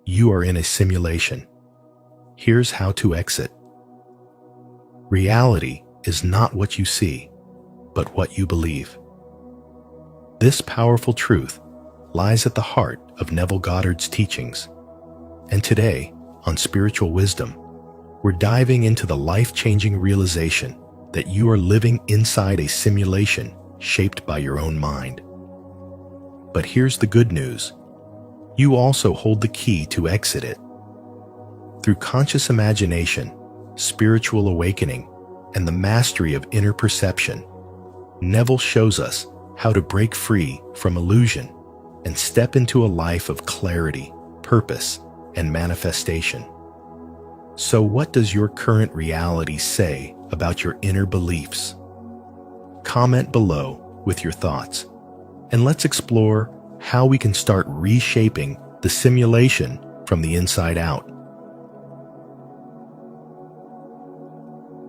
You are in a simulation. Here's how to exit. Reality is not what you see, but what you believe. This powerful truth lies at the heart of Neville Goddard's teachings. And today, on Spiritual Wisdom, we're diving into the life-changing realization that you are living inside a simulation shaped by your own mind. But here's the good news. You also hold the key to exit it. Through conscious imagination, spiritual awakening, and the mastery of inner perception, Neville shows us how to break free from illusion and step into a life of clarity, purpose, and manifestation. So what does your current reality say about your inner beliefs? Comment below with your thoughts, and let's explore how we can start reshaping the simulation from the inside out.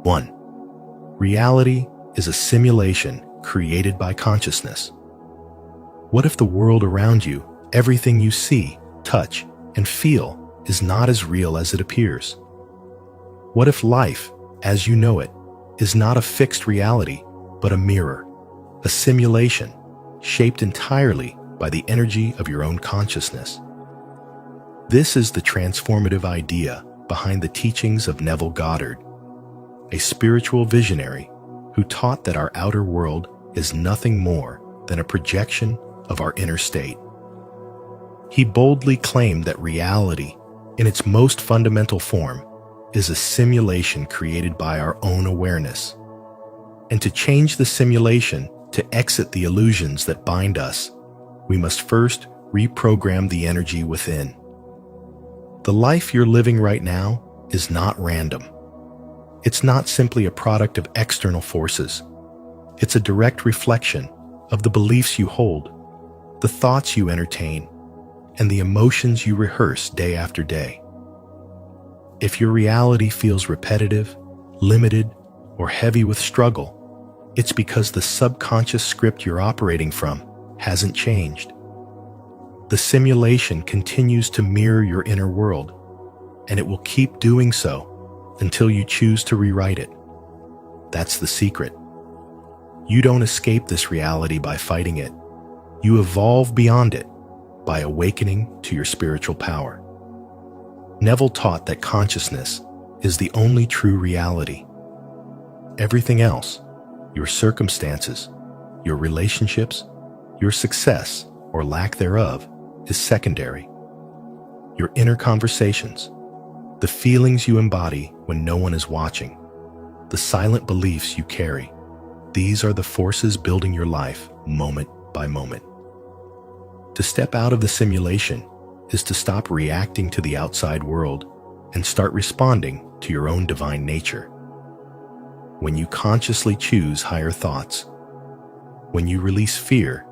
1. Reality is a simulation created by consciousness. What if the world around you, everything you see, touch, and feel, is not as real as it appears? What if life, as you know it, is not a fixed reality, but a mirror, a simulation, shaped entirely by the energy of your own consciousness? This is the transformative idea behind the teachings of Neville Goddard, a spiritual visionary who taught that our outer world is nothing more than a projection of our inner state. He boldly claimed that reality, in its most fundamental form, is a simulation created by our own awareness. And to change the simulation, to exit the illusions that bind us, we must first reprogram the energy within. The life you're living right now is not random. It's not simply a product of external forces. It's a direct reflection of the beliefs you hold, the thoughts you entertain, and the emotions you rehearse day after day. If your reality feels repetitive, limited, or heavy with struggle, it's because the subconscious script you're operating from hasn't changed. The simulation continues to mirror your inner world, and it will keep doing so until you choose to rewrite it. That's the secret. You don't escape this reality by fighting it. You evolve beyond it by awakening to your spiritual power. Neville taught that consciousness is the only true reality. Everything else, your circumstances, your relationships, your success or lack thereof, is secondary. Your inner conversations, the feelings you embody when no one is watching, the silent beliefs you carry, these are the forces building your life moment by moment. To step out of the simulation is to stop reacting to the outside world and start responding to your own divine nature. When you consciously choose higher thoughts, when you release fear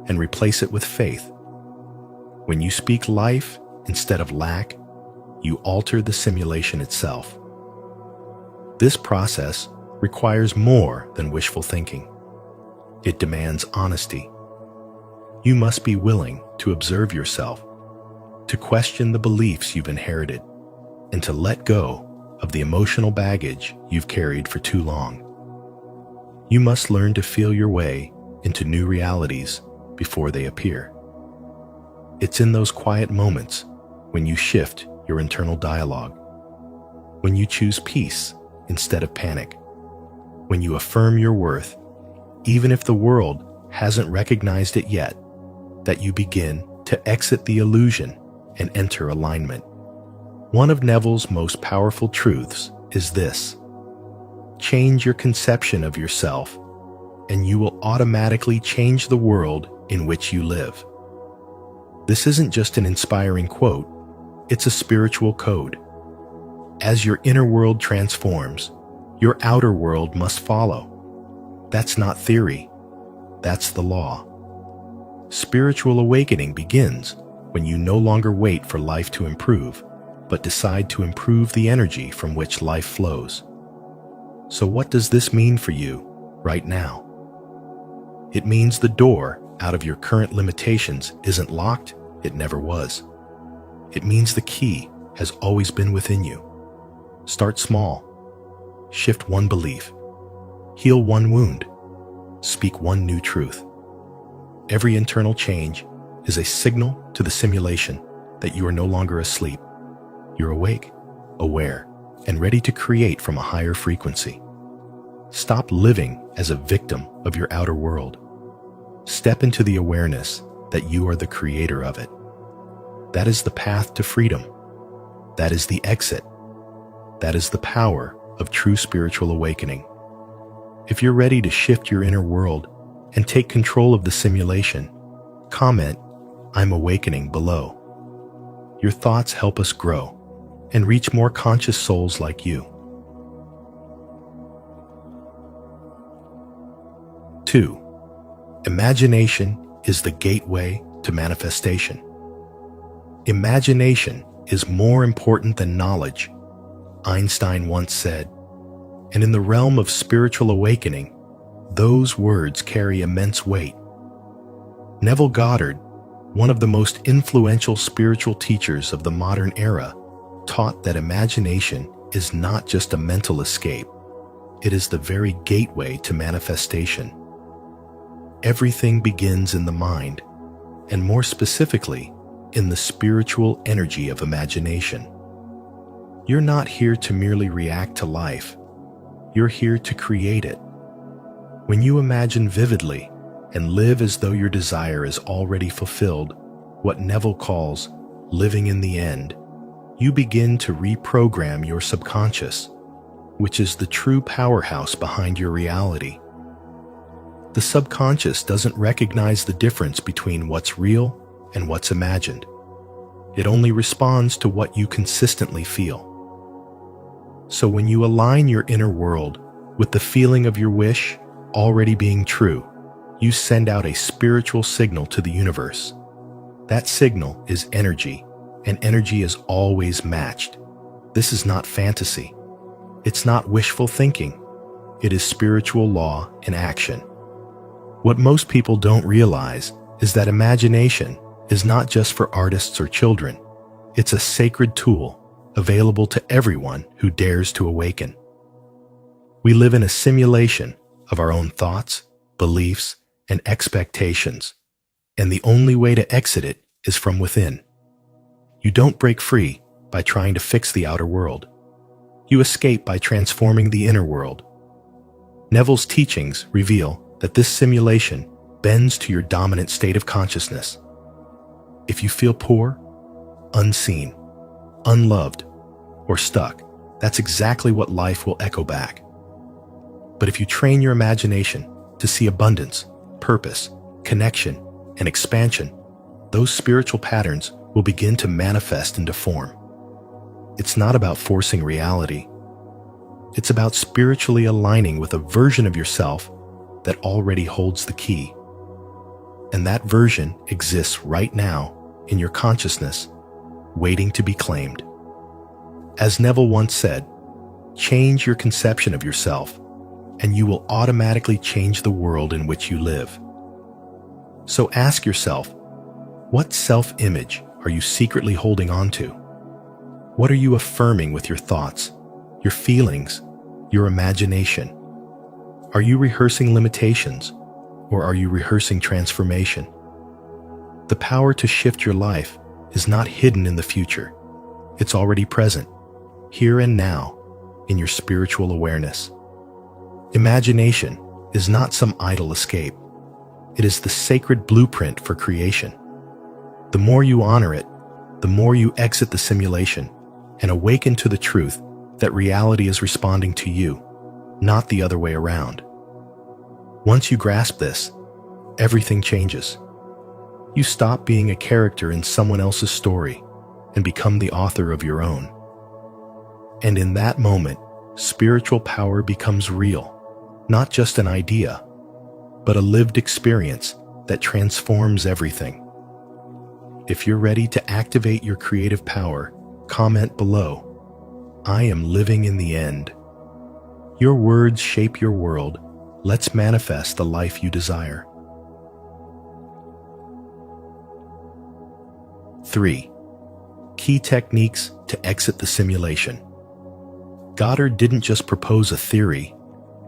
and replace it with faith, when you speak life instead of lack, you alter the simulation itself. This process requires more than wishful thinking. It demands honesty. You must be willing to observe yourself, to question the beliefs you've inherited, and to let go of the emotional baggage you've carried for too long. You must learn to feel your way into new realities before they appear. It's in those quiet moments when you shift your internal dialogue, when you choose peace instead of panic, when you affirm your worth, even if the world hasn't recognized it yet, that you begin to exit the illusion and enter alignment. One of Neville's most powerful truths is this: change your conception of yourself, and you will automatically change the world in which you live. This isn't just an inspiring quote, it's a spiritual code. As your inner world transforms, your outer world must follow. That's not theory, that's the law. Spiritual awakening begins when you no longer wait for life to improve, but decide to improve the energy from which life flows. So what does this mean for you right now? It means the door out of your current limitations isn't locked, it never was. it means the key has always been within you. Start small. Shift one belief. Heal one wound. Speak one new truth. Every internal change is a signal to the simulation that you are no longer asleep. You're awake, aware, and ready to create from a higher frequency. Stop living as a victim of your outer world. Step into the awareness that you are the creator of it. That is the path to freedom. That is the exit. That is the power of true spiritual awakening. If you're ready to shift your inner world and take control of the simulation, comment, "I'm awakening" below. Your thoughts help us grow and reach more conscious souls like you. 2. Imagination is the gateway to manifestation. Imagination is more important than knowledge, Einstein once said, and in the realm of spiritual awakening, those words carry immense weight. Neville Goddard, one of the most influential spiritual teachers of the modern era, taught that imagination is not just a mental escape, it is the very gateway to manifestation. Everything begins in the mind, and more specifically, in the spiritual energy of imagination. You're not here to merely react to life. You're here to create it. When you imagine vividly and live as though your desire is already fulfilled, what Neville calls living in the end, you begin to reprogram your subconscious, which is the true powerhouse behind your reality. The subconscious doesn't recognize the difference between what's real and what's imagined. It only responds to what you consistently feel. So when you align your inner world with the feeling of your wish already being true, you send out a spiritual signal to the universe. That signal is energy, and energy is always matched. This is not fantasy. It's not wishful thinking. It is spiritual law in action. What most people don't realize is that imagination is not just for artists or children. It's a sacred tool available to everyone who dares to awaken. We live in a simulation of our own thoughts, beliefs, and expectations, and the only way to exit it is from within. You don't break free by trying to fix the outer world. You escape by transforming the inner world. Neville's teachings reveal that this simulation bends to your dominant state of consciousness. If you feel poor, unseen, unloved, or stuck, that's exactly what life will echo back. But if you train your imagination to see abundance, purpose, connection, and expansion, those spiritual patterns will begin to manifest into form. It's not about forcing reality. It's about spiritually aligning with a version of yourself that already holds the key. And that version exists right now in your consciousness, waiting to be claimed. As Neville once said, change your conception of yourself, and you will automatically change the world in which you live. So ask yourself, what self-image are you secretly holding on to? What are you affirming with your thoughts, your feelings, your imagination? Are you rehearsing limitations, or are you rehearsing transformation? The power to shift your life is not hidden in the future. It's already present, here and now, in your spiritual awareness. Imagination is not some idle escape. It is the sacred blueprint for creation. The more you honor it, the more you exit the simulation and awaken to the truth that reality is responding to you, not the other way around. Once you grasp this, everything changes. You stop being a character in someone else's story and become the author of your own. And in that moment, spiritual power becomes real, not just an idea, but a lived experience that transforms everything. If you're ready to activate your creative power, comment below, "I am living in the end." Your words shape your world. Let's manifest the life you desire. 3. key techniques to exit the simulation. Goddard didn't just propose a theory,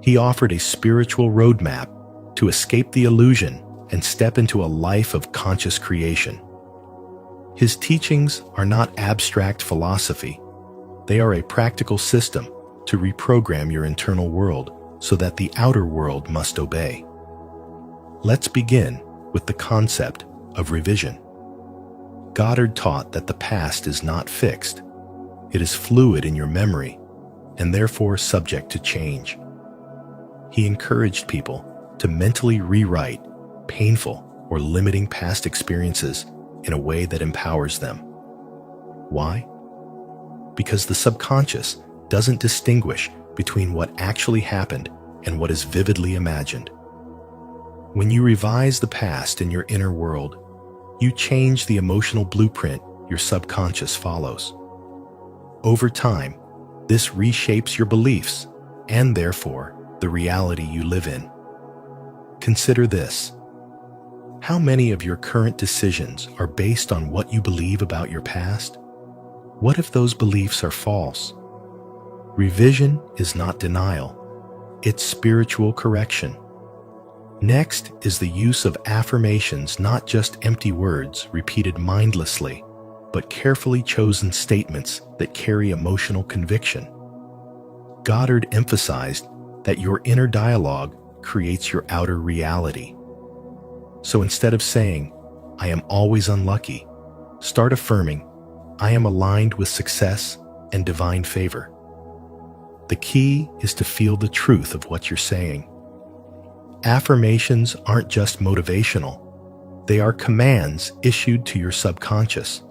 he offered a spiritual roadmap to escape the illusion and step into a life of conscious creation. His teachings are not abstract philosophy. They are a practical system to reprogram your internal world so that the outer world must obey. Let's begin with the concept of revision. Goddard taught that the past is not fixed. It is fluid in your memory and therefore subject to change. He encouraged people to mentally rewrite painful or limiting past experiences in a way that empowers them. Why? Because the subconscious doesn't distinguish between what actually happened and what is vividly imagined. When you revise the past in your inner world, you change the emotional blueprint your subconscious follows. Over time, this reshapes your beliefs and therefore the reality you live in. Consider this. How many of your current decisions are based on what you believe about your past? What if those beliefs are false? Revision is not denial. It's spiritual correction. Next is the use of affirmations, not just empty words repeated mindlessly, but carefully chosen statements that carry emotional conviction. Goddard emphasized that your inner dialogue creates your outer reality. So instead of saying, "I am always unlucky," start affirming, "I am aligned with success and divine favor." The key is to feel the truth of what you're saying. Affirmations aren't just motivational. They are commands issued to your subconscious.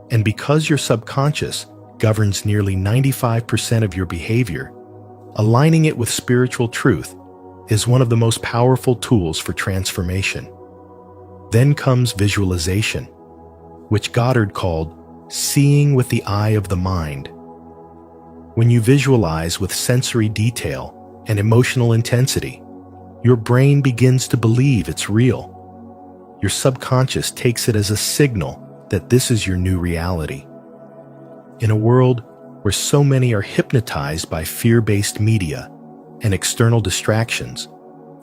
And because your subconscious governs nearly 95% of your behavior, aligning it with spiritual truth is one of the most powerful tools for transformation. Then comes visualization, which Goddard called seeing with the eye of the mind. When you visualize with sensory detail and emotional intensity, your brain begins to believe it's real. Your subconscious takes it as a signal that this is your new reality. In a world where so many are hypnotized by fear-based media and external distractions,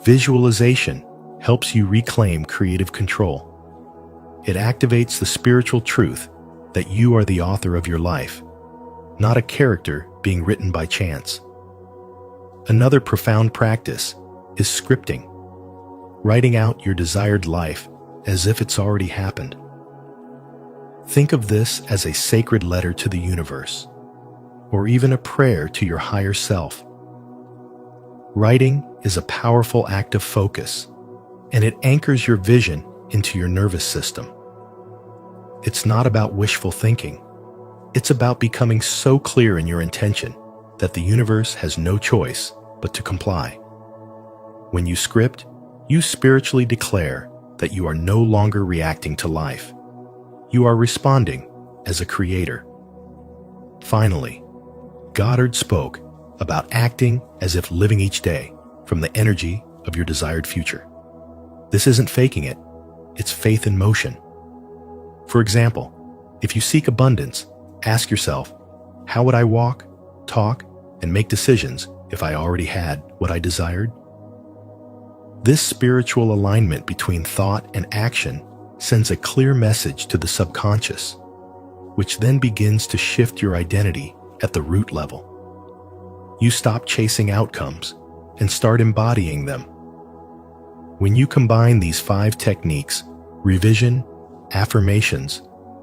visualization helps you reclaim creative control. It activates the spiritual truth that you are the author of your life, not a character being written by chance. Another profound practice is scripting, writing out your desired life as if it's already happened. Think of this as a sacred letter to the universe, or even a prayer to your higher self. Writing is a powerful act of focus, and it anchors your vision into your nervous system. It's not about wishful thinking. It's about becoming so clear in your intention that the universe has no choice but to comply. When you script, you spiritually declare that you are no longer reacting to life. You are responding as a creator. Finally, Goddard spoke about acting as if living each day from the energy of your desired future. This isn't faking it, it's faith in motion. For example, if you seek abundance, ask yourself, how would I walk, talk, and make decisions if I already had what I desired? This spiritual alignment between thought and action sends a clear message to the subconscious, which then begins to shift your identity at the root level. You stop chasing outcomes and start embodying them. When you combine these 5 techniques, revision, affirmations,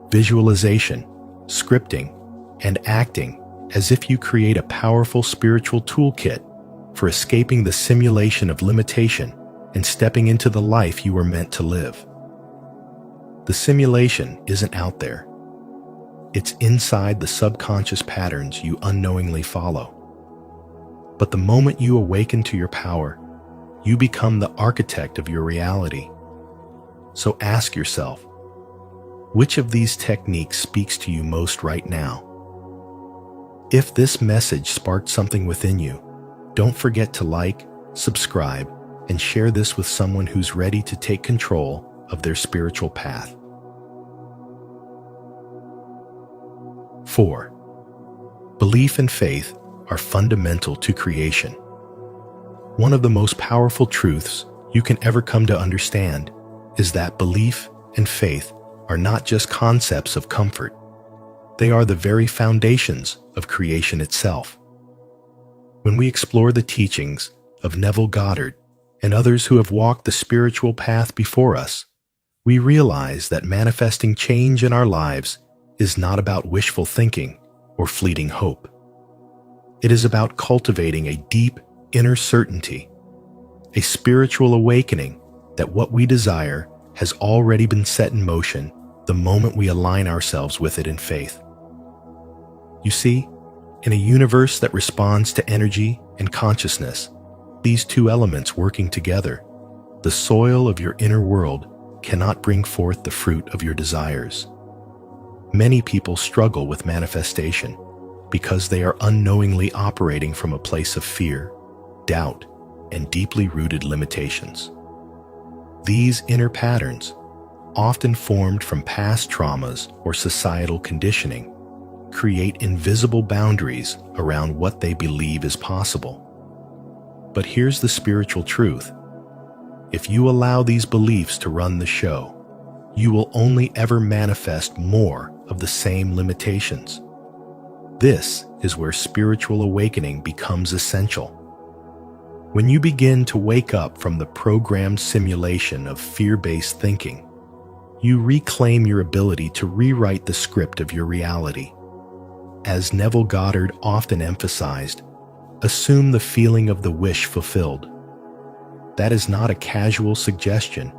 visualization, scripting, and acting, as if you create a powerful spiritual toolkit for escaping the simulation of limitation and stepping into the life you were meant to live. The simulation isn't out there. It's inside the subconscious patterns you unknowingly follow. But the moment you awaken to your power, you become the architect of your reality. So ask yourself, which of these techniques speaks to you most right now? If this message sparked something within you, don't forget to like, subscribe, and share this with someone who's ready to take control of their spiritual path. 4. Belief and faith are fundamental to creation. One of the most powerful truths you can ever come to understand is that belief and faith are not just concepts of comfort. They are the very foundations of creation itself. When we explore the teachings of Neville Goddard and others who have walked the spiritual path before us, we realize that manifesting change in our lives is not about wishful thinking or fleeting hope. It is about cultivating a deep inner certainty, a spiritual awakening that what we desire has already been set in motion the moment we align ourselves with it in faith. You see, in a universe that responds to energy and consciousness, these two elements working together, the soil of your inner world cannot bring forth the fruit of your desires. Many people struggle with manifestation because they are unknowingly operating from a place of fear, doubt, and deeply rooted limitations. These inner patterns, often formed from past traumas or societal conditioning, create invisible boundaries around what they believe is possible. But here's the spiritual truth. If you allow these beliefs to run the show, you will only ever manifest more of the same limitations. This is where spiritual awakening becomes essential. When you begin to wake up from the programmed simulation of fear-based thinking, you reclaim your ability to rewrite the script of your reality. As Neville Goddard often emphasized, assume the feeling of the wish fulfilled. That is not a casual suggestion.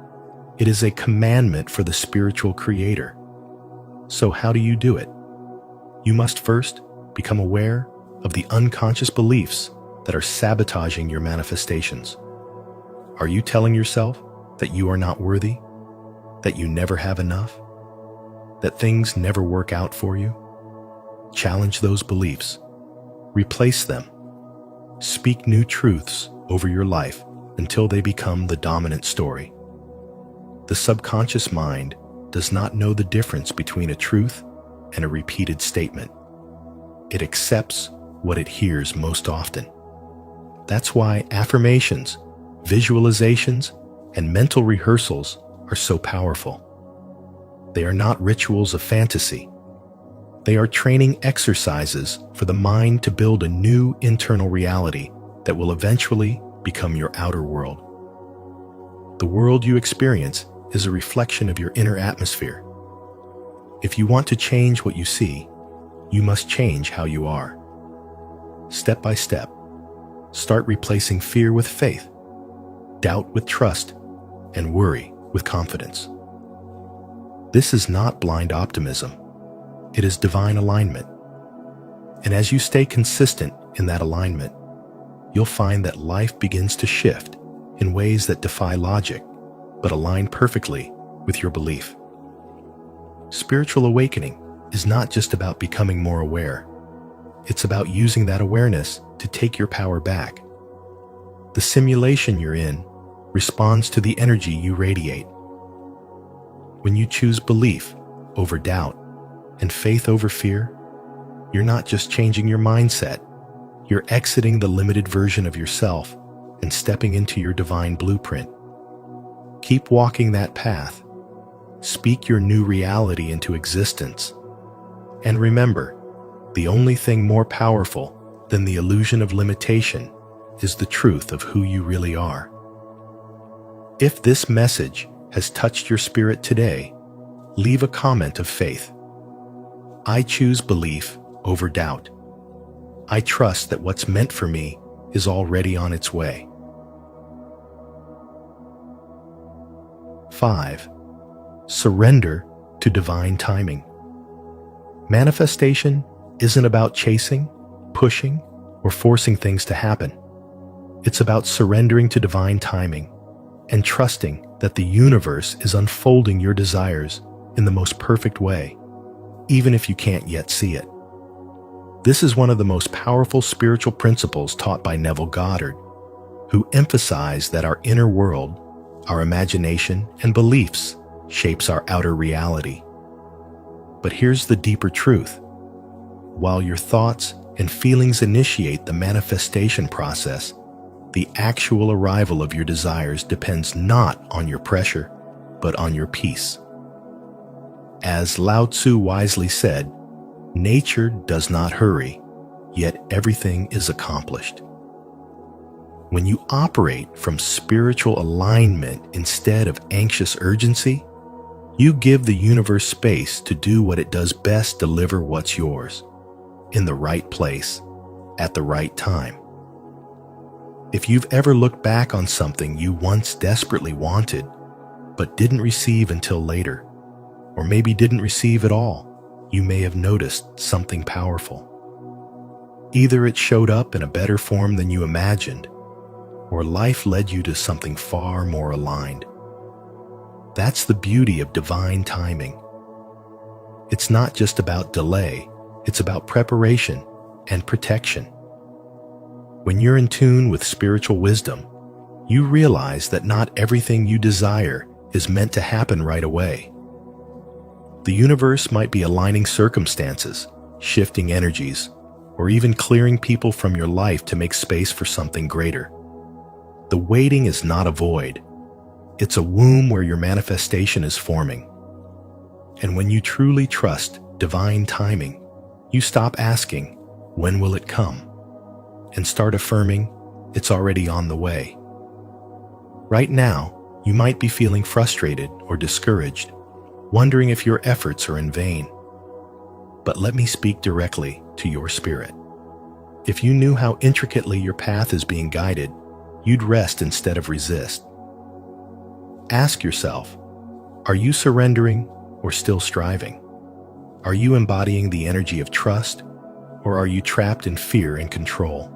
It is a commandment for the spiritual creator. So how do you do it? You must first become aware of the unconscious beliefs that are sabotaging your manifestations. Are you telling yourself that you are not worthy? That you never have enough? That things never work out for you? Challenge those beliefs. Replace them. Speak new truths over your life until they become the dominant story. The subconscious mind does not know the difference between a truth and a repeated statement. It accepts what it hears most often. That's why affirmations, visualizations, and mental rehearsals are so powerful. They are not rituals of fantasy. They are training exercises for the mind to build a new internal reality that will eventually become your outer world. The world you experience is a reflection of your inner atmosphere. If you want to change what you see, you must change how you are. Step by step, start replacing fear with faith, doubt with trust, and worry with confidence. This is not blind optimism. It is divine alignment. And as you stay consistent in that alignment, you'll find that life begins to shift in ways that defy logic, but align perfectly with your belief. Spiritual awakening is not just about becoming more aware. It's about using that awareness to take your power back. The simulation you're in responds to the energy you radiate. When you choose belief over doubt and faith over fear, you're not just changing your mindset, you're exiting the limited version of yourself and stepping into your divine blueprint. Keep walking that path. Speak your new reality into existence. And remember, the only thing more powerful than the illusion of limitation is the truth of who you really are. If this message has touched your spirit today, leave a comment of faith. I choose belief over doubt. I trust that what's meant for me is already on its way. 5. Surrender to divine timing. Manifestation isn't about chasing, pushing, or forcing things to happen. It's about surrendering to divine timing and trusting that the universe is unfolding your desires in the most perfect way, even if you can't yet see it. This is one of the most powerful spiritual principles taught by Neville Goddard, who emphasized that our inner world, our imagination and beliefs, shapes our outer reality. But here's the deeper truth. while your thoughts and feelings initiate the manifestation process, the actual arrival of your desires depends not on your pressure, but on your peace. As Lao Tzu wisely said, nature does not hurry, yet everything is accomplished. When you operate from spiritual alignment instead of anxious urgency, you give the universe space to do what it does best: deliver what's yours, in the right place, at the right time. If you've ever looked back on something you once desperately wanted, but didn't receive until later, or maybe didn't receive at all, you may have noticed something powerful. Either it showed up in a better form than you imagined, or life led you to something far more aligned. That's the beauty of divine timing. It's not just about delay, it's about preparation and protection. When you're in tune with spiritual wisdom, you realize that not everything you desire is meant to happen right away. The universe might be aligning circumstances, shifting energies, or even clearing people from your life to make space for something greater. The waiting is not a void. It's a womb where your manifestation is forming. And when you truly trust divine timing, you stop asking, "When will it come?" and start affirming, "It's already on the way." Right now, you might be feeling frustrated or discouraged, wondering if your efforts are in vain. But let me speak directly to your spirit. If you knew how intricately your path is being guided, you'd rest instead of resist. Ask yourself, are you surrendering or still striving? Are you embodying the energy of trust, or are you trapped in fear and control?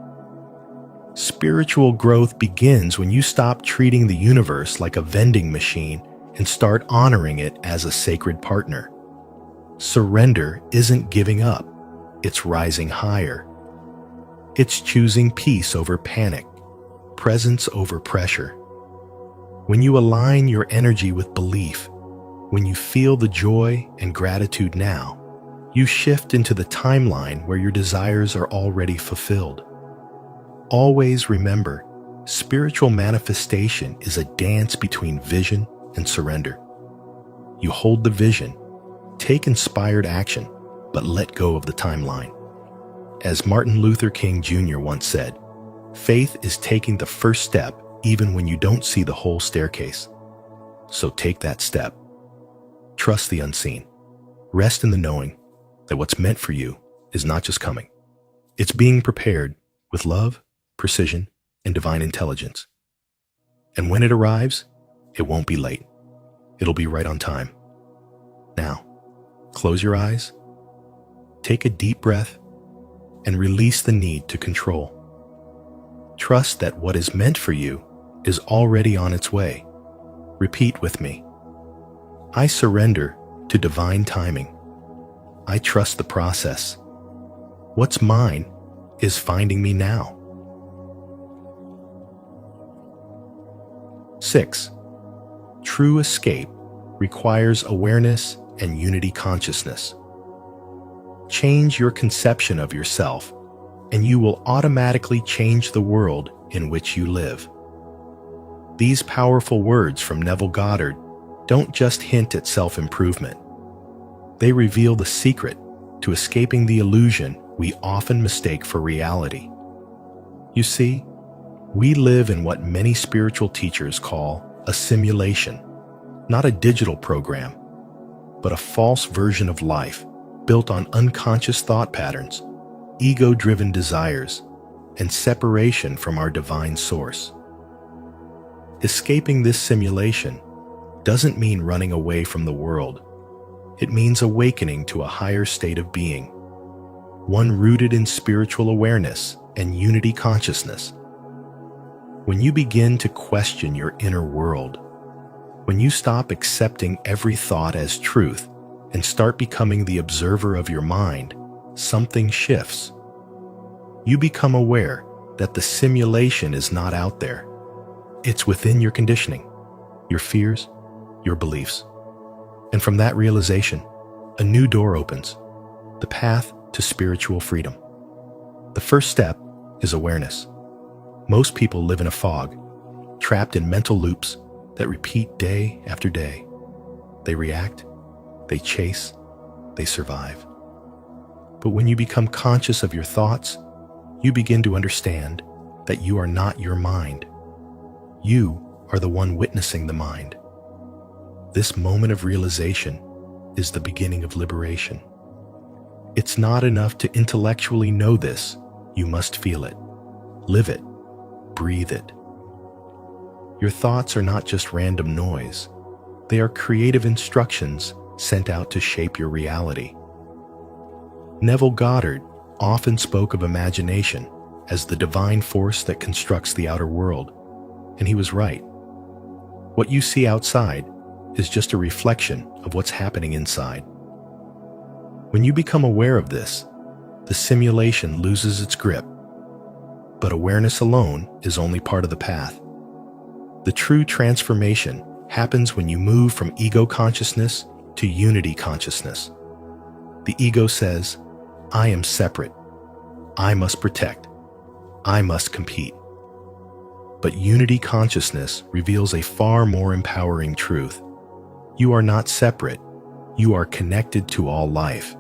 Spiritual growth begins when you stop treating the universe like a vending machine and start honoring it as a sacred partner. Surrender isn't giving up, it's rising higher. It's choosing peace over panic, presence over pressure. When you align your energy with belief, when you feel the joy and gratitude now, you shift into the timeline where your desires are already fulfilled. Always remember, spiritual manifestation is a dance between vision and surrender. You hold the vision, take inspired action, but let go of the timeline. As Martin Luther King Jr. once said, faith is taking the first step even when you don't see the whole staircase. So take that step. Trust the unseen. Rest in the knowing that what's meant for you is not just coming. It's being prepared with love, precision, and divine intelligence. And when it arrives, it won't be late. It'll be right on time. Now, close your eyes, take a deep breath, and release the need to control. Trust that what is meant for you is already on its way. Repeat with me. I surrender to divine timing. I trust the process. What's mine is finding me now. 6. True escape requires awareness and unity consciousness. Change your conception of yourself, and you will automatically change the world in which you live. These powerful words from Neville Goddard don't just hint at self-improvement. They reveal the secret to escaping the illusion we often mistake for reality. You see, we live in what many spiritual teachers call a simulation, not a digital program, but a false version of life built on unconscious thought patterns, ego-driven desires, and separation from our divine source. Escaping this simulation doesn't mean running away from the world. It means awakening to a higher state of being, one rooted in spiritual awareness and unity consciousness. When you begin to question your inner world, when you stop accepting every thought as truth and start becoming the observer of your mind, something shifts. You become aware that the simulation is not out there. It's within your conditioning, your fears, your beliefs. And from that realization, a new door opens, the path to spiritual freedom. The first step is awareness. Most people live in a fog, trapped in mental loops that repeat day after day. They react, they chase, they survive. But when you become conscious of your thoughts, you begin to understand that you are not your mind. You are the one witnessing the mind. This moment of realization is the beginning of liberation. It's not enough to intellectually know this. You must feel it, live it, breathe it. Your thoughts are not just random noise. They are creative instructions sent out to shape your reality. Neville Goddard often spoke of imagination as the divine force that constructs the outer world, and he was right. What you see outside is just a reflection of what's happening inside. When you become aware of this, the simulation loses its grip. But awareness alone is only part of the path. The true transformation happens when you move from ego consciousness to unity consciousness. The ego says, I am separate. I must protect. I must compete. But unity consciousness reveals a far more empowering truth. You are not separate. You are connected to all life.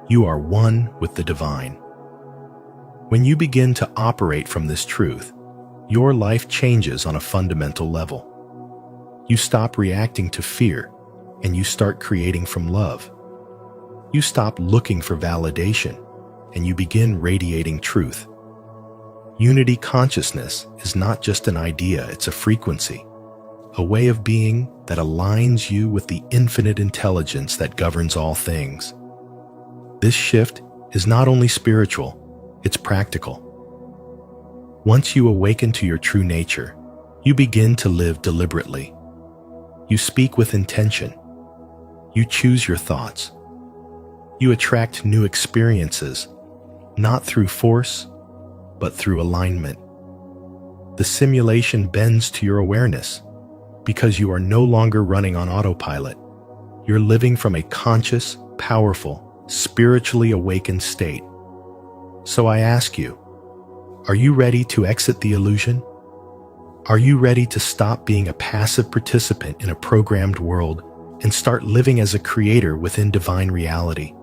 You are one with the divine. When you begin to operate from this truth, your life changes on a fundamental level. You stop reacting to fear, and you start creating from love. You stop looking for validation, and you begin radiating truth. Unity consciousness is not just an idea, it's a frequency, a way of being that aligns you with the infinite intelligence that governs all things. This shift is not only spiritual, it's practical. Once you awaken to your true nature, you begin to live deliberately. You speak with intention. You choose your thoughts. You attract new experiences, not through force, but through alignment. The simulation bends to your awareness because you are no longer running on autopilot. You're living from a conscious, powerful, spiritually awakened state. So I ask you, are you ready to exit the illusion? Are you ready to stop being a passive participant in a programmed world and start living as a creator within divine reality?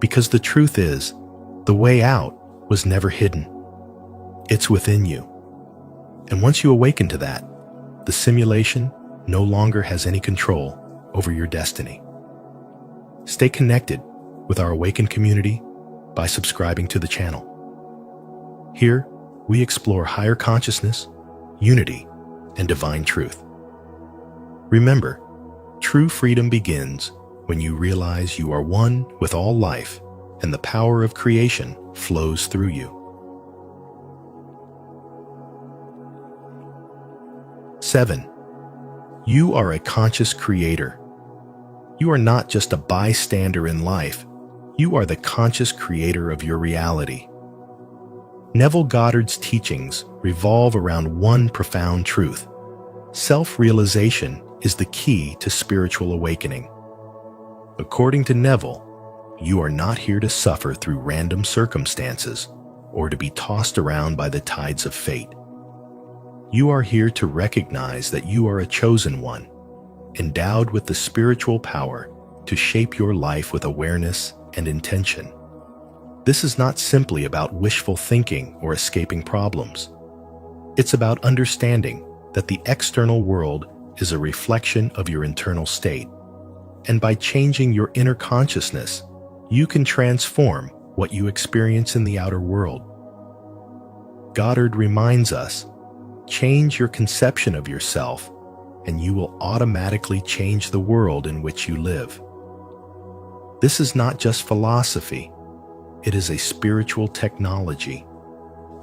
Because the truth is, the way out was never hidden. It's within you. And once you awaken to that, the simulation no longer has any control over your destiny. Stay connected with our Awaken community by subscribing to the channel. Here, we explore higher consciousness, unity, and divine truth. Remember, true freedom begins when you realize you are one with all life and the power of creation flows through you. 7. You are a conscious creator. You are not just a bystander in life. You are the conscious creator of your reality. Neville Goddard's teachings revolve around one profound truth. Self-realization is the key to spiritual awakening. According to Neville, you are not here to suffer through random circumstances or to be tossed around by the tides of fate. You are here to recognize that you are a chosen one, endowed with the spiritual power to shape your life with awareness and intention. This is not simply about wishful thinking or escaping problems. It's about understanding that the external world is a reflection of your internal state. And by changing your inner consciousness, you can transform what you experience in the outer world. Goddard reminds us, change your conception of yourself, and you will automatically change the world in which you live. This is not just philosophy. It is a spiritual technology,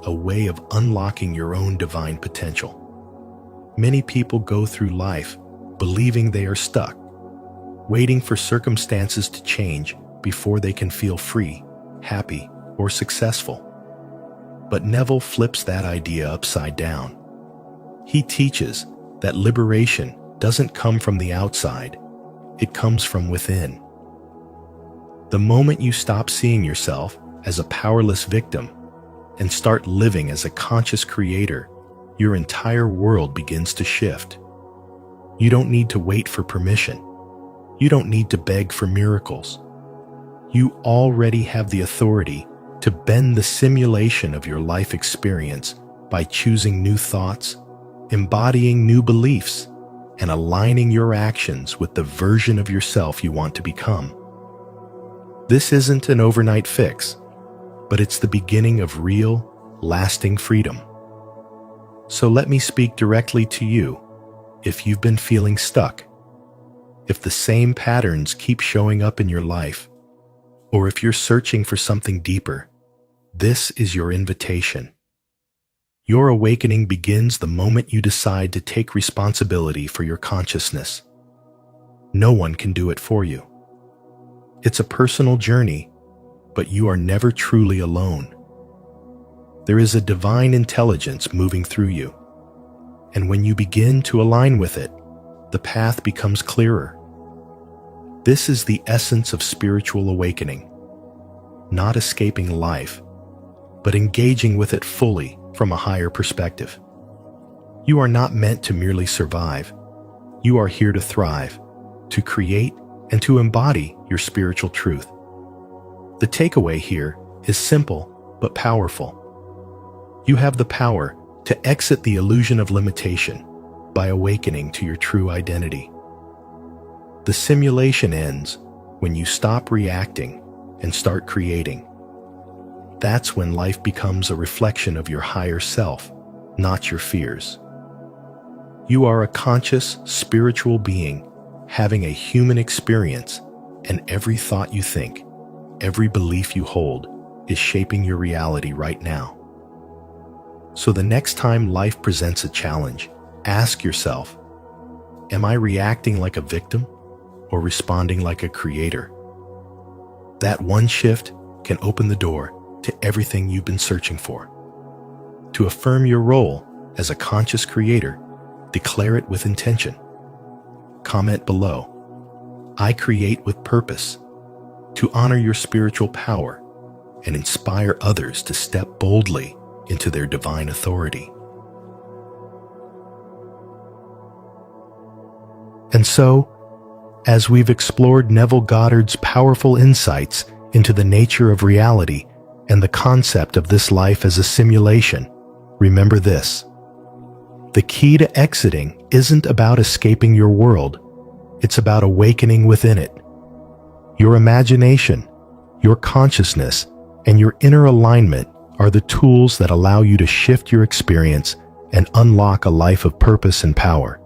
a way of unlocking your own divine potential. Many people go through life believing they are stuck, waiting for circumstances to change before they can feel free, happy, or successful. But Neville flips that idea upside down. He teaches that liberation doesn't come from the outside, it comes from within. The moment you stop seeing yourself as a powerless victim and start living as a conscious creator, your entire world begins to shift. You don't need to wait for permission. You don't need to beg for miracles. You already have the authority to bend the simulation of your life experience by choosing new thoughts, embodying new beliefs, and aligning your actions with the version of yourself you want to become. This isn't an overnight fix, but it's the beginning of real, lasting freedom. So let me speak directly to you if you've been feeling stuck, if the same patterns keep showing up in your life, or if you're searching for something deeper. This is your invitation. Your awakening begins the moment you decide to take responsibility for your consciousness. No one can do it for you. It's a personal journey, but you are never truly alone. There is a divine intelligence moving through you, and when you begin to align with it, the path becomes clearer. This is the essence of spiritual awakening, not escaping life, but engaging with it fully from a higher perspective. You are not meant to merely survive. You are here to thrive, to create, and to embody your spiritual truth. The takeaway here is simple but powerful. You have the power to exit the illusion of limitation by awakening to your true identity. The simulation ends when you stop reacting and start creating. That's when life becomes a reflection of your higher self, not your fears. You are a conscious, spiritual being having a human experience, and every thought you think, every belief you hold, is shaping your reality right now. So the next time life presents a challenge, ask yourself, am I reacting like a victim or responding like a creator? That one shift can open the door to everything you've been searching for. To affirm your role as a conscious creator, declare it with intention. Comment below, I create with purpose, to honor your spiritual power and inspire others to step boldly into their divine authority. And so, as we've explored Neville Goddard's powerful insights into the nature of reality and the concept of this life as a simulation, remember this. The key to exiting isn't about escaping your world, it's about awakening within it. Your imagination, your consciousness, and your inner alignment are the tools that allow you to shift your experience and unlock a life of purpose and power.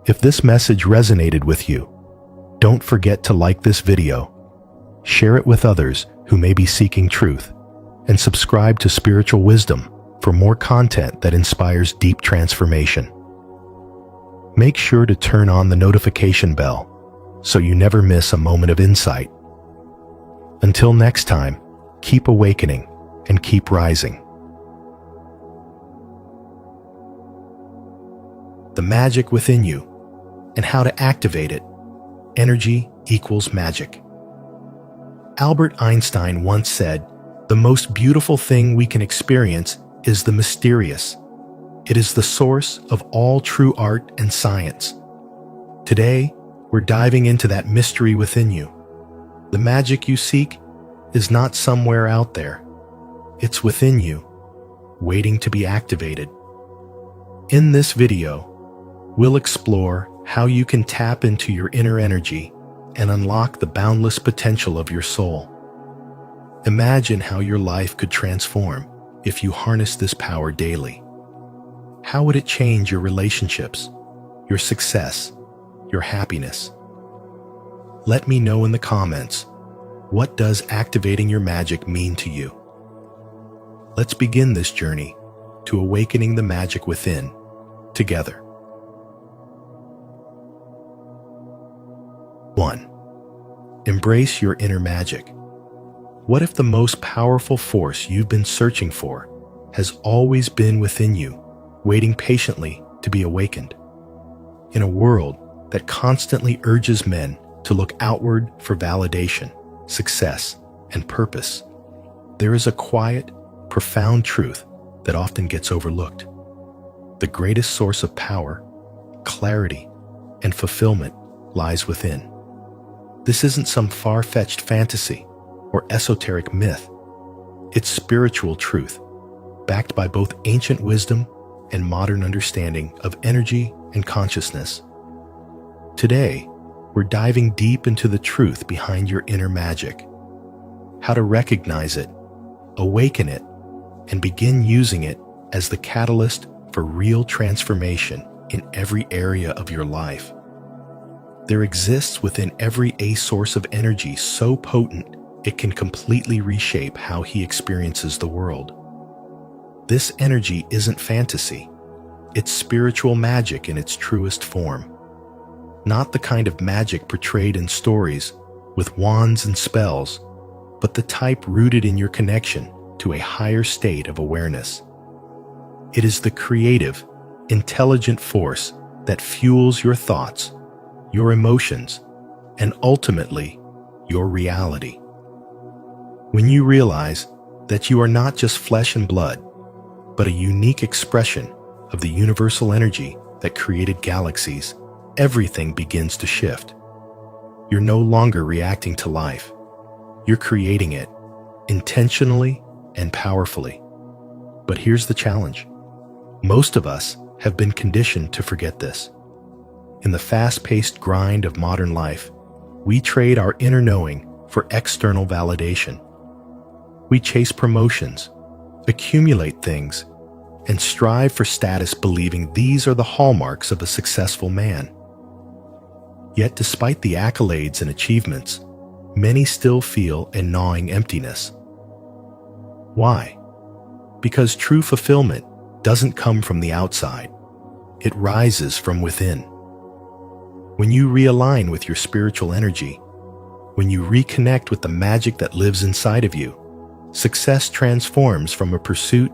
If this message resonated with you, don't forget to like this video, share it with others who may be seeking truth, and subscribe to Spiritual Wisdom for more content that inspires deep transformation. Make sure to turn on the notification bell so you never miss a moment of insight. Until next time, keep awakening and keep rising. The magic within you and how to activate it. Energy equals magic. Albert Einstein once said, "The most beautiful thing we can experience is the mysterious. It is the source of all true art and science." Today, we're diving into that mystery within you. The magic you seek is not somewhere out there. It's within you, waiting to be activated. In this video, we'll explore how you can tap into your inner energy and unlock the boundless potential of your soul. Imagine how your life could transform if you harness this power daily. How would it change your relationships, your success, your happiness? Let me know in the comments, what does activating your magic mean to you? Let's begin this journey to awakening the magic within, together. 1. Embrace your inner magic. What if the most powerful force you've been searching for has always been within you, waiting patiently to be awakened? In a world that constantly urges men to look outward for validation, success, and purpose, there is a quiet, profound truth that often gets overlooked. The greatest source of power, clarity, and fulfillment lies within. This isn't some far-fetched fantasy or esoteric myth. It's spiritual truth, backed by both ancient wisdom and modern understanding of energy and consciousness. Today, we're diving deep into the truth behind your inner magic, how to recognize it, awaken it, and begin using it as the catalyst for real transformation in every area of your life. There exists within every a source of energy so potent it can completely reshape how he experiences the world. This energy isn't fantasy. It's spiritual magic in its truest form. Not the kind of magic portrayed in stories with wands and spells, but the type rooted in your connection to a higher state of awareness. It is the creative, intelligent force that fuels your thoughts, your emotions, and ultimately, your reality. When you realize that you are not just flesh and blood, but a unique expression of the universal energy that created galaxies, everything begins to shift. You're no longer reacting to life. You're creating it, intentionally and powerfully. But here's the challenge. Most of us have been conditioned to forget this. In the fast-paced grind of modern life, we trade our inner knowing for external validation. We chase promotions, accumulate things, and strive for status, believing these are the hallmarks of a successful man. Yet despite the accolades and achievements, many still feel a gnawing emptiness. Why? Because true fulfillment doesn't come from the outside. It rises from within. When you realign with your spiritual energy, when you reconnect with the magic that lives inside of you, success transforms from a pursuit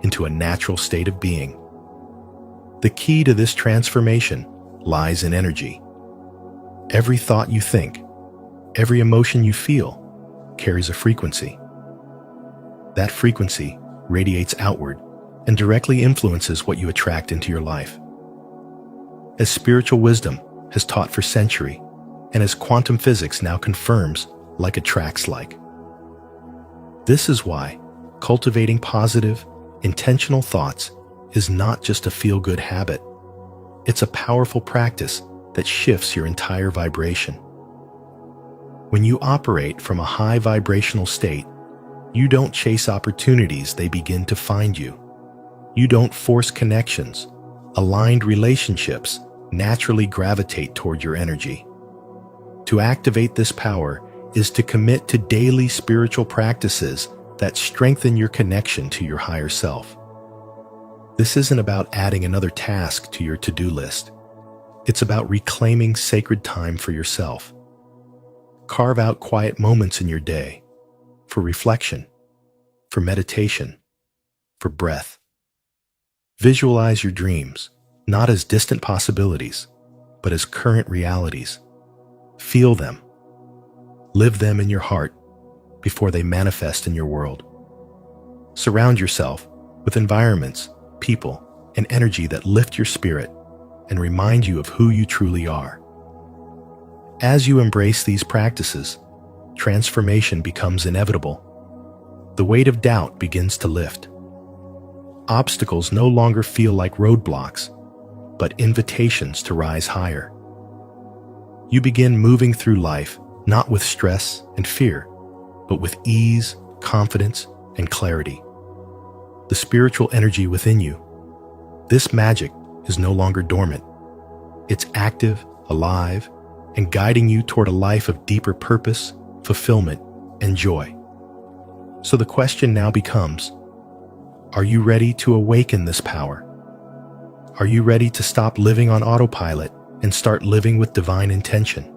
into a natural state of being. The key to this transformation lies in energy. Every thought you think, every emotion you feel, carries a frequency. That frequency radiates outward and directly influences what you attract into your life. As spiritual wisdom has taught for centuries, and as quantum physics now confirms, like attracts like. This is why cultivating positive, intentional thoughts is not just a feel-good habit. It's a powerful practice that shifts your entire vibration. When you operate from a high vibrational state, you don't chase opportunities, they begin to find you. You don't force connections. Aligned relationships naturally gravitate toward your energy. To activate this power is to commit to daily spiritual practices that strengthen your connection to your higher self. This isn't about adding another task to your to-do list. It's about reclaiming sacred time for yourself. Carve out quiet moments in your day for reflection, for meditation, for breath. Visualize your dreams, not as distant possibilities, but as current realities. Feel them. Live them in your heart before they manifest in your world. Surround yourself with environments, people, and energy that lift your spirit and remind you of who you truly are. As you embrace these practices, transformation becomes inevitable. The weight of doubt begins to lift. Obstacles no longer feel like roadblocks, but invitations to rise higher. You begin moving through life not with stress and fear, but with ease, confidence, and clarity. The spiritual energy within you, this magic, is no longer dormant. It's active, alive, and guiding you toward a life of deeper purpose, fulfillment, and joy. So the question now becomes, are you ready to awaken this power? Are you ready to stop living on autopilot and start living with divine intention?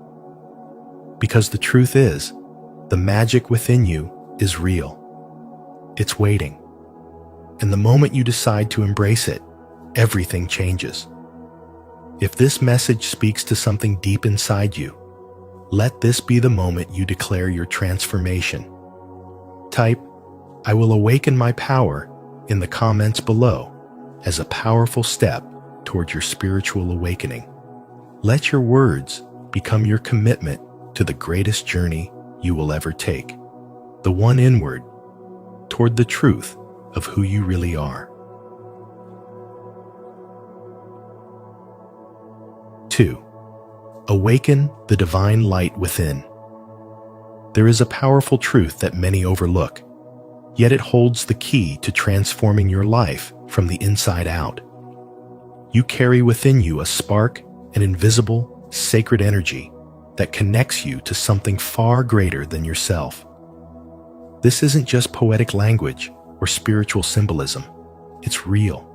Because the truth is, the magic within you is real. It's waiting. And the moment you decide to embrace it, everything changes. If this message speaks to something deep inside you, Let this be the moment you declare your transformation. Type, "I will awaken my power" in the comments below as a powerful step toward your spiritual awakening. Let your words become your commitment to the greatest journey you will ever take, the one inward, toward the truth of who you really are. 2. Awaken the divine light within. There is a powerful truth that many overlook, yet it holds the key to transforming your life from the inside out. You carry within you a spark, an invisible, sacred energy that connects you to something far greater than yourself. This isn't just poetic language or spiritual symbolism. It's real.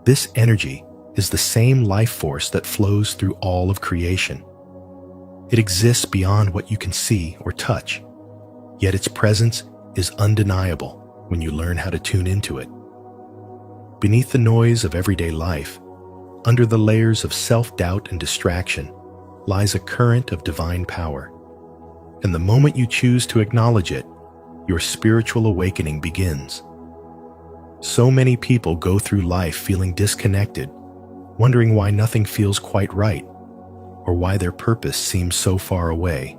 This energy is the same life force that flows through all of creation. It exists beyond what you can see or touch, yet its presence is undeniable when you learn how to tune into it. Beneath the noise of everyday life, under the layers of self-doubt and distraction, lies a current of divine power. And the moment you choose to acknowledge it, your spiritual awakening begins. So many people go through life feeling disconnected, wondering why nothing feels quite right, or why their purpose seems so far away.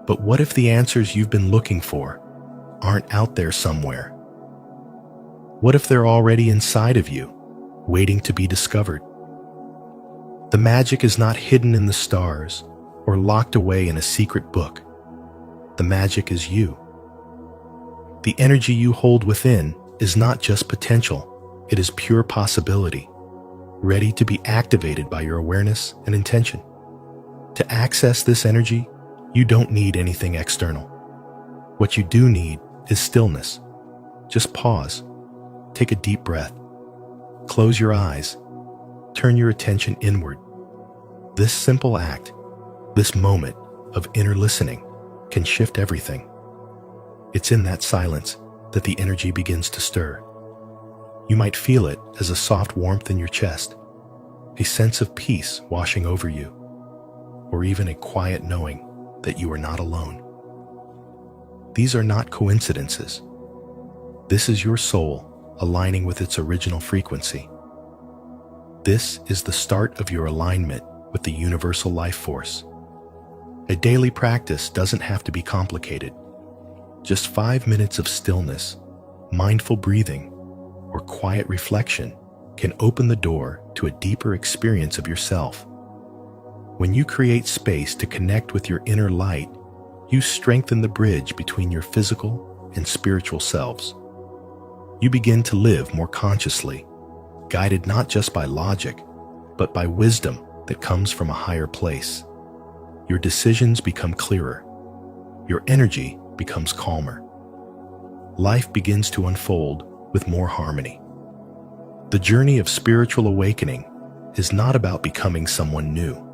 But what if the answers you've been looking for aren't out there somewhere? What if they're already inside of you, waiting to be discovered? The magic is not hidden in the stars or locked away in a secret book. The magic is you. The energy you hold within is not just potential, it is pure possibility, ready to be activated by your awareness and intention. To access this energy, you don't need anything external. What you do need is stillness. Just pause, take a deep breath, close your eyes, turn your attention inward. This simple act, this moment of inner listening, can shift everything. It's in that silence that the energy begins to stir. You might feel it as a soft warmth in your chest, a sense of peace washing over you, or even a quiet knowing that you are not alone. These are not coincidences. This is your soul aligning with its original frequency. This is the start of your alignment with the universal life force. A daily practice doesn't have to be complicated. Just 5 minutes of stillness, mindful breathing, or quiet reflection can open the door to a deeper experience of yourself. When you create space to connect with your inner light, you strengthen the bridge between your physical and spiritual selves. You begin to live more consciously, guided not just by logic, but by wisdom that comes from a higher place. Your decisions become clearer. Your energy becomes calmer. Life begins to unfold with more harmony. The journey of spiritual awakening is not about becoming someone new.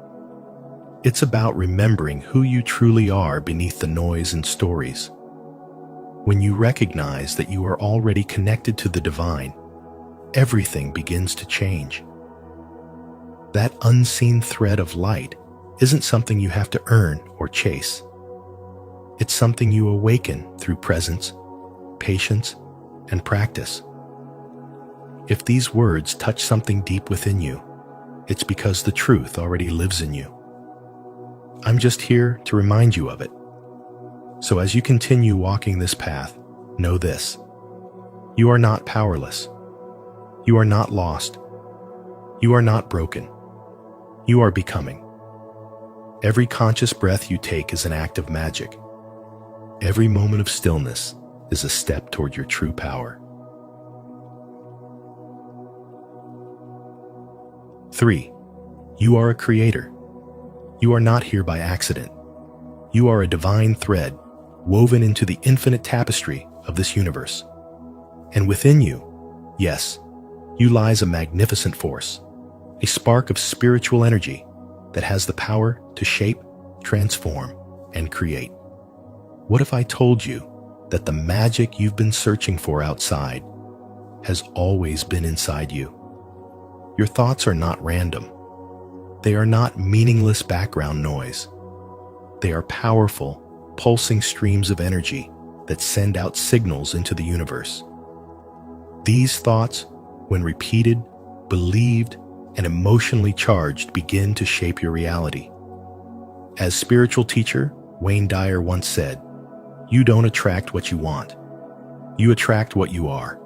It's about remembering who you truly are beneath the noise and stories. When you recognize that you are already connected to the divine, everything begins to change. That unseen thread of light isn't something you have to earn or chase. It's something you awaken through presence, patience, and practice. If these words touch something deep within you, it's because the truth already lives in you. I'm just here to remind you of it. So as you continue walking this path, know this: you are not powerless. You are not lost. You are not broken. You are becoming. Every conscious breath you take is an act of magic. Every moment of stillness is a step toward your true power. 3. You are a creator. You are not here by accident. You are a divine thread woven into the infinite tapestry of this universe. And within you, yes, you lies a magnificent force, a spark of spiritual energy that has the power to shape, transform, and create. What if I told you that the magic you've been searching for outside has always been inside you? Your thoughts are not random. They are not meaningless background noise. They are powerful, pulsing streams of energy that send out signals into the universe. These thoughts, when repeated, believed, and emotionally charged, begin to shape your reality. As spiritual teacher Wayne Dyer once said, "You don't attract what you want. You attract what you are."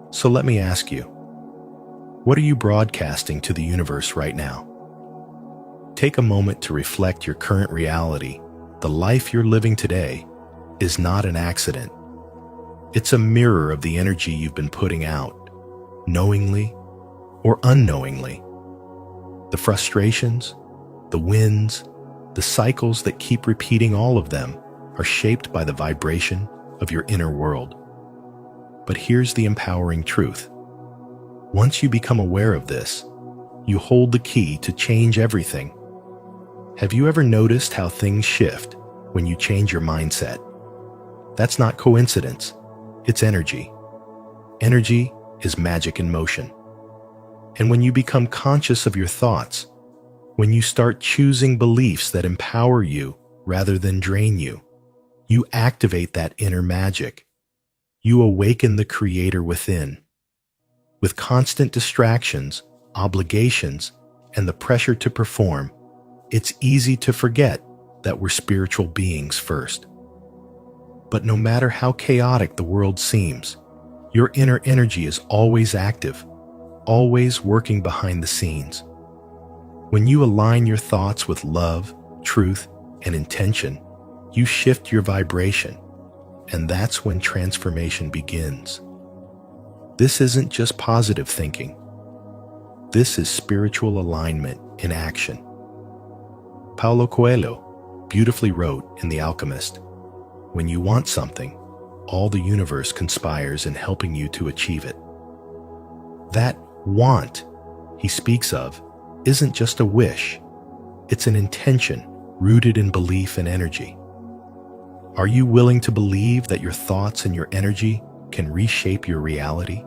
So let me ask you, what are you broadcasting to the universe right now? Take a moment to reflect your current reality. The life you're living today is not an accident. It's a mirror of the energy you've been putting out, knowingly or unknowingly. The frustrations, the wins, the cycles that keep repeating, all of them are shaped by the vibration of your inner world. But here's the empowering truth. Once you become aware of this, you hold the key to change everything. Have you ever noticed how things shift when you change your mindset? That's not coincidence. It's energy. Energy is magic in motion. And when you become conscious of your thoughts, when you start choosing beliefs that empower you rather than drain you, you activate that inner magic. You awaken the creator within. With constant distractions, obligations, and the pressure to perform, it's easy to forget that we're spiritual beings first. But no matter how chaotic the world seems, your inner energy is always active, always working behind the scenes. When you align your thoughts with love, truth, and intention, you shift your vibration, and that's when transformation begins. This isn't just positive thinking. This is spiritual alignment in action. Paulo Coelho beautifully wrote in The Alchemist, "When you want something, all the universe conspires in helping you to achieve it." That want he speaks of isn't just a wish, it's an intention rooted in belief and energy. Are you willing to believe that your thoughts and your energy can reshape your reality?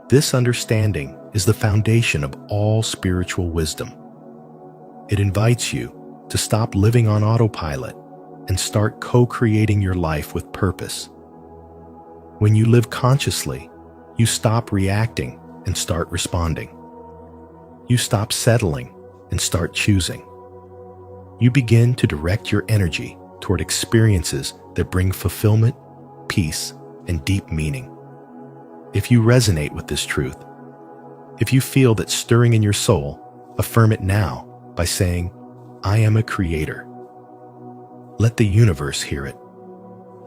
This understanding is the foundation of all spiritual wisdom. It invites you to stop living on autopilot and start co-creating your life with purpose. When you live consciously, you stop reacting and start responding. You stop settling and start choosing. You begin to direct your energy toward experiences that bring fulfillment, peace, and deep meaning. If you resonate with this truth, if you feel that stirring in your soul, affirm it now by saying, "I am a creator." Let the universe hear it.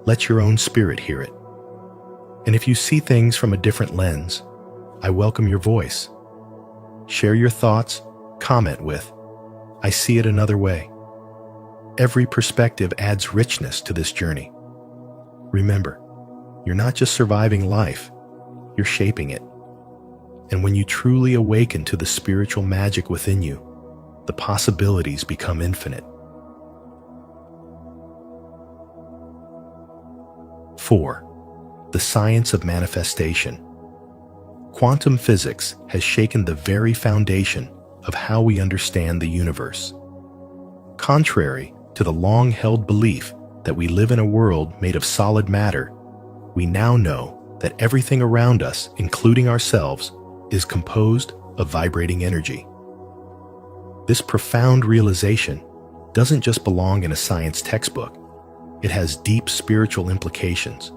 Let your own spirit hear it. And if you see things from a different lens, I welcome your voice. Share your thoughts, comment with, "I see it another way." Every perspective adds richness to this journey. Remember, you're not just surviving life, you're shaping it. And when you truly awaken to the spiritual magic within you, the possibilities become infinite. 4. The science of manifestation. Quantum physics has shaken the very foundation of how we understand the universe. Contrary to the long-held belief that we live in a world made of solid matter, we now know that everything around us, including ourselves, is composed of vibrating energy. This profound realization doesn't just belong in a science textbook. It has deep spiritual implications.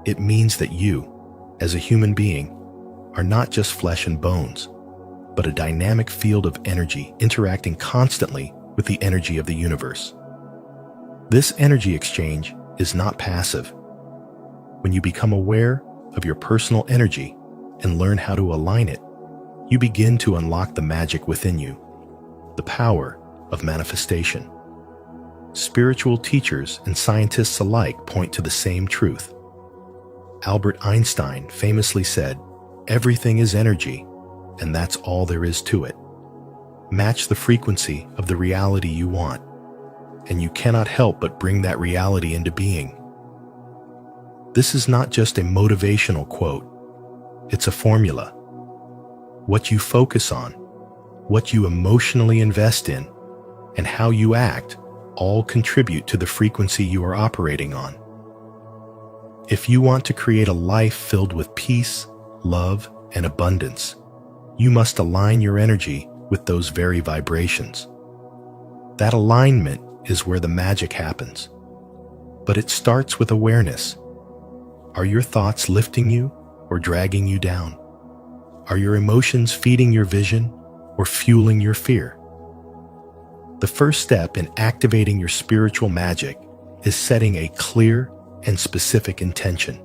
It means that you, as a human being, are not just flesh and bones, but a dynamic field of energy interacting constantly with the energy of the universe. This energy exchange is not passive. When you become aware of your personal energy and learn how to align it, you begin to unlock the magic within you, the power of manifestation. Spiritual teachers and scientists alike point to the same truth. Albert Einstein famously said, "Everything is energy, and that's all there is to it." Match the frequency of the reality you want, and you cannot help but bring that reality into being. This is not just a motivational quote, it's a formula. What you focus on, what you emotionally invest in, and how you act all contribute to the frequency you are operating on. If you want to create a life filled with peace, love, and abundance, you must align your energy with those very vibrations. That alignment is where the magic happens. But it starts with awareness. Are your thoughts lifting you or dragging you down? Are your emotions feeding your vision or fueling your fear? The first step in activating your spiritual magic is setting a clear and specific intention.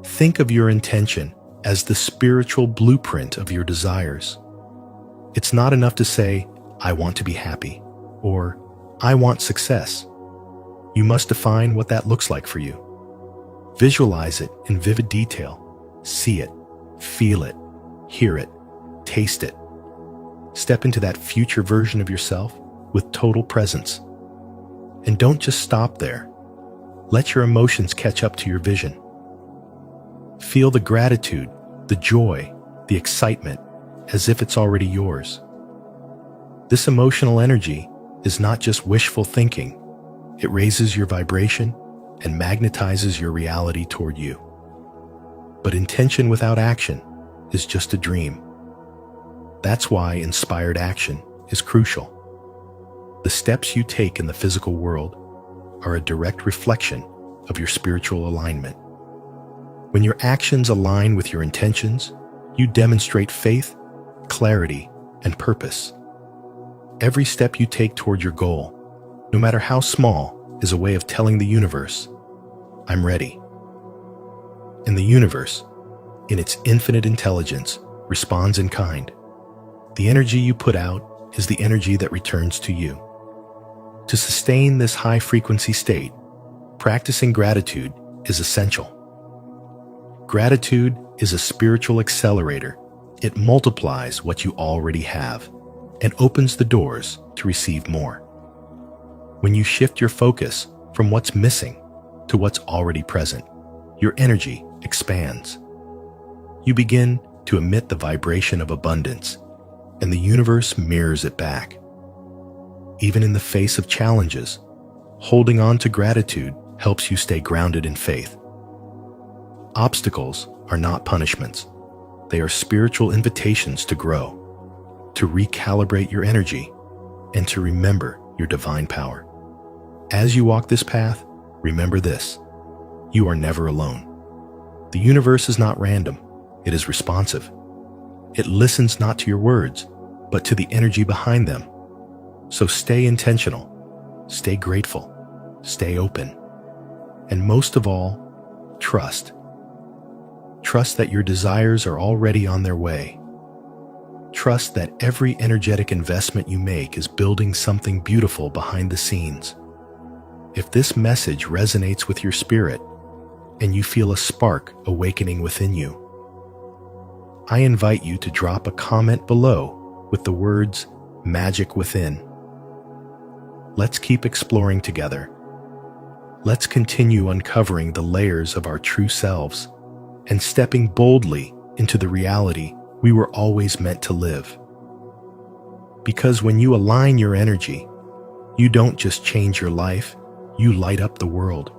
Think of your intention as the spiritual blueprint of your desires. It's not enough to say, "I want to be happy," or "I want success." You must define what that looks like for you. Visualize it in vivid detail. See it, feel it, hear it, taste it. Step into that future version of yourself with total presence. And don't just stop there. Let your emotions catch up to your vision. Feel the gratitude, the joy, the excitement, as if it's already yours. This emotional energy is not just wishful thinking. It raises your vibration and magnetizes your reality toward you. But intention without action is just a dream. That's why inspired action is crucial. The steps you take in the physical world are a direct reflection of your spiritual alignment. When your actions align with your intentions, you demonstrate faith, clarity, and purpose. Every step you take toward your goal, no matter how small, is a way of telling the universe, "I'm ready." And the universe, in its infinite intelligence, responds in kind. The energy you put out is the energy that returns to you. To sustain this high-frequency state, practicing gratitude is essential. Gratitude is a spiritual accelerator. It multiplies what you already have and opens the doors to receive more. When you shift your focus from what's missing to what's already present, your energy expands. You begin to emit the vibration of abundance, and the universe mirrors it back. Even in the face of challenges, holding on to gratitude helps you stay grounded in faith. Obstacles are not punishments. They are spiritual invitations to grow, to recalibrate your energy, and to remember your divine power. As you walk this path, remember this: you are never alone. The universe is not random, it is responsive. It listens not to your words, but to the energy behind them. So stay intentional, stay grateful, stay open, and most of all, trust. Trust that your desires are already on their way. Trust that every energetic investment you make is building something beautiful behind the scenes. If this message resonates with your spirit and you feel a spark awakening within you, I invite you to drop a comment below with the words "Magic Within." Let's keep exploring together. Let's continue uncovering the layers of our true selves and stepping boldly into the reality we were always meant to live. Because when you align your energy, you don't just change your life, you light up the world.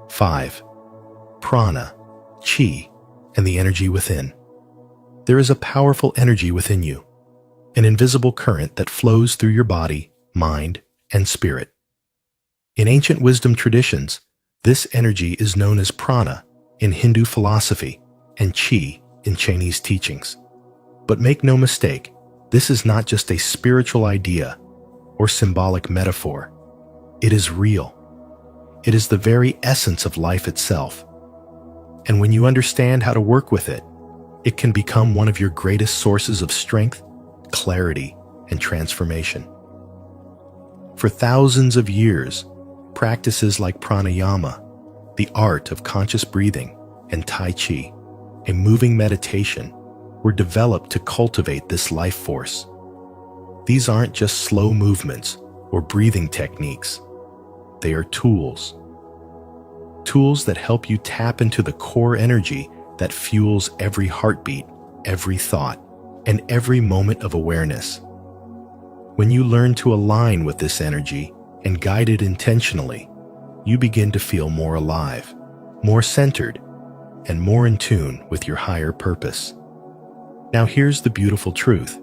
5. Prana, Chi, and the energy within. There is a powerful energy within you, an invisible current that flows through your body, mind, and spirit. In ancient wisdom traditions, this energy is known as prana in Hindu philosophy and chi in Chinese teachings. But make no mistake, this is not just a spiritual idea or symbolic metaphor. It is real. It is the very essence of life itself. And when you understand how to work with it, it can become one of your greatest sources of strength, clarity, and transformation. For thousands of years, practices like pranayama, the art of conscious breathing, and Tai Chi, a moving meditation, were developed to cultivate this life force. These aren't just slow movements or breathing techniques. They are tools. Tools that help you tap into the core energy that fuels every heartbeat, every thought, and every moment of awareness. When you learn to align with this energy and guide it intentionally, you begin to feel more alive, more centered, and more in tune with your higher purpose. Now here's the beautiful truth.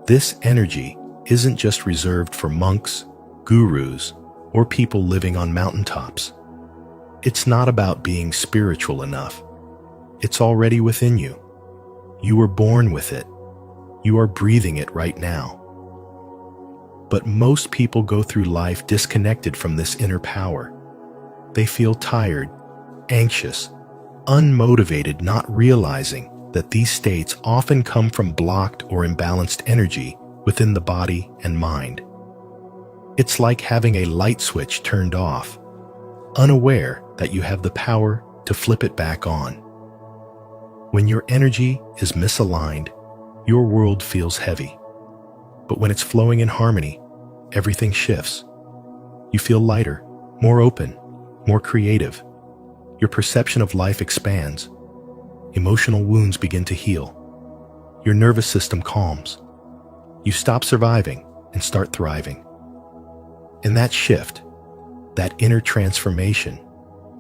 This energy isn't just reserved for monks, gurus, or people living on mountaintops. It's not about being spiritual enough. It's already within you. You were born with it. You are breathing it right now. But most people go through life disconnected from this inner power. They feel tired, anxious, unmotivated, not realizing that these states often come from blocked or imbalanced energy within the body and mind. It's like having a light switch turned off, unaware that you have the power to flip it back on. When your energy is misaligned, your world feels heavy. But when it's flowing in harmony, everything shifts. You feel lighter, more open, more creative. Your perception of life expands. Emotional wounds begin to heal. Your nervous system calms. You stop surviving and start thriving. And that shift, that inner transformation,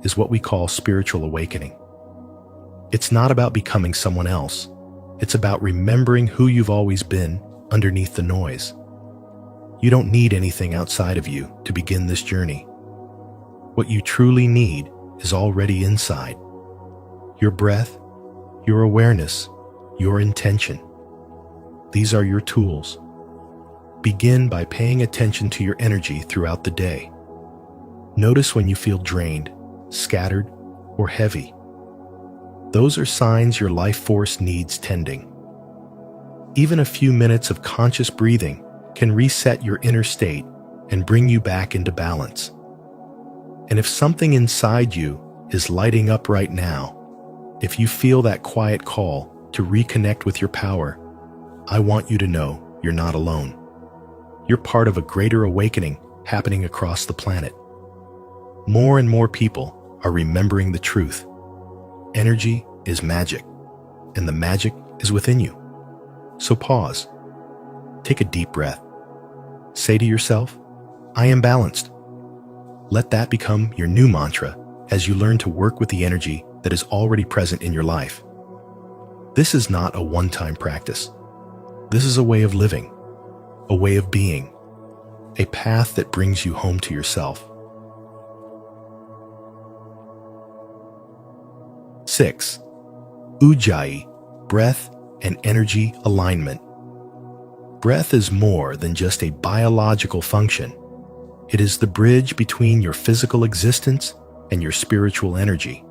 is what we call spiritual awakening. It's not about becoming someone else. It's about remembering who you've always been underneath the noise. You don't need anything outside of you to begin this journey. What you truly need is already inside. Your breath, your awareness, your intention. These are your tools. Begin by paying attention to your energy throughout the day. Notice when you feel drained, scattered, or heavy. Those are signs your life force needs tending. Even a few minutes of conscious breathing can reset your inner state and bring you back into balance. And if something inside you is lighting up right now, if you feel that quiet call to reconnect with your power, I want you to know you're not alone. You're part of a greater awakening happening across the planet. More and more people are remembering the truth. Energy is magic, and the magic is within you. So pause. Take a deep breath. Say to yourself, I am balanced. Let that become your new mantra as you learn to work with the energy that is already present in your life. This is not a one-time practice. This is a way of living, a way of being, a path that brings you home to yourself. 6. Ujjayi, breath and energy alignment. Breath is more than just a biological function. It is the bridge between your physical existence and your spiritual energy.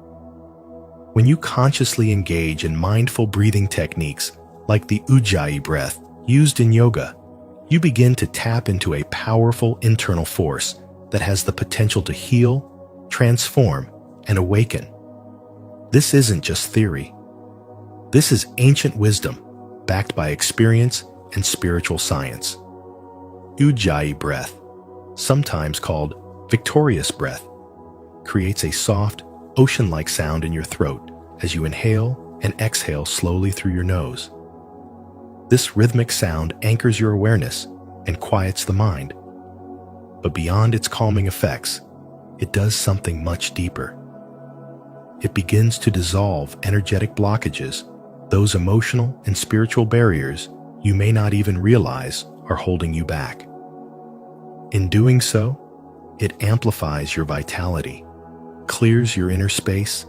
When you consciously engage in mindful breathing techniques like the Ujjayi breath used in yoga, you begin to tap into a powerful internal force that has the potential to heal, transform, and awaken. This isn't just theory. This is ancient wisdom backed by experience and spiritual science. Ujjayi breath, sometimes called victorious breath, creates a soft, ocean-like sound in your throat as you inhale and exhale slowly through your nose. This rhythmic sound anchors your awareness and quiets the mind. But beyond its calming effects, it does something much deeper. It begins to dissolve energetic blockages, those emotional and spiritual barriers you may not even realize are holding you back. In doing so, it amplifies your vitality, clears your inner space,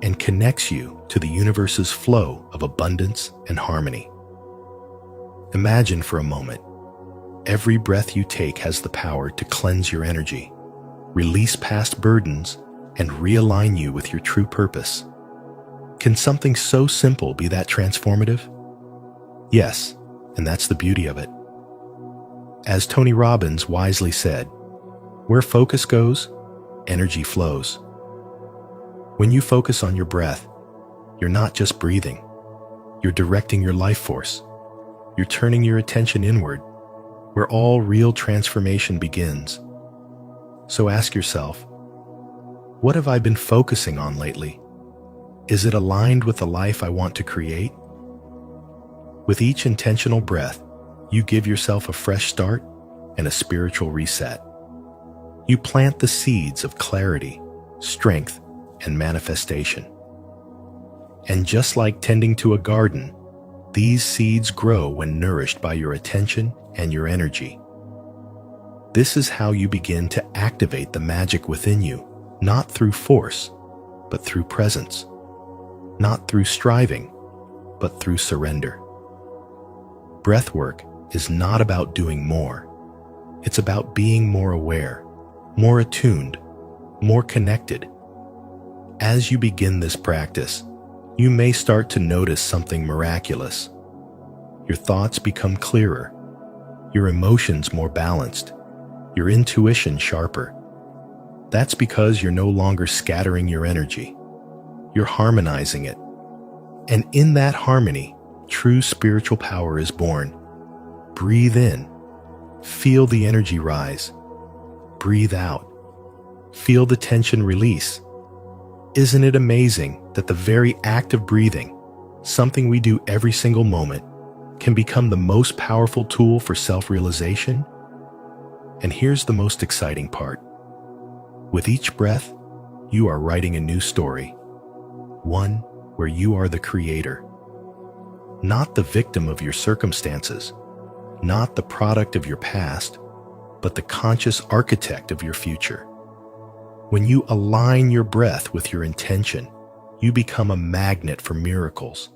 and connects you to the universe's flow of abundance and harmony. Imagine for a moment, every breath you take has the power to cleanse your energy, release past burdens, and realign you with your true purpose. Can something so simple be that transformative? Yes, and that's the beauty of it. As Tony Robbins wisely said, where focus goes, energy flows. When you focus on your breath, you're not just breathing. You're directing your life force. You're turning your attention inward, where all real transformation begins. So ask yourself, what have I been focusing on lately? Is it aligned with the life I want to create? With each intentional breath, you give yourself a fresh start and a spiritual reset. You plant the seeds of clarity, strength, and manifestation. And just like tending to a garden, these seeds grow when nourished by your attention and your energy. This is how you begin to activate the magic within you, not through force, but through presence. Not through striving, but through surrender. Breathwork is not about doing more. It's about being more aware, more attuned, more connected. As you begin this practice, you may start to notice something miraculous. Your thoughts become clearer, your emotions more balanced, your intuition sharper. That's because you're no longer scattering your energy. You're harmonizing it. And in that harmony, true spiritual power is born. Breathe in. Feel the energy rise. Breathe out. Feel the tension release. Isn't it amazing that the very act of breathing, something we do every single moment, can become the most powerful tool for self-realization? And here's the most exciting part. With each breath, you are writing a new story. One where you are the creator. Not the victim of your circumstances, not the product of your past, but the conscious architect of your future. When you align your breath with your intention, you become a magnet for miracles.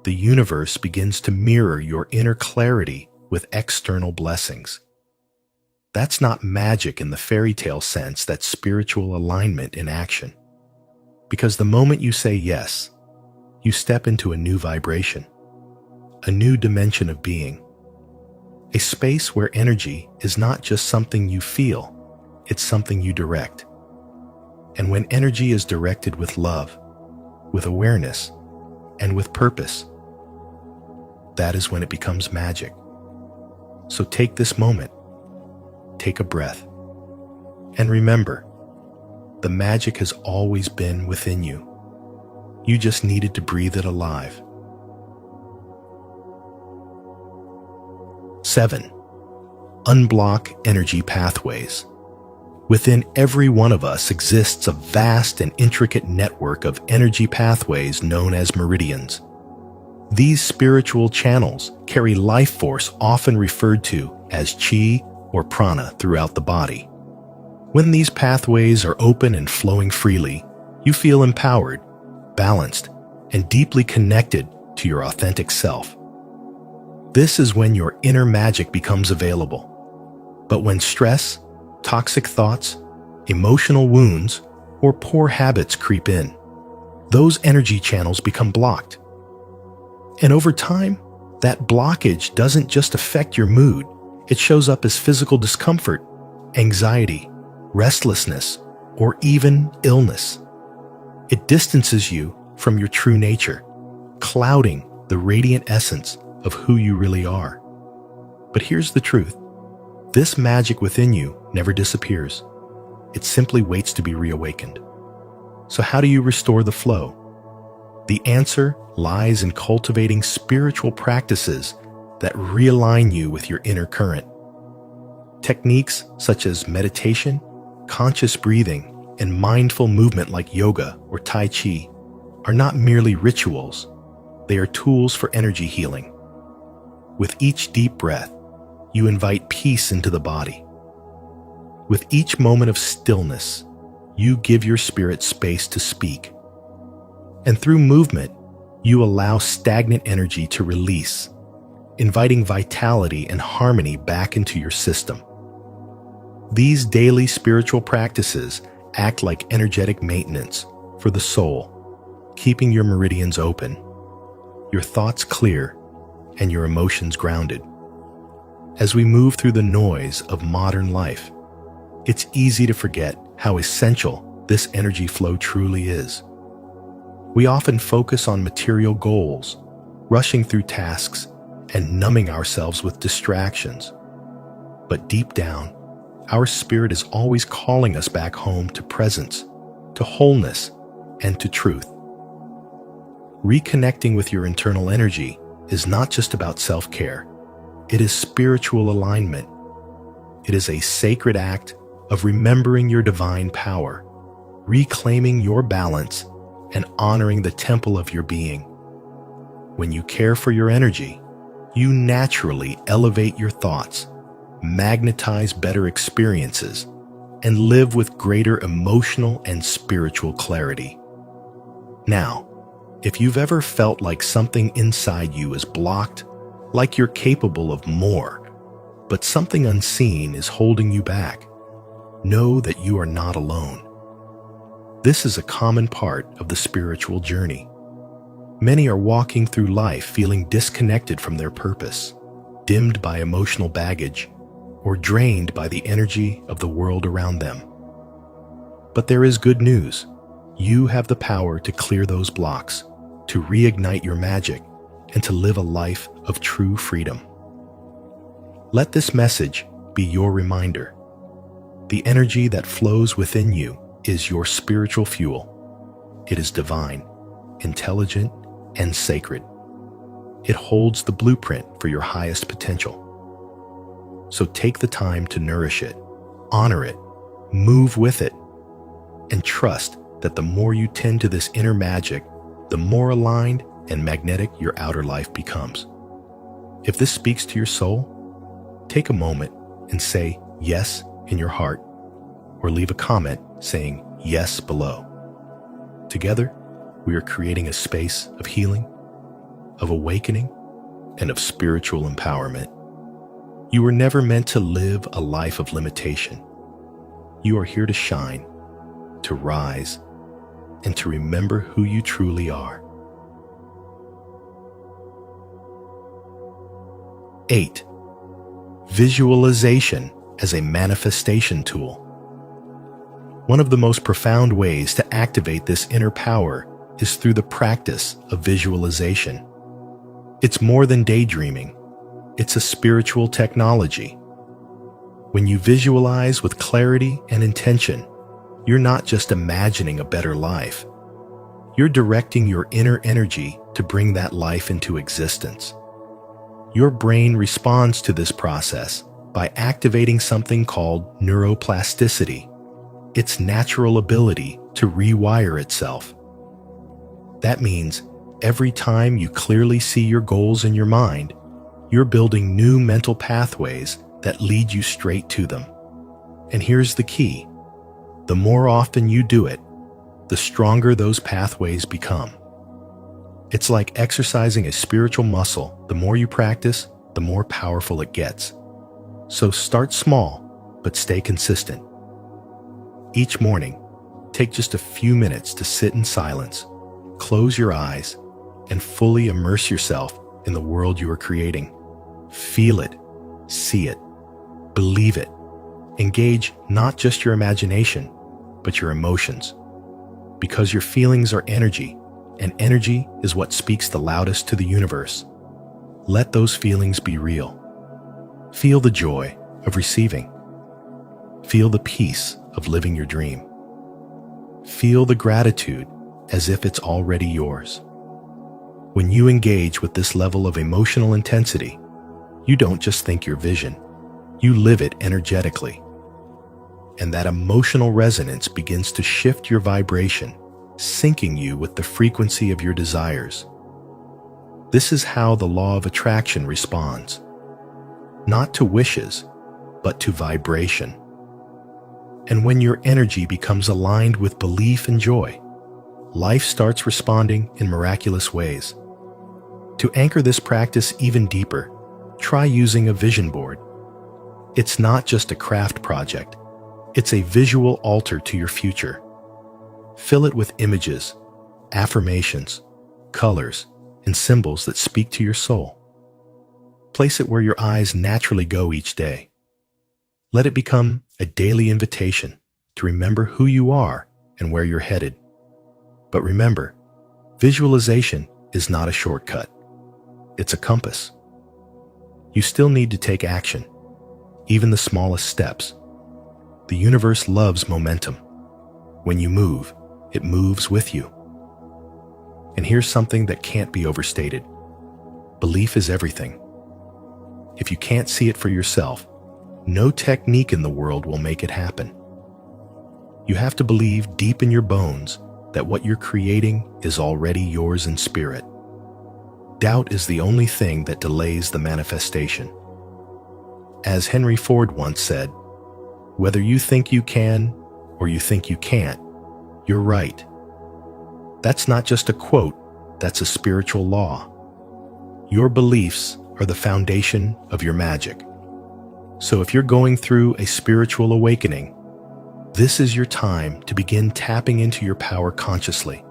The universe begins to mirror your inner clarity with external blessings. That's not magic in the fairy tale sense, that's spiritual alignment in action. Because the moment you say yes, you step into a new vibration, a new dimension of being, a space where energy is not just something you feel, it's something you direct. And when energy is directed with love, with awareness, and with purpose, that is when it becomes magic. So take this moment, take a breath, and remember, the magic has always been within you. You just needed to breathe it alive. 7. Unblock energy pathways. Within every one of us exists a vast and intricate network of energy pathways known as meridians. These spiritual channels carry life force, often referred to as chi or prana, throughout the body. When these pathways are open and flowing freely, you feel empowered, balanced, and deeply connected to your authentic self. This is when your inner magic becomes available. But when stress, toxic thoughts, emotional wounds, or poor habits creep in, those energy channels become blocked. And over time, that blockage doesn't just affect your mood, it shows up as physical discomfort, anxiety, restlessness, or even illness. It distances you from your true nature, clouding the radiant essence of who you really are. But here's the truth. This magic within you never disappears. It simply waits to be reawakened. So how do you restore the flow? The answer lies in cultivating spiritual practices that realign you with your inner current. Techniques such as meditation, conscious breathing, and mindful movement like yoga or Tai Chi are not merely rituals. They are tools for energy healing. With each deep breath, you invite peace into the body. With each moment of stillness, you give your spirit space to speak. And through movement, you allow stagnant energy to release, inviting vitality and harmony back into your system. These daily spiritual practices act like energetic maintenance for the soul, keeping your meridians open, your thoughts clear, and your emotions grounded. As we move through the noise of modern life, it's easy to forget how essential this energy flow truly is. We often focus on material goals, rushing through tasks, and numbing ourselves with distractions. But deep down, our spirit is always calling us back home to presence, to wholeness, and to truth. Reconnecting with your internal energy is not just about self-care. It is spiritual alignment. It is a sacred act of remembering your divine power, reclaiming your balance, and honoring the temple of your being. When you care for your energy, you naturally elevate your thoughts, magnetize better experiences, and live with greater emotional and spiritual clarity. Now, if you've ever felt like something inside you is blocked, like you're capable of more, but something unseen is holding you back, know that you are not alone. This is a common part of the spiritual journey. Many are walking through life feeling disconnected from their purpose, dimmed by emotional baggage, or drained by the energy of the world around them. But there is good news. You have the power to clear those blocks, to reignite your magic, and to live a life of true freedom. Let this message be your reminder. The energy that flows within you is your spiritual fuel. It is divine, intelligent, and sacred. It holds the blueprint for your highest potential. So take the time to nourish it, honor it, move with it, and trust that the more you tend to this inner magic, the more aligned and magnetic your outer life becomes. If this speaks to your soul, take a moment and say yes in your heart, or leave a comment saying yes below. Together, we are creating a space of healing, of awakening, and of spiritual empowerment. You were never meant to live a life of limitation. You are here to shine, to rise, and to remember who you truly are. 8. Visualization as a manifestation tool. One of the most profound ways to activate this inner power is through the practice of visualization. It's more than daydreaming. It's a spiritual technology. When you visualize with clarity and intention, you're not just imagining a better life. You're directing your inner energy to bring that life into existence. Your brain responds to this process by activating something called neuroplasticity, its natural ability to rewire itself. That means every time you clearly see your goals in your mind, you're building new mental pathways that lead you straight to them. And here's the key. The more often you do it, the stronger those pathways become. It's like exercising a spiritual muscle. The more you practice, the more powerful it gets. So start small, but stay consistent. Each morning, take just a few minutes to sit in silence, close your eyes, and fully immerse yourself in the world you are creating. Feel it, see it, believe it. Engage not just your imagination, but your emotions. Because your feelings are energy, and energy is what speaks the loudest to the universe. Let those feelings be real. Feel the joy of receiving. Feel the peace of living your dream. Feel the gratitude as if it's already yours. When you engage with this level of emotional intensity, you don't just think your vision, you live it energetically. And that emotional resonance begins to shift your vibration, syncing you with the frequency of your desires. This is how the law of attraction responds. Not to wishes, but to vibration. And when your energy becomes aligned with belief and joy, life starts responding in miraculous ways. To anchor this practice even deeper, try using a vision board. It's not just a craft project. It's a visual altar to your future. Fill it with images, affirmations, colors, and symbols that speak to your soul. Place it where your eyes naturally go each day. Let it become a daily invitation to remember who you are and where you're headed. But remember, visualization is not a shortcut. It's a compass. You still need to take action, even the smallest steps. The universe loves momentum. When you move, it moves with you. And here's something that can't be overstated. Belief is everything. If you can't see it for yourself, no technique in the world will make it happen. You have to believe deep in your bones that what you're creating is already yours in spirit. Doubt is the only thing that delays the manifestation. As Henry Ford once said, whether you think you can or you think you can't, you're right. That's not just a quote, that's a spiritual law. Your beliefs are the foundation of your magic. So if you're going through a spiritual awakening, this is your time to begin tapping into your power consciously.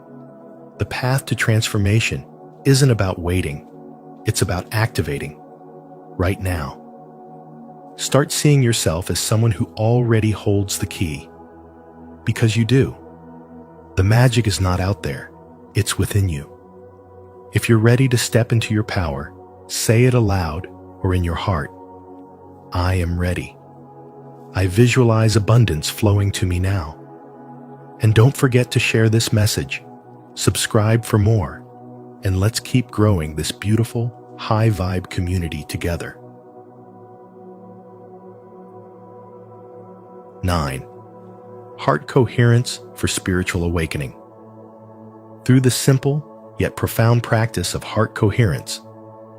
The path to transformation isn't about waiting, it's about activating right now. Start seeing yourself as someone who already holds the key. Because you do. The magic is not out there, it's within you. If you're ready to step into your power, say it aloud or in your heart. I am ready. I visualize abundance flowing to me now. And don't forget to share this message, subscribe for more, and let's keep growing this beautiful, high-vibe community together. 9. Heart coherence for spiritual awakening. Through the simple yet profound practice of heart coherence,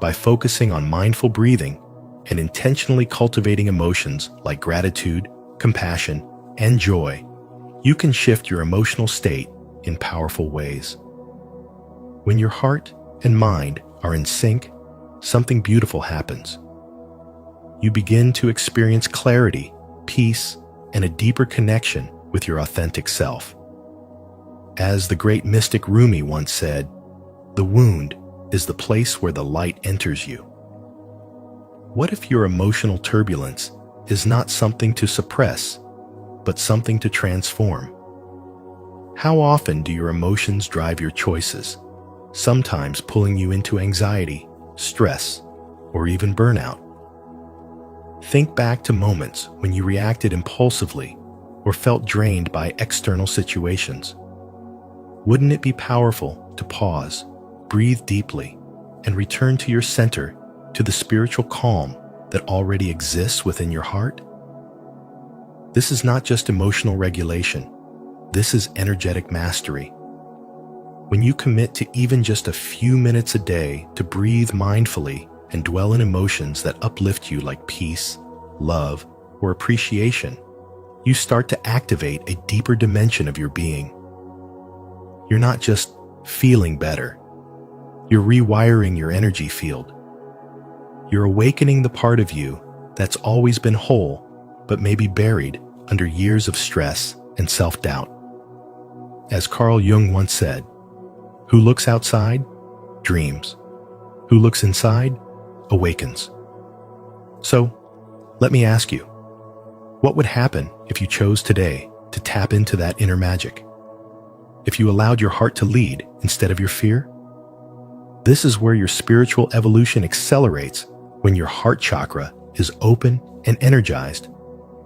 by focusing on mindful breathing and intentionally cultivating emotions like gratitude, compassion, and joy, you can shift your emotional state in powerful ways. When your heart and mind are in sync, something beautiful happens. You begin to experience clarity, peace, and a deeper connection with your authentic self. As the great mystic Rumi once said, the wound is the place where the light enters you. What if your emotional turbulence is not something to suppress, but something to transform? How often do your emotions drive your choices, sometimes pulling you into anxiety, stress, or even burnout? Think back to moments when you reacted impulsively or felt drained by external situations. Wouldn't it be powerful to pause, breathe deeply, and return to your center, to the spiritual calm that already exists within your heart? This is not just emotional regulation. This is energetic mastery. When you commit to even just a few minutes a day to breathe mindfully and dwell in emotions that uplift you like peace, love, or appreciation, you start to activate a deeper dimension of your being. You're not just feeling better. You're rewiring your energy field. You're awakening the part of you that's always been whole, but maybe buried under years of stress and self-doubt. As Carl Jung once said, who looks outside, dreams. Who looks inside, awakens. So, let me ask you, what would happen if you chose today to tap into that inner magic? If you allowed your heart to lead instead of your fear? This is where your spiritual evolution accelerates. When your heart chakra is open and energized,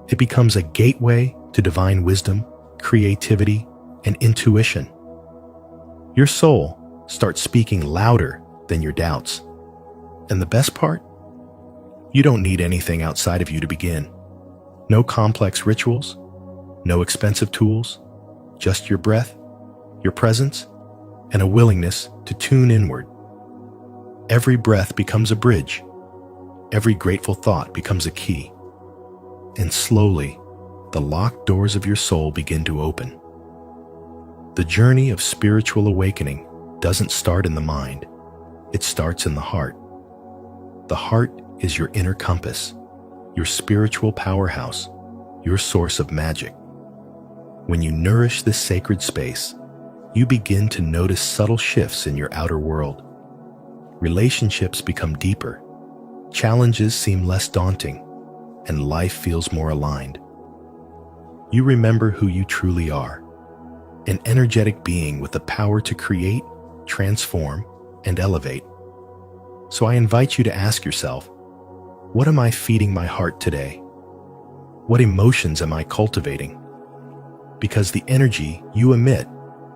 it becomes a gateway to divine wisdom, creativity, and intuition. Your soul starts speaking louder than your doubts. And the best part? You don't need anything outside of you to begin. No complex rituals, no expensive tools, just your breath, your presence, and a willingness to tune inward. Every breath becomes a bridge. Every grateful thought becomes a key. And slowly, the locked doors of your soul begin to open. The journey of spiritual awakening doesn't start in the mind. It starts in the heart. The heart is your inner compass, your spiritual powerhouse, your source of magic. When you nourish this sacred space, you begin to notice subtle shifts in your outer world. Relationships become deeper, challenges seem less daunting, and life feels more aligned. You remember who you truly are, an energetic being with the power to create, transform, and elevate. So I invite you to ask yourself, what am I feeding my heart today? What emotions am I cultivating? Because the energy you emit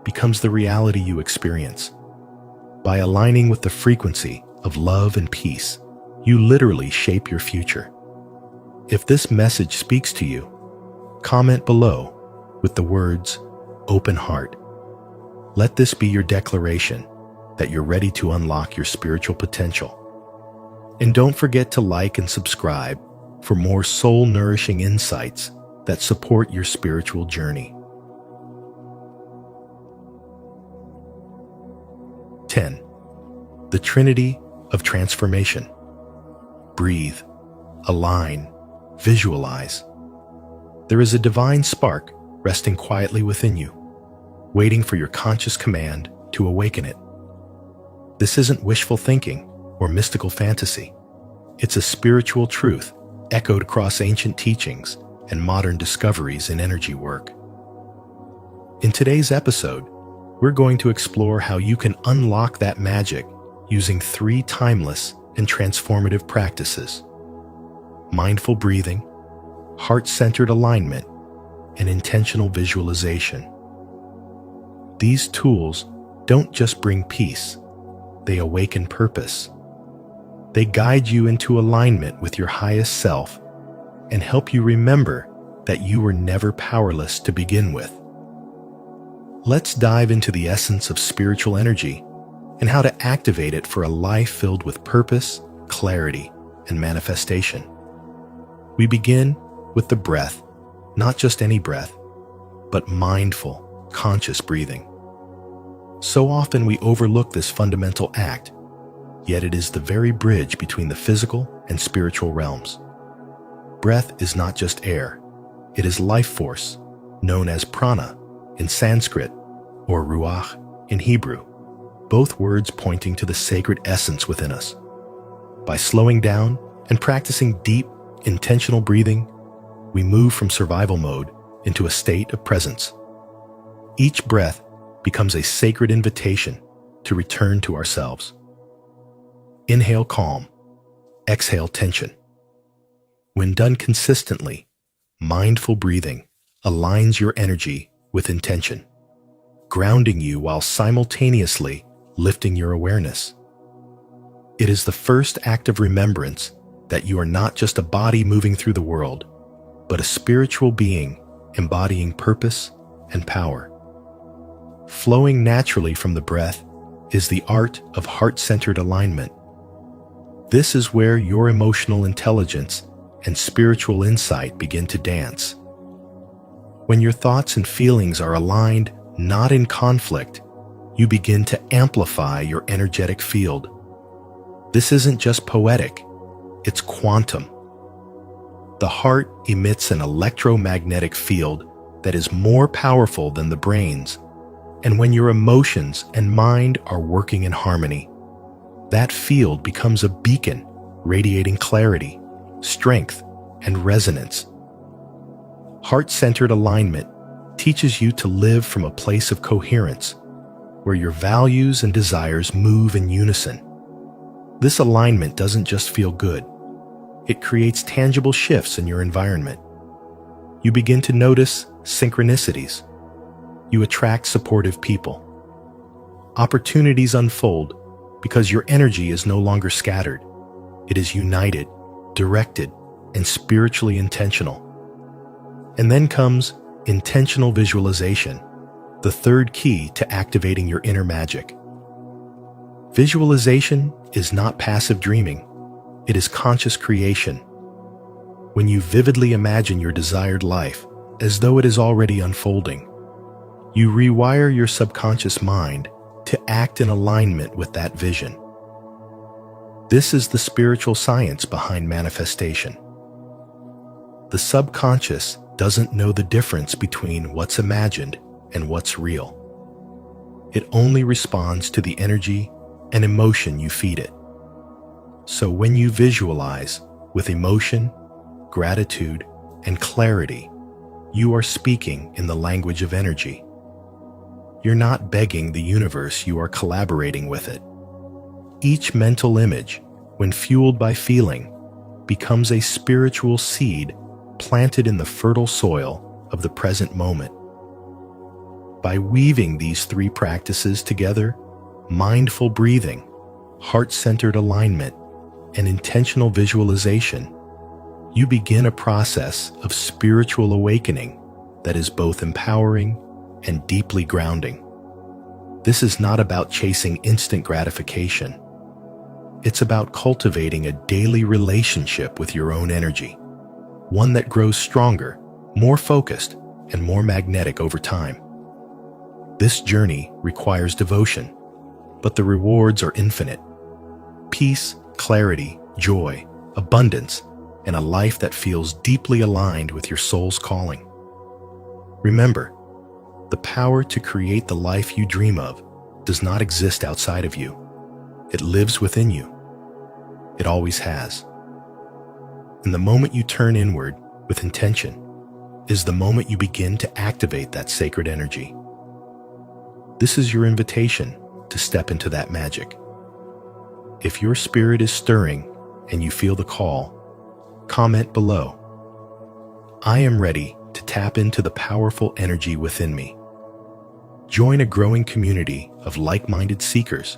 becomes the reality you experience. By aligning with the frequency of love and peace, you literally shape your future. If this message speaks to you, comment below with the words, "Open Heart." Let this be your declaration that you're ready to unlock your spiritual potential. And don't forget to like and subscribe for more soul-nourishing insights that support your spiritual journey. 10. The Trinity of Transformation. Breathe, align, visualize. There is a divine spark resting quietly within you, waiting for your conscious command to awaken it. This isn't wishful thinking or mystical fantasy. It's a spiritual truth echoed across ancient teachings and modern discoveries in energy work. In today's episode, we're going to explore how you can unlock that magic using 3 timeless and transformative practices: mindful breathing, heart-centered alignment, and intentional visualization. These tools don't just bring peace, they awaken purpose. They guide you into alignment with your highest self and help you remember that you were never powerless to begin with. Let's dive into the essence of spiritual energy and how to activate it for a life filled with purpose, clarity, and manifestation. We begin with the breath, not just any breath, but mindful, conscious breathing. So often we overlook this fundamental act, yet it is the very bridge between the physical and spiritual realms. Breath is not just air, it is life force, known as prana in Sanskrit or ruach in Hebrew, both words pointing to the sacred essence within us. By slowing down and practicing deep, intentional breathing, we move from survival mode into a state of presence. Each breath becomes a sacred invitation to return to ourselves. Inhale calm, exhale tension. When done consistently, mindful breathing aligns your energy with intention, grounding you while simultaneously lifting your awareness. It is the first act of remembrance that you are not just a body moving through the world, but a spiritual being embodying purpose and power. Flowing naturally from the breath is the art of heart-centered alignment. This is where your emotional intelligence and spiritual insight begin to dance. When your thoughts and feelings are aligned, not in conflict, you begin to amplify your energetic field. This isn't just poetic, it's quantum. The heart emits an electromagnetic field that is more powerful than the brain's. And when your emotions and mind are working in harmony, that field becomes a beacon radiating clarity, strength, and resonance. Heart-centered alignment teaches you to live from a place of coherence, where your values and desires move in unison. This alignment doesn't just feel good. It creates tangible shifts in your environment. You begin to notice synchronicities. You attract supportive people. Opportunities unfold because your energy is no longer scattered. It is united, directed, and spiritually intentional. And then comes intentional visualization, the third key to activating your inner magic. Visualization is not passive dreaming. It is conscious creation. When you vividly imagine your desired life as though it is already unfolding, you rewire your subconscious mind to act in alignment with that vision. This is the spiritual science behind manifestation. The subconscious doesn't know the difference between what's imagined and what's real. It only responds to the energy and emotion you feed it. So when you visualize with emotion, gratitude, and clarity, you are speaking in the language of energy. You're not begging the universe, you are collaborating with it. Each mental image, when fueled by feeling, becomes a spiritual seed planted in the fertile soil of the present moment. By weaving these 3 practices together, mindful breathing, heart-centered alignment, and intentional visualization, you begin a process of spiritual awakening that is both empowering and deeply grounding. This is not about chasing instant gratification. It's about cultivating a daily relationship with your own energy, one that grows stronger, more focused, and more magnetic over time. This journey requires devotion, but the rewards are infinite. Peace, clarity, joy, abundance, and a life that feels deeply aligned with your soul's calling. Remember, the power to create the life you dream of does not exist outside of you. It lives within you. It always has. And the moment you turn inward with intention is the moment you begin to activate that sacred energy. This is your invitation to step into that magic. If your spirit is stirring and you feel the call, comment below. I am ready to tap into the powerful energy within me. Join a growing community of like-minded seekers,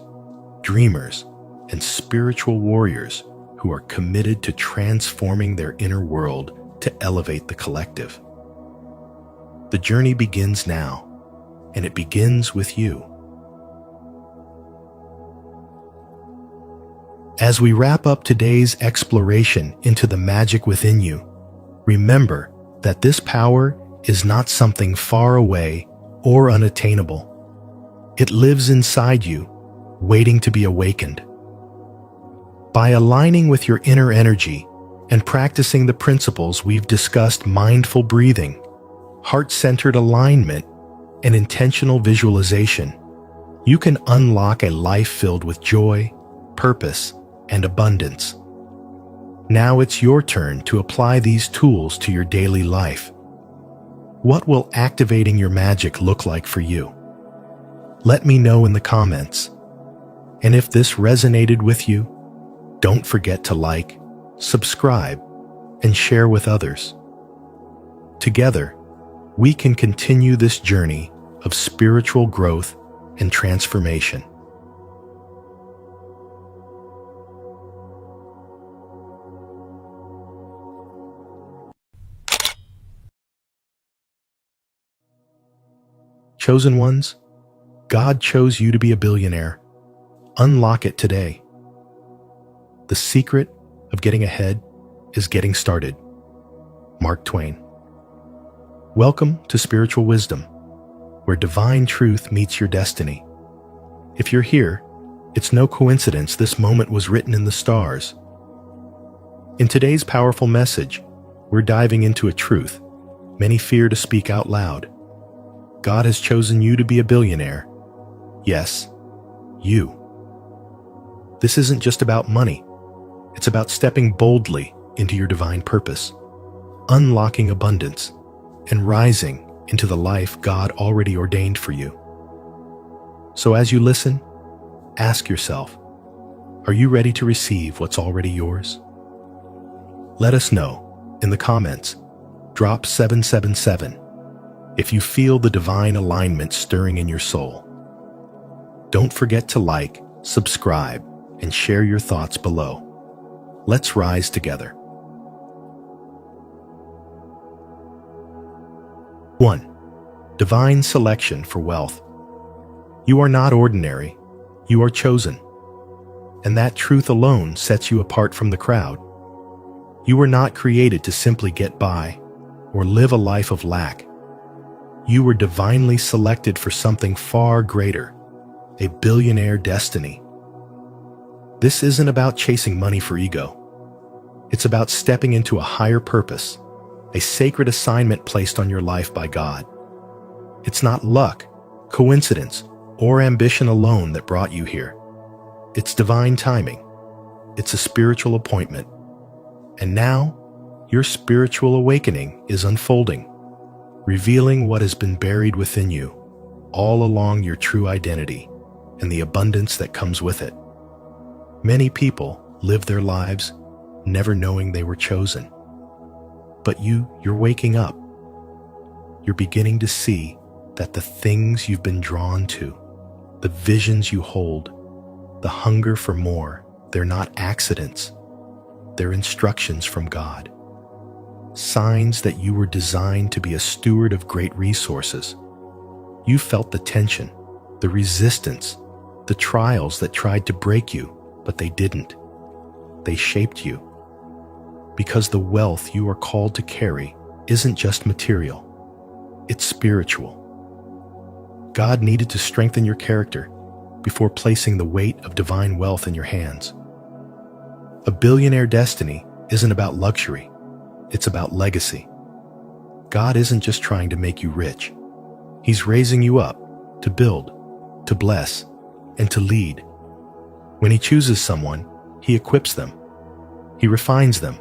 dreamers, and spiritual warriors who are committed to transforming their inner world to elevate the collective. The journey begins now, and it begins with you. As we wrap up today's exploration into the magic within you, remember that this power is not something far away or unattainable. It lives inside you, waiting to be awakened. By aligning with your inner energy and practicing the principles we've discussed, mindful breathing, heart-centered alignment, and intentional visualization, you can unlock a life filled with joy, purpose, and abundance. Now it's your turn to apply these tools to your daily life. What will activating your magic look like for you? Let me know in the comments. And if this resonated with you, don't forget to like, subscribe, and share with others. Together, we can continue this journey of spiritual growth and transformation. Chosen ones, God chose you to be a billionaire. Unlock it today. The secret of getting ahead is getting started. Mark Twain. Welcome to Spiritual Wisdom, where divine truth meets your destiny. If you're here, it's no coincidence this moment was written in the stars. In today's powerful message, we're diving into a truth many fear to speak out loud. God has chosen you to be a billionaire. Yes, you. This isn't just about money. It's about stepping boldly into your divine purpose, unlocking abundance, and rising into the life God already ordained for you. So as you listen, ask yourself, are you ready to receive what's already yours? Let us know in the comments. Drop 777 if you feel the divine alignment stirring in your soul. Don't forget to like, subscribe, and share your thoughts below. Let's rise together. 1. Divine selection for wealth. You are not ordinary. You are chosen. And that truth alone sets you apart from the crowd. You were not created to simply get by or live a life of lack. You were divinely selected for something far greater, a billionaire destiny. This isn't about chasing money for ego. It's about stepping into a higher purpose, a sacred assignment placed on your life by God. It's not luck, coincidence, or ambition alone that brought you here. It's divine timing. It's a spiritual appointment. And now, your spiritual awakening is unfolding, revealing what has been buried within you all along, your true identity and the abundance that comes with it. Many people live their lives never knowing they were chosen. But you're waking up. You're beginning to see that the things you've been drawn to, the visions you hold, the hunger for more, they're not accidents. They're instructions from God. Signs that you were designed to be a steward of great resources. You felt the tension, the resistance, the trials that tried to break you, but they didn't. They shaped you. Because the wealth you are called to carry isn't just material, it's spiritual. God needed to strengthen your character before placing the weight of divine wealth in your hands. A billionaire destiny isn't about luxury, it's about legacy. God isn't just trying to make you rich. He's raising you up to build, to bless, and to lead. When He chooses someone, He equips them. He refines them.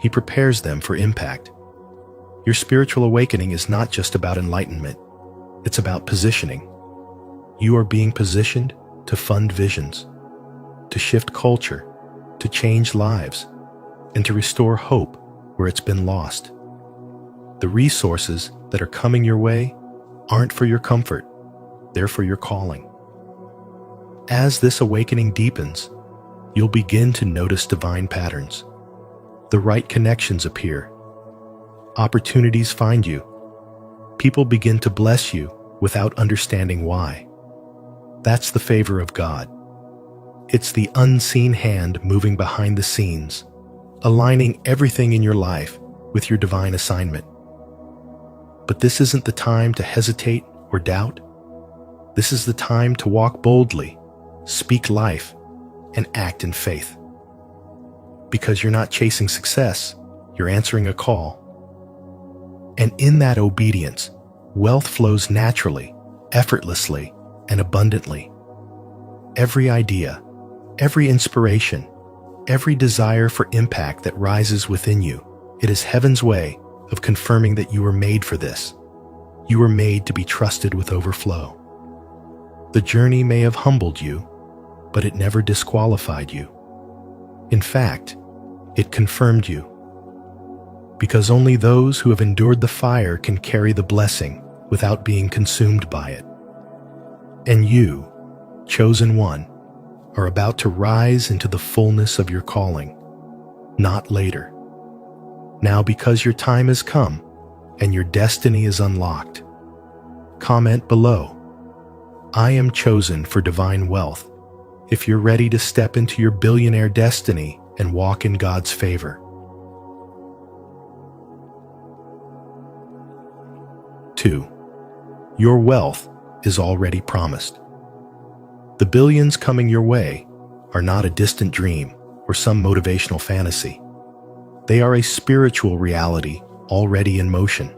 He prepares them for impact. Your spiritual awakening is not just about enlightenment. It's about positioning. You are being positioned to fund visions, to shift culture, to change lives, and to restore hope where it's been lost. The resources that are coming your way aren't for your comfort, they're for your calling. As this awakening deepens, you'll begin to notice divine patterns. The right connections appear. Opportunities find you. People begin to bless you without understanding why. That's the favor of God. It's the unseen hand moving behind the scenes, aligning everything in your life with your divine assignment. But this isn't the time to hesitate or doubt. This is the time to walk boldly, speak life, and act in faith. Because you're not chasing success, you're answering a call. And in that obedience, wealth flows naturally, effortlessly, and abundantly. Every idea, every inspiration, every desire for impact that rises within you, it is heaven's way of confirming that you were made for this. You were made to be trusted with overflow. The journey may have humbled you, but it never disqualified you. In fact, it confirmed you. Because only those who have endured the fire can carry the blessing without being consumed by it. And you, chosen one, are about to rise into the fullness of your calling, not later. Now, because your time has come and your destiny is unlocked, comment below, "I am chosen for divine wealth," if you're ready to step into your billionaire destiny and walk in God's favor. 2. Your wealth is already promised. The billions coming your way are not a distant dream or some motivational fantasy. They are a spiritual reality already in motion.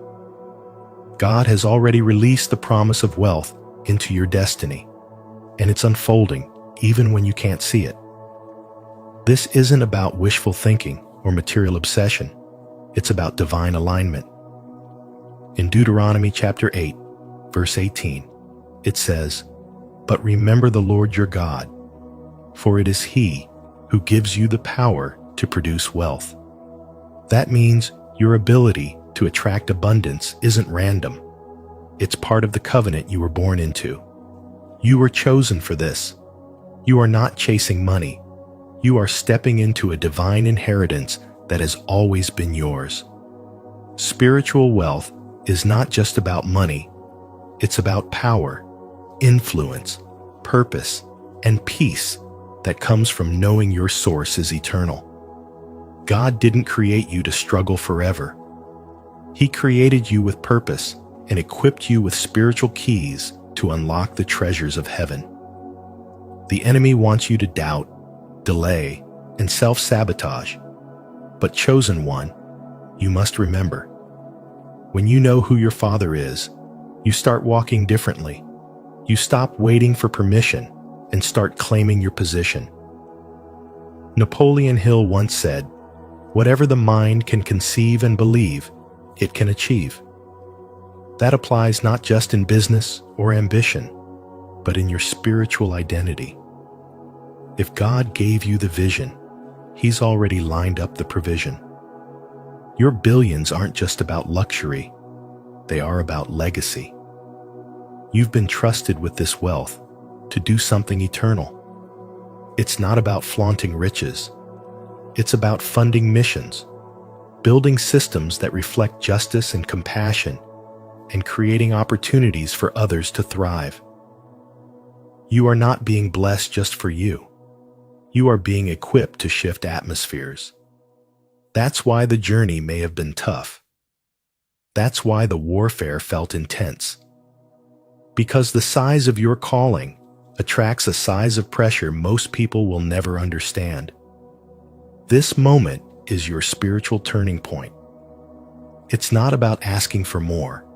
God has already released the promise of wealth into your destiny, and it's unfolding even when you can't see it. This isn't about wishful thinking or material obsession. It's about divine alignment. In Deuteronomy chapter 8, verse 18, it says, "But remember the Lord your God, for it is He who gives you the power to produce wealth." That means your ability to attract abundance isn't random. It's part of the covenant you were born into. You were chosen for this. You are not chasing money. You are stepping into a divine inheritance that has always been yours. Spiritual wealth is not just about money. It's about power, influence, purpose, and peace that comes from knowing your source is eternal. God didn't create you to struggle forever. He created you with purpose and equipped you with spiritual keys to unlock the treasures of heaven. The enemy wants you to doubt, delay, and self-sabotage. But chosen one, you must remember, when you know who your Father is, you start walking differently. You stop waiting for permission and start claiming your position. Napoleon Hill once said, "Whatever the mind can conceive and believe, it can achieve." That applies not just in business or ambition, but in your spiritual identity. If God gave you the vision, He's already lined up the provision. Your billions aren't just about luxury, they are about legacy. You've been trusted with this wealth to do something eternal. It's not about flaunting riches. It's about funding missions, building systems that reflect justice and compassion, and creating opportunities for others to thrive. You are not being blessed just for you. You are being equipped to shift atmospheres. That's why the journey may have been tough. That's why the warfare felt intense. Because the size of your calling attracts a size of pressure most people will never understand. This moment is your spiritual turning point. It's not about asking for more.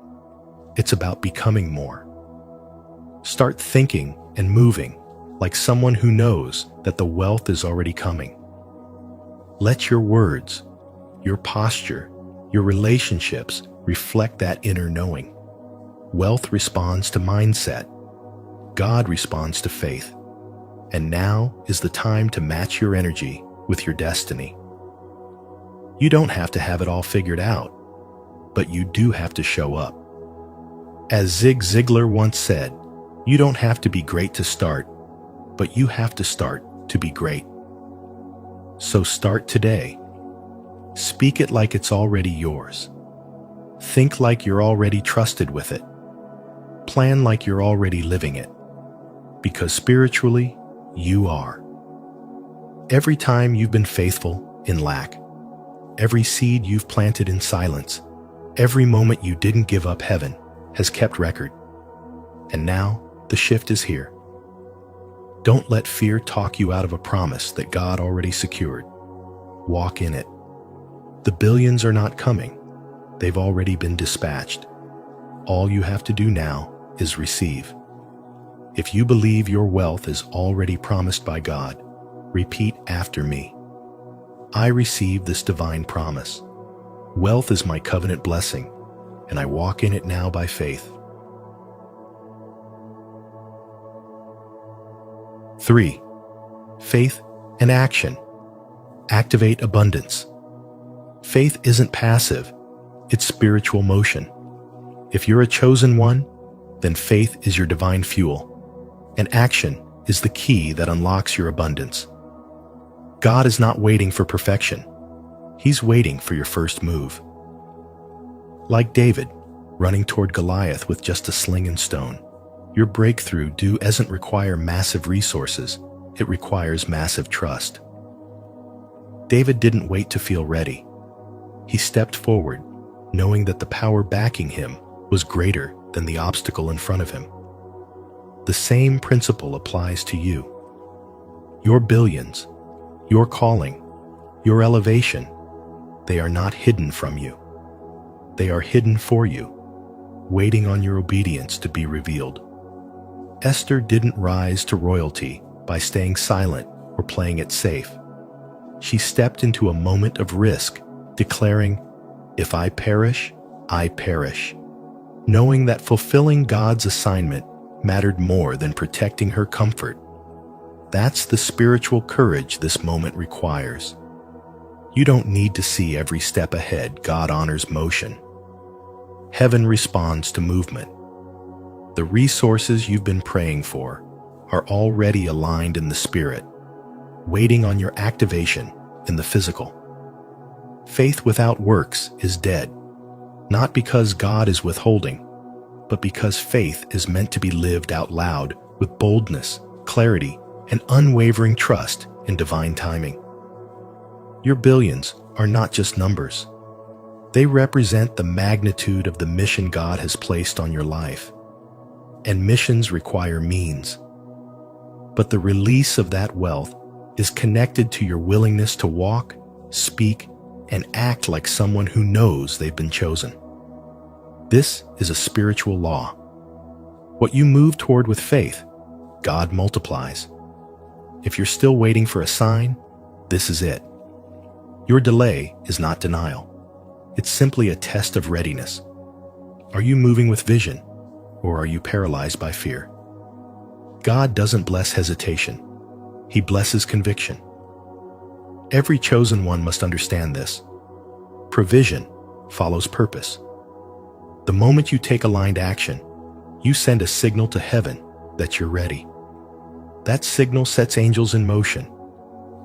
It's about becoming more. Start thinking and moving like someone who knows that the wealth is already coming. Let your words, your posture, your relationships reflect that inner knowing. Wealth responds to mindset. God responds to faith. And now is the time to match your energy with your destiny. You don't have to have it all figured out, but you do have to show up. As Zig Ziglar once said, you don't have to be great to start, but you have to start to be great. So start today. Speak it like it's already yours. Think like you're already trusted with it. Plan like you're already living it. Because spiritually, you are. Every time you've been faithful in lack, every seed you've planted in silence, every moment you didn't give up heaven has kept record. And now, the shift is here. Don't let fear talk you out of a promise that God already secured. Walk in it. The billions are not coming. They've already been dispatched. All you have to do now is receive. If you believe your wealth is already promised by God, repeat after me. I receive this divine promise. Wealth is my covenant blessing, and I walk in it now by faith. 3. Faith and action. Activate abundance. Faith isn't passive, it's spiritual motion. If you're a chosen one, then faith is your divine fuel, and action is the key that unlocks your abundance. God is not waiting for perfection. He's waiting for your first move. Like David, running toward Goliath with just a sling and stone, your breakthrough doesn't require massive resources, it requires massive trust. David didn't wait to feel ready. He stepped forward, knowing that the power backing him was greater than the obstacle in front of him. The same principle applies to you. Your billions, your calling, your elevation, they are not hidden from you. They are hidden for you, waiting on your obedience to be revealed. Esther didn't rise to royalty by staying silent or playing it safe. She stepped into a moment of risk, declaring, "If I perish, I perish," knowing that fulfilling God's assignment mattered more than protecting her comfort. That's the spiritual courage this moment requires. You don't need to see every step ahead. God honors motion. Heaven responds to movement. The resources you've been praying for are already aligned in the spirit, waiting on your activation in the physical. Faith without works is dead, not because God is withholding, but because faith is meant to be lived out loud with boldness, clarity, and unwavering trust in divine timing. Your billions are not just numbers. They represent the magnitude of the mission God has placed on your life. And missions require means. But the release of that wealth is connected to your willingness to walk, speak, and act like someone who knows they've been chosen. This is a spiritual law. What you move toward with faith, God multiplies. If you're still waiting for a sign, this is it. Your delay is not denial. It's simply a test of readiness. Are you moving with vision, or are you paralyzed by fear? God doesn't bless hesitation. He blesses conviction. Every chosen one must understand this. Provision follows purpose. The moment you take aligned action, you send a signal to heaven that you're ready. That signal sets angels in motion,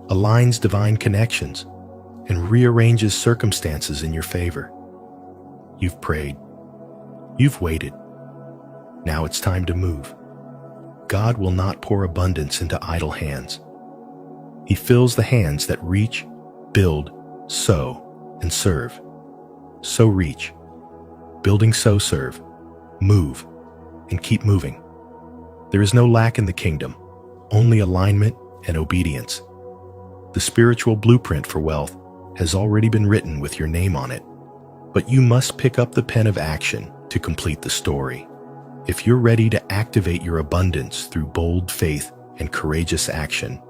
aligns divine connections, and rearranges circumstances in your favor. You've prayed. You've waited. Now it's time to move. God will not pour abundance into idle hands. He fills the hands that reach, build, sow, and serve. So reach. Building, so serve. Move. And keep moving. There is no lack in the kingdom, only alignment and obedience. The spiritual blueprint for wealth has already been written with your name on it, but you must pick up the pen of action to complete the story. If you're ready to activate your abundance through bold faith and courageous action,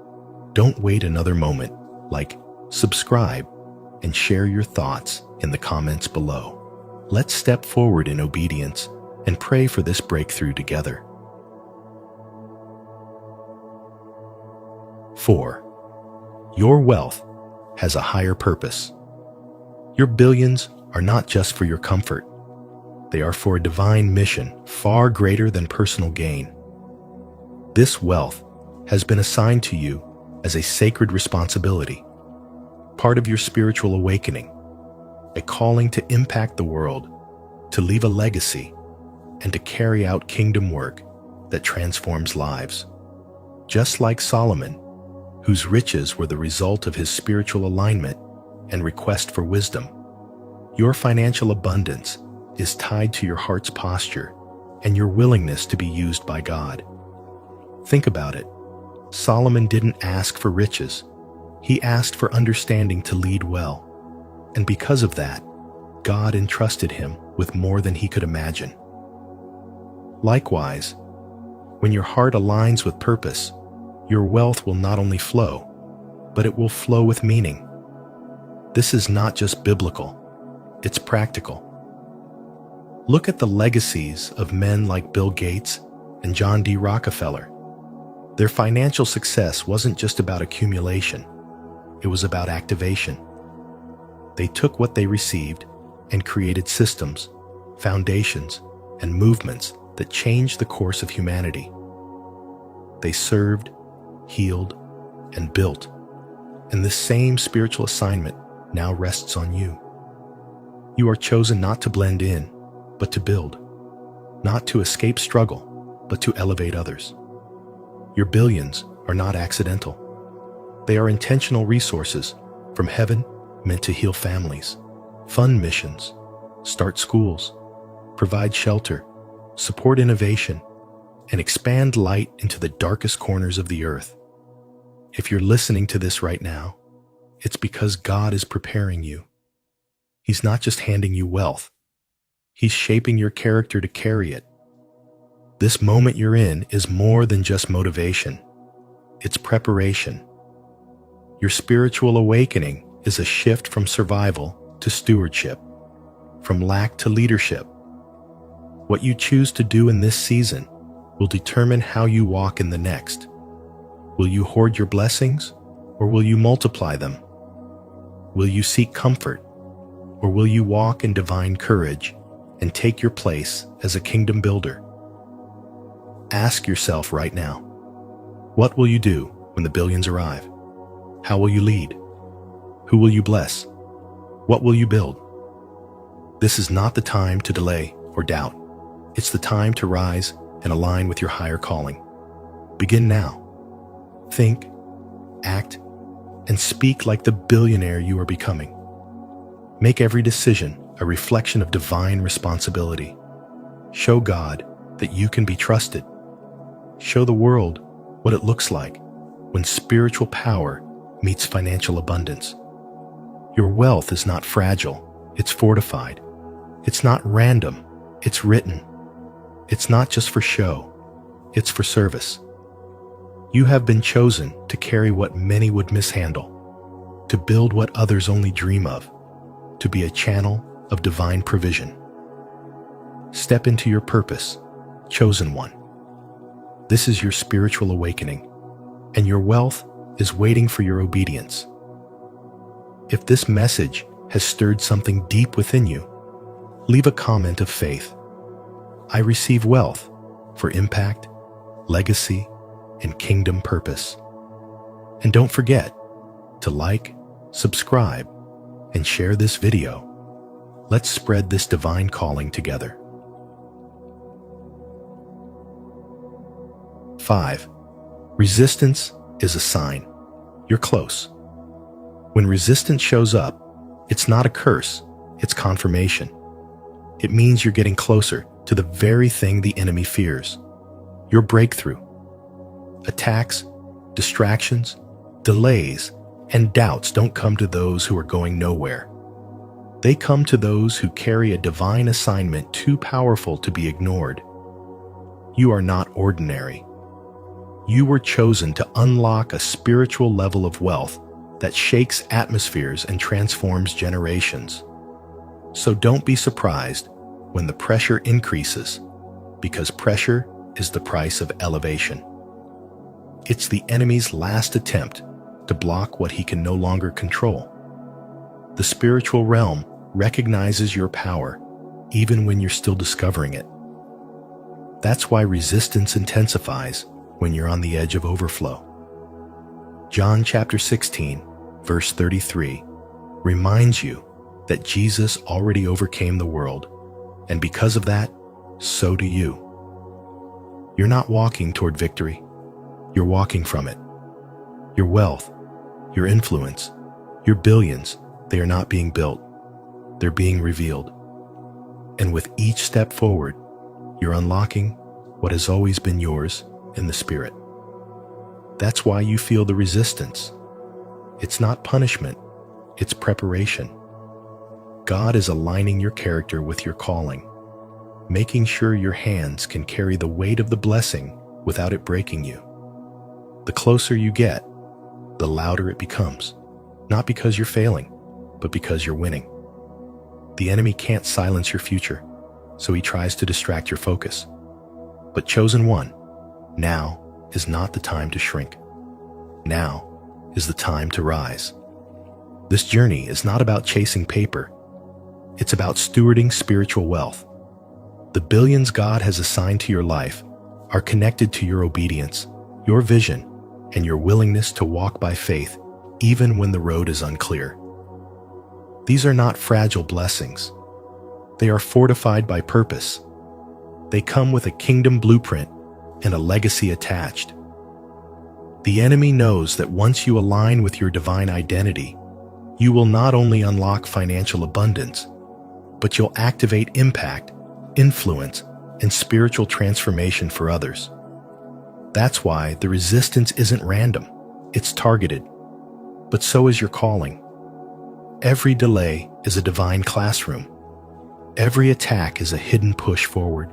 don't wait another moment. Like, subscribe, and share your thoughts in the comments below. Let's step forward in obedience and pray for this breakthrough together. 4. Your wealth has a higher purpose. Your billions are not just for your comfort. They are for a divine mission far greater than personal gain. This wealth has been assigned to you as a sacred responsibility, part of your spiritual awakening, a calling to impact the world, to leave a legacy, and to carry out kingdom work that transforms lives. Just like Solomon, whose riches were the result of his spiritual alignment and request for wisdom, your financial abundance is tied to your heart's posture and your willingness to be used by God. Think about it. Solomon didn't ask for riches. He asked for understanding to lead well. And because of that, God entrusted him with more than he could imagine. Likewise, when your heart aligns with purpose, your wealth will not only flow, but it will flow with meaning. This is not just biblical, it's practical. Look at the legacies of men like Bill Gates and John D. Rockefeller. Their financial success wasn't just about accumulation, it was about activation. They took what they received and created systems, foundations, and movements that changed the course of humanity. They served, healed, and built, and this same spiritual assignment now rests on you. You are chosen not to blend in, but to build, not to escape struggle, but to elevate others. Your billions are not accidental. They are intentional resources from heaven meant to heal families, fund missions, start schools, provide shelter, support innovation, and expand light into the darkest corners of the earth. If you're listening to this right now, it's because God is preparing you. He's not just handing you wealth. He's shaping your character to carry it. This moment you're in is more than just motivation. It's preparation. Your spiritual awakening is a shift from survival to stewardship, from lack to leadership. What you choose to do in this season will determine how you walk in the next. Will you hoard your blessings, or will you multiply them? Will you seek comfort, or will you walk in divine courage and take your place as a kingdom builder? Ask yourself right now, what will you do when the billions arrive? How will you lead? Who will you bless? What will you build? This is not the time to delay or doubt. It's the time to rise and align with your higher calling. Begin now. Think, act, and speak like the billionaire you are becoming. Make every decision a reflection of divine responsibility. Show God that you can be trusted. Show the world what it looks like when spiritual power meets financial abundance. Your wealth is not fragile, it's fortified. It's not random, it's written. It's not just for show, it's for service. You have been chosen to carry what many would mishandle, to build what others only dream of, to be a channel of divine provision. Step into your purpose, chosen one. This is your spiritual awakening, and your wealth is waiting for your obedience. If this message has stirred something deep within you, leave a comment of faith. I receive wealth for impact, legacy, and kingdom purpose. And don't forget to like, subscribe, and share this video. Let's spread this divine calling together. 5. Resistance is a sign. You're close. When resistance shows up, it's not a curse, it's confirmation. It means you're getting closer to the very thing the enemy fears. Your breakthrough. Attacks, distractions, delays, and doubts don't come to those who are going nowhere. They come to those who carry a divine assignment too powerful to be ignored. You are not ordinary. You were chosen to unlock a spiritual level of wealth that shakes atmospheres and transforms generations. So don't be surprised when the pressure increases, because pressure is the price of elevation. It's the enemy's last attempt to block what he can no longer control. The spiritual realm recognizes your power even when you're still discovering it. That's why resistance intensifies when you're on the edge of overflow. John chapter 16, verse 33, reminds you that Jesus already overcame the world, and because of that, so do you. You're not walking toward victory. You're walking from it. Your wealth, your influence, your billions, they are not being built. They're being revealed. And with each step forward, you're unlocking what has always been yours in the Spirit. That's why you feel the resistance. It's not punishment, it's preparation. God is aligning your character with your calling, making sure your hands can carry the weight of the blessing without it breaking you. The closer you get, the louder it becomes, not because you're failing, but because you're winning. The enemy can't silence your future, so he tries to distract your focus. But chosen one, now is not the time to shrink. Now is the time to rise. This journey is not about chasing paper. It's about stewarding spiritual wealth. The billions God has assigned to your life are connected to your obedience, your vision, and your willingness to walk by faith even when the road is unclear. These are not fragile blessings. They are fortified by purpose. They come with a kingdom blueprint and a legacy attached. The enemy knows that once you align with your divine identity, you will not only unlock financial abundance, but you'll activate impact, influence, and spiritual transformation for others. That's why the resistance isn't random, it's targeted. But so is your calling. Every delay is a divine classroom. Every attack is a hidden push forward.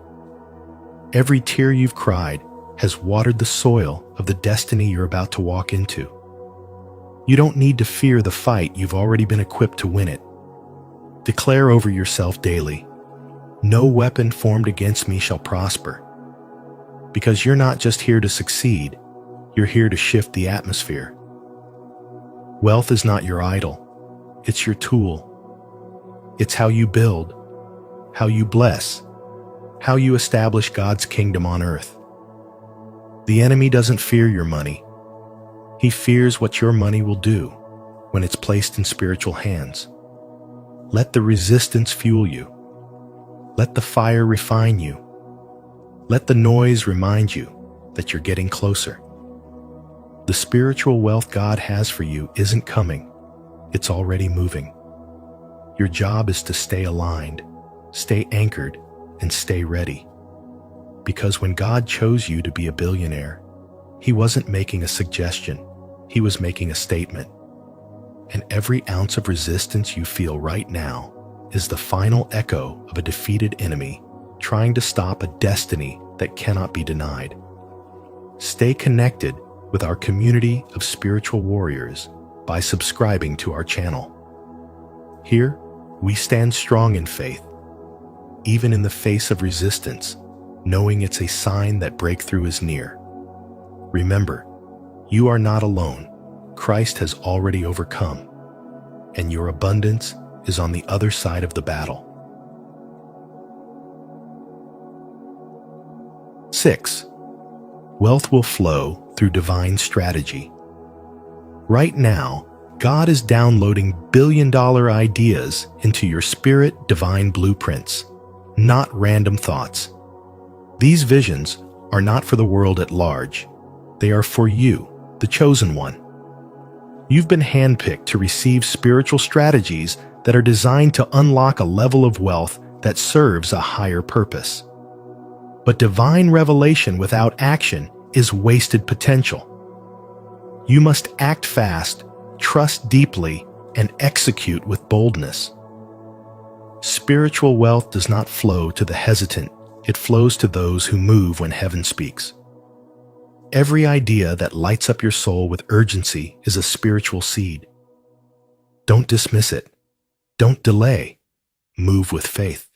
Every tear you've cried has watered the soil of the destiny you're about to walk into. You don't need to fear the fight, you've already been equipped to win it. Declare over yourself daily, "No weapon formed against me shall prosper." Because you're not just here to succeed, you're here to shift the atmosphere. Wealth is not your idol, it's your tool. It's how you build, how you bless, how you establish God's kingdom on earth. The enemy doesn't fear your money. He fears what your money will do when it's placed in spiritual hands. Let the resistance fuel you. Let the fire refine you. Let the noise remind you that you're getting closer. The spiritual wealth God has for you isn't coming. It's already moving. Your job is to stay aligned, stay anchored, and stay ready. Because when God chose you to be a billionaire, He wasn't making a suggestion, He was making a statement. And every ounce of resistance you feel right now is the final echo of a defeated enemy trying to stop a destiny that cannot be denied. Stay connected with our community of spiritual warriors by subscribing to our channel. Here, we stand strong in faith, even in the face of resistance, knowing it's a sign that breakthrough is near. Remember, you are not alone. Christ has already overcome, and your abundance is on the other side of the battle. 6. Wealth will flow through divine strategy. Right now, God is downloading billion-dollar ideas into your spirit divine blueprints, not random thoughts. These visions are not for the world at large. They are for you, the chosen one. You've been handpicked to receive spiritual strategies that are designed to unlock a level of wealth that serves a higher purpose. But divine revelation without action is wasted potential. You must act fast, trust deeply, and execute with boldness. Spiritual wealth does not flow to the hesitant, it flows to those who move when heaven speaks. Every idea that lights up your soul with urgency is a spiritual seed. Don't dismiss it. Don't delay. Move with faith.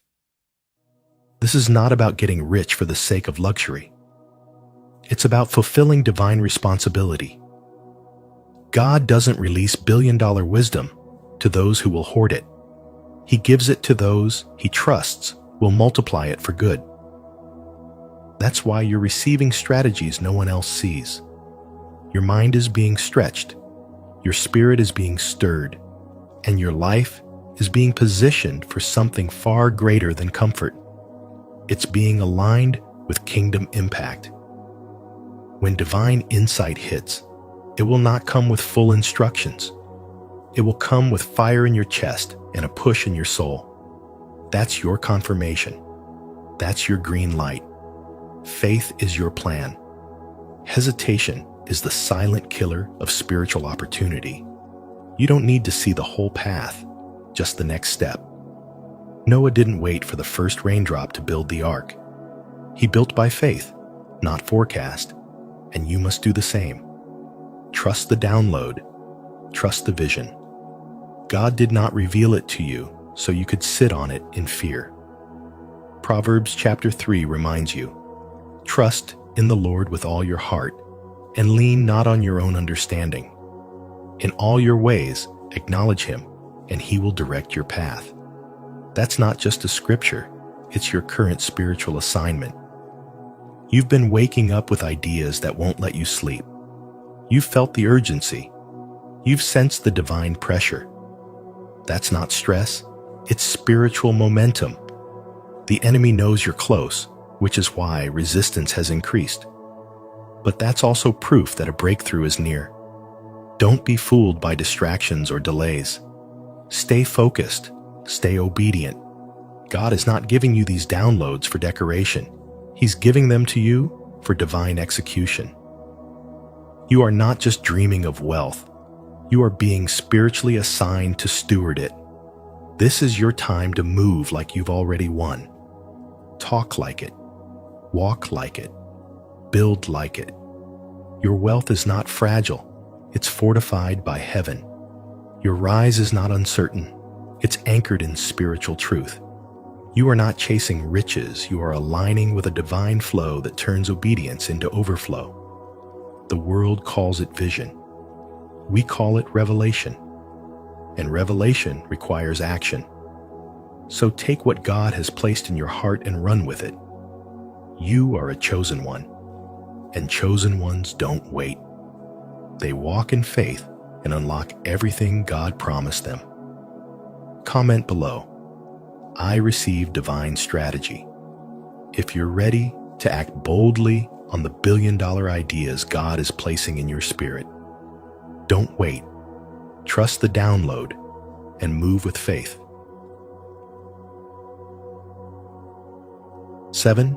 This is not about getting rich for the sake of luxury. It's about fulfilling divine responsibility. God doesn't release billion-dollar wisdom to those who will hoard it. He gives it to those he trusts will multiply it for good. That's why you're receiving strategies no one else sees. Your mind is being stretched, your spirit is being stirred, and your life is being positioned for something far greater than comfort. It's being aligned with kingdom impact. When divine insight hits, it will not come with full instructions. It will come with fire in your chest and a push in your soul. That's your confirmation. That's your green light. Faith is your plan. Hesitation is the silent killer of spiritual opportunity. You don't need to see the whole path, just the next step. Noah didn't wait for the first raindrop to build the ark. He built by faith, not forecast, and you must do the same. Trust the download. Trust the vision. God did not reveal it to you so you could sit on it in fear. Proverbs chapter 3 reminds you, trust in the Lord with all your heart, and lean not on your own understanding. In all your ways, acknowledge him, and he will direct your path. That's not just a scripture, it's your current spiritual assignment. You've been waking up with ideas that won't let you sleep. You've felt the urgency. You've sensed the divine pressure. That's not stress, it's spiritual momentum. The enemy knows you're close, which is why resistance has increased. But that's also proof that a breakthrough is near. Don't be fooled by distractions or delays. Stay focused, stay obedient. God is not giving you these downloads for decoration. He's giving them to you for divine execution. You are not just dreaming of wealth. You are being spiritually assigned to steward it. This is your time to move like you've already won. Talk like it. Walk like it. Build like it. Your wealth is not fragile. It's fortified by heaven. Your rise is not uncertain. It's anchored in spiritual truth. You are not chasing riches. You are aligning with a divine flow that turns obedience into overflow. The world calls it vision. We call it revelation. And revelation requires action. So take what God has placed in your heart and run with it. You are a chosen one, and chosen ones don't wait. They walk in faith and unlock everything God promised them. Comment below, I receive divine strategy. If you're ready to act boldly on the billion-dollar ideas God is placing in your spirit, don't wait. Trust the download and move with faith. 7.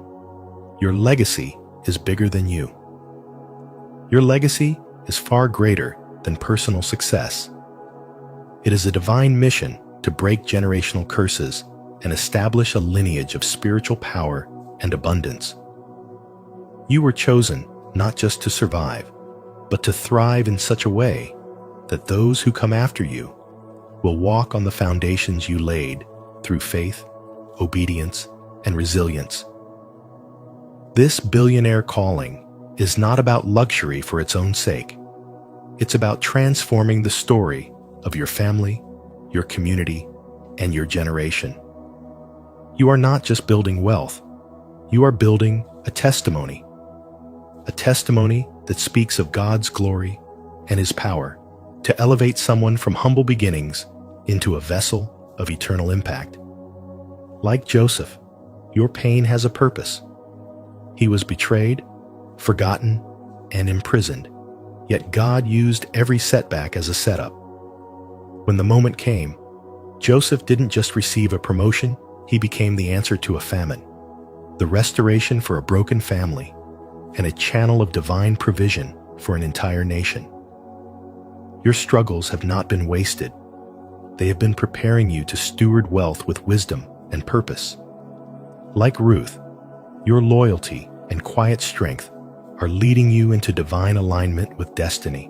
Your legacy is bigger than you. Your legacy is far greater than personal success. It is a divine mission to break generational curses and establish a lineage of spiritual power and abundance. You were chosen not just to survive, but to thrive in such a way that those who come after you will walk on the foundations you laid through faith, obedience, and resilience. This billionaire calling is not about luxury for its own sake. It's about transforming the story of your family, your community, and your generation. You are not just building wealth, you are building a testimony that speaks of God's glory and His power to elevate someone from humble beginnings into a vessel of eternal impact. Like Joseph, your pain has a purpose. He was betrayed, forgotten, and imprisoned, yet God used every setback as a setup. When the moment came, Joseph didn't just receive a promotion, he became the answer to a famine, the restoration for a broken family, and a channel of divine provision for an entire nation. Your struggles have not been wasted. They have been preparing you to steward wealth with wisdom and purpose. Like Ruth, your loyalty and quiet strength are leading you into divine alignment with destiny.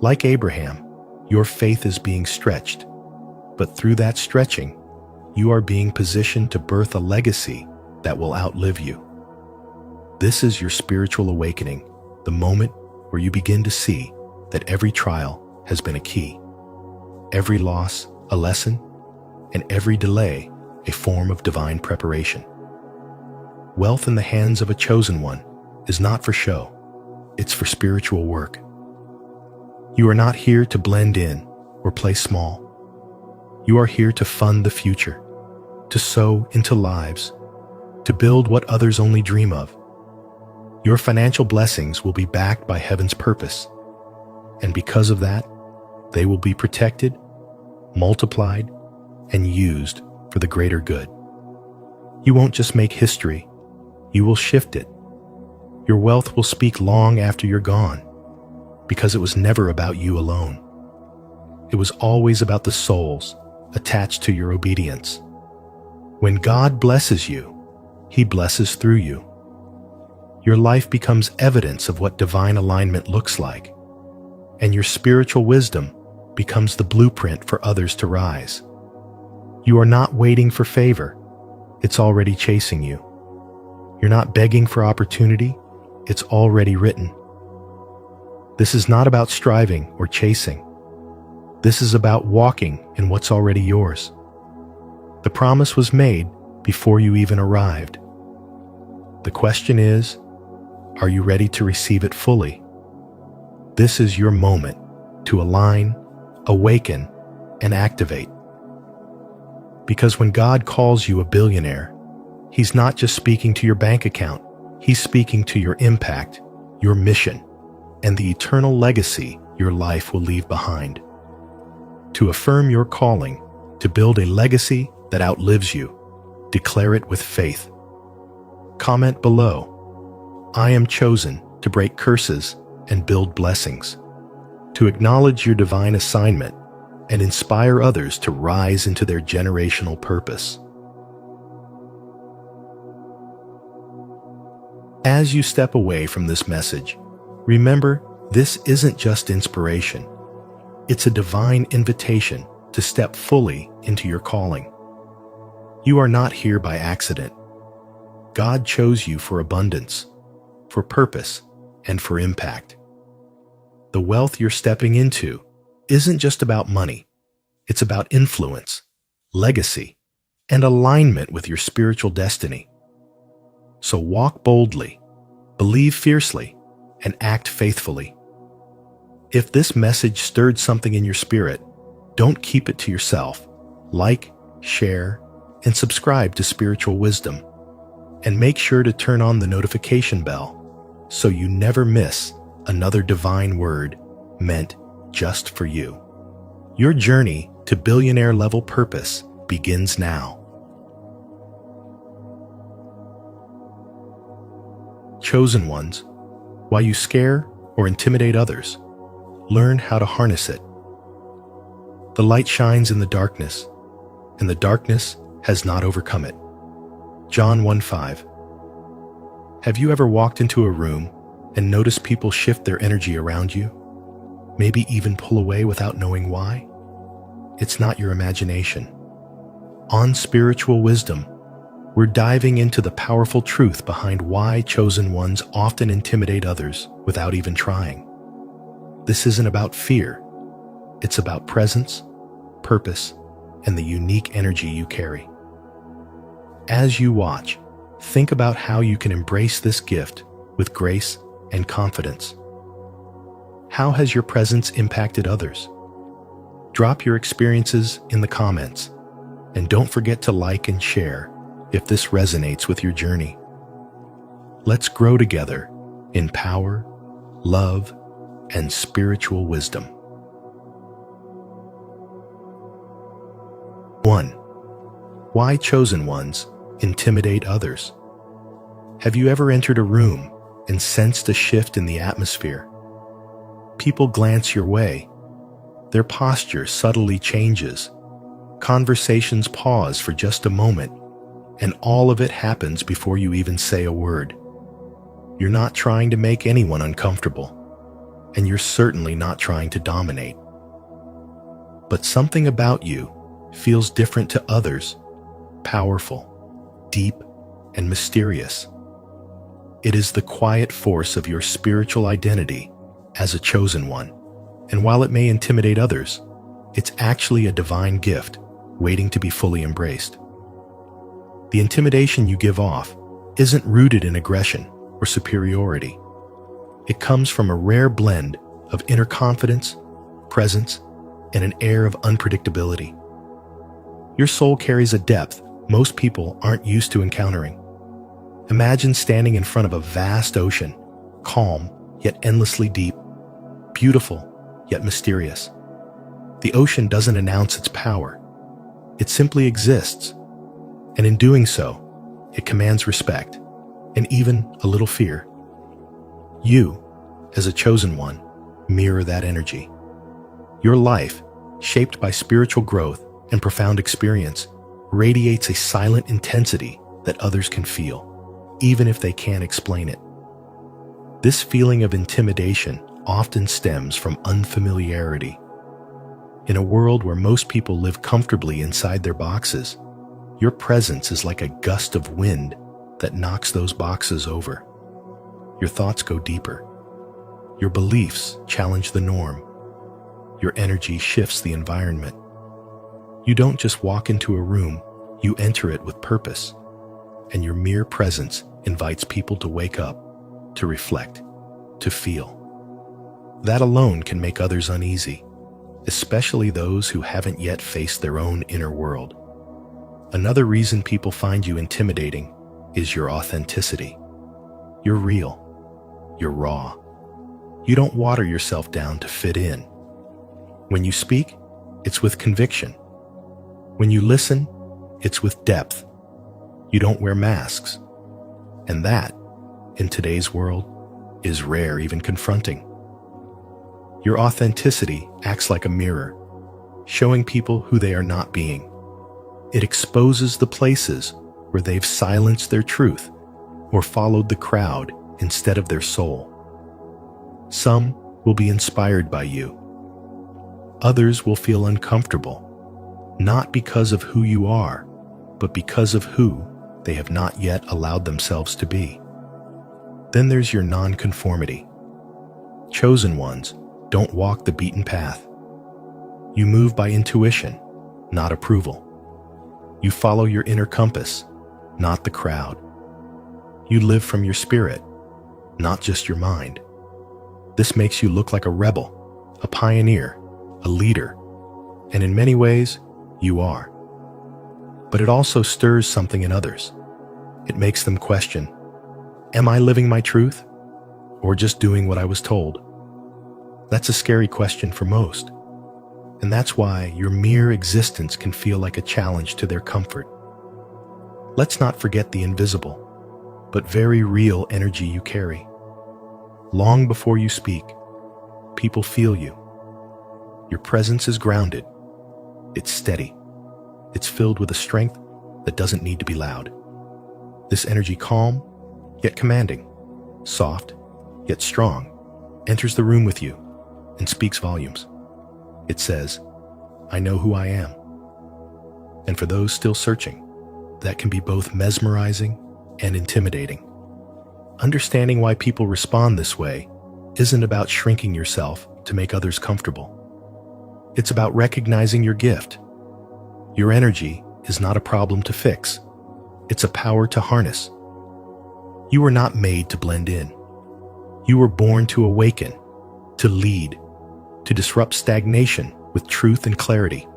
Like Abraham, your faith is being stretched, but through that stretching, you are being positioned to birth a legacy that will outlive you. This is your spiritual awakening, the moment where you begin to see that every trial has been a key, every loss a lesson, and every delay a form of divine preparation. Wealth in the hands of a chosen one is not for show, it's for spiritual work. You are not here to blend in or play small. You are here to fund the future, to sow into lives, to build what others only dream of. Your financial blessings will be backed by heaven's purpose, and because of that, they will be protected, multiplied, and used for the greater good. You won't just make history, you will shift it. Your wealth will speak long after you're gone, because it was never about you alone. It was always about the souls attached to your obedience. When God blesses you, He blesses through you. Your life becomes evidence of what divine alignment looks like, and your spiritual wisdom becomes the blueprint for others to rise. You are not waiting for favor, it's already chasing you. You're not begging for opportunity, it's already written. This is not about striving or chasing. This is about walking in what's already yours. The promise was made before you even arrived. The question is, are you ready to receive it fully? This is your moment to align, awaken, and activate. Because when God calls you a billionaire, He's not just speaking to your bank account, He's speaking to your impact, your mission, and the eternal legacy your life will leave behind. To affirm your calling, to build a legacy that outlives you, declare it with faith. Comment below, I am chosen to break curses and build blessings, to acknowledge your divine assignment and inspire others to rise into their generational purpose. As you step away from this message, remember, this isn't just inspiration. It's a divine invitation to step fully into your calling. You are not here by accident. God chose you for abundance, for purpose, and for impact. The wealth you're stepping into isn't just about money. It's about influence, legacy, and alignment with your spiritual destiny. So walk boldly, believe fiercely, and act faithfully. If this message stirred something in your spirit, don't keep it to yourself. Like, share, and subscribe to Spiritual Wisdom. And make sure to turn on the notification bell so you never miss another divine word meant just for you. Your journey to billionaire-level purpose begins now. Chosen ones, while you scare or intimidate others, learn how to harness it. The light shines in the darkness, and the darkness has not overcome it. John 1:5. Have you ever walked into a room and noticed people shift their energy around you? Maybe even pull away without knowing why? It's not your imagination. On Spiritual Wisdom, we're diving into the powerful truth behind why chosen ones often intimidate others without even trying. This isn't about fear. It's about presence, purpose, and the unique energy you carry. As you watch, think about how you can embrace this gift with grace and confidence. How has your presence impacted others? Drop your experiences in the comments, and don't forget to like and share if this resonates with your journey. Let's grow together in power, love, and spiritual wisdom. 1. Why chosen ones intimidate others? Have you ever entered a room and sensed a shift in the atmosphere? People glance your way. Their posture subtly changes. Conversations pause for just a moment, and all of it happens before you even say a word. You're not trying to make anyone uncomfortable, and you're certainly not trying to dominate. But something about you feels different to others, powerful, deep, and mysterious. It is the quiet force of your spiritual identity as a chosen one, and while it may intimidate others, it's actually a divine gift waiting to be fully embraced. The intimidation you give off isn't rooted in aggression or superiority. It comes from a rare blend of inner confidence, presence, and an air of unpredictability. Your soul carries a depth most people aren't used to encountering. Imagine standing in front of a vast ocean, calm yet endlessly deep, beautiful yet mysterious. The ocean doesn't announce its power. It simply exists, and in doing so, it commands respect and even a little fear. You, as a chosen one, mirror that energy. Your life, shaped by spiritual growth and profound experience, radiates a silent intensity that others can feel, even if they can't explain it. This feeling of intimidation often stems from unfamiliarity. In a world where most people live comfortably inside their boxes, your presence is like a gust of wind that knocks those boxes over. Your thoughts go deeper. Your beliefs challenge the norm. Your energy shifts the environment. You don't just walk into a room, you enter it with purpose, and your mere presence invites people to wake up, to reflect, to feel. That alone can make others uneasy, especially those who haven't yet faced their own inner world. Another reason people find you intimidating is your authenticity. You're real. You're raw. You don't water yourself down to fit in. When you speak, it's with conviction. When you listen, it's with depth. You don't wear masks. And that, in today's world, is rare, even confronting. Your authenticity acts like a mirror, showing people who they are not being. It exposes the places where they've silenced their truth or followed the crowd instead of their soul. Some will be inspired by you. Others will feel uncomfortable, not because of who you are, but because of who they have not yet allowed themselves to be. Then there's your nonconformity. Chosen ones don't walk the beaten path. You move by intuition, not approval. You follow your inner compass, not the crowd. You live from your spirit, not just your mind. This makes you look like a rebel, a pioneer, a leader, and in many ways, you are. But it also stirs something in others. It makes them question, am I living my truth, or just doing what I was told? That's a scary question for most, and that's why your mere existence can feel like a challenge to their comfort. Let's not forget the invisible, but very real energy you carry. Long before you speak, people feel you. Your presence is grounded. It's steady. It's filled with a strength that doesn't need to be loud. This energy, calm, yet commanding, soft, yet strong, enters the room with you and speaks volumes. It says, I know who I am. And for those still searching, that can be both mesmerizing and intimidating. Understanding why people respond this way isn't about shrinking yourself to make others comfortable. It's about recognizing your gift. Your energy is not a problem to fix. It's a power to harness. You are not made to blend in. You were born to awaken, to lead, to disrupt stagnation with truth and clarity.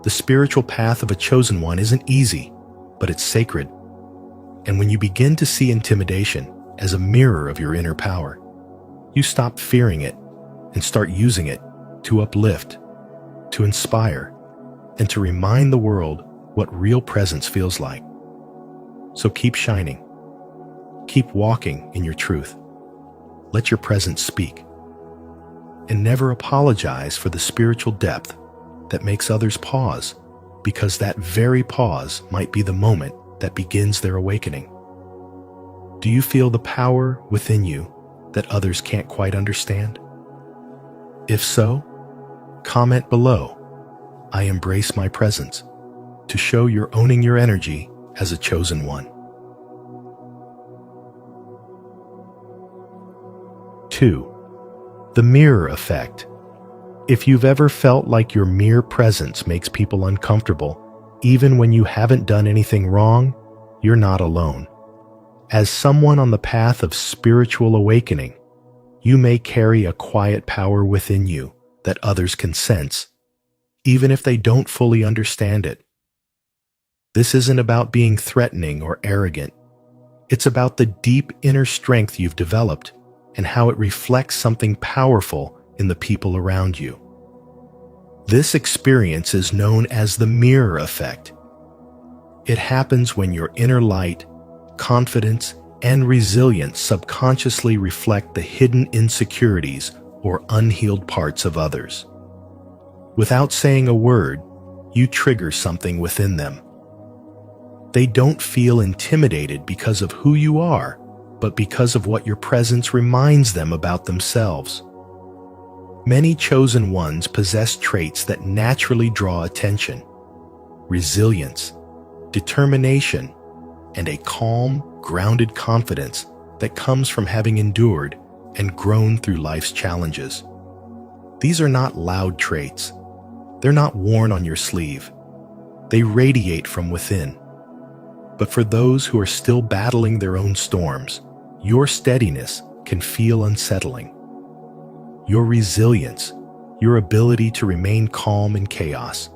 The spiritual path of a chosen one isn't easy, but it's sacred. And when you begin to see intimidation as a mirror of your inner power, you stop fearing it and start using it to uplift, to inspire, and to remind the world what real presence feels like. So keep shining. Keep walking in your truth. Let your presence speak. And never apologize for the spiritual depth that makes others pause, because that very pause might be the moment that begins their awakening. Do you feel the power within you that others can't quite understand? If so, comment below, "I embrace my presence," to show you're owning your energy as a chosen one. 2. The mirror effect. If you've ever felt like your mere presence makes people uncomfortable, even when you haven't done anything wrong, you're not alone. As someone on the path of spiritual awakening, you may carry a quiet power within you that others can sense, even if they don't fully understand it. This isn't about being threatening or arrogant. It's about the deep inner strength you've developed and how it reflects something powerful in the people around you. This experience is known as the mirror effect. It happens when your inner light, confidence, and resilience subconsciously reflect the hidden insecurities or unhealed parts of others. Without saying a word, you trigger something within them. They don't feel intimidated because of who you are, but because of what your presence reminds them about themselves. Many chosen ones possess traits that naturally draw attention: resilience, determination, and a calm, grounded confidence that comes from having endured and grown through life's challenges. These are not loud traits. They're not worn on your sleeve. They radiate from within. But for those who are still battling their own storms, your steadiness can feel unsettling. Your resilience, your ability to remain calm in chaos,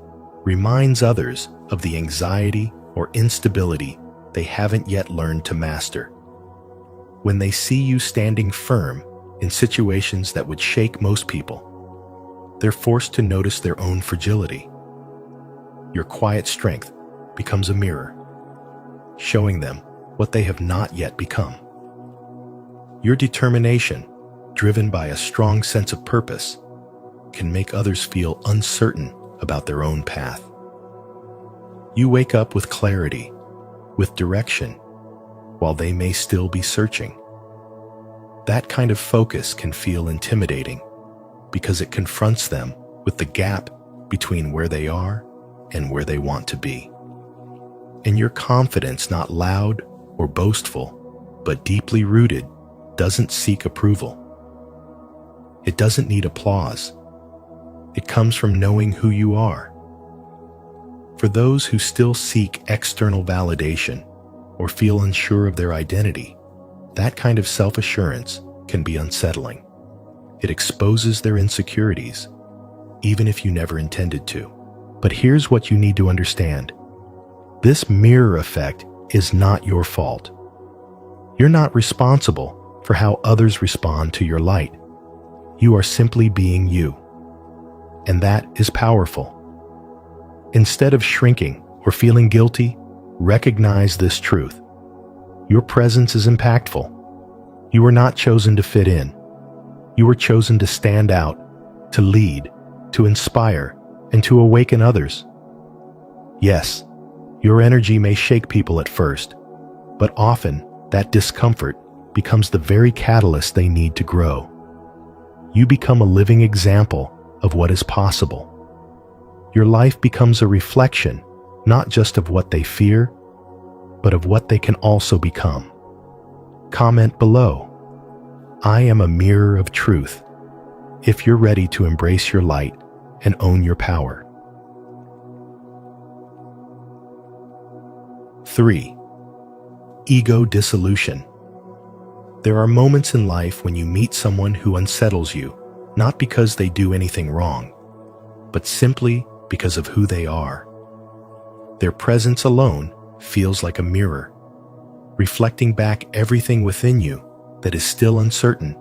reminds others of the anxiety or instability they haven't yet learned to master. When they see you standing firm in situations that would shake most people, they're forced to notice their own fragility. Your quiet strength becomes a mirror, showing them what they have not yet become. Your determination, driven by a strong sense of purpose, can make others feel uncertain about their own path. You wake up with clarity, with direction, while they may still be searching. That kind of focus can feel intimidating because it confronts them with the gap between where they are and where they want to be. And your confidence, not loud or boastful, but deeply rooted, doesn't seek approval. It doesn't need applause. It comes from knowing who you are. For those who still seek external validation or feel unsure of their identity, that kind of self-assurance can be unsettling. It exposes their insecurities, even if you never intended to. But here's what you need to understand. This mirror effect is not your fault. You're not responsible for how others respond to your light. You are simply being you. And that is powerful. Instead of shrinking or feeling guilty, recognize this truth. Your presence is impactful. You were not chosen to fit in. You were chosen to stand out, to lead, to inspire, and to awaken others. Yes, your energy may shake people at first, but often that discomfort becomes the very catalyst they need to grow. You become a living example of what is possible. Your life becomes a reflection, not just of what they fear, but of what they can also become. Comment below, "I am a mirror of truth," if you're ready to embrace your light and own your power. 3. Ego dissolution. There are moments in life when you meet someone who unsettles you, not because they do anything wrong, but simply because of who they are. Their presence alone feels like a mirror, reflecting back everything within you that is still uncertain,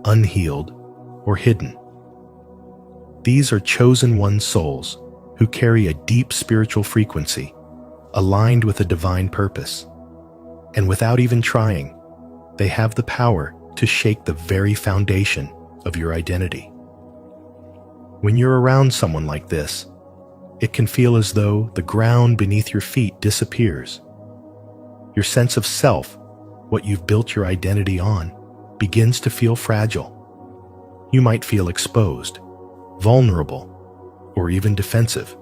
unhealed, or hidden. These are chosen one souls who carry a deep spiritual frequency, aligned with a divine purpose. And without even trying, they have the power to shake the very foundation of your identity. When you're around someone like this, it can feel as though the ground beneath your feet disappears. Your sense of self, what you've built your identity on, begins to feel fragile. You might feel exposed, vulnerable, or even defensive.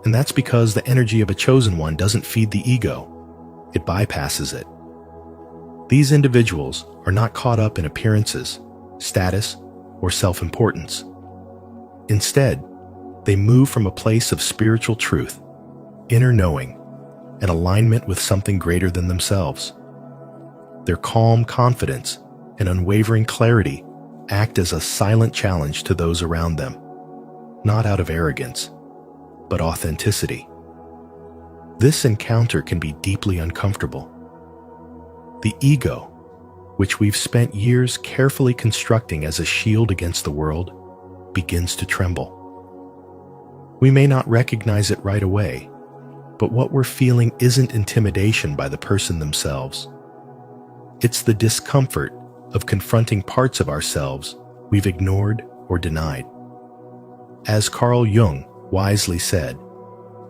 And that's because the energy of a chosen one doesn't feed the ego, it bypasses it. These individuals are not caught up in appearances, status, or self-importance. Instead, they move from a place of spiritual truth, inner knowing, and alignment with something greater than themselves. Their calm confidence and unwavering clarity act as a silent challenge to those around them, not out of arrogance, but authenticity. This encounter can be deeply uncomfortable. The ego, which we've spent years carefully constructing as a shield against the world, begins to tremble. We may not recognize it right away, but what we're feeling isn't intimidation by the person themselves. It's the discomfort of confronting parts of ourselves we've ignored or denied. As Carl Jung wisely said,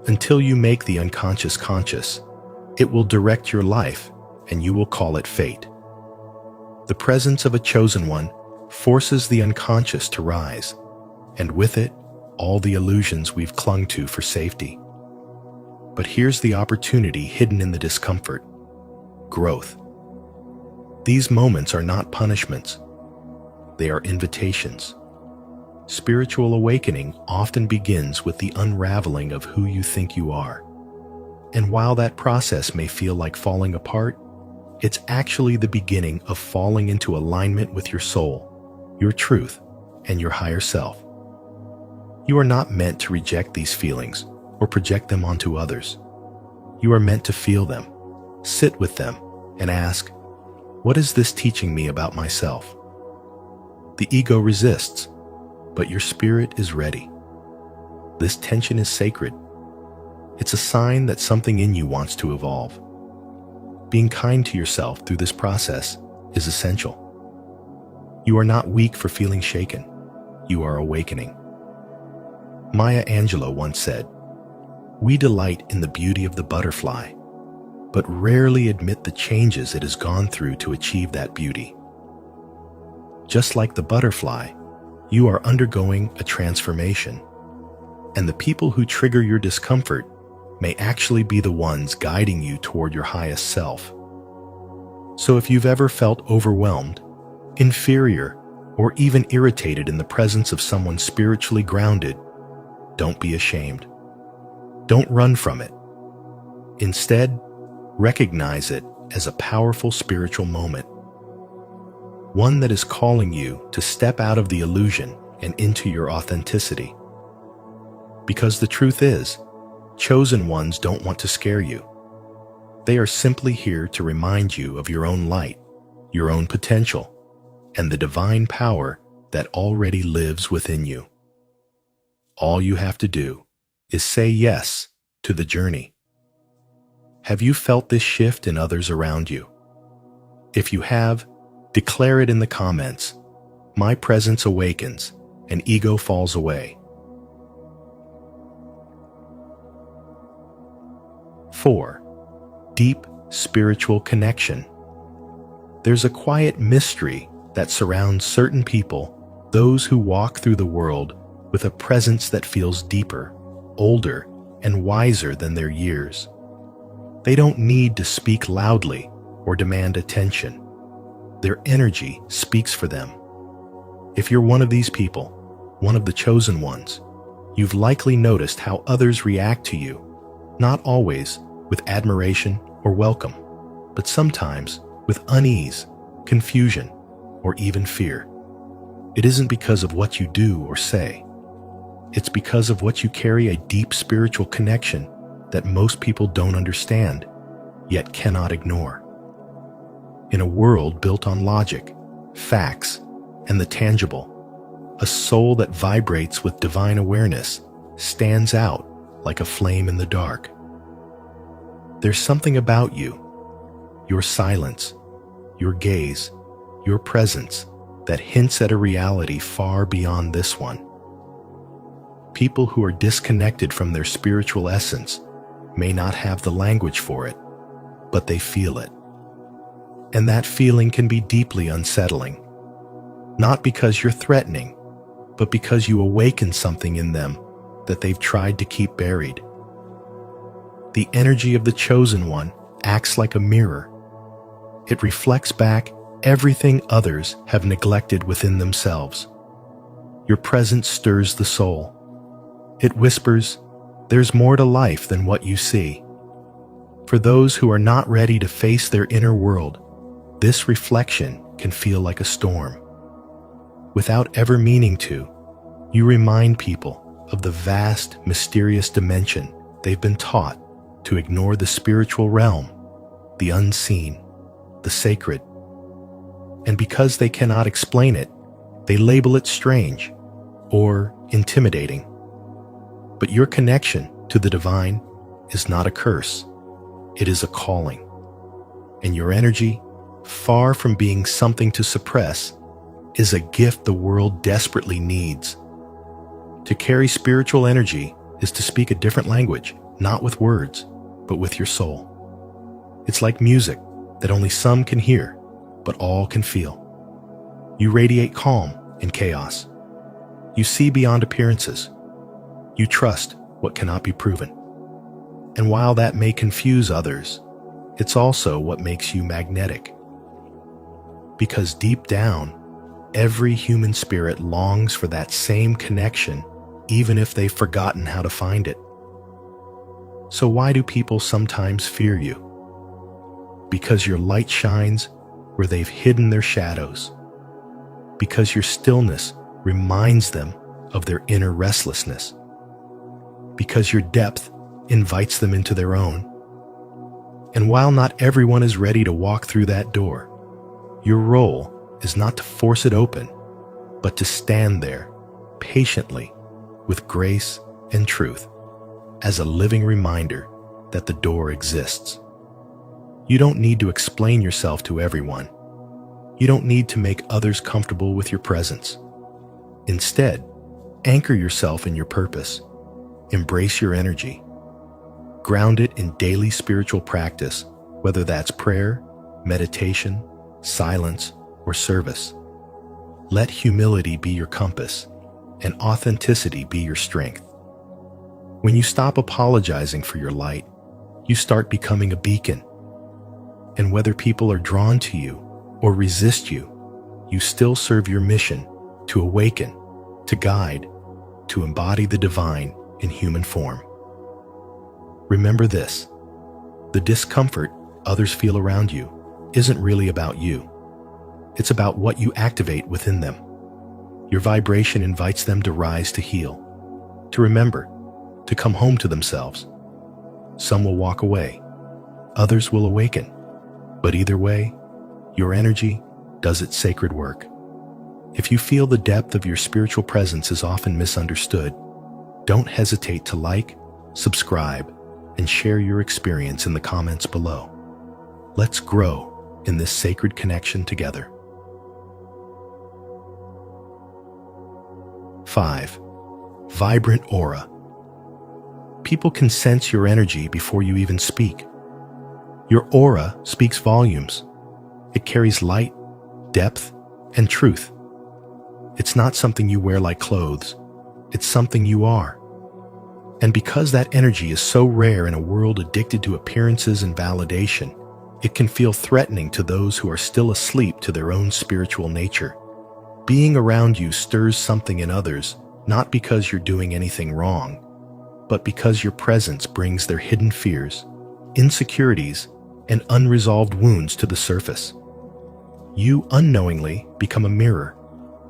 until you make the unconscious conscious, it will direct your life and you will call it fate. The presence of a chosen one forces the unconscious to rise, and with it, all the illusions we've clung to for safety. But here's the opportunity hidden in the discomfort: growth. These moments are not punishments, they are invitations. Spiritual awakening often begins with the unraveling of who you think you are. And while that process may feel like falling apart, it's actually the beginning of falling into alignment with your soul, your truth, and your higher self. You are not meant to reject these feelings or project them onto others. You are meant to feel them, sit with them, and ask, what is this teaching me about myself? The ego resists, but your spirit is ready. This tension is sacred. It's a sign that something in you wants to evolve. Being kind to yourself through this process is essential. You are not weak for feeling shaken. You are awakening. Maya Angelou once said, "We delight in the beauty of the butterfly, but rarely admit the changes it has gone through to achieve that beauty." Just like the butterfly, you are undergoing a transformation, and the people who trigger your discomfort may actually be the ones guiding you toward your highest self. So if you've ever felt overwhelmed, inferior, or even irritated in the presence of someone spiritually grounded, don't be ashamed. Don't run from it. Instead, recognize it as a powerful spiritual moment, one that is calling you to step out of the illusion and into your authenticity. Because the truth is, chosen ones don't want to scare you. They are simply here to remind you of your own light, your own potential, and the divine power that already lives within you. All you have to do is say yes to the journey. Have you felt this shift in others around you? If you have, declare it in the comments. My presence awakens and ego falls away. 4. Deep spiritual connection. There's a quiet mystery that surrounds certain people, those who walk through the world with a presence that feels deeper, older, and wiser than their years. They don't need to speak loudly or demand attention. Their energy speaks for them. If you're one of these people, one of the chosen ones, you've likely noticed how others react to you, not always with admiration or welcome, but sometimes with unease, confusion, or even fear. It isn't because of what you do or say. It's because of what you carry, a deep spiritual connection that most people don't understand, yet cannot ignore. In a world built on logic, facts, and the tangible, a soul that vibrates with divine awareness stands out like a flame in the dark. There's something about you, your silence, your gaze, your presence, that hints at a reality far beyond this one. People who are disconnected from their spiritual essence may not have the language for it, but they feel it. And that feeling can be deeply unsettling, not because you're threatening, but because you awaken something in them that they've tried to keep buried. The energy of the chosen one acts like a mirror. It reflects back everything others have neglected within themselves. Your presence stirs the soul. It whispers, "There's more to life than what you see." For those who are not ready to face their inner world, this reflection can feel like a storm. Without ever meaning to, you remind people of the vast, mysterious dimension they've been taught to ignore: the spiritual realm, the unseen, the sacred. And because they cannot explain it, they label it strange or intimidating. But your connection to the divine is not a curse. It is a calling. And your energy, far from being something to suppress, is a gift the world desperately needs. To carry spiritual energy is to speak a different language, not with words, but with your soul. It's like music that only some can hear, but all can feel. You radiate calm in chaos. You see beyond appearances. You trust what cannot be proven. And while that may confuse others, it's also what makes you magnetic. Because deep down, every human spirit longs for that same connection, even if they've forgotten how to find it. So why do people sometimes fear you? Because your light shines where they've hidden their shadows. Because your stillness reminds them of their inner restlessness. Because your depth invites them into their own. And while not everyone is ready to walk through that door, your role is not to force it open, but to stand there patiently with grace and truth as a living reminder that the door exists. You don't need to explain yourself to everyone. You don't need to make others comfortable with your presence. Instead, anchor yourself in your purpose. Embrace your energy. Ground it in daily spiritual practice, whether that's prayer, meditation, silence, or service. Let humility be your compass and authenticity be your strength. When you stop apologizing for your light, you start becoming a beacon. And whether people are drawn to you or resist you, you still serve your mission to awaken, to guide, to embody the divine in human form. Remember this: the discomfort others feel around you isn't really about you. It's about what you activate within them. Your vibration invites them to rise, to heal, to remember, to come home to themselves. Some will walk away, others will awaken. But either way, your energy does its sacred work. If you feel the depth of your spiritual presence is often misunderstood, don't hesitate to like, subscribe, and share your experience in the comments below. Let's grow in this sacred connection together. 5. Vibrant aura. People can sense your energy before you even speak. Your aura speaks volumes. It carries light, depth, and truth. It's not something you wear like clothes. It's something you are. And because that energy is so rare in a world addicted to appearances and validation, it can feel threatening to those who are still asleep to their own spiritual nature. Being around you stirs something in others, not because you're doing anything wrong, but because your presence brings their hidden fears, insecurities, and unresolved wounds to the surface. you unknowingly become a mirror,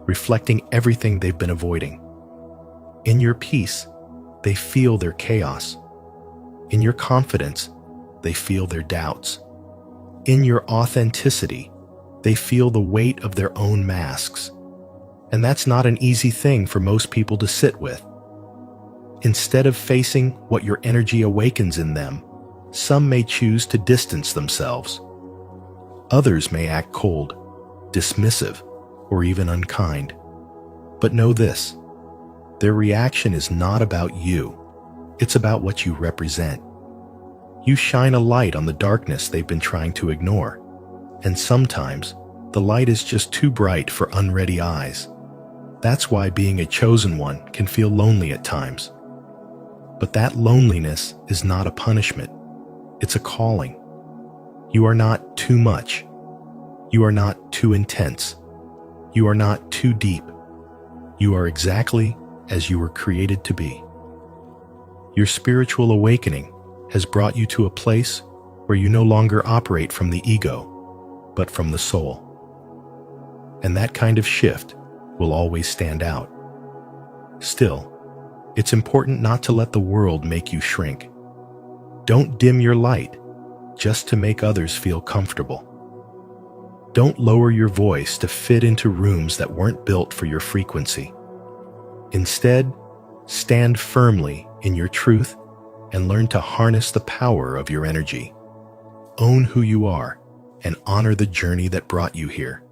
reflecting everything they've been avoiding. In your peace, they feel their chaos. In your confidence, they feel their doubts. In your authenticity, they feel the weight of their own masks. And that's not an easy thing for most people to sit with. Instead of facing what your energy awakens in them, some may choose to distance themselves. Others may act cold, dismissive, or even unkind. But know this, their reaction is not about you. It's about what you represent. You shine a light on the darkness they've been trying to ignore. And sometimes, the light is just too bright for unready eyes. That's why being a chosen one can feel lonely at times. But that loneliness is not a punishment. It's a calling. You are not too much. You are not too intense. You are not too deep. You are exactly as you were created to be. Your spiritual awakening has brought you to a place where you no longer operate from the ego, but from the soul. And that kind of shift will always stand out. Still, it's important not to let the world make you shrink. Don't dim your light just to make others feel comfortable. Don't lower your voice to fit into rooms that weren't built for your frequency. Instead, stand firmly in your truth and learn to harness the power of your energy. Own who you are and honor the journey that brought you here.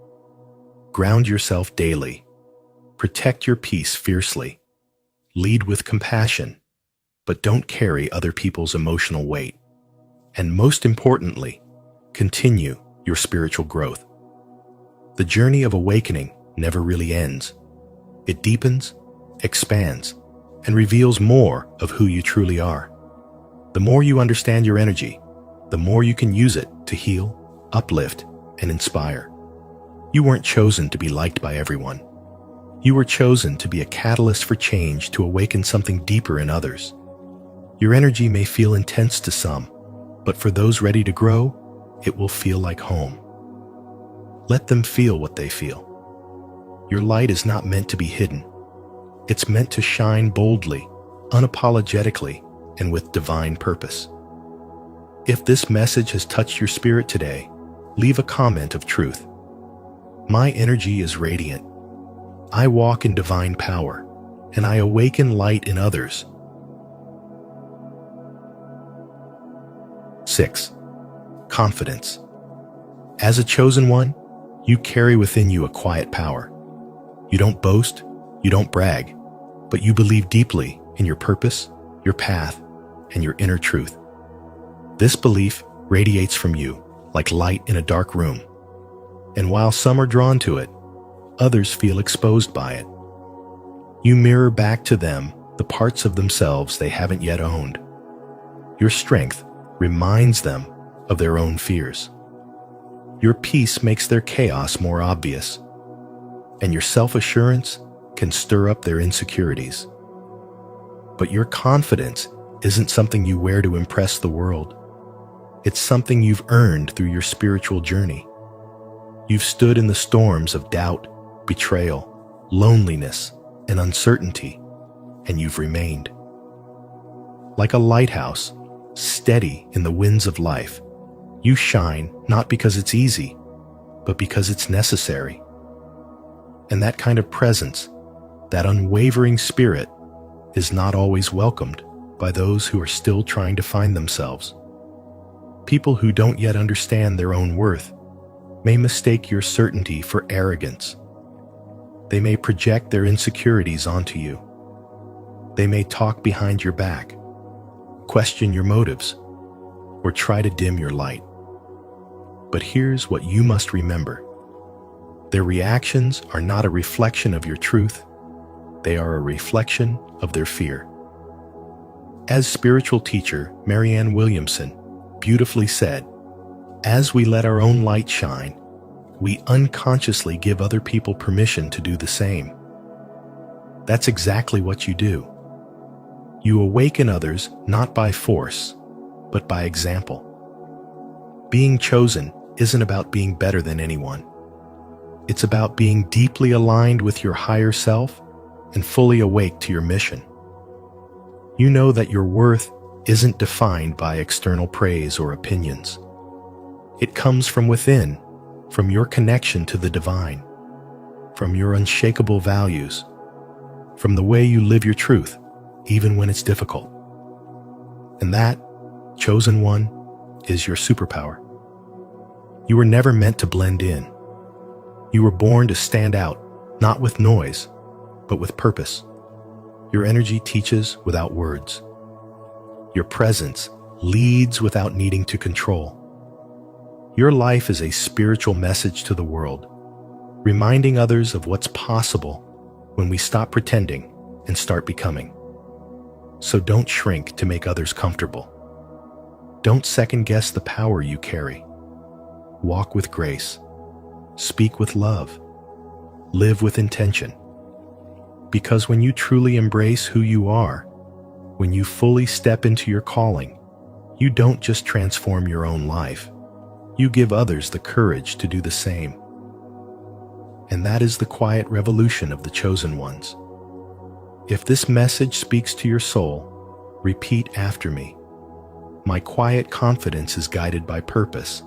Ground yourself daily. Protect your peace fiercely. Lead with compassion, but don't carry other people's emotional weight. And most importantly, continue your spiritual growth. The journey of awakening never really ends. It deepens, expands, and reveals more of who you truly are. The more you understand your energy, the more you can use it to heal, uplift, and inspire. You weren't chosen to be liked by everyone. You were chosen to be a catalyst for change, to awaken something deeper in others. Your energy may feel intense to some, but for those ready to grow, it will feel like home. Let them feel what they feel. Your light is not meant to be hidden. It's meant to shine boldly, unapologetically, and with divine purpose. If this message has touched your spirit today, leave a comment of truth. My energy is radiant. I walk in divine power, and I awaken light in others. 6. Confidence. As a chosen one, you carry within you a quiet power. You don't boast, you don't brag, but you believe deeply in your purpose, your path, and your inner truth. This belief radiates from you like light in a dark room. And while some are drawn to it, others feel exposed by it. You mirror back to them the parts of themselves they haven't yet owned. Your strength reminds them of their own fears. Your peace makes their chaos more obvious, and your self-assurance can stir up their insecurities. But your confidence isn't something you wear to impress the world. It's something you've earned through your spiritual journey. You've stood in the storms of doubt, betrayal, loneliness, and uncertainty, and you've remained. Like a lighthouse, steady in the winds of life, you shine not because it's easy, but because it's necessary. And that kind of presence, that unwavering spirit, is not always welcomed by those who are still trying to find themselves. People who don't yet understand their own worth may mistake your certainty for arrogance. They may project their insecurities onto you. They may talk behind your back, question your motives, or try to dim your light. But here's what you must remember. Their reactions are not a reflection of your truth. They are a reflection of their fear. As spiritual teacher Marianne Williamson beautifully said, as we let our own light shine, we unconsciously give other people permission to do the same. That's exactly what you do. You awaken others not by force, but by example. Being chosen isn't about being better than anyone. It's about being deeply aligned with your higher self and fully awake to your mission. You know that your worth isn't defined by external praise or opinions. It comes from within, from your connection to the divine, from your unshakable values, from the way you live your truth, even when it's difficult. And that, chosen one, is your superpower. You were never meant to blend in. You were born to stand out, not with noise, but with purpose. Your energy teaches without words. Your presence leads without needing to control. Your life is a spiritual message to the world, reminding others of what's possible when we stop pretending and start becoming. So don't shrink to make others comfortable. Don't second-guess the power you carry. Walk with grace. Speak with love. Live with intention. Because when you truly embrace who you are, when you fully step into your calling, you don't just transform your own life. You give others the courage to do the same. And that is the quiet revolution of the chosen ones. If this message speaks to your soul, repeat after me. My quiet confidence is guided by purpose.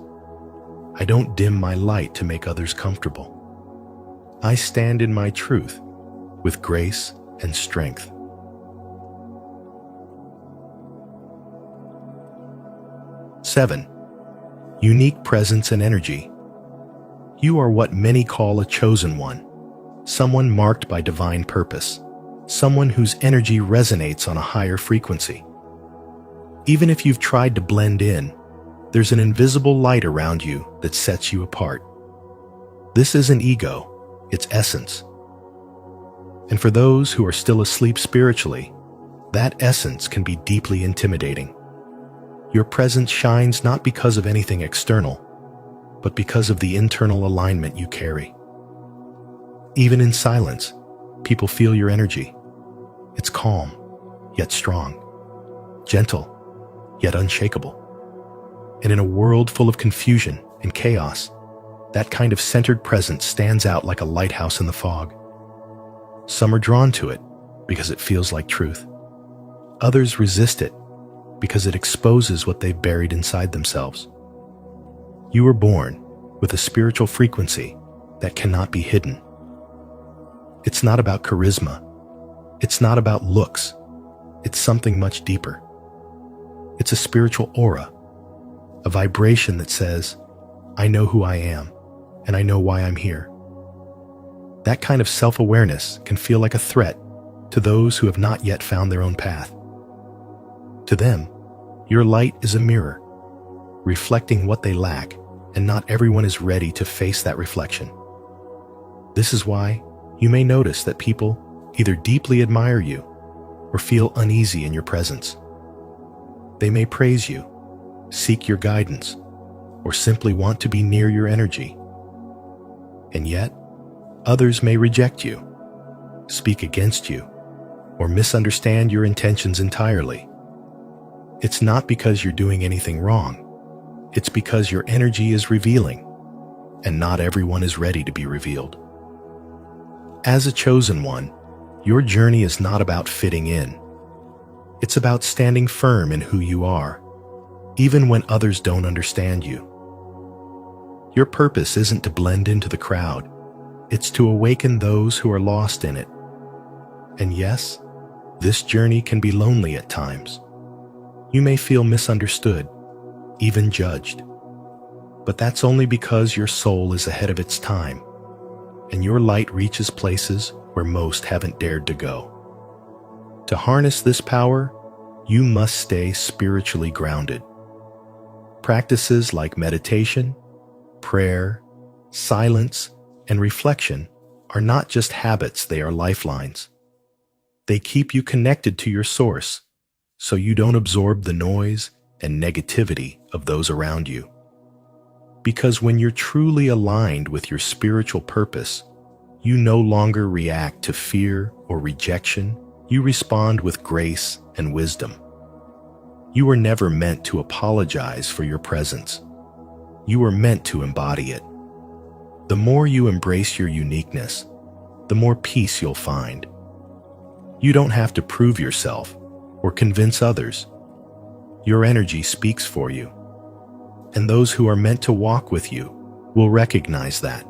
I don't dim my light to make others comfortable. I stand in my truth with grace and strength. Seven, unique presence and energy. You are what many call a chosen one, someone marked by divine purpose, someone whose energy resonates on a higher frequency. Even if you've tried to blend in, there's an invisible light around you that sets you apart. This isn't ego, it's essence. And for those who are still asleep spiritually, that essence can be deeply intimidating. Your presence shines not because of anything external, but because of the internal alignment you carry. Even in silence, people feel your energy. It's calm, yet strong, gentle, yet unshakable. And in a world full of confusion and chaos, that kind of centered presence stands out like a lighthouse in the fog. Some are drawn to it because it feels like truth. Others resist it because it exposes what they've buried inside themselves. You were born with a spiritual frequency that cannot be hidden. It's not about charisma. It's not about looks. It's something much deeper. It's a spiritual aura, a vibration that says, I know who I am, and I know why I'm here. That kind of self-awareness can feel like a threat to those who have not yet found their own path. To them, your light is a mirror, reflecting what they lack, and not everyone is ready to face that reflection. This is why you may notice that people either deeply admire you or feel uneasy in your presence. They may praise you, seek your guidance, or simply want to be near your energy. And yet, others may reject you, speak against you, or misunderstand your intentions entirely. It's not because you're doing anything wrong. It's because your energy is revealing, and not everyone is ready to be revealed. As a chosen one, your journey is not about fitting in. It's about standing firm in who you are, even when others don't understand you. Your purpose isn't to blend into the crowd. It's to awaken those who are lost in it. And yes, this journey can be lonely at times. You may feel misunderstood, even judged. But that's only because your soul is ahead of its time, and your light reaches places where most haven't dared to go. To harness this power, you must stay spiritually grounded. Practices like meditation, prayer, silence, and reflection are not just habits, they are lifelines. They keep you connected to your source, so you don't absorb the noise and negativity of those around you. Because when you're truly aligned with your spiritual purpose, you no longer react to fear or rejection. You respond with grace and wisdom. You were never meant to apologize for your presence. You were meant to embody it. The more you embrace your uniqueness, the more peace you'll find. You don't have to prove yourself or convince others. Your energy speaks for you, and those who are meant to walk with you will recognize that.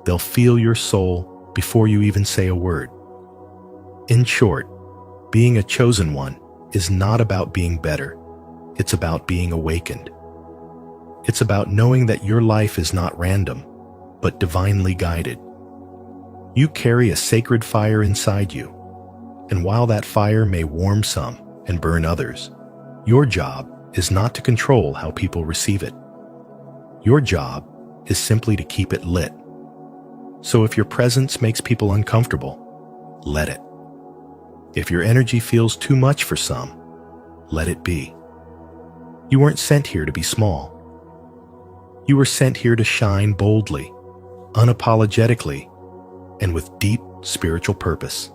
They'll feel your soul before you even say a word. In short, being a chosen one is not about being better. It's about being awakened. It's about knowing that your life is not random, but divinely guided. You carry a sacred fire inside you, and while that fire may warm some and burn others, your job is not to control how people receive it. Your job is simply to keep it lit. So if your presence makes people uncomfortable, let it. If your energy feels too much for some, let it be. You weren't sent here to be small. You were sent here to shine boldly, unapologetically, and with deep spiritual purpose.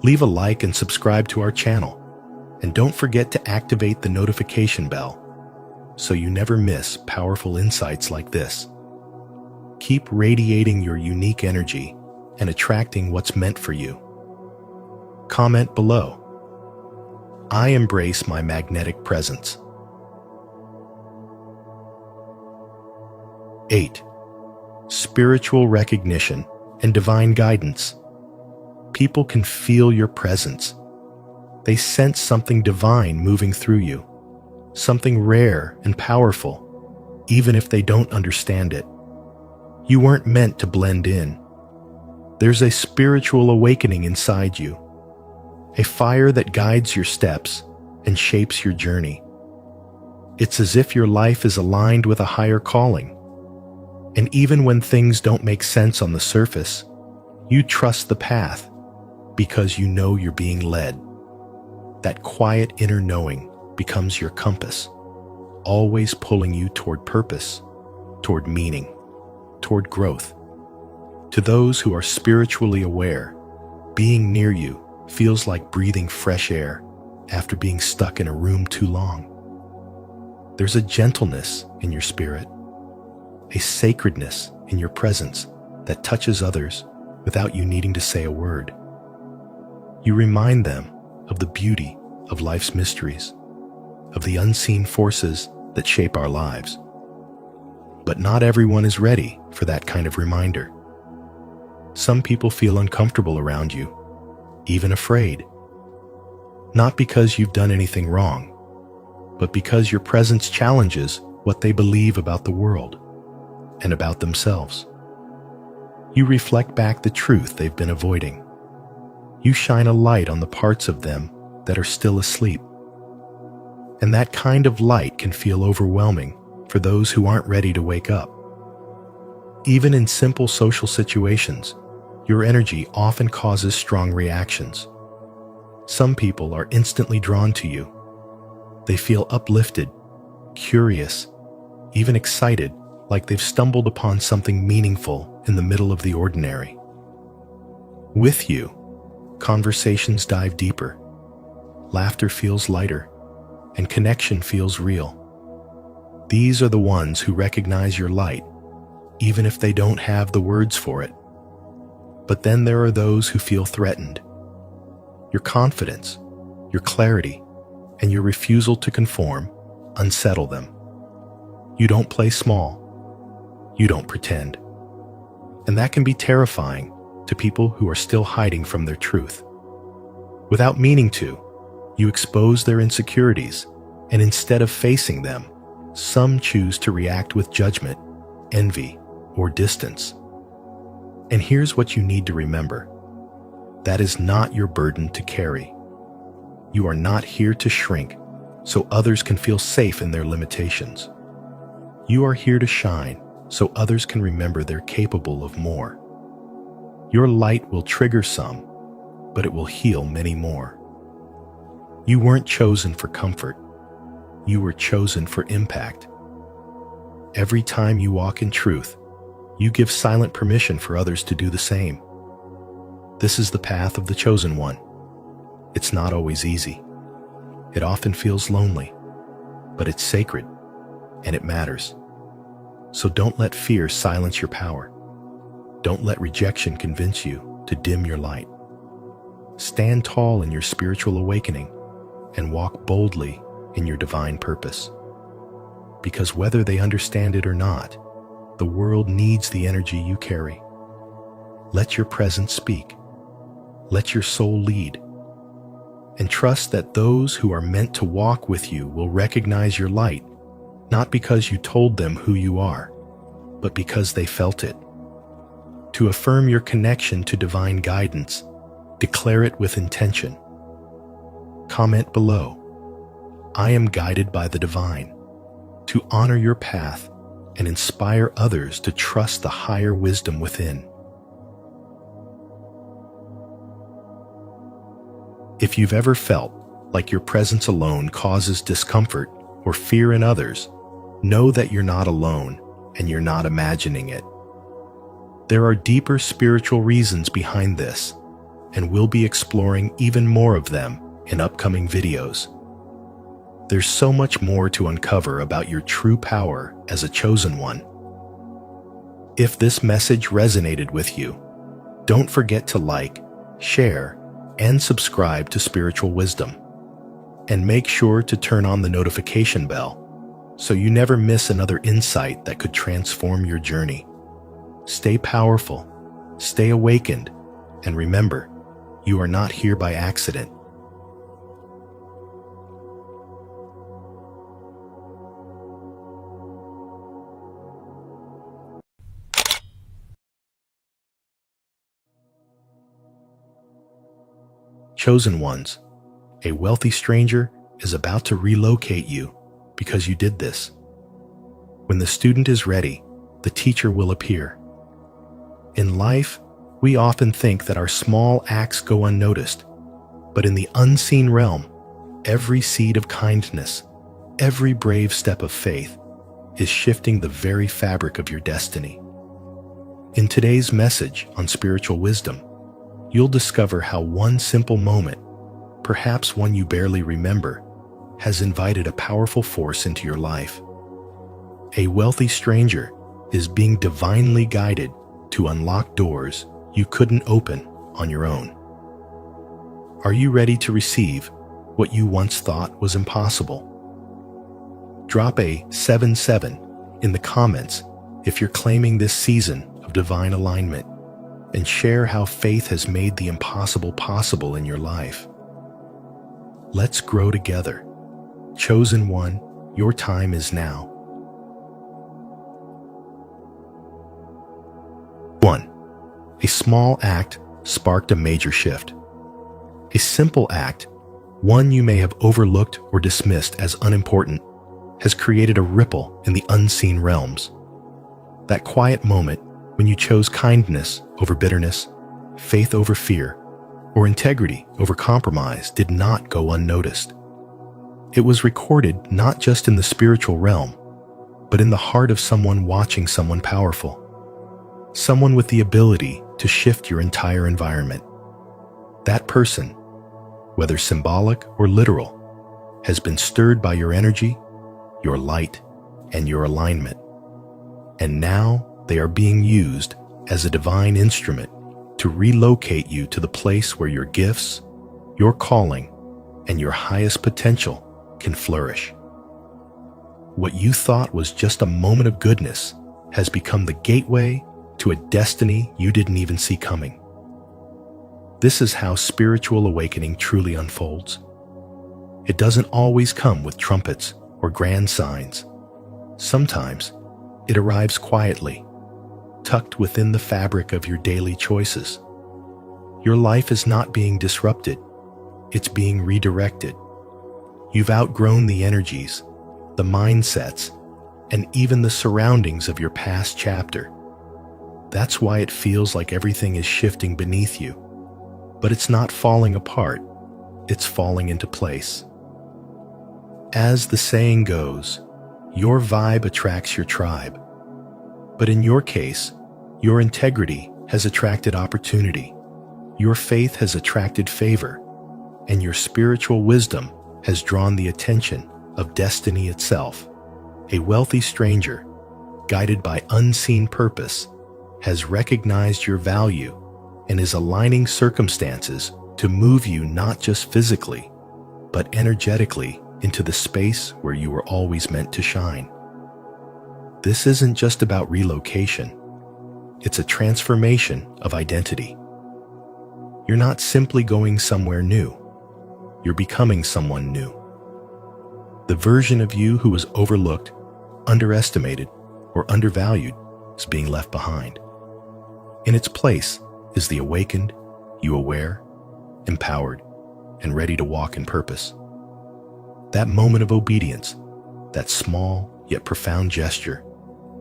Leave a like and subscribe to our channel, and don't forget to activate the notification bell so you never miss powerful insights like this. Keep radiating your unique energy and attracting what's meant for you. Comment below. I embrace my magnetic presence. 8. Spiritual recognition and divine guidance. People can feel your presence. They sense something divine moving through you, something rare and powerful, even if they don't understand it. You weren't meant to blend in. There's a spiritual awakening inside you, a fire that guides your steps and shapes your journey. It's as if your life is aligned with a higher calling. And even when things don't make sense on the surface, you trust the path because you know you're being led. That quiet inner knowing becomes your compass, always pulling you toward purpose, toward meaning, toward growth. To those who are spiritually aware, being near you feels like breathing fresh air after being stuck in a room too long. There's a gentleness in your spirit, a sacredness in your presence that touches others without you needing to say a word. You remind them of the beauty of life's mysteries, of the unseen forces that shape our lives. But not everyone is ready for that kind of reminder. Some people feel uncomfortable around you, even afraid. Not because you've done anything wrong, but because your presence challenges what they believe about the world and about themselves. You reflect back the truth they've been avoiding. You shine a light on the parts of them that are still asleep. And that kind of light can feel overwhelming for those who aren't ready to wake up. Even in simple social situations, your energy often causes strong reactions. Some people are instantly drawn to you. They feel uplifted, curious, even excited, like they've stumbled upon something meaningful in the middle of the ordinary. With you, conversations dive deeper, laughter feels lighter, and connection feels real. These are the ones who recognize your light, even if they don't have the words for it. But then there are those who feel threatened. Your confidence, your clarity, and your refusal to conform unsettle them. You don't play small. You don't pretend. And that can be terrifying to people who are still hiding from their truth. Without meaning to, you expose their insecurities, and instead of facing them, some choose to react with judgment, envy, or distance. And here's what you need to remember. That is not your burden to carry. You are not here to shrink so others can feel safe in their limitations. You are here to shine so others can remember they're capable of more. Your light will trigger some, but it will heal many more. You weren't chosen for comfort. You were chosen for impact. Every time you walk in truth, you give silent permission for others to do the same. This is the path of the chosen one. It's not always easy. It often feels lonely, but it's sacred, and it matters. So don't let fear silence your power. Don't let rejection convince you to dim your light. Stand tall in your spiritual awakening and walk boldly in your divine purpose. Because whether they understand it or not, the world needs the energy you carry. Let your presence speak. Let your soul lead. And trust that those who are meant to walk with you will recognize your light, not because you told them who you are, but because they felt it. To affirm your connection to divine guidance, declare it with intention. Comment below, "I am guided by the divine," to honor your path and inspire others to trust the higher wisdom within. If you've ever felt like your presence alone causes discomfort or fear in others, know that you're not alone and you're not imagining it. There are deeper spiritual reasons behind this, and we'll be exploring even more of them in upcoming videos. There's so much more to uncover about your true power as a chosen one. If this message resonated with you, don't forget to like, share, and subscribe to Spiritual Wisdom. And make sure to turn on the notification bell so you never miss another insight that could transform your journey. Stay powerful, stay awakened, and remember, you are not here by accident. Chosen ones, a wealthy stranger is about to relocate you because you did this. When the student is ready, the teacher will appear. In life, we often think that our small acts go unnoticed, but in the unseen realm, every seed of kindness, every brave step of faith is shifting the very fabric of your destiny. In today's message on spiritual wisdom, you'll discover how one simple moment, perhaps one you barely remember, has invited a powerful force into your life. A wealthy stranger is being divinely guided to unlock doors you couldn't open on your own. Are you ready to receive what you once thought was impossible? Drop a 77 in the comments if you're claiming this season of divine alignment, and share how faith has made the impossible possible in your life. Let's grow together. Chosen one, your time is now. 1. A small act sparked a major shift. A simple act, one you may have overlooked or dismissed as unimportant, has created a ripple in the unseen realms. That quiet moment when you chose kindness over bitterness, faith over fear, or integrity over compromise did not go unnoticed. It was recorded not just in the spiritual realm, but in the heart of someone watching someone powerful. Someone with the ability to shift your entire environment. That person, whether symbolic or literal, has been stirred by your energy, your light, and your alignment. And now they are being used as a divine instrument to relocate you to the place where your gifts, your calling, and your highest potential can flourish. What you thought was just a moment of goodness has become the gateway to a destiny you didn't even see coming. This is how spiritual awakening truly unfolds. It doesn't always come with trumpets or grand signs. Sometimes it arrives quietly, tucked within the fabric of your daily choices. Your life is not being disrupted, it's being redirected. You've outgrown the energies, the mindsets, and even the surroundings of your past chapter. That's why it feels like everything is shifting beneath you. But it's not falling apart, it's falling into place. As the saying goes, your vibe attracts your tribe. But in your case, your integrity has attracted opportunity, your faith has attracted favor, and your spiritual wisdom has drawn the attention of destiny itself. A wealthy stranger, guided by unseen purpose, has recognized your value and is aligning circumstances to move you not just physically, but energetically into the space where you were always meant to shine. This isn't just about relocation. It's a transformation of identity. You're not simply going somewhere new. You're becoming someone new. The version of you who was overlooked, underestimated, or undervalued is being left behind. In its place is the awakened, you aware, empowered, and ready to walk in purpose. That moment of obedience, that small yet profound gesture,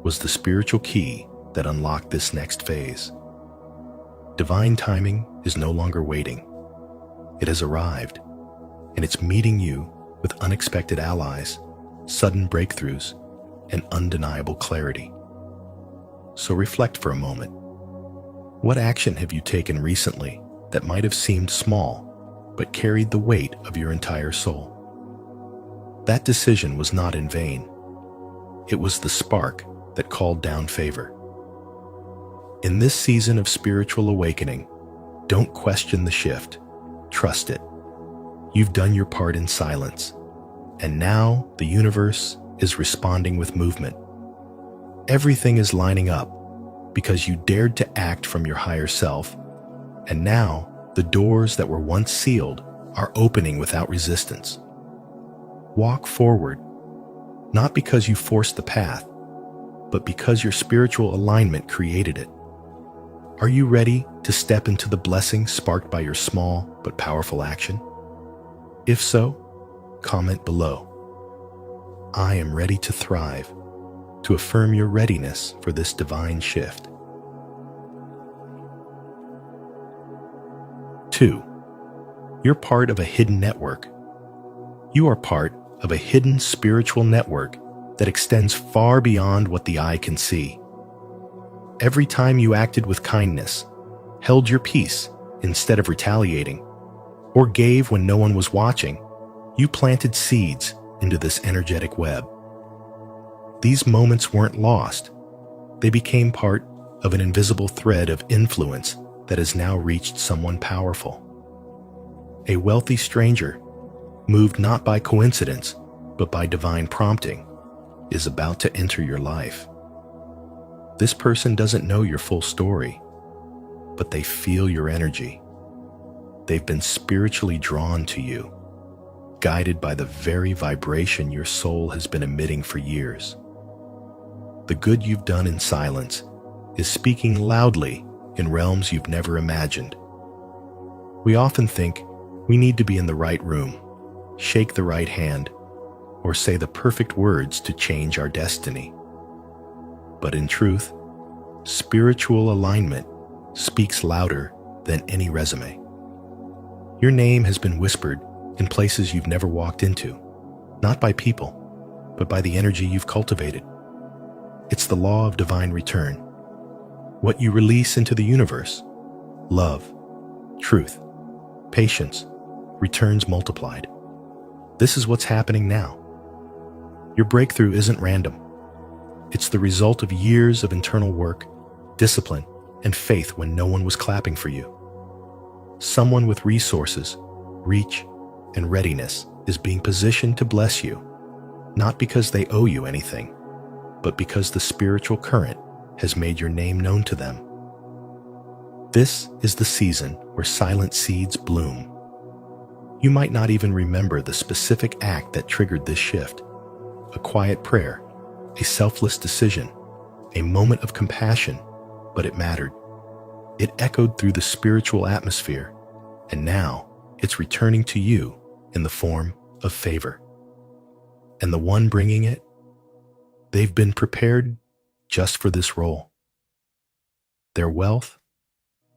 was the spiritual key that unlocked this next phase. Divine timing is no longer waiting. It has arrived, and it's meeting you with unexpected allies, sudden breakthroughs, and undeniable clarity. So reflect for a moment. What action have you taken recently that might have seemed small, but carried the weight of your entire soul? That decision was not in vain. It was the spark that called down favor. In this season of spiritual awakening, don't question the shift. Trust it. You've done your part in silence, and now the universe is responding with movement. Everything is lining up because you dared to act from your higher self, and now the doors that were once sealed are opening without resistance. Walk forward, not because you forced the path, but because your spiritual alignment created it. Are you ready to step into the blessing sparked by your small but powerful action? If so, comment below. I am ready to thrive, to affirm your readiness for this divine shift. 2. You're part of a hidden network. You are part of a hidden spiritual network that extends far beyond what the eye can see. Every time you acted with kindness, held your peace instead of retaliating, or gave when no one was watching, you planted seeds into this energetic web. These moments weren't lost. They became part of an invisible thread of influence that has now reached someone powerful. A wealthy stranger, moved not by coincidence, but by divine prompting, is about to enter your life. This person doesn't know your full story, but they feel your energy. They've been spiritually drawn to you, guided by the very vibration your soul has been emitting for years. The good you've done in silence is speaking loudly in realms you've never imagined. We often think we need to be in the right room, shake the right hand, or say the perfect words to change our destiny. But in truth, spiritual alignment speaks louder than any resume. Your name has been whispered in places you've never walked into, not by people, but by the energy you've cultivated. It's the law of divine return. What you release into the universe, love, truth, patience, returns multiplied. This is what's happening now. Your breakthrough isn't random. It's the result of years of internal work, discipline, and faith when no one was clapping for you. Someone with resources, reach, and readiness is being positioned to bless you, not because they owe you anything, but because the spiritual current has made your name known to them. This is the season where silent seeds bloom. You might not even remember the specific act that triggered this shift. A quiet prayer, a selfless decision, a moment of compassion, but it mattered. It echoed through the spiritual atmosphere, and now it's returning to you in the form of favor. And the one bringing it, they've been prepared just for this role. Their wealth,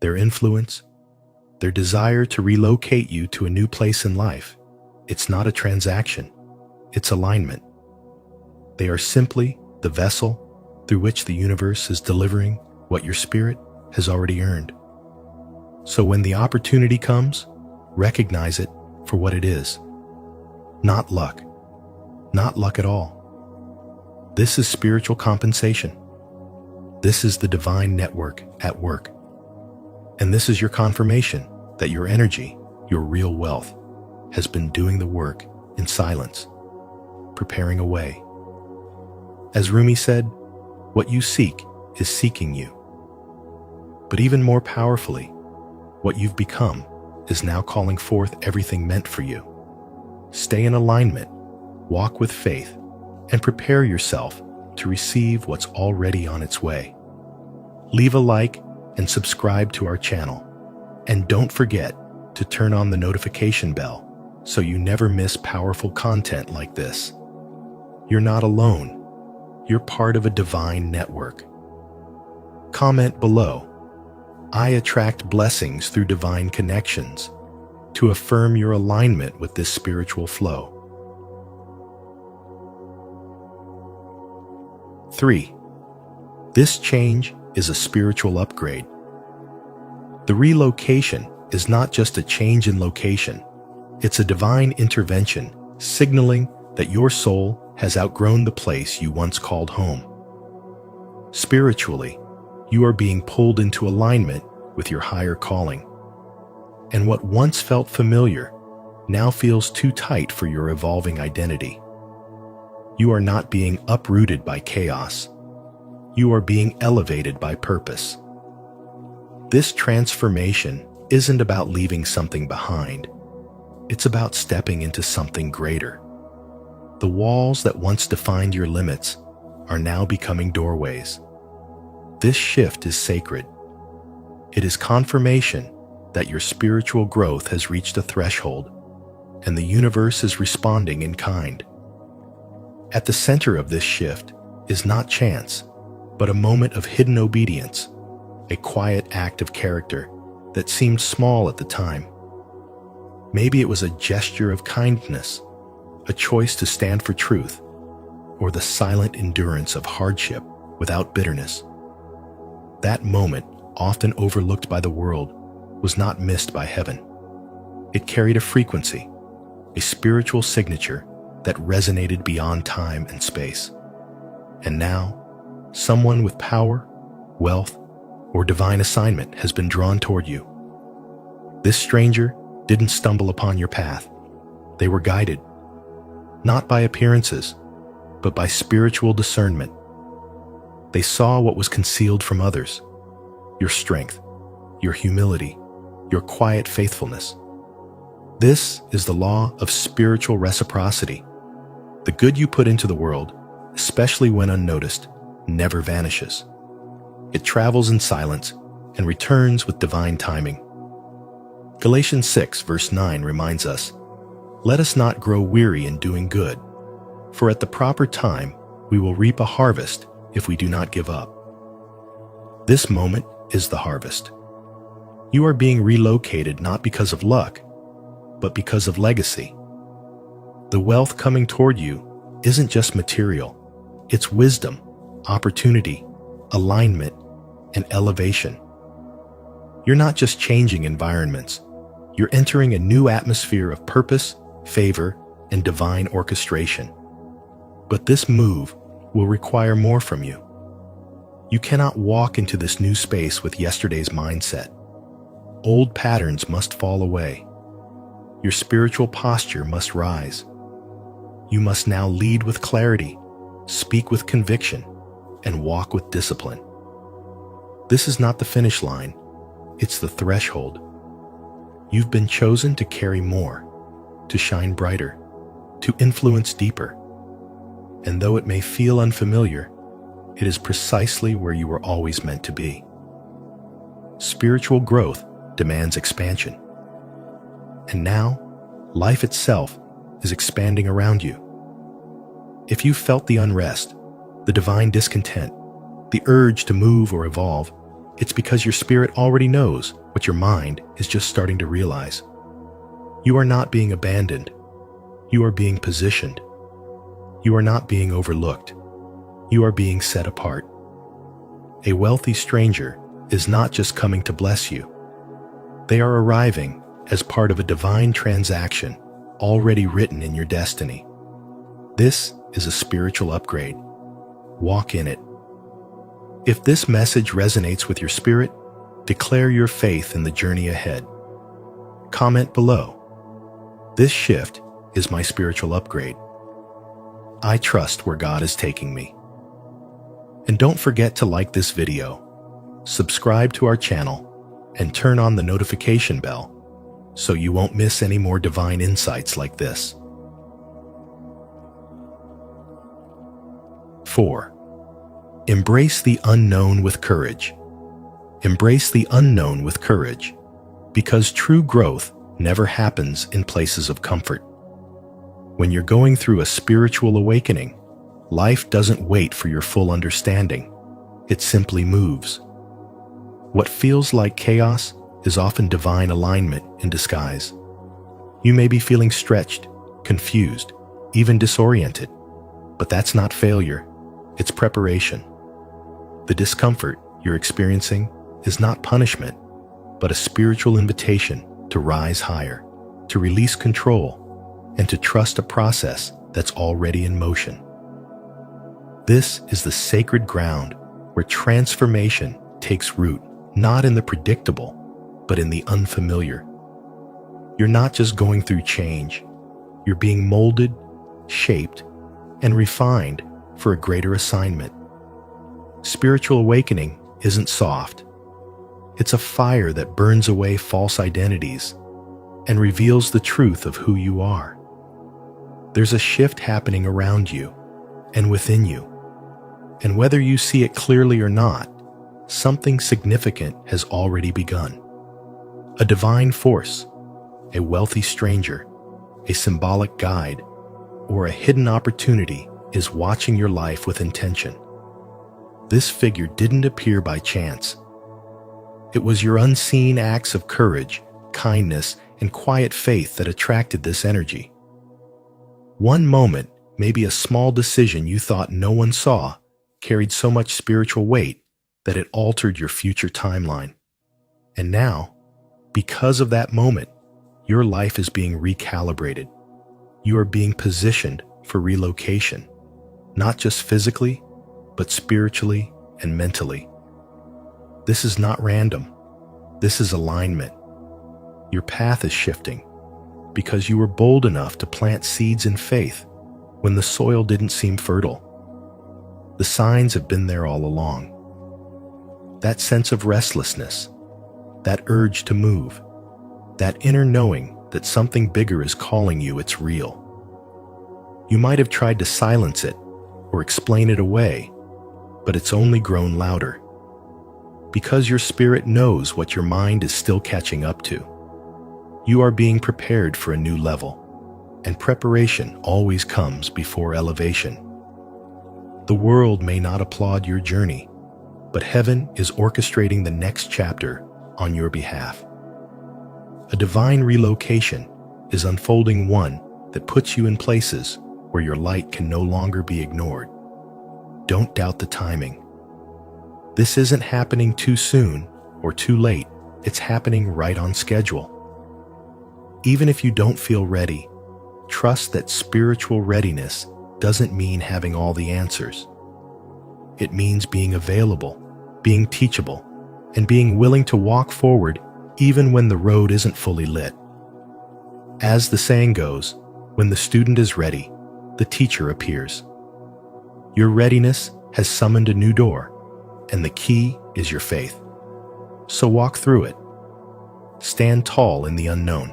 their influence, their desire to relocate you to a new place in life, it's not a transaction, it's alignment. They are simply the vessel through which the universe is delivering what your spirit has already earned. So when the opportunity comes, recognize it for what it is. Not luck at all. This is spiritual compensation. This is the divine network at work. And this is your confirmation that your energy, your real wealth, has been doing the work in silence, preparing a way. As Rumi said, what you seek is seeking you. But even more powerfully, what you've become is now calling forth everything meant for you. Stay in alignment, walk with faith, and prepare yourself to receive what's already on its way. Leave a like and subscribe to our channel. And don't forget to turn on the notification bell so you never miss powerful content like this. You're not alone. You're part of a divine network. Comment below, "I attract blessings through divine connections," to affirm your alignment with this spiritual flow. 3. This change is a spiritual upgrade. The relocation is not just a change in location. It's a divine intervention signaling that your soul has outgrown the place you once called home. Spiritually, you are being pulled into alignment with your higher calling. And what once felt familiar now feels too tight for your evolving identity. You are not being uprooted by chaos. You are being elevated by purpose. This transformation isn't about leaving something behind. It's about stepping into something greater. The walls that once defined your limits are now becoming doorways. This shift is sacred. It is confirmation that your spiritual growth has reached a threshold, and the universe is responding in kind. At the center of this shift is not chance, but a moment of hidden obedience, a quiet act of character that seemed small at the time. Maybe it was a gesture of kindness, a choice to stand for truth, or the silent endurance of hardship without bitterness. That moment, often overlooked by the world, was not missed by heaven. It carried a frequency, a spiritual signature that resonated beyond time and space. And now, someone with power, wealth, or divine assignment has been drawn toward you. This stranger didn't stumble upon your path. They were guided, not by appearances, but by spiritual discernment. They saw what was concealed from others: your strength, your humility, your quiet faithfulness. This is the law of spiritual reciprocity. The good you put into the world, especially when unnoticed, never vanishes. It travels in silence and returns with divine timing. Galatians 6, verse 9 reminds us, "Let us not grow weary in doing good, for at the proper time we will reap a harvest if we do not give up." This moment is the harvest. You are being relocated not because of luck, but because of legacy. The wealth coming toward you isn't just material. It's wisdom, opportunity, alignment, and elevation. You're not just changing environments. You're entering a new atmosphere of purpose, favor, and divine orchestration. But this move will require more from you. You cannot walk into this new space with yesterday's mindset. Old patterns must fall away. Your spiritual posture must rise. You must now lead with clarity, speak with conviction, and walk with discipline. This is not the finish line. It's the threshold. You've been chosen to carry more, to shine brighter, to influence deeper. And though it may feel unfamiliar, it is precisely where you were always meant to be. Spiritual growth demands expansion. And now, life itself is expanding around you. If you felt the unrest, the divine discontent, the urge to move or evolve, it's because your spirit already knows what your mind is just starting to realize. You are not being abandoned. You are being positioned. You are not being overlooked. You are being set apart. A wealthy stranger is not just coming to bless you. They are arriving as part of a divine transaction already written in your destiny. This is a spiritual upgrade, walk in it. If this message resonates with your spirit, declare your faith in the journey ahead. Comment below. This shift is my spiritual upgrade. I trust where God is taking me. And don't forget to like this video, subscribe to our channel, and turn on the notification bell so you won't miss any more divine insights like this. 4. Embrace the unknown with courage. Embrace the unknown with courage, because true growth never happens in places of comfort. When you're going through a spiritual awakening, life doesn't wait for your full understanding. It simply moves. What feels like chaos is often divine alignment in disguise. You may be feeling stretched, confused, even disoriented, but that's not failure, it's preparation. The discomfort you're experiencing is not punishment, but a spiritual invitation to rise higher, to release control, and to trust a process that's already in motion. This is the sacred ground where transformation takes root, not in the predictable, but in the unfamiliar. You're not just going through change, you're being molded, shaped, and refined for a greater assignment. Spiritual awakening isn't soft. It's a fire that burns away false identities and reveals the truth of who you are. There's a shift happening around you and within you, and whether you see it clearly or not, something significant has already begun. A divine force, a wealthy stranger, a symbolic guide, or a hidden opportunity is watching your life with intention. This figure didn't appear by chance. It was your unseen acts of courage, kindness, and quiet faith that attracted this energy. One moment, maybe a small decision you thought no one saw, carried so much spiritual weight that it altered your future timeline. And now, because of that moment, your life is being recalibrated. You are being positioned for relocation, not just physically, but spiritually and mentally. This is not random. This is alignment. Your path is shifting because you were bold enough to plant seeds in faith when the soil didn't seem fertile. The signs have been there all along. That sense of restlessness, that urge to move, that inner knowing that something bigger is calling you, it's real. You might have tried to silence it or explain it away, but it's only grown louder. Because your spirit knows what your mind is still catching up to. You are being prepared for a new level, and preparation always comes before elevation. The world may not applaud your journey, but heaven is orchestrating the next chapter on your behalf. A divine relocation is unfolding, one that puts you in places where your light can no longer be ignored. Don't doubt the timing. This isn't happening too soon or too late. It's happening right on schedule. Even if you don't feel ready, trust that spiritual readiness doesn't mean having all the answers. It means being available, being teachable, and being willing to walk forward even when the road isn't fully lit. As the saying goes, when the student is ready, the teacher appears. Your readiness has summoned a new door, and the key is your faith. So walk through it. Stand tall in the unknown.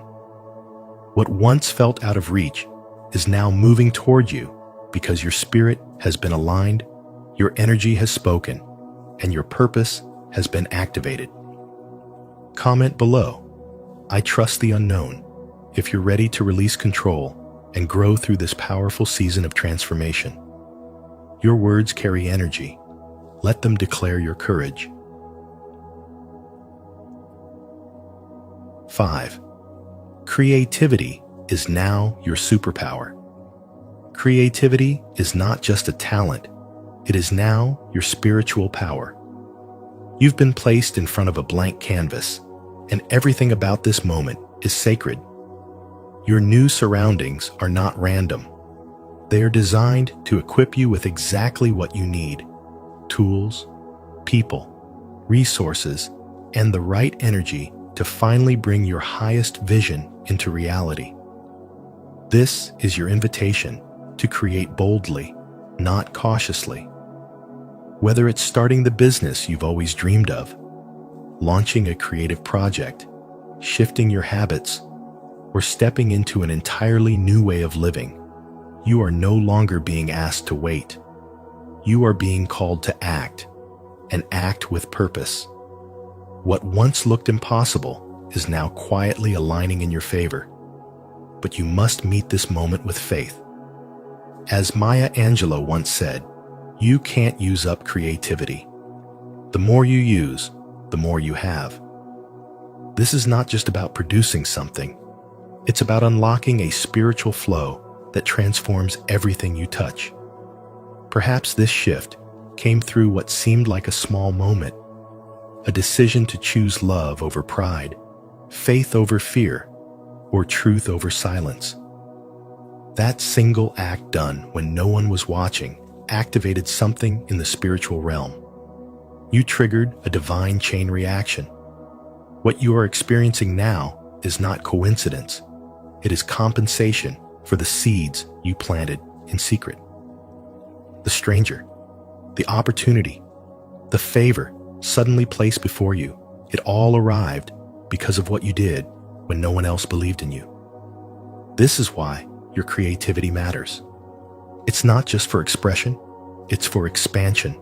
What once felt out of reach is now moving toward you because your spirit has been aligned, your energy has spoken, and your purpose has been activated. Comment below, I trust the unknown, if you're ready to release control and grow through this powerful season of transformation. Your words carry energy. Let them declare your courage. 5. Creativity is now your superpower. Creativity is not just a talent, it is now your spiritual power. You've been placed in front of a blank canvas, and everything about this moment is sacred. Your new surroundings are not random. They are designed to equip you with exactly what you need: tools, people, resources, and the right energy to finally bring your highest vision into reality. This is your invitation to create boldly, not cautiously. Whether it's starting the business you've always dreamed of, launching a creative project, shifting your habits, or stepping into an entirely new way of living, you are no longer being asked to wait. You are being called to act, and act with purpose. What once looked impossible is now quietly aligning in your favor. But you must meet this moment with faith. As Maya Angelou once said, you can't use up creativity. The more you use, the more you have. This is not just about producing something. It's about unlocking a spiritual flow that transforms everything you touch. Perhaps this shift came through what seemed like a small moment, a decision to choose love over pride, faith over fear, or truth over silence. That single act done when no one was watching activated something in the spiritual realm. You triggered a divine chain reaction. What you are experiencing now is not coincidence. It is compensation for the seeds you planted in secret. The stranger, the opportunity, the favor suddenly placed before you, it all arrived because of what you did when no one else believed in you. This is why your creativity matters. It's not just for expression, it's for expansion.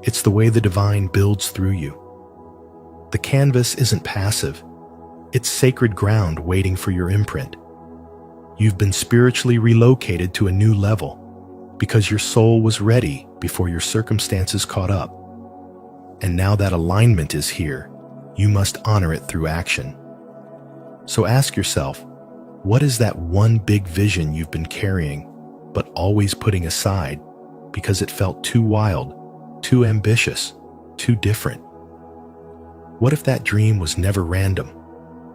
It's the way the divine builds through you. The canvas isn't passive. It's sacred ground waiting for your imprint. You've been spiritually relocated to a new level because your soul was ready before your circumstances caught up. And now that alignment is here, you must honor it through action. So ask yourself, what is that one big vision you've been carrying, but always putting aside because it felt too wild, too ambitious, too different? What if that dream was never random,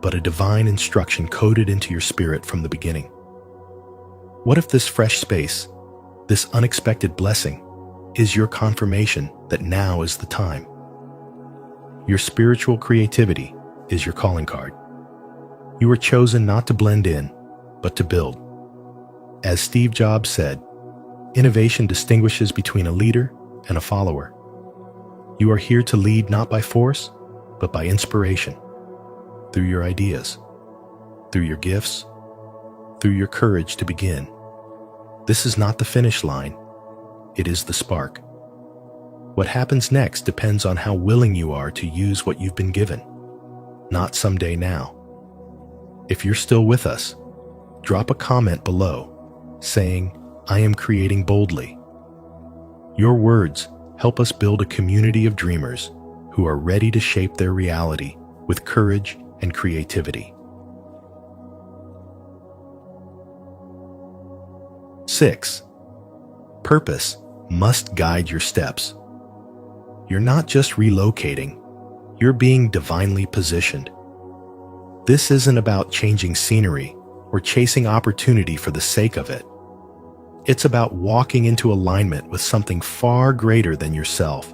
but a divine instruction coded into your spirit from the beginning? What if this fresh space, this unexpected blessing, is your confirmation that now is the time? Your spiritual creativity is your calling card. You were chosen not to blend in, but to build. As Steve Jobs said, innovation distinguishes between a leader and a follower. You are here to lead not by force, but by inspiration, through your ideas, through your gifts, through your courage to begin. This is not the finish line, it is the spark. What happens next depends on how willing you are to use what you've been given, not someday now. If you're still with us, drop a comment below saying, "I am creating boldly." Your words help us build a community of dreamers who are ready to shape their reality with courage and creativity. 6. Purpose must guide your steps. You're not just relocating, you're being divinely positioned. This isn't about changing scenery or chasing opportunity for the sake of it. It's about walking into alignment with something far greater than yourself.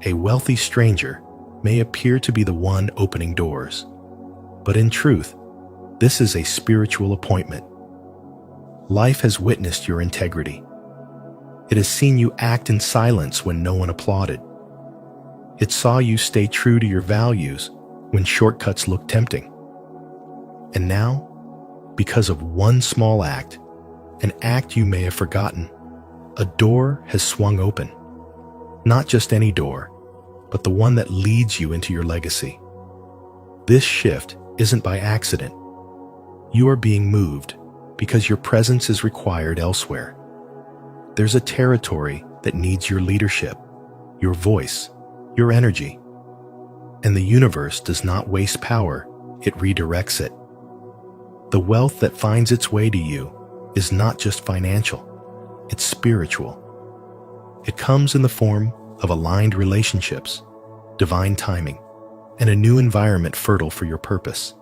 A wealthy stranger may appear to be the one opening doors, but in truth, this is a spiritual appointment. Life has witnessed your integrity. It has seen you act in silence when no one applauded. It saw you stay true to your values when shortcuts looked tempting. And now, because of one small act, an act you may have forgotten, a door has swung open. Not just any door, but the one that leads you into your legacy. This shift isn't by accident. You are being moved because your presence is required elsewhere. There's a territory that needs your leadership, your voice, your energy. And the universe does not waste power, it redirects it. The wealth that finds its way to you is not just financial, it's spiritual. It comes in the form of aligned relationships, divine timing, and a new environment fertile for your purpose.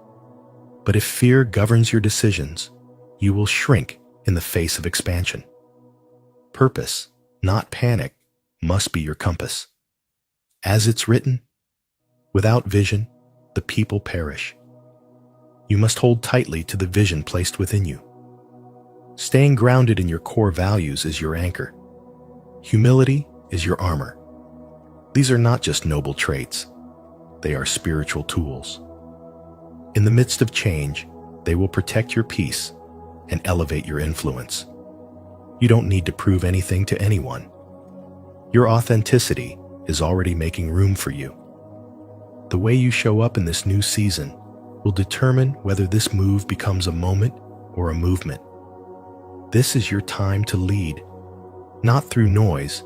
But if fear governs your decisions, you will shrink in the face of expansion. Purpose, not panic, must be your compass. As it's written, without vision, the people perish. You must hold tightly to the vision placed within you. Staying grounded in your core values is your anchor. Humility is your armor. These are not just noble traits. They are spiritual tools. In the midst of change, they will protect your peace and elevate your influence. You don't need to prove anything to anyone. Your authenticity is already making room for you. The way you show up in this new season will determine whether this move becomes a moment or a movement. This is your time to lead, not through noise,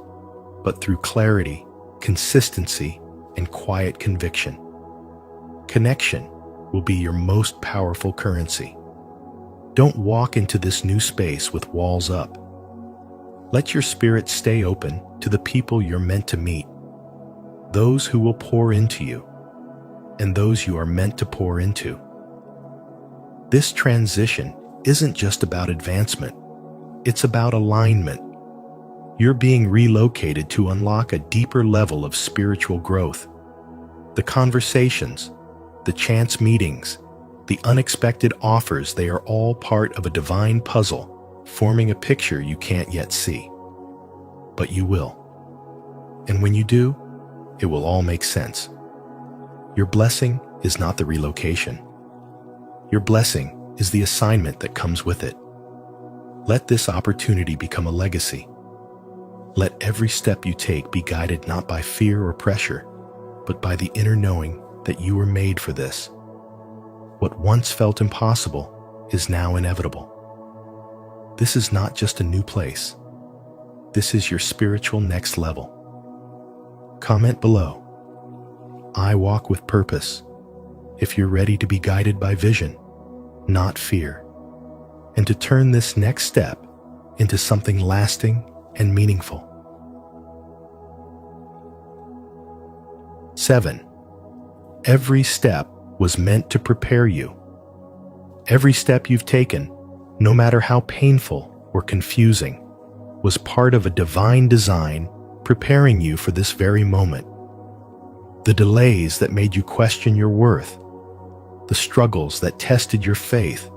but through clarity, consistency, and quiet conviction. Connection will be your most powerful currency. Don't walk into this new space with walls up. Let your spirit stay open to the people you're meant to meet, those who will pour into you, and those you are meant to pour into. This transition isn't just about advancement, it's about alignment. You're being relocated to unlock a deeper level of spiritual growth. The conversations, the chance meetings, the unexpected offers, they are all part of a divine puzzle, forming a picture you can't yet see. But you will. And when you do, it will all make sense. Your blessing is not the relocation. Your blessing is the assignment that comes with it. Let this opportunity become a legacy. Let every step you take be guided not by fear or pressure, but by the inner knowing that you were made for this. What once felt impossible is now inevitable. This is not just a new place. This is your spiritual next level. Comment below. I walk with purpose, if you're ready to be guided by vision, not fear, and to turn this next step into something lasting and meaningful. 7. Every step was meant to prepare you. Every step you've taken, no matter how painful or confusing, was part of a divine design preparing you for this very moment. The delays that made you question your worth, the struggles that tested your faith,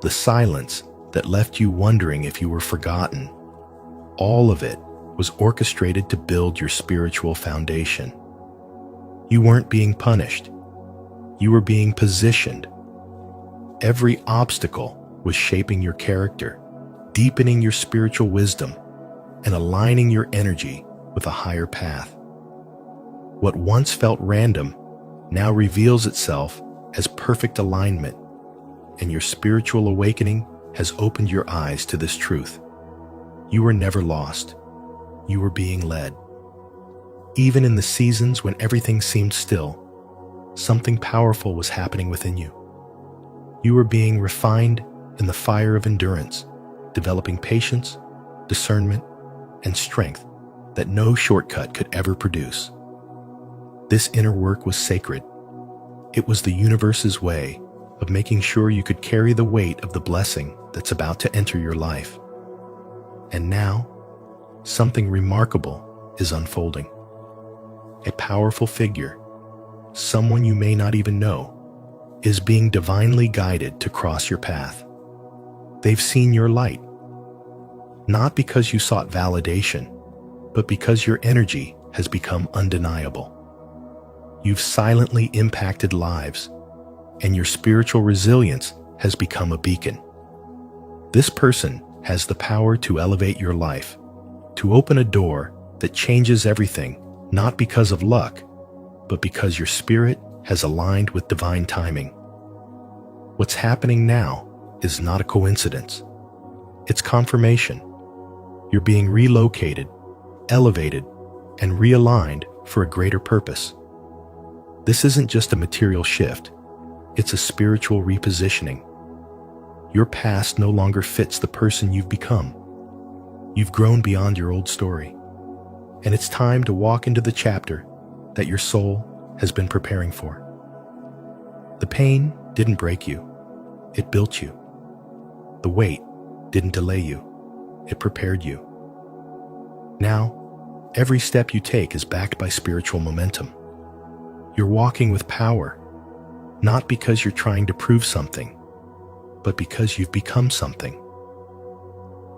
the silence that left you wondering if you were forgotten, all of it was orchestrated to build your spiritual foundation. You weren't being punished. You were being positioned. Every obstacle was shaping your character, deepening your spiritual wisdom, and aligning your energy with a higher path. What once felt random now reveals itself as perfect alignment, and your spiritual awakening has opened your eyes to this truth. You were never lost. You were being led. Even in the seasons when everything seemed still, something powerful was happening within you. You were being refined in the fire of endurance, developing patience, discernment, and strength that no shortcut could ever produce. This inner work was sacred. It was the universe's way of making sure you could carry the weight of the blessing that's about to enter your life. And now, something remarkable is unfolding. A powerful figure, someone you may not even know, is being divinely guided to cross your path. They've seen your light, not because you sought validation, but because your energy has become undeniable. You've silently impacted lives, and your spiritual resilience has become a beacon. This person has the power to elevate your life, to open a door that changes everything, not because of luck, but because your spirit has aligned with divine timing. What's happening now is not a coincidence. It's confirmation. You're being relocated, elevated, and realigned for a greater purpose. This isn't just a material shift, it's a spiritual repositioning. Your past no longer fits the person you've become. You've grown beyond your old story, and it's time to walk into the chapter that your soul has been preparing for. The pain didn't break you, it built you. The weight, didn't delay you. It prepared you. Now, every step you take is backed by spiritual momentum. You're walking with power, not because you're trying to prove something, but because you've become something.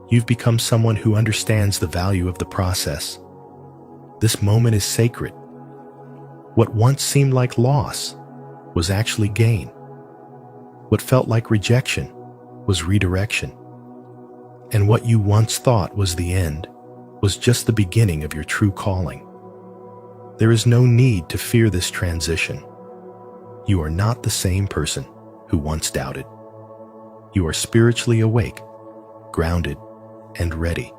You've become someone who understands the value of the process. This moment is sacred. What once seemed like loss was actually gain. What felt like rejection was redirection. And what you once thought was the end was just the beginning of your true calling. There is no need to fear this transition. You are not the same person who once doubted. You are spiritually awake, grounded, and ready.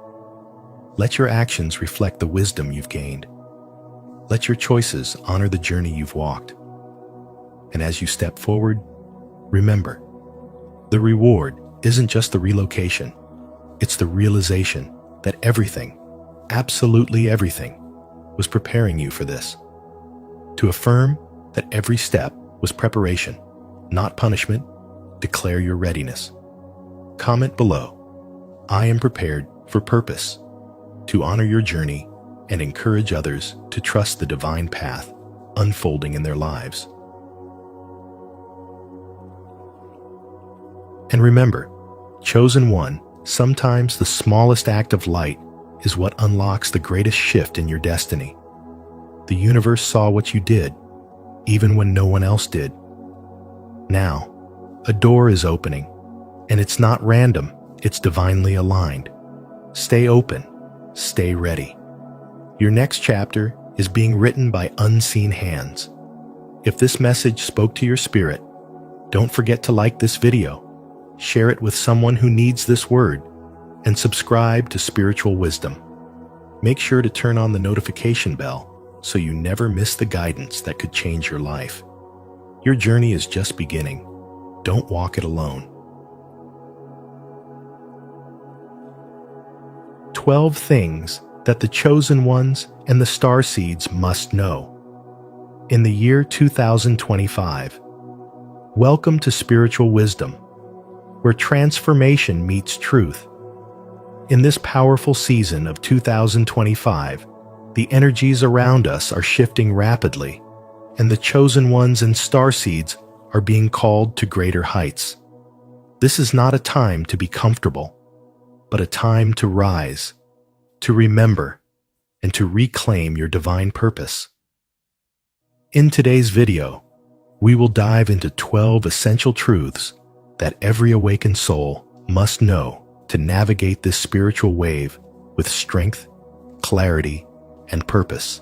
Let your actions reflect the wisdom you've gained. Let your choices honor the journey you've walked. And as you step forward, remember, the reward isn't just the relocation. It's the realization that everything, absolutely everything, was preparing you for this. To affirm that every step was preparation, not punishment, declare your readiness. Comment below, I am prepared for purpose, to honor your journey and encourage others to trust the divine path unfolding in their lives. And remember, chosen one, sometimes the smallest act of light is what unlocks the greatest shift in your destiny. The universe saw what you did, even when no one else did. Now, a door is opening, and it's not random, it's divinely aligned. Stay open, stay ready. Your next chapter is being written by unseen hands. If this message spoke to your spirit, don't forget to like this video, share it with someone who needs this word, and subscribe to Spiritual Wisdom. Make sure to turn on the notification bell so you never miss the guidance that could change your life. Your journey is just beginning. Don't walk it alone. 12 things that the chosen ones and the starseeds must know. In the year 2025, welcome to Spiritual Wisdom, where transformation meets truth. In this powerful season of 2025, the energies around us are shifting rapidly, and the chosen ones and starseeds are being called to greater heights. This is not a time to be comfortable, but a time to rise, to remember, and to reclaim your divine purpose. In today's video, we will dive into 12 essential truths that every awakened soul must know to navigate this spiritual wave with strength, clarity, and purpose.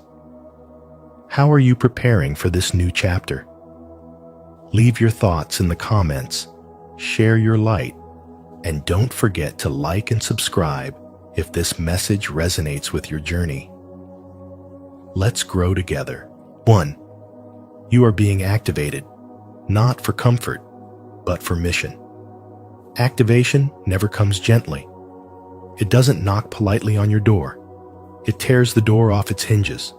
How are you preparing for this new chapter? Leave your thoughts in the comments, share your light, and don't forget to like and subscribe if this message resonates with your journey. Let's grow together. 1. You are being activated, not for comfort, but for mission. Activation never comes gently. It doesn't knock politely on your door. It tears the door off its hinges.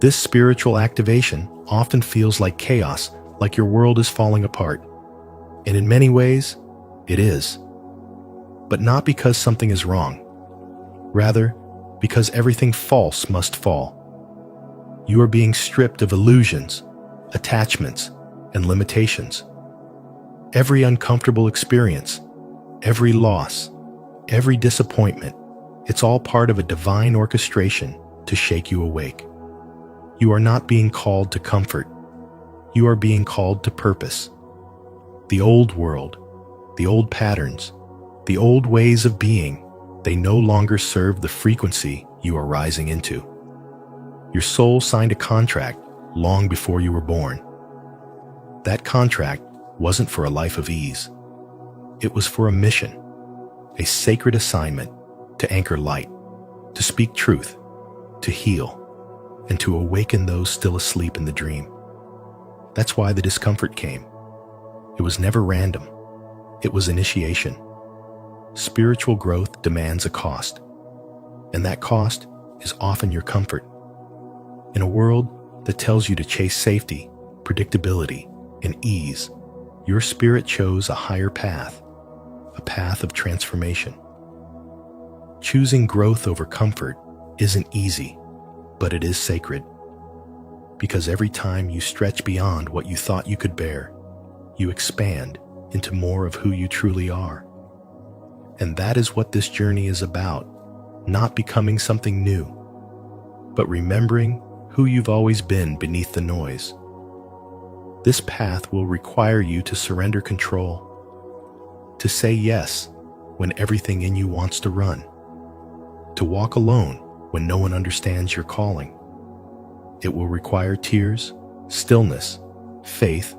This spiritual activation often feels like chaos, like your world is falling apart. And in many ways, it is. But not because something is wrong. Rather, because everything false must fall. You are being stripped of illusions, attachments, and limitations. Every uncomfortable experience, every loss, every disappointment, it's all part of a divine orchestration to shake you awake. You are not being called to comfort. You are being called to purpose. The old world, the old patterns, the old ways of being, they no longer serve the frequency you are rising into. Your soul signed a contract long before you were born. That contract wasn't for a life of ease. It was for a mission, a sacred assignment to anchor light, to speak truth, to heal, and to awaken those still asleep in the dream. That's why the discomfort came. It was never random. It was initiation. Spiritual growth demands a cost, and that cost is often your comfort. In a world that tells you to chase safety, predictability, and ease, your spirit chose a higher path, a path of transformation. Choosing growth over comfort isn't easy, but it is sacred. Because every time you stretch beyond what you thought you could bear, you expand into more of who you truly are. And that is what this journey is about, not becoming something new, but remembering who you've always been beneath the noise. This path will require you to surrender control, to say yes when everything in you wants to run, to walk alone when no one understands your calling. It will require tears, stillness, faith,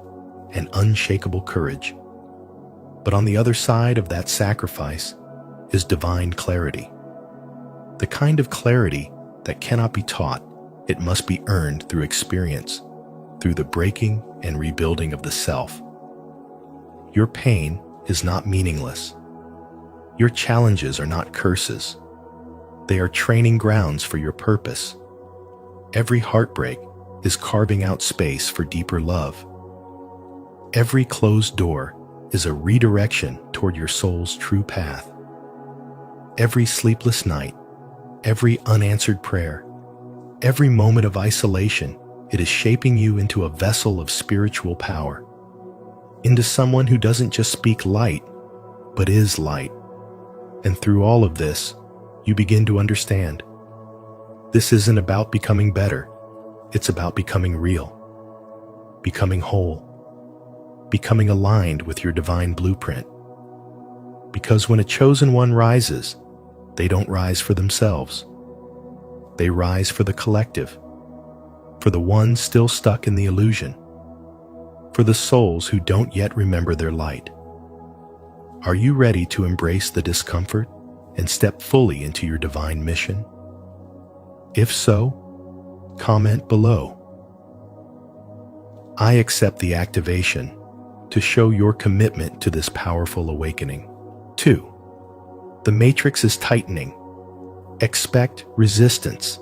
and unshakable courage. But on the other side of that sacrifice is divine clarity. The kind of clarity that cannot be taught, it must be earned through experience, through the breaking and rebuilding of the self. Your pain is not meaningless. Your challenges are not curses. They are training grounds for your purpose. Every heartbreak is carving out space for deeper love. Every closed door is a redirection toward your soul's true path. Every sleepless night, every unanswered prayer, every moment of isolation, it is shaping you into a vessel of spiritual power, into someone who doesn't just speak light, but is light. And through all of this, you begin to understand. This isn't about becoming better. It's about becoming real, becoming whole, becoming aligned with your divine blueprint. Because when a chosen one rises, they don't rise for themselves. They rise for the collective, for the ones still stuck in the illusion, for the souls who don't yet remember their light. Are you ready to embrace the discomfort and step fully into your divine mission? If so, comment below. I accept the activation to show your commitment to this powerful awakening. 2. The matrix is tightening. Expect resistance.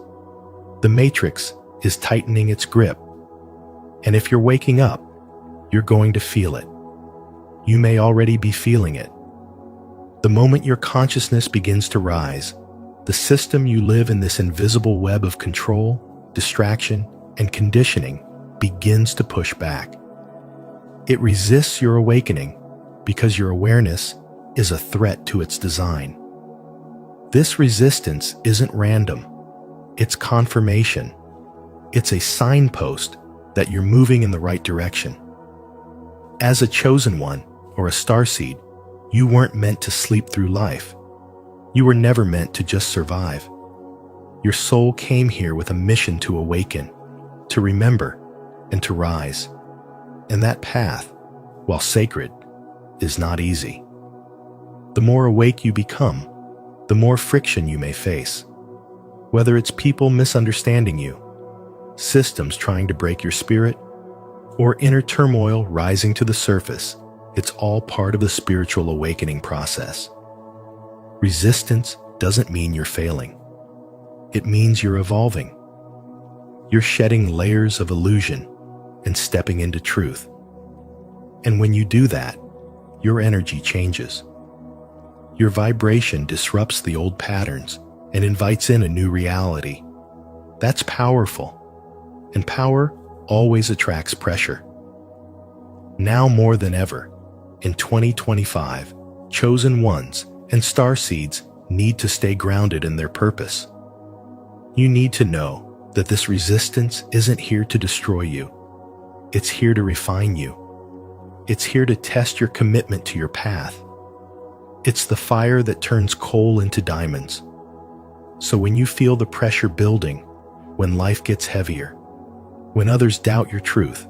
The matrix is tightening its grip. And if you're waking up, you're going to feel it. You may already be feeling it. The moment your consciousness begins to rise, the system you live in, this invisible web of control, distraction, and conditioning, begins to push back. It resists your awakening because your awareness is a threat to its design. This resistance isn't random. It's confirmation. It's a signpost that you're moving in the right direction. As a chosen one, or a starseed, you weren't meant to sleep through life. You were never meant to just survive. Your soul came here with a mission to awaken, to remember, and to rise. And that path, while sacred, is not easy. The more awake you become, the more friction you may face. Whether it's people misunderstanding you, systems trying to break your spirit, or inner turmoil rising to the surface, it's all part of the spiritual awakening process. Resistance doesn't mean you're failing. It means you're evolving. You're shedding layers of illusion and stepping into truth. And when you do that, your energy changes. Your vibration disrupts the old patterns and invites in a new reality. That's powerful. And power always attracts pressure. Now more than ever, in 2025, chosen ones and starseeds need to stay grounded in their purpose. You need to know that this resistance isn't here to destroy you. It's here to refine you. It's here to test your commitment to your path. It's the fire that turns coal into diamonds. So when you feel the pressure building, when life gets heavier, when others doubt your truth,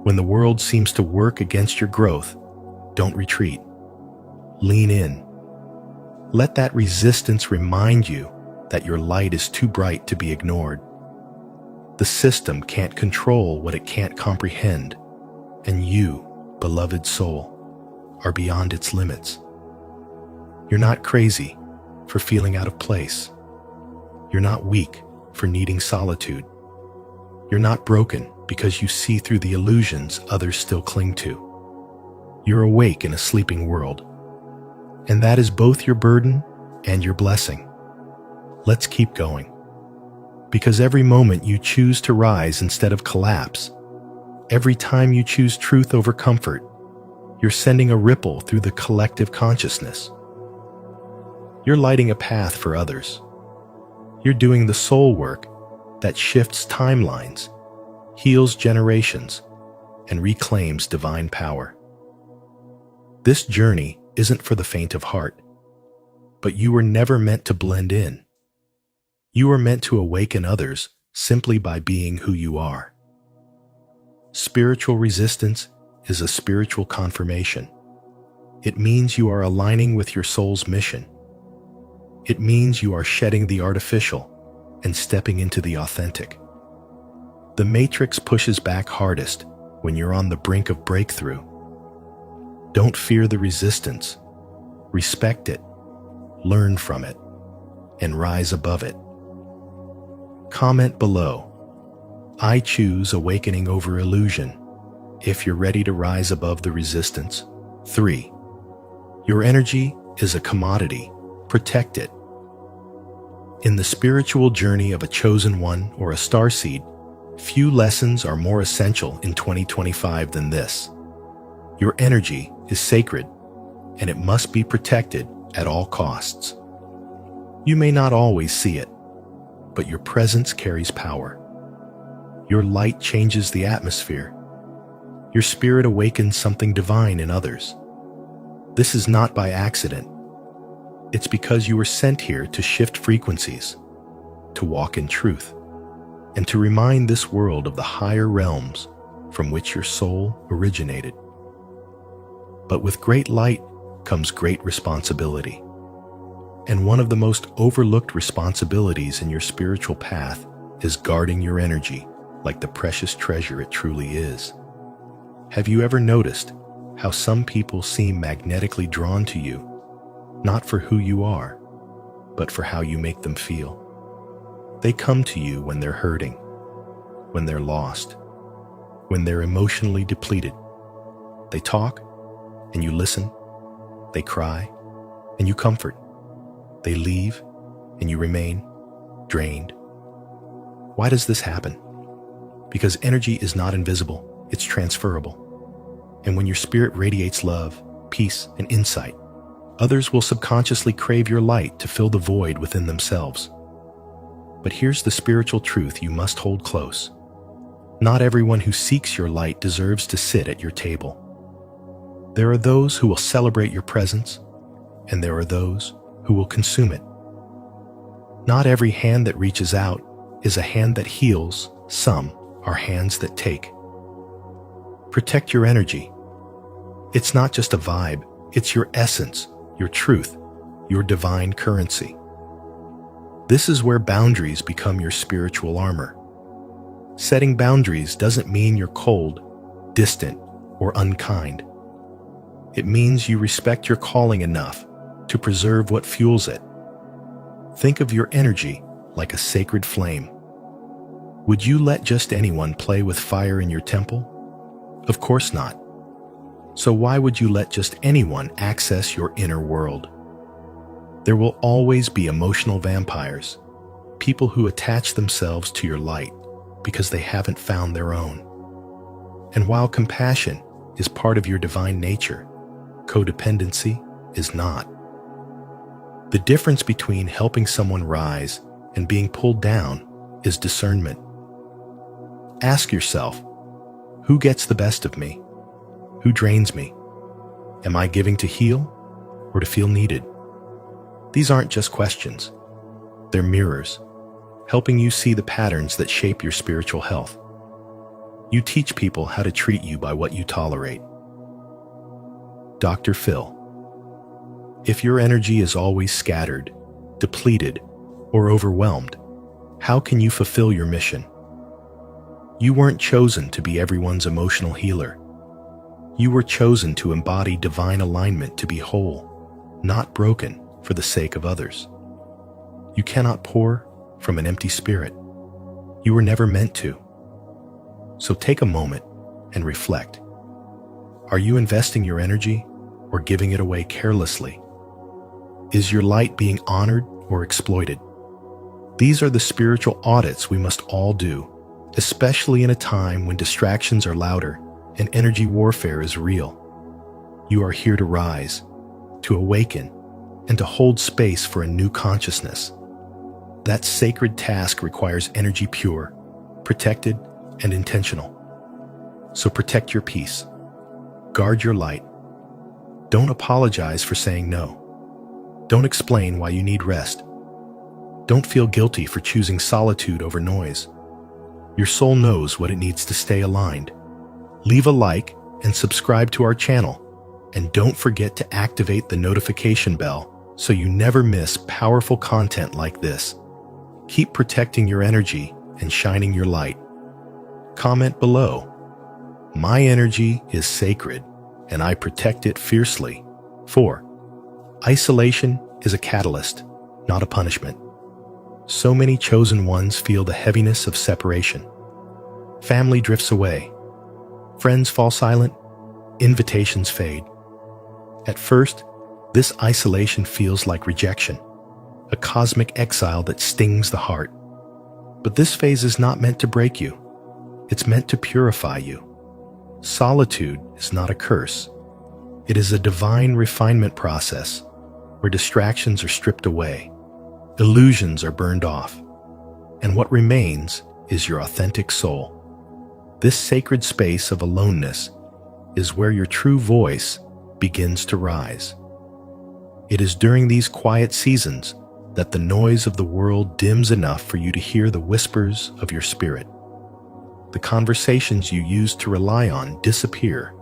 when the world seems to work against your growth, don't retreat. Lean in. Let that resistance remind you that your light is too bright to be ignored. The system can't control what it can't comprehend, and you, beloved soul, are beyond its limits. You're not crazy for feeling out of place. You're not weak for needing solitude. You're not broken because you see through the illusions others still cling to. You're awake in a sleeping world, And that is both your burden and your blessing. Let's keep going. Because every moment you choose to rise instead of collapse, every time you choose truth over comfort, you're sending a ripple through the collective consciousness. You're lighting a path for others. You're doing the soul work that shifts timelines, heals generations, and reclaims divine power. This journey isn't for the faint of heart, but you were never meant to blend in. You are meant to awaken others simply by being who you are. Spiritual resistance is a spiritual confirmation. It means you are aligning with your soul's mission. It means you are shedding the artificial and stepping into the authentic. The matrix pushes back hardest when you're on the brink of breakthrough. Don't fear the resistance. Respect it, learn from it, and rise above it. Comment below, "I choose awakening over illusion," if you're ready to rise above the resistance. 3. Your energy is a commodity. Protect it. In the spiritual journey of a chosen one or a starseed, few lessons are more essential in 2025 than this. Your energy is sacred, and it must be protected at all costs. You may not always see it, but your presence carries power. Your light changes the atmosphere. Your spirit awakens something divine in others. This is not by accident. It's because you were sent here to shift frequencies, to walk in truth, and to remind this world of the higher realms from which your soul originated. But with great light comes great responsibility. And one of the most overlooked responsibilities in your spiritual path is guarding your energy like the precious treasure it truly is. Have you ever noticed how some people seem magnetically drawn to you, not for who you are, but for how you make them feel? They come to you when they're hurting, when they're lost, when they're emotionally depleted. They talk, and you listen. They cry, and you comfort. They leave, and you remain drained. Why does this happen? Because energy is not invisible, it's transferable. And when your spirit radiates love, peace, and insight, others will subconsciously crave your light to fill the void within themselves. But here's the spiritual truth you must hold close. Not everyone who seeks your light deserves to sit at your table. There are those who will celebrate your presence, and there are those who will consume it. Not every hand that reaches out is a hand that heals. Some are hands that take. Protect your energy. It's not just a vibe, it's your essence, your truth, your divine currency. This is where boundaries become your spiritual armor. Setting boundaries doesn't mean you're cold, distant, or unkind. It means you respect your calling enough to preserve what fuels it. Think of your energy like a sacred flame. Would you let just anyone play with fire in your temple? Of course not. So why would you let just anyone access your inner world? There will always be emotional vampires, people who attach themselves to your light because they haven't found their own. And while compassion is part of your divine nature, codependency is not. The difference between helping someone rise and being pulled down is discernment. Ask yourself, who gets the best of me? Who drains me? Am I giving to heal or to feel needed? These aren't just questions. They're mirrors, helping you see the patterns that shape your spiritual health. You teach people how to treat you by what you tolerate. Dr. Phil. If your energy is always scattered, depleted, or overwhelmed, how can you fulfill your mission? You weren't chosen to be everyone's emotional healer. You were chosen to embody divine alignment, to be whole, not broken, for the sake of others. You cannot pour from an empty spirit. You were never meant to. So take a moment and reflect. Are you investing your energy or giving it away carelessly? Is your light being honored or exploited? These are the spiritual audits we must all do, especially in a time when distractions are louder and energy warfare is real. You are here to rise, to awaken, and to hold space for a new consciousness. That sacred task requires energy pure, protected, and intentional. So protect your peace. Guard your light. Don't apologize for saying no. Don't explain why you need rest. Don't feel guilty for choosing solitude over noise. Your soul knows what it needs to stay aligned. Leave a like and subscribe to our channel. And don't forget to activate the notification bell so you never miss powerful content like this. Keep protecting your energy and shining your light. Comment below. My energy is sacred, and I protect it fiercely. 4. Isolation is a catalyst, not a punishment. So many chosen ones feel the heaviness of separation. Family drifts away. Friends fall silent. Invitations fade. At first, this isolation feels like rejection, a cosmic exile that stings the heart. But this phase is not meant to break you. It's meant to purify you. Solitude is not a curse. It is a divine refinement process where distractions are stripped away, illusions are burned off, and what remains is your authentic soul. This sacred space of aloneness is where your true voice begins to rise. It is during these quiet seasons that the noise of the world dims enough for you to hear the whispers of your spirit. The conversations you used to rely on disappear,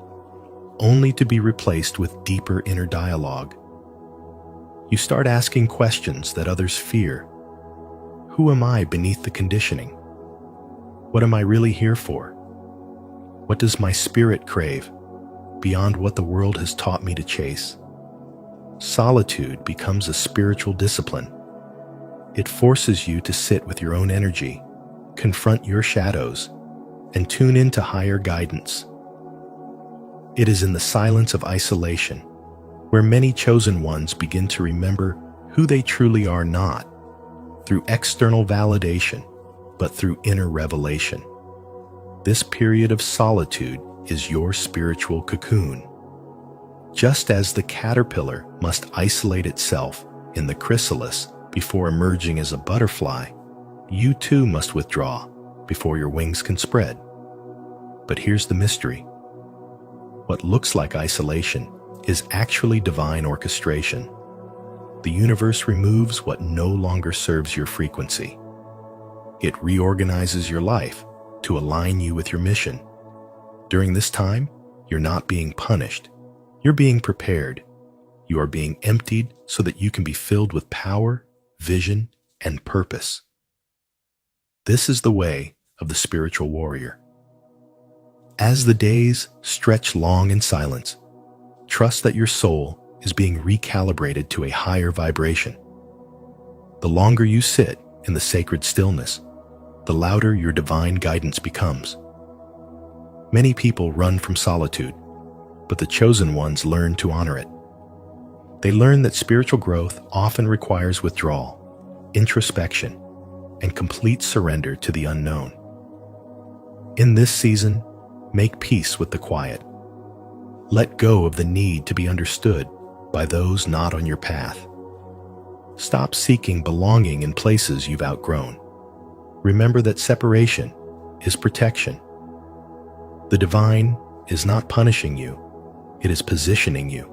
only to be replaced with deeper inner dialogue. You start asking questions that others fear. Who am I beneath the conditioning? What am I really here for? What does my spirit crave beyond what the world has taught me to chase? Solitude becomes a spiritual discipline. It forces you to sit with your own energy, confront your shadows, and tune into higher guidance. It is in the silence of isolation where many chosen ones begin to remember who they truly are, not through external validation, but through inner revelation. This period of solitude is your spiritual cocoon. Just as the caterpillar must isolate itself in the chrysalis before emerging as a butterfly, you too must withdraw before your wings can spread. But here's the mystery. What looks like isolation is actually divine orchestration. The universe removes what no longer serves your frequency. It reorganizes your life to align you with your mission. During this time, you're not being punished. You're being prepared. You are being emptied so that you can be filled with power, vision, and purpose. This is the way of the spiritual warrior. As the days stretch long in silence, trust that your soul is being recalibrated to a higher vibration. The longer you sit in the sacred stillness, the louder your divine guidance becomes. Many people run from solitude, but the chosen ones learn to honor it. They learn that spiritual growth often requires withdrawal, introspection, and complete surrender to the unknown. In this season, make peace with the quiet. Let go of the need to be understood by those not on your path. Stop seeking belonging in places you've outgrown. Remember that separation is protection. The divine is not punishing you, it is positioning you.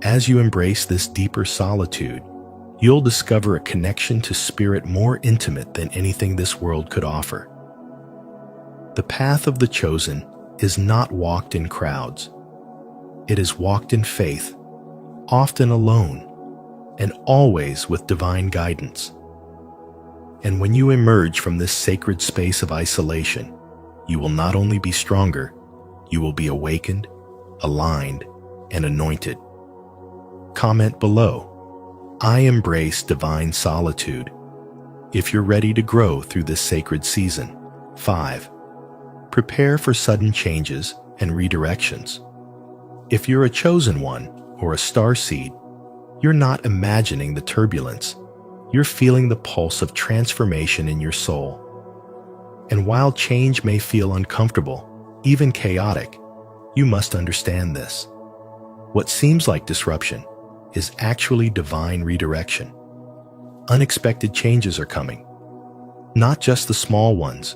As you embrace this deeper solitude, you'll discover a connection to spirit more intimate than anything this world could offer. The path of the chosen is not walked in crowds. It is walked in faith, often alone, and always with divine guidance. And when you emerge from this sacred space of isolation, you will not only be stronger, you will be awakened, aligned, and anointed. Comment below. I embrace divine solitude. If you're ready to grow through this sacred season. 5. Prepare for sudden changes and redirections. If you're a chosen one or a star seed, You're not imagining the turbulence. You're feeling the pulse of transformation in your soul. And while change may feel uncomfortable, even chaotic, you must understand this. What seems like disruption is actually divine redirection. Unexpected changes are coming. Not just the small ones,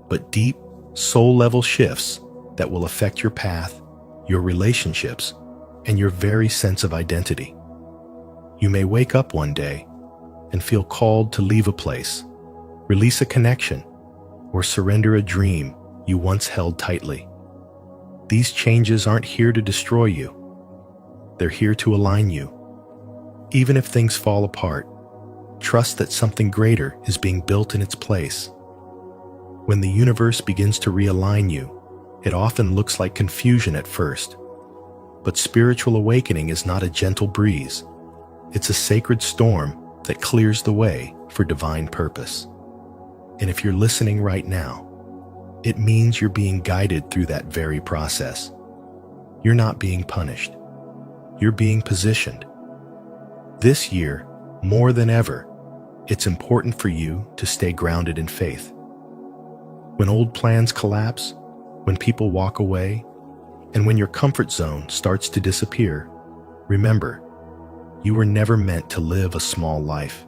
but deep, soul-level shifts that will affect your path, your relationships, and your very sense of identity. You may wake up one day and feel called to leave a place, release a connection, or surrender a dream you once held tightly. These changes aren't here to destroy you. They're here to align you. Even if things fall apart, trust that something greater is being built in its place. When the universe begins to realign you, it often looks like confusion at first. But spiritual awakening is not a gentle breeze. It's a sacred storm that clears the way for divine purpose. And if you're listening right now, it means you're being guided through that very process. You're not being punished. You're being positioned. This year, more than ever, it's important for you to stay grounded in faith. When old plans collapse, when people walk away, and when your comfort zone starts to disappear, remember, you were never meant to live a small life.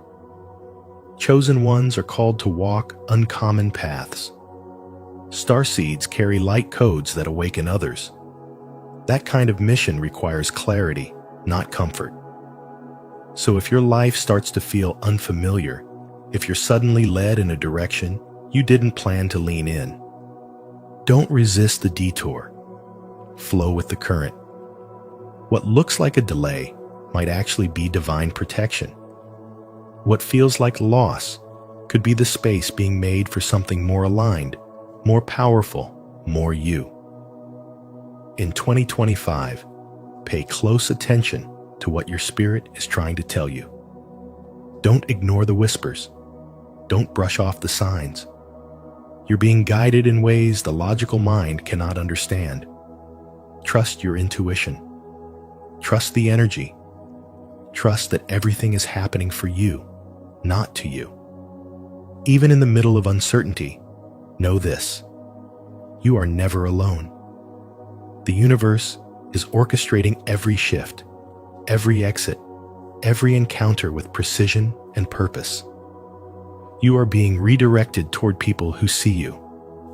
Chosen ones are called to walk uncommon paths. Starseeds carry light codes that awaken others. That kind of mission requires clarity, not comfort. So if your life starts to feel unfamiliar, if you're suddenly led in a direction you didn't plan to lean in, don't resist the detour. Flow with the current. What looks like a delay might actually be divine protection. What feels like loss could be the space being made for something more aligned, more powerful, more you. In 2025, pay close attention to what your spirit is trying to tell you. Don't ignore the whispers. Don't brush off the signs. You're being guided in ways the logical mind cannot understand. Trust your intuition. Trust the energy. Trust that everything is happening for you, not to you. Even in the middle of uncertainty, know this: you are never alone. The universe is orchestrating every shift, every exit, every encounter with precision and purpose. You are being redirected toward people who see you,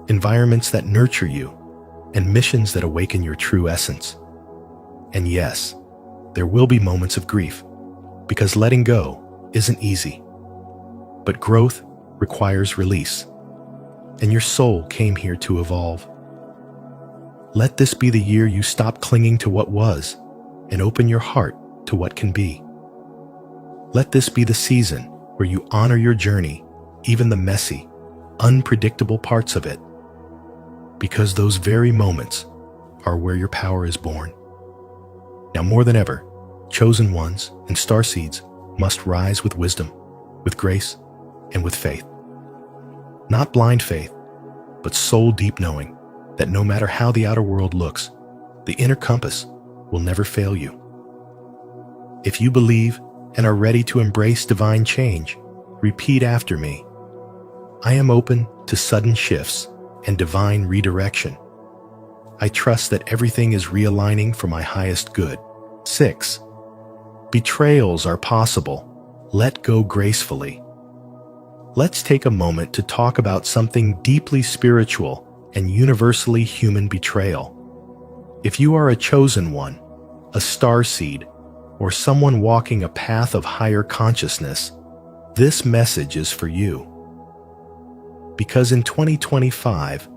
environments that nurture you, and missions that awaken your true essence. And yes, there will be moments of grief, because letting go isn't easy. But growth requires release, and your soul came here to evolve. Let this be the year you stop clinging to what was and open your heart to what can be. Let this be the season where you honor your journey, even the messy, unpredictable parts of it, because those very moments are where your power is born. Now more than ever, chosen ones and starseeds must rise with wisdom, with grace, and with faith. Not blind faith, but soul-deep knowing that no matter how the outer world looks, the inner compass will never fail you. If you believe and are ready to embrace divine change, repeat after me. I am open to sudden shifts and divine redirection. I trust that everything is realigning for my highest good. 6. Betrayals are possible. Let go gracefully. Let's take a moment to talk about something deeply spiritual and universally human: betrayal. If you are a chosen one, a starseed, or someone walking a path of higher consciousness, this message is for you. Because in 2025,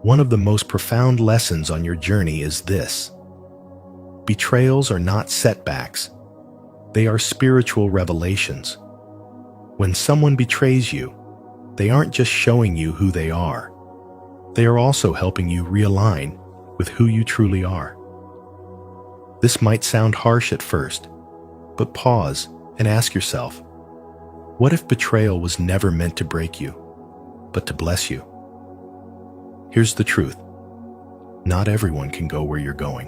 one of the most profound lessons on your journey is this: betrayals are not setbacks. They are spiritual revelations. When someone betrays you, they aren't just showing you who they are. They are also helping you realign with who you truly are. This might sound harsh at first, but pause and ask yourself, what if betrayal was never meant to break you, but to bless you? Here's the truth. Not everyone can go where you're going.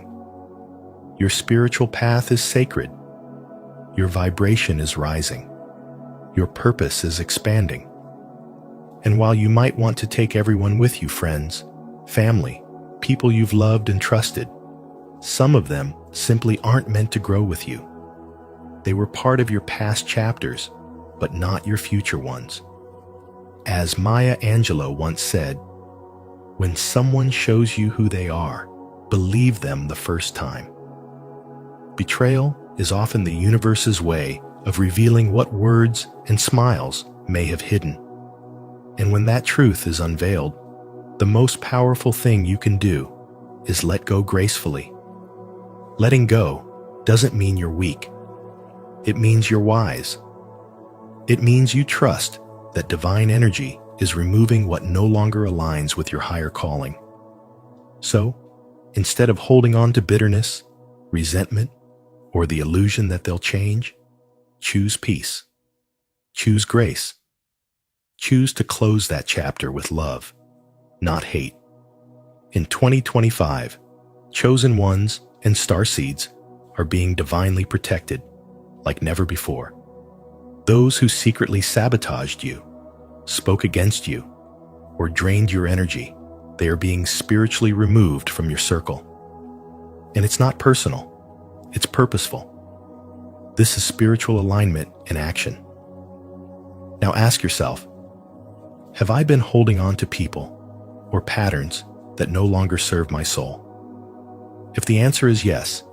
Your spiritual path is sacred. your vibration is rising. Your purpose is expanding. And while you might want to take everyone with you, friends, family, people you've loved and trusted, some of them simply aren't meant to grow with you. They were part of your past chapters, but not your future ones. As Maya Angelou once said, when someone shows you who they are, believe them the first time. Betrayal is often the universe's way of revealing what words and smiles may have hidden. And when that truth is unveiled, the most powerful thing you can do is let go gracefully. Letting go doesn't mean you're weak. It means you're wise. It means you trust that divine energy is removing what no longer aligns with your higher calling. So, instead of holding on to bitterness, resentment, or the illusion that they'll change, choose peace. Choose grace. Choose to close that chapter with love, not hate. In 2025, chosen ones and starseeds are being divinely protected like never before. Those who secretly sabotaged you, spoke against you, or drained your energy, they are being spiritually removed from your circle. And it's not personal, it's purposeful. This is spiritual alignment in action. Now ask yourself, have I been holding on to people or patterns that no longer serve my soul? If the answer is yes,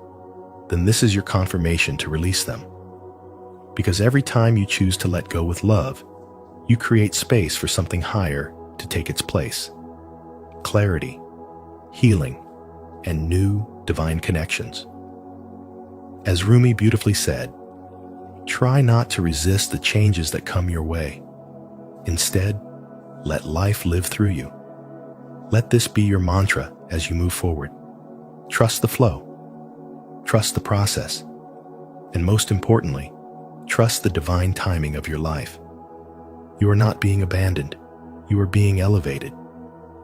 then this is your confirmation to release them. Because every time you choose to let go with love, you create space for something higher to take its place. Clarity, healing, and new divine connections. As Rumi beautifully said, try not to resist the changes that come your way. Instead, let life live through you. Let this be your mantra as you move forward. Trust the flow. Trust the process. And most importantly, trust the divine timing of your life. You are not being abandoned. You are being elevated.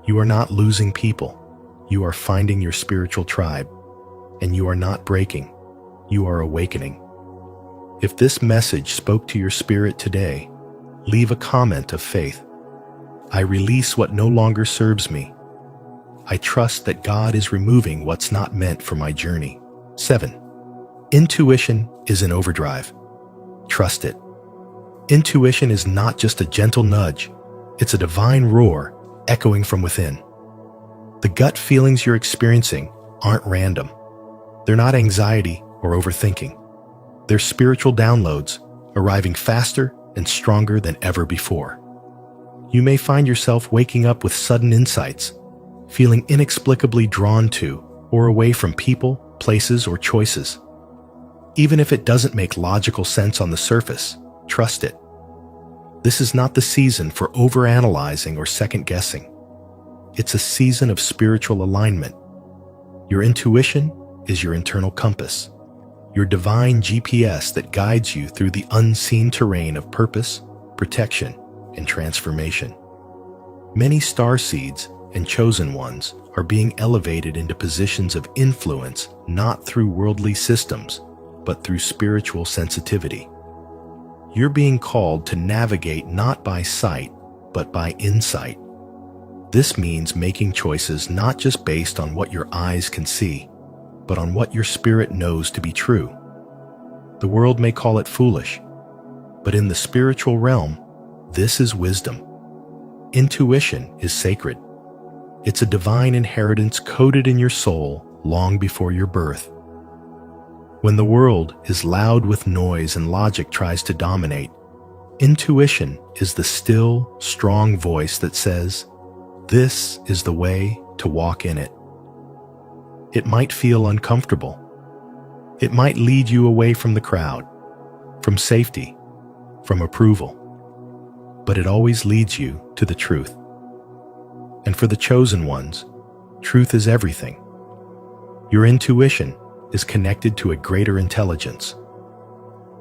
You are not losing people. You are finding your spiritual tribe. And you are not breaking. You are awakening. If this message spoke to your spirit today, leave a comment of faith. I release what no longer serves me. I trust that God is removing what's not meant for my journey. 7. Intuition is in overdrive. Trust it. Intuition is not just a gentle nudge. It's a divine roar echoing from within. The gut feelings you're experiencing aren't random. They're not anxiety or overthinking. They're spiritual downloads arriving faster and stronger than ever before. You may find yourself waking up with sudden insights, feeling inexplicably drawn to or away from people, places, or choices. Even if it doesn't make logical sense on the surface, trust it. This is not the season for overanalyzing or second-guessing. It's a season of spiritual alignment. Your intuition is your internal compass, your divine GPS that guides you through the unseen terrain of purpose, protection, and transformation. Many starseeds and chosen ones are being elevated into positions of influence not through worldly systems, but through spiritual sensitivity. You're being called to navigate not by sight, but by insight. This means making choices not just based on what your eyes can see, but on what your spirit knows to be true. The world may call it foolish, but in the spiritual realm, this is wisdom. Intuition is sacred. It's a divine inheritance coded in your soul long before your birth. When the world is loud with noise and logic tries to dominate, intuition is the still, strong voice that says, "This is the way to walk in it." It might feel uncomfortable. It might lead you away from the crowd, from safety, from approval. But it always leads you to the truth. And for the chosen ones, truth is everything. Your intuition is connected to a greater intelligence.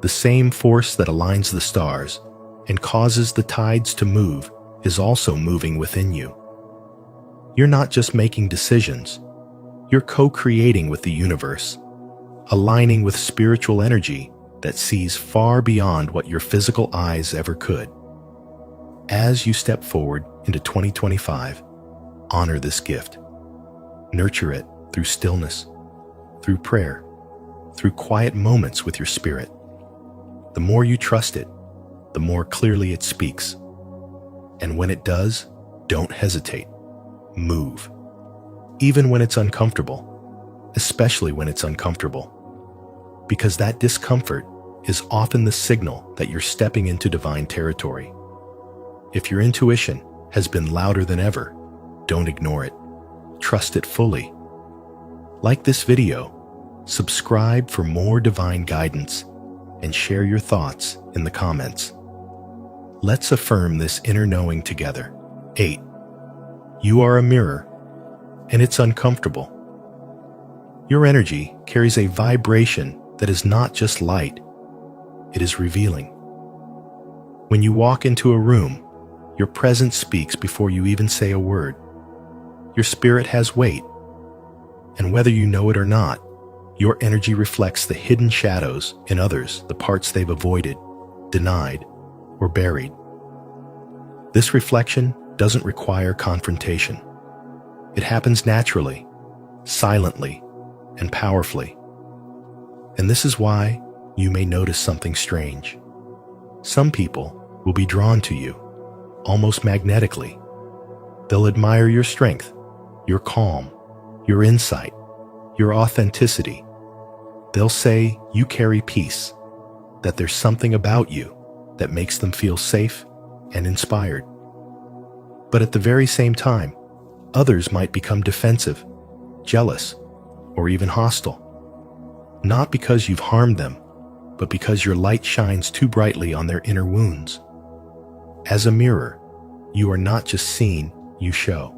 The same force that aligns the stars and causes the tides to move is also moving within you. You're not just making decisions, you're co-creating with the universe, aligning with spiritual energy that sees far beyond what your physical eyes ever could. As you step forward into 2025, honor this gift. Nurture it through stillness, through prayer, through quiet moments with your spirit. The more you trust it, the more clearly it speaks. And when it does, don't hesitate. Move. Even when it's uncomfortable, especially when it's uncomfortable. Because that discomfort is often the signal that you're stepping into divine territory. If your intuition has been louder than ever, don't ignore it. Trust it fully. Like this video, subscribe for more divine guidance, and share your thoughts in the comments. Let's affirm this inner knowing together. 8. You are a mirror, and it's uncomfortable. Your energy carries a vibration that is not just light, it is revealing. When you walk into a room, your presence speaks before you even say a word. Your spirit has weight, and whether you know it or not, your energy reflects the hidden shadows in others, the parts they've avoided, denied, or buried. This reflection doesn't require confrontation. It happens naturally, silently, and powerfully. And this is why you may notice something strange. Some people will be drawn to you, almost magnetically. They'll admire your strength, your calm, your insight, your authenticity. They'll say you carry peace, that there's something about you that makes them feel safe and inspired. But at the very same time, others might become defensive, jealous, or even hostile. Not because you've harmed them, but because your light shines too brightly on their inner wounds. As a mirror, you are not just seen, you show.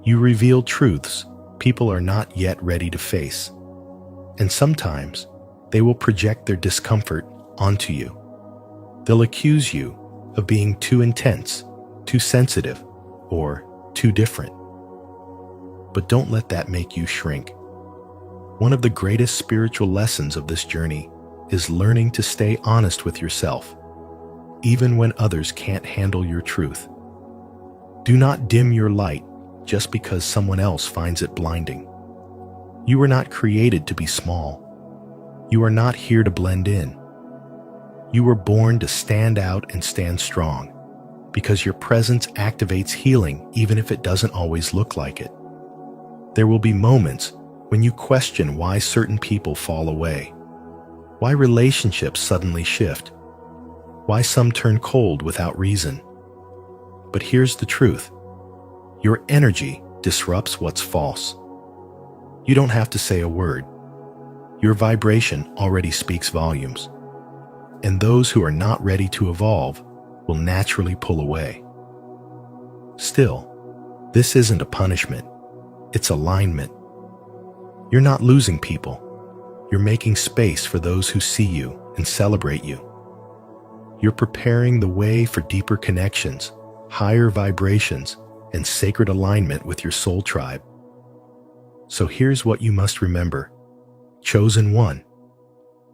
You reveal truths people are not yet ready to face. And sometimes, they will project their discomfort onto you. They'll accuse you of being too intense, too sensitive, or too different. But don't let that make you shrink. One of the greatest spiritual lessons of this journey is learning to stay honest with yourself, even when others can't handle your truth. Do not dim your light just because someone else finds it blinding. You were not created to be small. You are not here to blend in. You were born to stand out and stand strong, because your presence activates healing even if it doesn't always look like it. There will be moments when you question why certain people fall away, why relationships suddenly shift, why some turn cold without reason. But here's the truth. Your energy disrupts what's false. You don't have to say a word. Your vibration already speaks volumes. And those who are not ready to evolve will naturally pull away. Still, this isn't a punishment. It's alignment. You're not losing people. You're making space for those who see you and celebrate you. You're preparing the way for deeper connections, higher vibrations, and sacred alignment with your soul tribe. So here's what you must remember. Chosen one,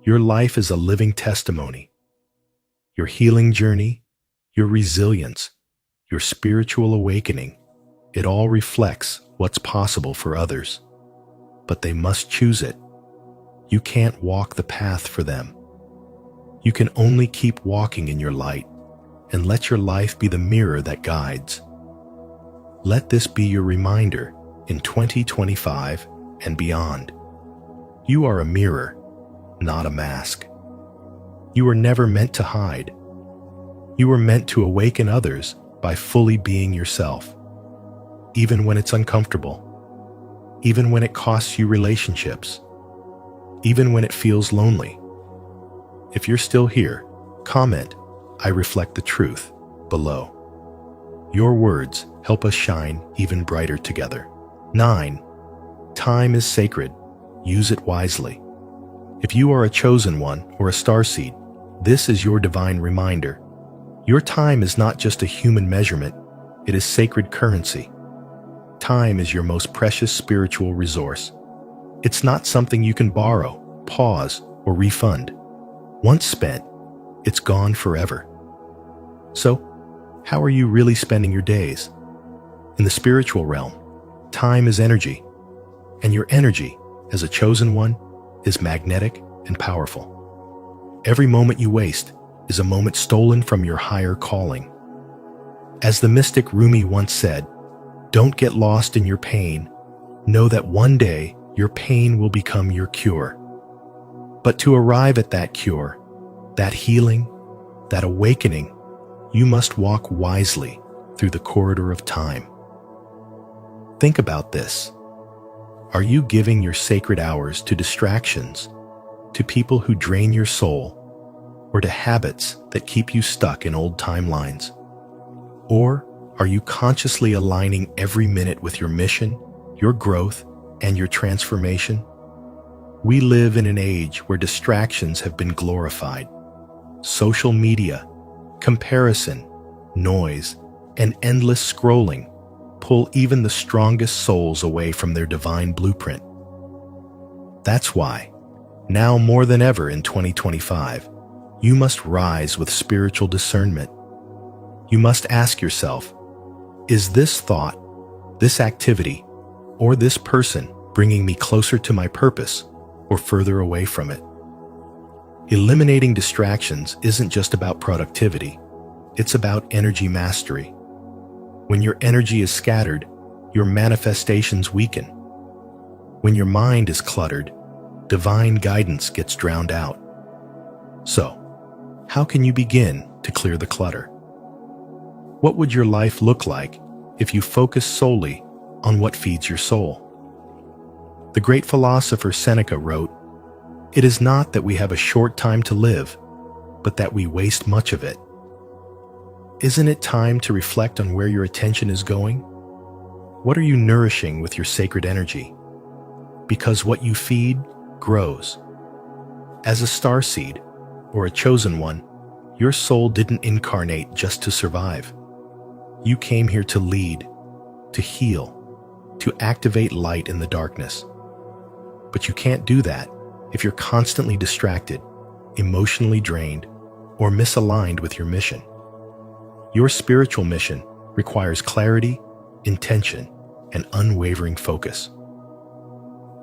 your life is a living testimony. Your healing journey, your resilience, your spiritual awakening, it all reflects what's possible for others. But they must choose it. You can't walk the path for them. You can only keep walking in your light and let your life be the mirror that guides. Let this be your reminder in 2025 and beyond. You are a mirror, not a mask. You were never meant to hide. You were meant to awaken others by fully being yourself, even when it's uncomfortable, even when it costs you relationships, even when it feels lonely. If you're still here, comment, "I reflect the truth," below. Your words help us shine even brighter together. 9. Time is sacred. Use it wisely. If you are a chosen one or a starseed, this is your divine reminder. Your time is not just a human measurement, it is sacred currency. Time is your most precious spiritual resource. It's not something you can borrow, pause, or refund. Once spent, it's gone forever. So, how are you really spending your days? In the spiritual realm, time is energy, and your energy, as a chosen one, is magnetic and powerful. Every moment you waste is a moment stolen from your higher calling. As the mystic Rumi once said, "Don't get lost in your pain. Know that one day your pain will become your cure." But to arrive at that cure, that healing, that awakening, you must walk wisely through the corridor of time. Think about this. Are you giving your sacred hours to distractions, to people who drain your soul, or to habits that keep you stuck in old timelines? Or are you consciously aligning every minute with your mission, your growth, and your transformation? We live in an age where distractions have been glorified. Social media, comparison, noise, and endless scrolling pull even the strongest souls away from their divine blueprint. That's why, now more than ever in 2025, you must rise with spiritual discernment. You must ask yourself, is this thought, this activity, or this person bringing me closer to my purpose or further away from it? Eliminating distractions isn't just about productivity, it's about energy mastery. When your energy is scattered, your manifestations weaken. When your mind is cluttered, divine guidance gets drowned out. So, how can you begin to clear the clutter? What would your life look like if you focus solely on what feeds your soul? The great philosopher Seneca wrote, "It is not that we have a short time to live, but that we waste much of it." Isn't it time to reflect on where your attention is going? What are you nourishing with your sacred energy? Because what you feed grows. As a starseed, or a chosen one, your soul didn't incarnate just to survive. You came here to lead, to heal, to activate light in the darkness. But you can't do that if you're constantly distracted, emotionally drained, or misaligned with your mission. Your spiritual mission requires clarity, intention, and unwavering focus.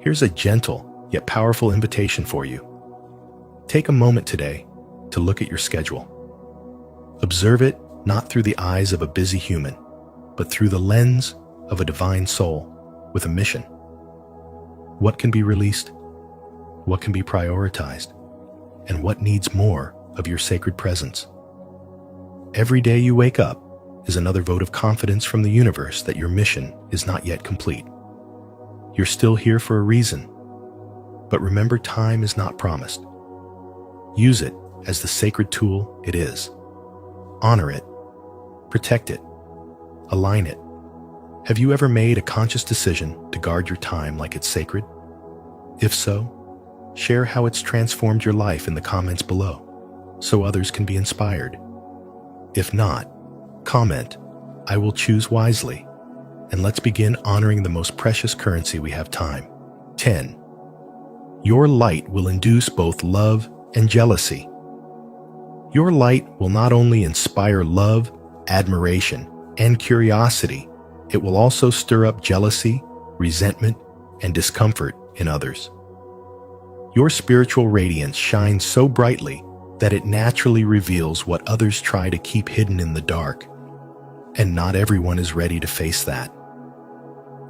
Here's a gentle yet powerful invitation for you. Take a moment today to look at your schedule. Observe it not through the eyes of a busy human, but through the lens of a divine soul with a mission. What can be released? What can be prioritized? And what needs more of your sacred presence? Every day you wake up is another vote of confidence from the universe that your mission is not yet complete. You're still here for a reason. But remember, time is not promised. Use it as the sacred tool it is. Honor it. Protect it. Align it. Have you ever made a conscious decision to guard your time like it's sacred? If so, share how it's transformed your life in the comments below, so others can be inspired. If not, comment, "I will choose wisely," and let's begin honoring the most precious currency we have, time. 10. Your light will induce both love and jealousy. Your light will not only inspire love, admiration, and curiosity, it will also stir up jealousy, resentment, and discomfort in others. Your spiritual radiance shines so brightly that it naturally reveals what others try to keep hidden in the dark. And not everyone is ready to face that.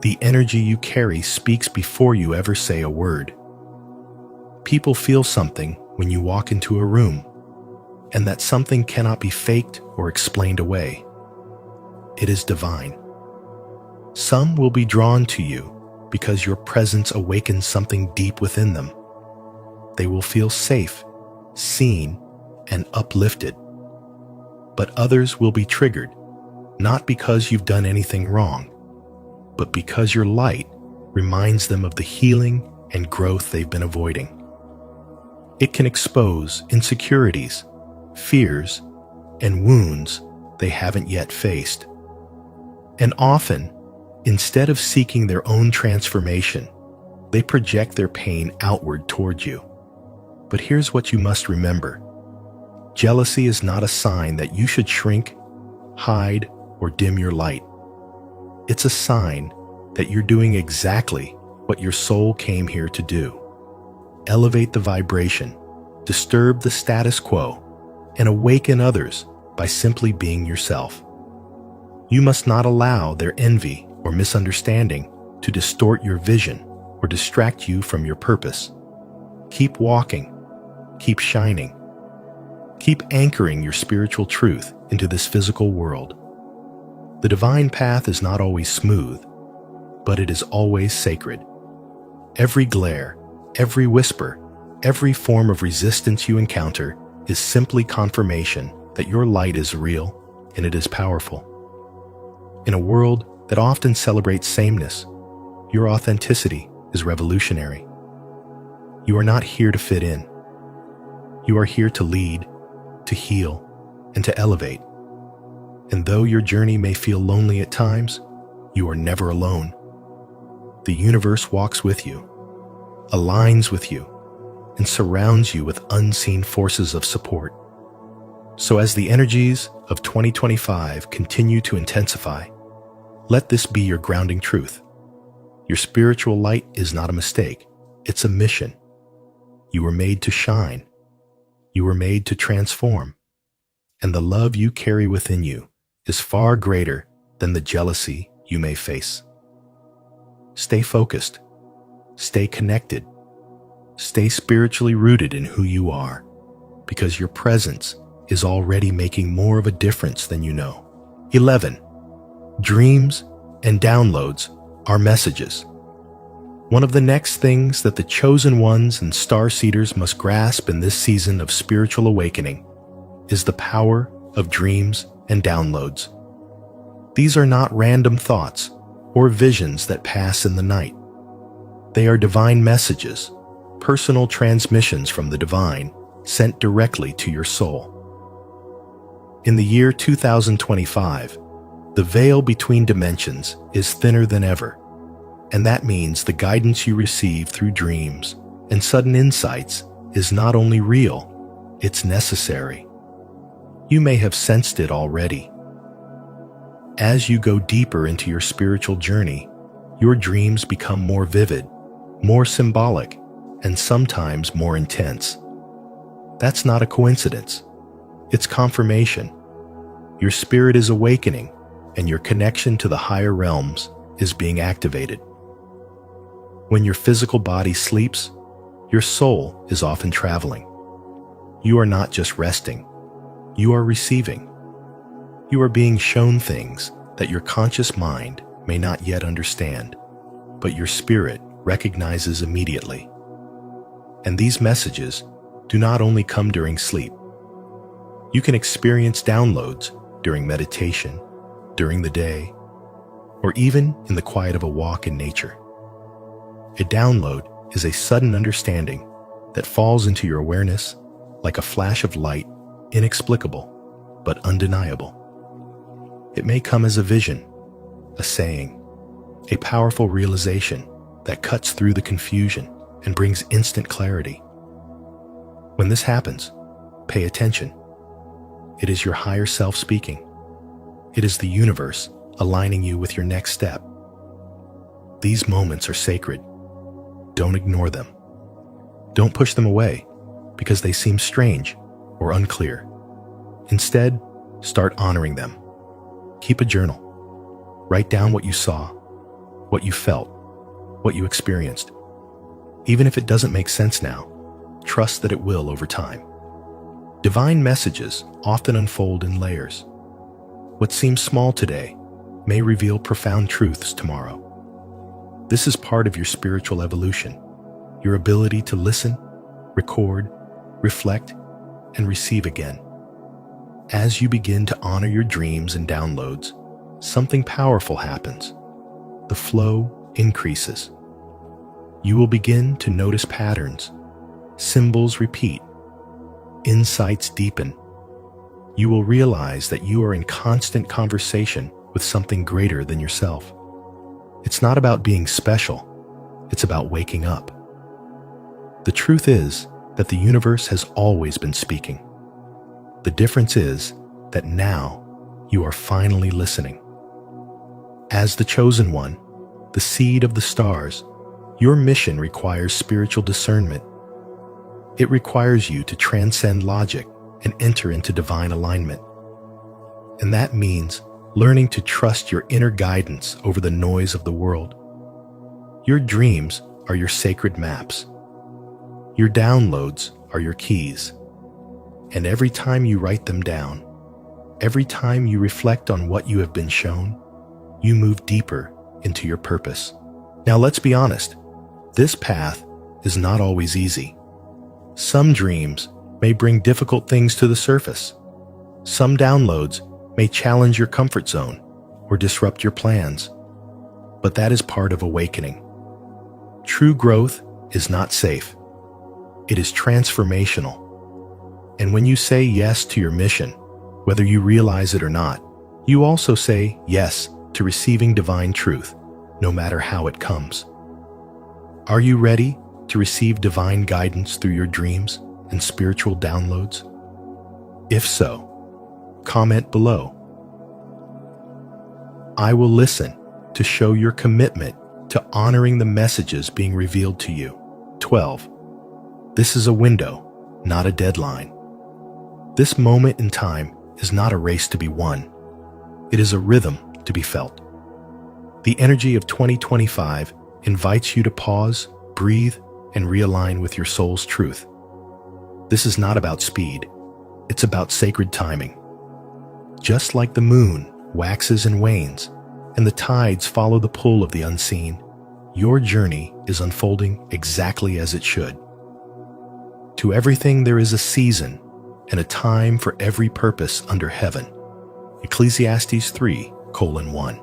The energy you carry speaks before you ever say a word. People feel something when you walk into a room, and that something cannot be faked or explained away. It is divine. Some will be drawn to you because your presence awakens something deep within them. They will feel safe, seen, and uplifted. But others will be triggered, not because you've done anything wrong, but because your light reminds them of the healing and growth they've been avoiding. It can expose insecurities, fears, and wounds they haven't yet faced. And often, instead of seeking their own transformation, they project their pain outward toward you. But here's what you must remember. Jealousy is not a sign that you should shrink, hide, or dim your light. It's a sign that you're doing exactly what your soul came here to do. Elevate the vibration, disturb the status quo, and awaken others by simply being yourself. You must not allow their envy or misunderstanding to distort your vision or distract you from your purpose. Keep walking, keep shining, keep anchoring your spiritual truth into this physical world. The divine path is not always smooth, but it is always sacred. Every glare, every whisper, every form of resistance you encounter is simply confirmation that your light is real and it is powerful. In a world that often celebrates sameness, your authenticity is revolutionary. You are not here to fit in. You are here to lead, to heal, and to elevate. And though your journey may feel lonely at times, you are never alone. The universe walks with you, aligns with you, and surrounds you with unseen forces of support. So as the energies of 2025 continue to intensify, let this be your grounding truth. Your spiritual light is not a mistake, it's a mission. You were made to shine. You were made to transform. And the love you carry within you is far greater than the jealousy you may face. Stay focused. Stay connected. Stay spiritually rooted in who you are, because your presence is already making more of a difference than you know. 11. Dreams and downloads are messages. One of the next things that the chosen ones and star seeders must grasp in this season of spiritual awakening is the power of dreams and downloads. These are not random thoughts or visions that pass in the night. They are divine messages, personal transmissions from the divine sent directly to your soul. In the year 2025, the veil between dimensions is thinner than ever, and that means the guidance you receive through dreams and sudden insights is not only real, it's necessary. You may have sensed it already. As you go deeper into your spiritual journey, your dreams become more vivid, more symbolic, and sometimes more intense. That's not a coincidence. It's confirmation. Your spirit is awakening, and your connection to the higher realms is being activated. When your physical body sleeps, your soul is often traveling. You are not just resting. You are receiving. You are being shown things that your conscious mind may not yet understand, but your spirit recognizes immediately. And these messages do not only come during sleep. You can experience downloads during meditation, during the day, or even in the quiet of a walk in nature. A download is a sudden understanding that falls into your awareness like a flash of light, inexplicable but undeniable. It may come as a vision, a saying, a powerful realization that cuts through the confusion and brings instant clarity. When this happens, pay attention. It is your higher self speaking. It is the universe aligning you with your next step. These moments are sacred. Don't ignore them. Don't push them away because they seem strange or unclear. Instead, start honoring them. Keep a journal. Write down what you saw, what you felt, what you experienced. Even if it doesn't make sense now, trust that it will over time. Divine messages often unfold in layers. What seems small today may reveal profound truths tomorrow. This is part of your spiritual evolution, your ability to listen, record, reflect, and receive again. As you begin to honor your dreams and downloads, something powerful happens. The flow increases. You will begin to notice patterns. Symbols repeat. Insights deepen. You will realize that you are in constant conversation with something greater than yourself. It's not about being special. It's about waking up. The truth is that the universe has always been speaking. The difference is that now you are finally listening. As the chosen one, the seed of the stars, your mission requires spiritual discernment. It requires you to transcend logic and enter into divine alignment. And that means learning to trust your inner guidance over the noise of the world. Your dreams are your sacred maps. Your downloads are your keys. And every time you write them down, every time you reflect on what you have been shown, you move deeper into your purpose. Now let's be honest, this path is not always easy. Some dreams may bring difficult things to the surface. Some downloads may challenge your comfort zone or disrupt your plans. But that is part of awakening. True growth is not safe. It is transformational. And when you say yes to your mission, whether you realize it or not, you also say yes to receiving divine truth, no matter how it comes. Are you ready to receive divine guidance through your dreams and spiritual downloads? If so, comment below. I will listen to show your commitment to honoring the messages being revealed to you. 12. This is a window, not a deadline. This moment in time is not a race to be won. It is a rhythm to be felt. The energy of 2025 invites you to pause, breathe, and realign with your soul's truth. This is not about speed. It's about sacred timing. Just like the moon waxes and wanes, and the tides follow the pull of the unseen, your journey is unfolding exactly as it should. To everything there is a season and a time for every purpose under heaven. Ecclesiastes 3:1.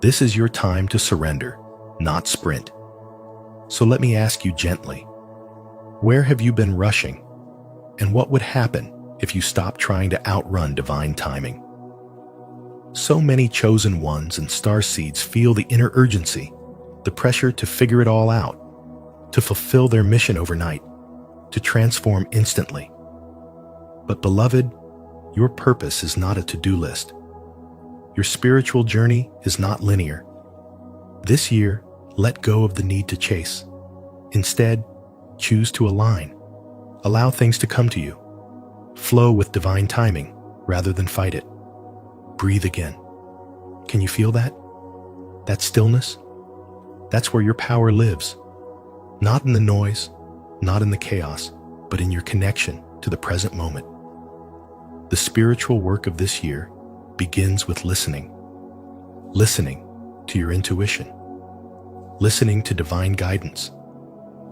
This is your time to surrender, not sprint. So let me ask you gently, where have you been rushing? And what would happen if you stopped trying to outrun divine timing? So many chosen ones and star seeds feel the inner urgency, the pressure to figure it all out, to fulfill their mission overnight, to transform instantly. But beloved, your purpose is not a to-do list. Your spiritual journey is not linear. This year, let go of the need to chase. Instead, choose to align. Allow things to come to you. Flow with divine timing rather than fight it. Breathe again. Can you feel that? That stillness? That's where your power lives. Not in the noise, not in the chaos, but in your connection to the present moment. The spiritual work of this year begins with listening. Listening to your intuition. Listening to divine guidance.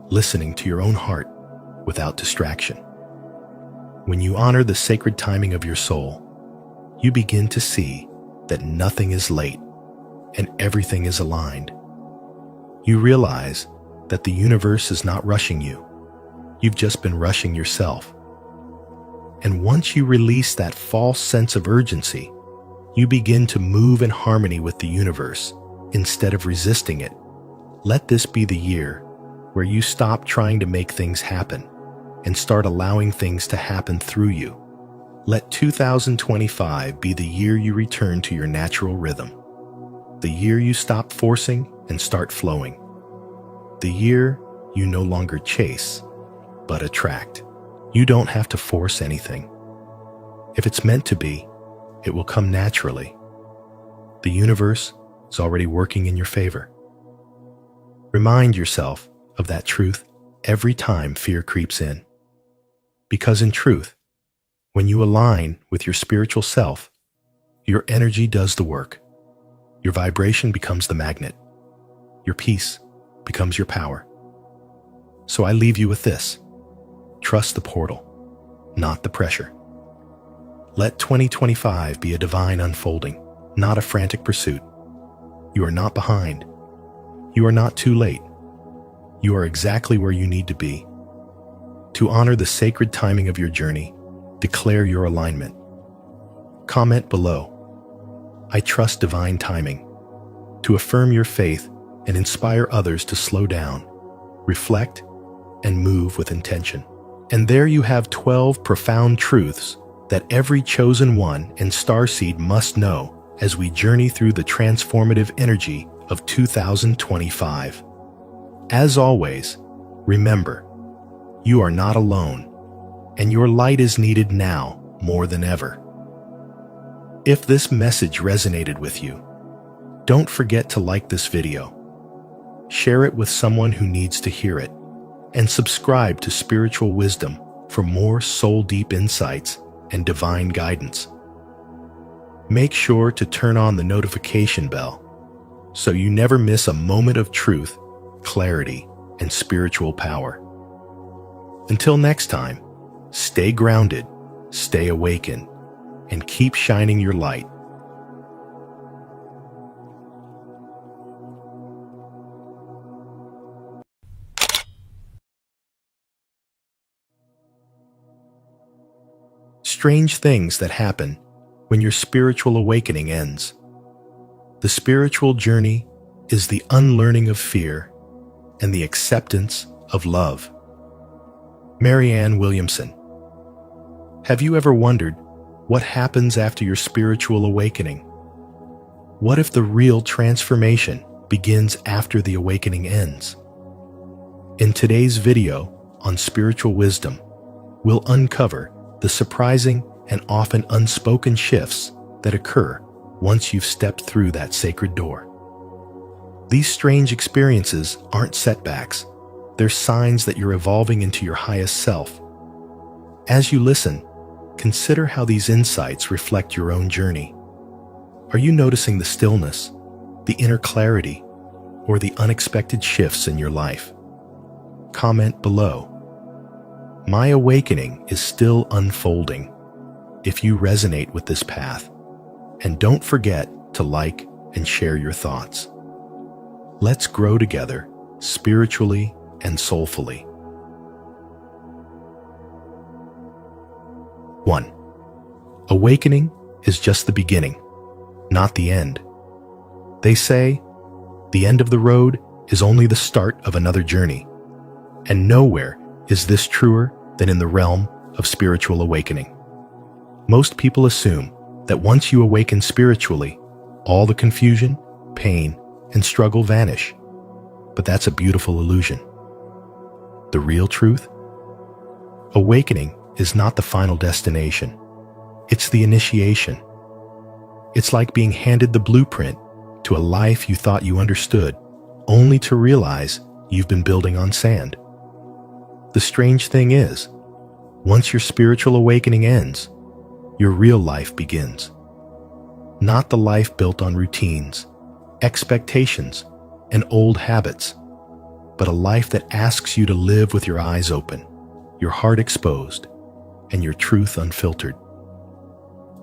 Listening to your own heart without distraction. When you honor the sacred timing of your soul, you begin to see that nothing is late and everything is aligned. You realize that the universe is not rushing you. You've just been rushing yourself. And once you release that false sense of urgency, you begin to move in harmony with the universe instead of resisting it. Let this be the year where you stop trying to make things happen and start allowing things to happen through you. Let 2025 be the year you return to your natural rhythm. The year you stop forcing and start flowing. The year you no longer chase, but attract. You don't have to force anything. If it's meant to be, it will come naturally. The universe is already working in your favor. Remind yourself of that truth every time fear creeps in. Because in truth, when you align with your spiritual self, your energy does the work. Your vibration becomes the magnet. Your peace becomes your power. So I leave you with this. Trust the portal, not the pressure. Let 2025 be a divine unfolding, not a frantic pursuit. You are not behind. You are not too late. You are exactly where you need to be. To honor the sacred timing of your journey, declare your alignment. Comment below. I trust divine timing. To affirm your faith and inspire others to slow down, reflect, and move with intention. And there you have 12 profound truths that every chosen one and starseed must know as we journey through the transformative energy of 2025. As always, remember, you are not alone, and your light is needed now more than ever. If this message resonated with you, don't forget to like this video, share it with someone who needs to hear it, and subscribe to Spiritual Wisdom for more soul-deep insights and divine guidance. Make sure to turn on the notification bell so you never miss a moment of truth, clarity, and spiritual power. Until next time, stay grounded, stay awakened, and keep shining your light. Strange things that happen when your spiritual awakening ends. The spiritual journey is the unlearning of fear and the acceptance of love. Marianne Williamson. Have you ever wondered what happens after your spiritual awakening? What if the real transformation begins after the awakening ends? In today's video on spiritual wisdom, we'll uncover the surprising and often unspoken shifts that occur once you've stepped through that sacred door. These strange experiences aren't setbacks. They're signs that you're evolving into your highest self. As you listen, consider how these insights reflect your own journey. Are you noticing the stillness, the inner clarity, or the unexpected shifts in your life? Comment below. My awakening is still unfolding if you resonate with this path. And don't forget to like and share your thoughts. Let's grow together, spiritually and soulfully. 1. Awakening is just the beginning, not the end. They say, the end of the road is only the start of another journey. And nowhere is this truer than in the realm of spiritual awakening. Most people assume that once you awaken spiritually, all the confusion, pain, and struggle vanish. But that's a beautiful illusion. The real truth? Awakening is not the final destination. It's the initiation. It's like being handed the blueprint to a life you thought you understood, only to realize you've been building on sand. The strange thing is, once your spiritual awakening ends, your real life begins. Not the life built on routines, expectations, and old habits, but a life that asks you to live with your eyes open, your heart exposed, and your truth unfiltered.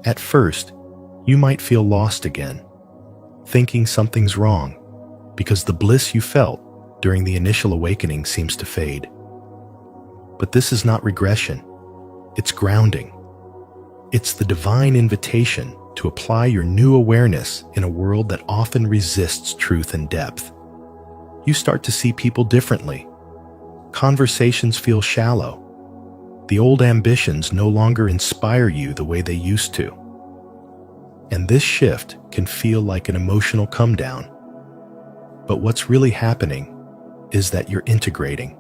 At first, you might feel lost again, thinking something's wrong, because the bliss you felt during the initial awakening seems to fade. But this is not regression. It's grounding. It's the divine invitation to apply your new awareness in a world that often resists truth and depth. You start to see people differently. Conversations feel shallow. The old ambitions no longer inspire you the way they used to. And this shift can feel like an emotional come down. But what's really happening is that you're integrating.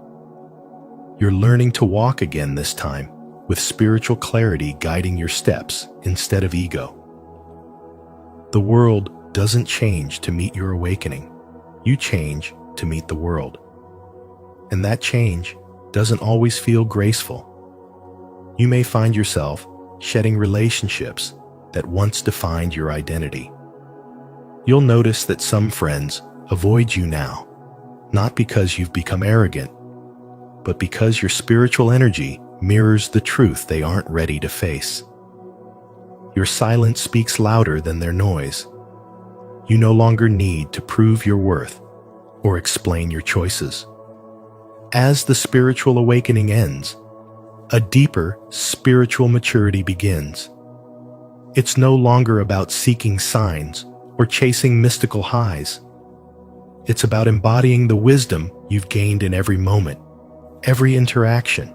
You're learning to walk again this time, with spiritual clarity guiding your steps instead of ego. The world doesn't change to meet your awakening. You change to meet the world. And that change doesn't always feel graceful. You may find yourself shedding relationships that once defined your identity. You'll notice that some friends avoid you now, not because you've become arrogant, but because your spiritual energy mirrors the truth they aren't ready to face. Your silence speaks louder than their noise. You no longer need to prove your worth or explain your choices. As the spiritual awakening ends, a deeper spiritual maturity begins. It's no longer about seeking signs or chasing mystical highs. It's about embodying the wisdom you've gained in every moment, every interaction.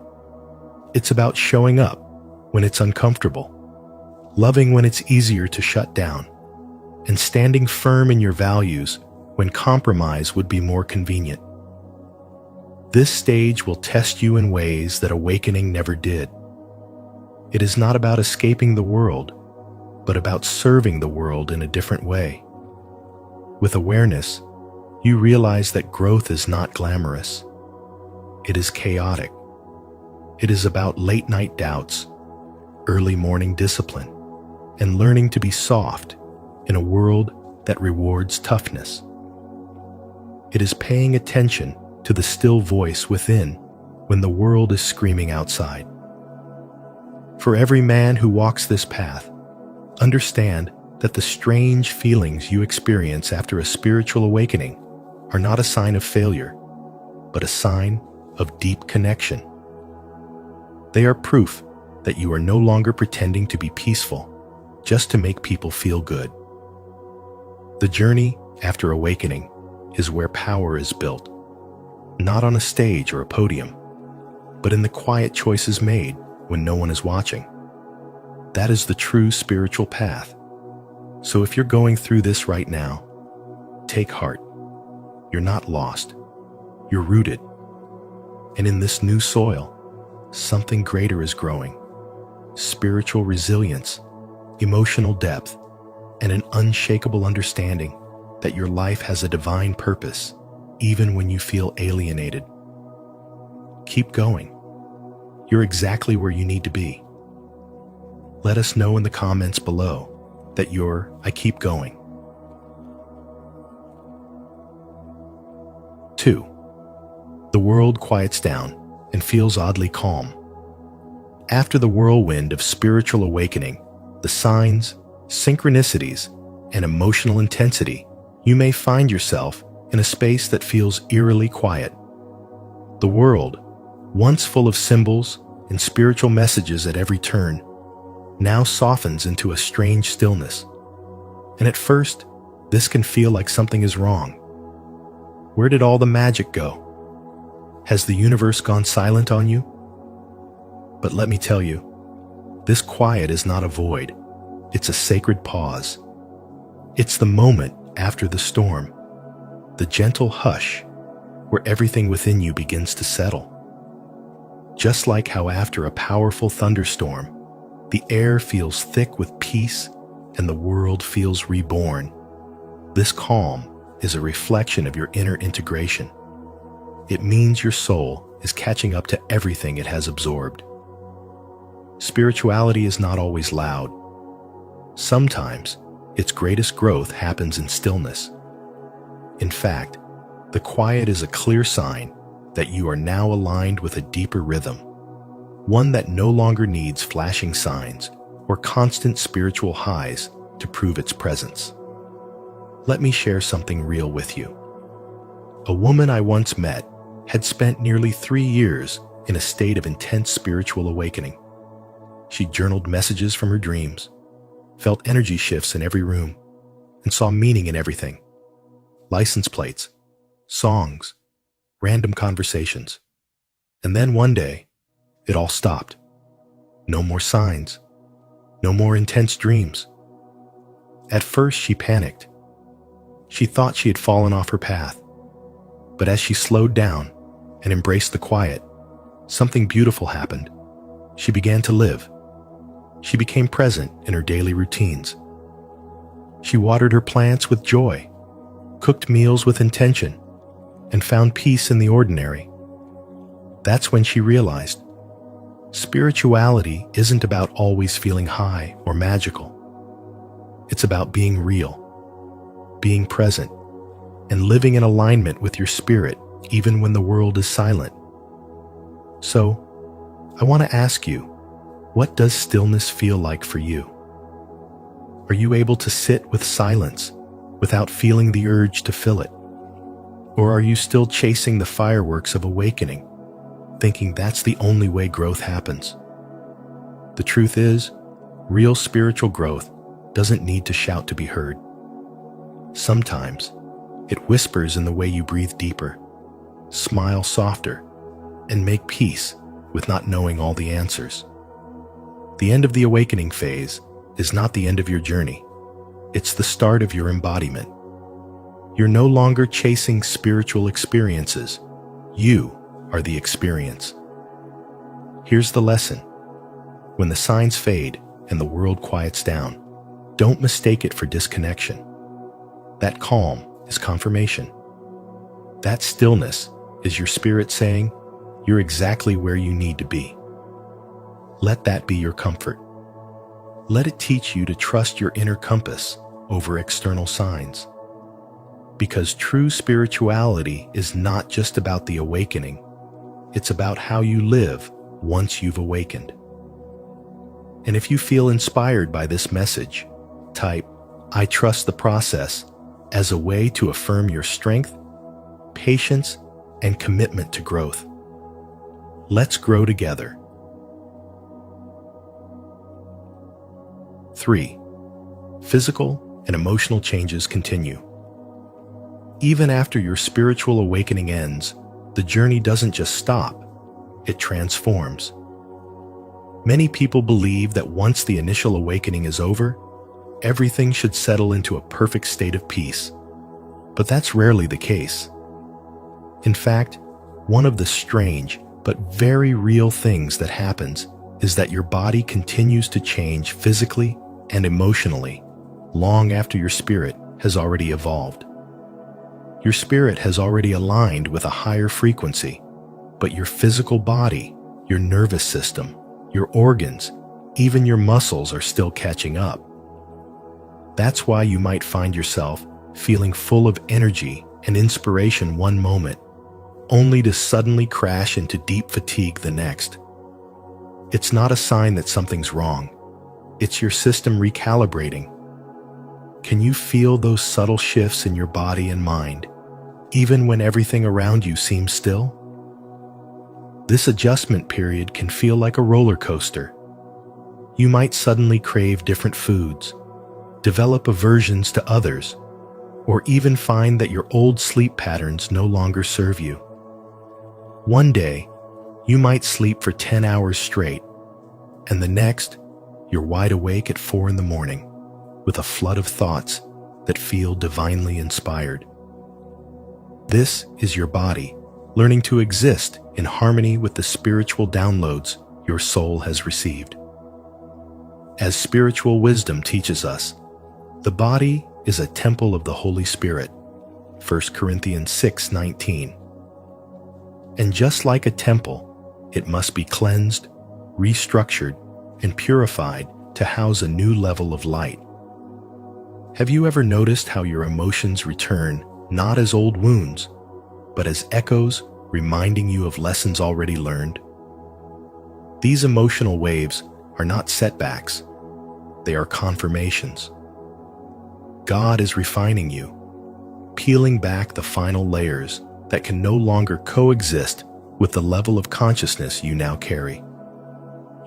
It's about showing up when it's uncomfortable, loving when it's easier to shut down, and standing firm in your values when compromise would be more convenient. This stage will test you in ways that awakening never did. It is not about escaping the world, but about serving the world in a different way. With awareness, you realize that growth is not glamorous. It is chaotic. It is about late-night doubts, early morning discipline, and learning to be soft in a world that rewards toughness. It is paying attention to the still voice within when the world is screaming outside. For every man who walks this path, understand that the strange feelings you experience after a spiritual awakening are not a sign of failure, but a sign of deep connection. They are proof that you are no longer pretending to be peaceful just to make people feel good. The journey after awakening is where power is built, not on a stage or a podium, but in the quiet choices made when no one is watching. That is the true spiritual path. So if you're going through this right now, take heart. You're not lost. You're rooted. And in this new soil, something greater is growing. Spiritual resilience, emotional depth, and an unshakable understanding that your life has a divine purpose, even when you feel alienated. Keep going. You're exactly where you need to be. Let us know in the comments below that I keep going. 2. The world quiets down and feels oddly calm. After the whirlwind of spiritual awakening, the signs, synchronicities, and emotional intensity, you may find yourself in a space that feels eerily quiet. The world, once full of symbols and spiritual messages at every turn, now softens into a strange stillness. And at first, this can feel like something is wrong. Where did all the magic go? Has the universe gone silent on you? But let me tell you, this quiet is not a void. It's a sacred pause. It's the moment after the storm, the gentle hush where everything within you begins to settle. Just like how after a powerful thunderstorm, the air feels thick with peace and the world feels reborn, this calm is a reflection of your inner integration. It means your soul is catching up to everything it has absorbed. Spirituality is not always loud. Sometimes, its greatest growth happens in stillness. In fact, the quiet is a clear sign that you are now aligned with a deeper rhythm, one that no longer needs flashing signs or constant spiritual highs to prove its presence. Let me share something real with you. A woman I once met had spent nearly 3 years in a state of intense spiritual awakening. She journaled messages from her dreams, felt energy shifts in every room, and saw meaning in everything. License plates, songs, random conversations. And then one day, it all stopped. No more signs. No more intense dreams. At first, she panicked. She thought she had fallen off her path. But as she slowed down and embraced the quiet, something beautiful happened. She began to live. She became present in her daily routines. She watered her plants with joy, cooked meals with intention, and found peace in the ordinary. That's when she realized spirituality isn't about always feeling high or magical. It's about being real, being present, and living in alignment with your spirit even when the world is silent. So, I want to ask you, what does stillness feel like for you? Are you able to sit with silence without feeling the urge to fill it? Or are you still chasing the fireworks of awakening, thinking that's the only way growth happens? The truth is, real spiritual growth doesn't need to shout to be heard. Sometimes, it whispers in the way you breathe deeper, smile softer, and make peace with not knowing all the answers. The end of the awakening phase is not the end of your journey. It's the start of your embodiment. You're no longer chasing spiritual experiences. You are the experience. Here's the lesson. When the signs fade and the world quiets down, don't mistake it for disconnection. That calm is confirmation. That stillness is your spirit saying, you're exactly where you need to be. Let that be your comfort. Let it teach you to trust your inner compass over external signs. Because true spirituality is not just about the awakening, it's about how you live once you've awakened. And if you feel inspired by this message, type, "I trust the process," as a way to affirm your strength, patience, and commitment to growth. Let's grow together. 3. Physical and emotional changes continue. Even after your spiritual awakening ends, the journey doesn't just stop, it transforms. Many people believe that once the initial awakening is over, everything should settle into a perfect state of peace. But that's rarely the case. In fact, one of the strange but very real things that happens is that your body continues to change physically and emotionally long after your spirit has already evolved. Your spirit has already aligned with a higher frequency, but your physical body, your nervous system, your organs, even your muscles are still catching up. That's why you might find yourself feeling full of energy and inspiration one moment, only to suddenly crash into deep fatigue the next. It's not a sign that something's wrong. It's your system recalibrating. Can you feel those subtle shifts in your body and mind, even when everything around you seems still? This adjustment period can feel like a roller coaster. You might suddenly crave different foods, develop aversions to others, or even find that your old sleep patterns no longer serve you. One day, you might sleep for 10 hours straight, and the next, you're wide awake at 4 in the morning with a flood of thoughts that feel divinely inspired. This is your body learning to exist in harmony with the spiritual downloads your soul has received. As spiritual wisdom teaches us, the body is a temple of the Holy Spirit, 1 Corinthians 6:19. And just like a temple, it must be cleansed, restructured, and purified to house a new level of light. Have you ever noticed how your emotions return not as old wounds, but as echoes reminding you of lessons already learned? These emotional waves are not setbacks, they are confirmations. God is refining you, peeling back the final layers that can no longer coexist with the level of consciousness you now carry.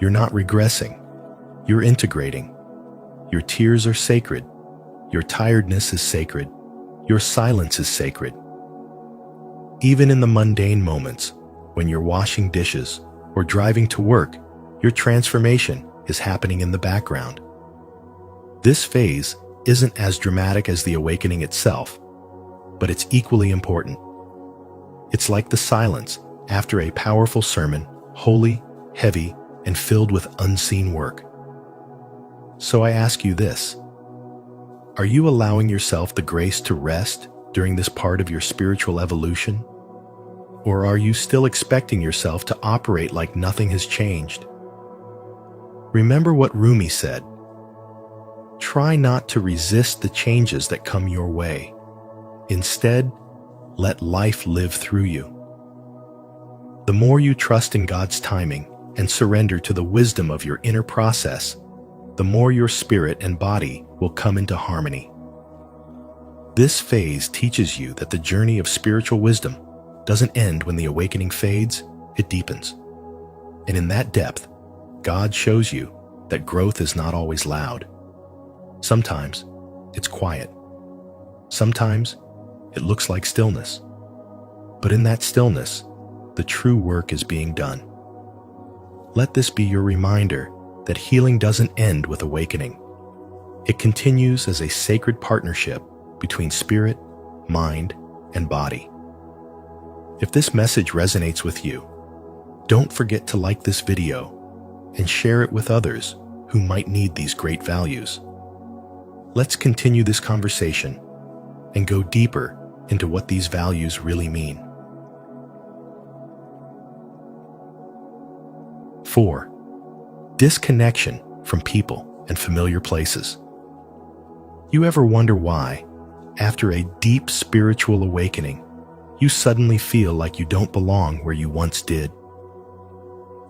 You're not regressing, you're integrating. Your tears are sacred, your tiredness is sacred, your silence is sacred. Even in the mundane moments, when you're washing dishes or driving to work, your transformation is happening in the background. This phase isn't as dramatic as the awakening itself, but it's equally important. It's like the silence after a powerful sermon, holy, heavy, and filled with unseen work. So I ask you this: are you allowing yourself the grace to rest during this part of your spiritual evolution? Or are you still expecting yourself to operate like nothing has changed? Remember what Rumi said: try not to resist the changes that come your way. Instead, let life live through you. The more you trust in God's timing and surrender to the wisdom of your inner process, the more your spirit and body will come into harmony. This phase teaches you that the journey of spiritual wisdom doesn't end when the awakening fades, it deepens. And in that depth, God shows you that growth is not always loud. Sometimes it's quiet. Sometimes it looks like stillness. But in that stillness, the true work is being done. Let this be your reminder that healing doesn't end with awakening. It continues as a sacred partnership between spirit, mind, and body. If this message resonates with you, don't forget to like this video and share it with others who might need these great values. Let's continue this conversation and go deeper into what these values really mean. 4. Disconnection from people and familiar places. You ever wonder why, after a deep spiritual awakening, you suddenly feel like you don't belong where you once did?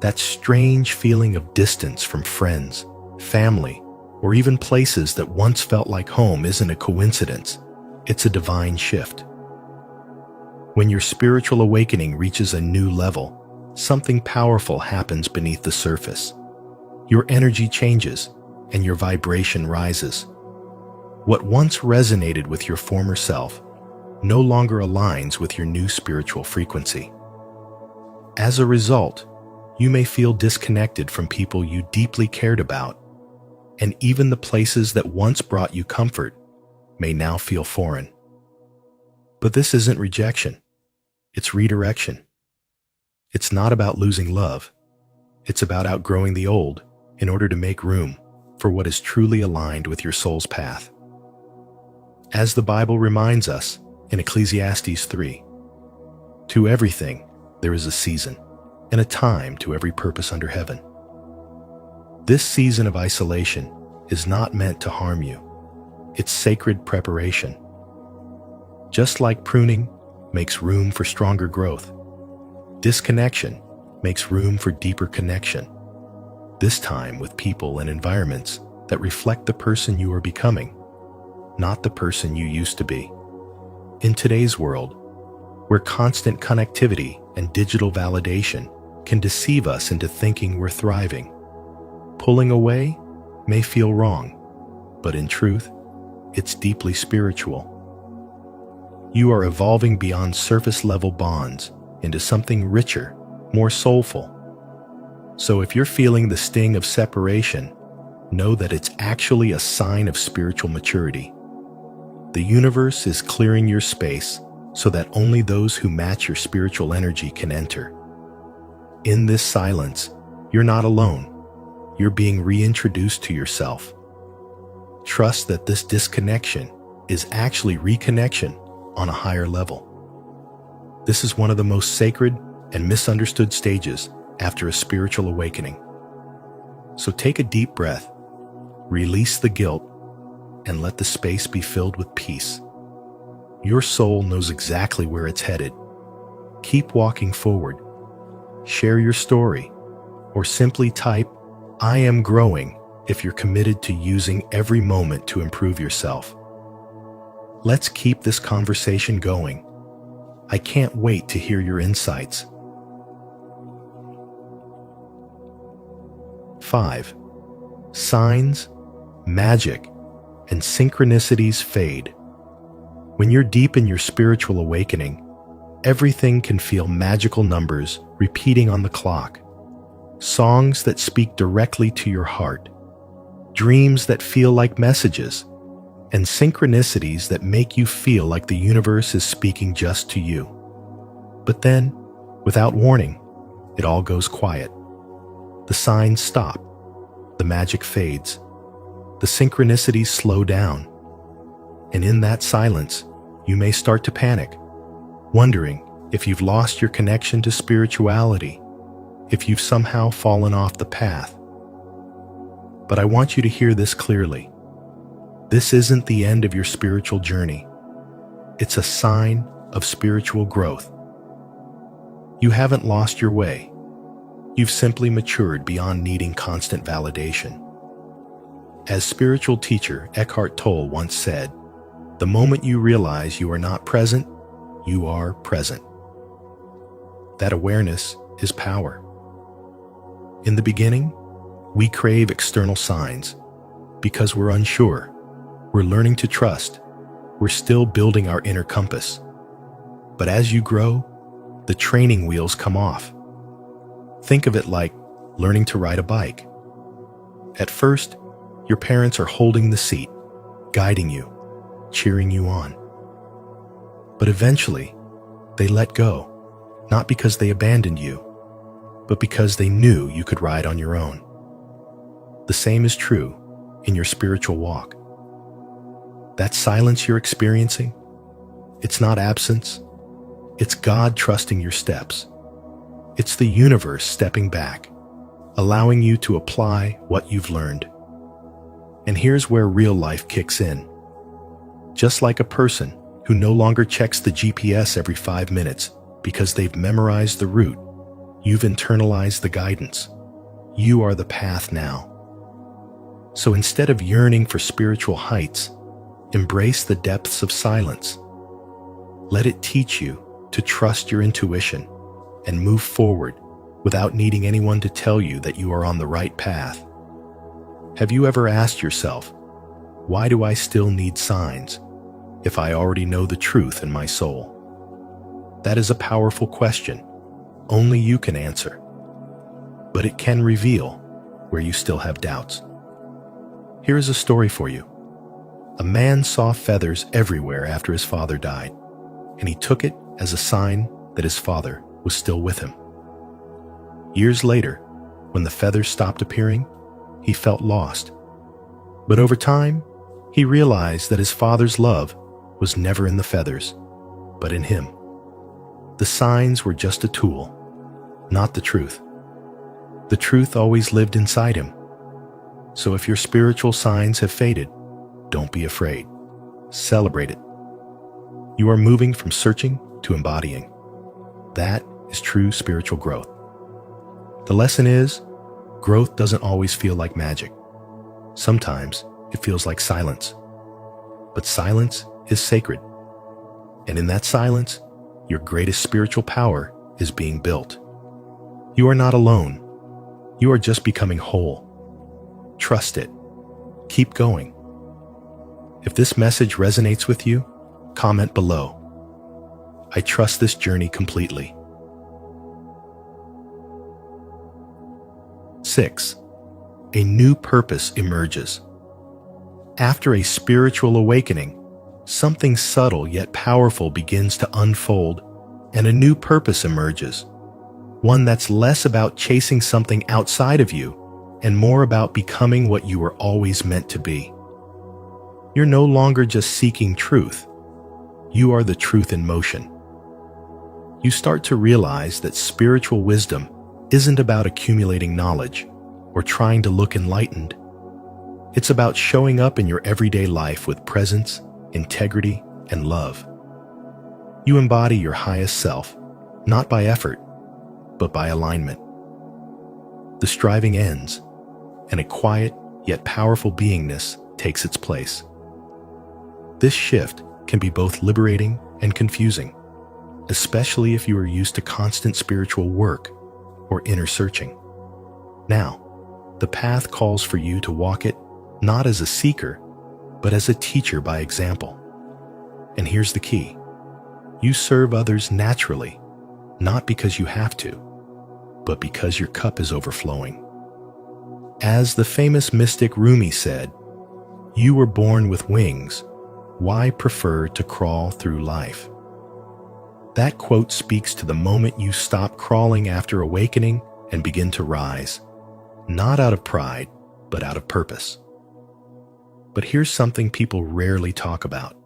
That strange feeling of distance from friends, family, or even places that once felt like home isn't a coincidence. It's a divine shift. When your spiritual awakening reaches a new level, something powerful happens beneath the surface. Your energy changes and your vibration rises. What once resonated with your former self no longer aligns with your new spiritual frequency. As a result, you may feel disconnected from people you deeply cared about, and even the places that once brought you comfort may now feel foreign. But this isn't rejection, it's redirection. It's not about losing love, it's about outgrowing the old in order to make room for what is truly aligned with your soul's path. As the Bible reminds us in Ecclesiastes 3, to everything there is a season, and a time to every purpose under heaven. This season of isolation is not meant to harm you. It's sacred preparation. Just like pruning makes room for stronger growth, disconnection makes room for deeper connection, this time with people and environments that reflect the person you are becoming, not the person you used to be. In today's world, where constant connectivity and digital validation can deceive us into thinking we're thriving, pulling away may feel wrong, but in truth, it's deeply spiritual. You are evolving beyond surface-level bonds into something richer, more soulful. So if you're feeling the sting of separation, know that it's actually a sign of spiritual maturity. The universe is clearing your space so that only those who match your spiritual energy can enter. In this silence, you're not alone. You're being reintroduced to yourself. Trust that this disconnection is actually reconnection on a higher level. This is one of the most sacred and misunderstood stages after a spiritual awakening. So take a deep breath, release the guilt, and let the space be filled with peace. Your soul knows exactly where it's headed. Keep walking forward. Share your story, or simply type, "I am growing," if you're committed to using every moment to improve yourself. Let's keep this conversation going. I can't wait to hear your insights. 5. Signs, magic, and synchronicities fade. When you're deep in your spiritual awakening, everything can feel magical numbers repeating on the clock. Songs that speak directly to your heart, dreams that feel like messages, and synchronicities that make you feel like the universe is speaking just to you. But then, without warning, it all goes quiet. The signs stop, the magic fades, the synchronicities slow down, and in that silence, you may start to panic, wondering if you've lost your connection to spirituality, if you've somehow fallen off the path. But I want you to hear this clearly. This isn't the end of your spiritual journey. It's a sign of spiritual growth. You haven't lost your way. You've simply matured beyond needing constant validation. As spiritual teacher Eckhart Tolle once said, "The moment you realize you are not present, you are present." That awareness is power. In the beginning, we crave external signs because we're unsure, we're learning to trust, we're still building our inner compass. But as you grow, the training wheels come off. Think of it like learning to ride a bike. At first, your parents are holding the seat, guiding you, cheering you on. But eventually, they let go, not because they abandoned you, but because they knew you could ride on your own. The same is true in your spiritual walk. That silence you're experiencing, it's not absence, it's God trusting your steps. It's the universe stepping back, allowing you to apply what you've learned. And here's where real life kicks in. Just like a person who no longer checks the GPS every 5 minutes because they've memorized the route, you've internalized the guidance. You are the path now. So instead of yearning for spiritual heights, embrace the depths of silence. Let it teach you to trust your intuition and move forward without needing anyone to tell you that you are on the right path. Have you ever asked yourself, why do I still need signs if I already know the truth in my soul? That is a powerful question. Only you can answer. But it can reveal where you still have doubts. Here is a story for you. A man saw feathers everywhere after his father died, and he took it as a sign that his father was still with him. Years later, when the feathers stopped appearing, he felt lost. But over time, he realized that his father's love was never in the feathers, but in him. The signs were just a tool, not the truth. The truth always lived inside him. So if your spiritual signs have faded, don't be afraid. Celebrate it. You are moving from searching to embodying. That is true spiritual growth. The lesson is, growth doesn't always feel like magic. Sometimes it feels like silence. But silence is sacred. And in that silence, your greatest spiritual power is being built. You are not alone. You are just becoming whole. Trust it. Keep going. If this message resonates with you, comment below. I trust this journey completely. 6. A new purpose emerges. After a spiritual awakening, something subtle yet powerful begins to unfold, and a new purpose emerges. One that's less about chasing something outside of you and more about becoming what you were always meant to be. You're no longer just seeking truth. You are the truth in motion. You start to realize that spiritual wisdom isn't about accumulating knowledge or trying to look enlightened. It's about showing up in your everyday life with presence, integrity, and love. You embody your highest self, not by effort, but by alignment. The striving ends, and a quiet yet powerful beingness takes its place. This shift can be both liberating and confusing, especially if you are used to constant spiritual work or inner searching. Now, the path calls for you to walk it not as a seeker, but as a teacher by example. And here's the key. You serve others naturally, not because you have to, but because your cup is overflowing. As the famous mystic Rumi said, "You were born with wings. Why prefer to crawl through life?" That quote speaks to the moment you stop crawling after awakening and begin to rise, not out of pride, but out of purpose. But here's something people rarely talk about.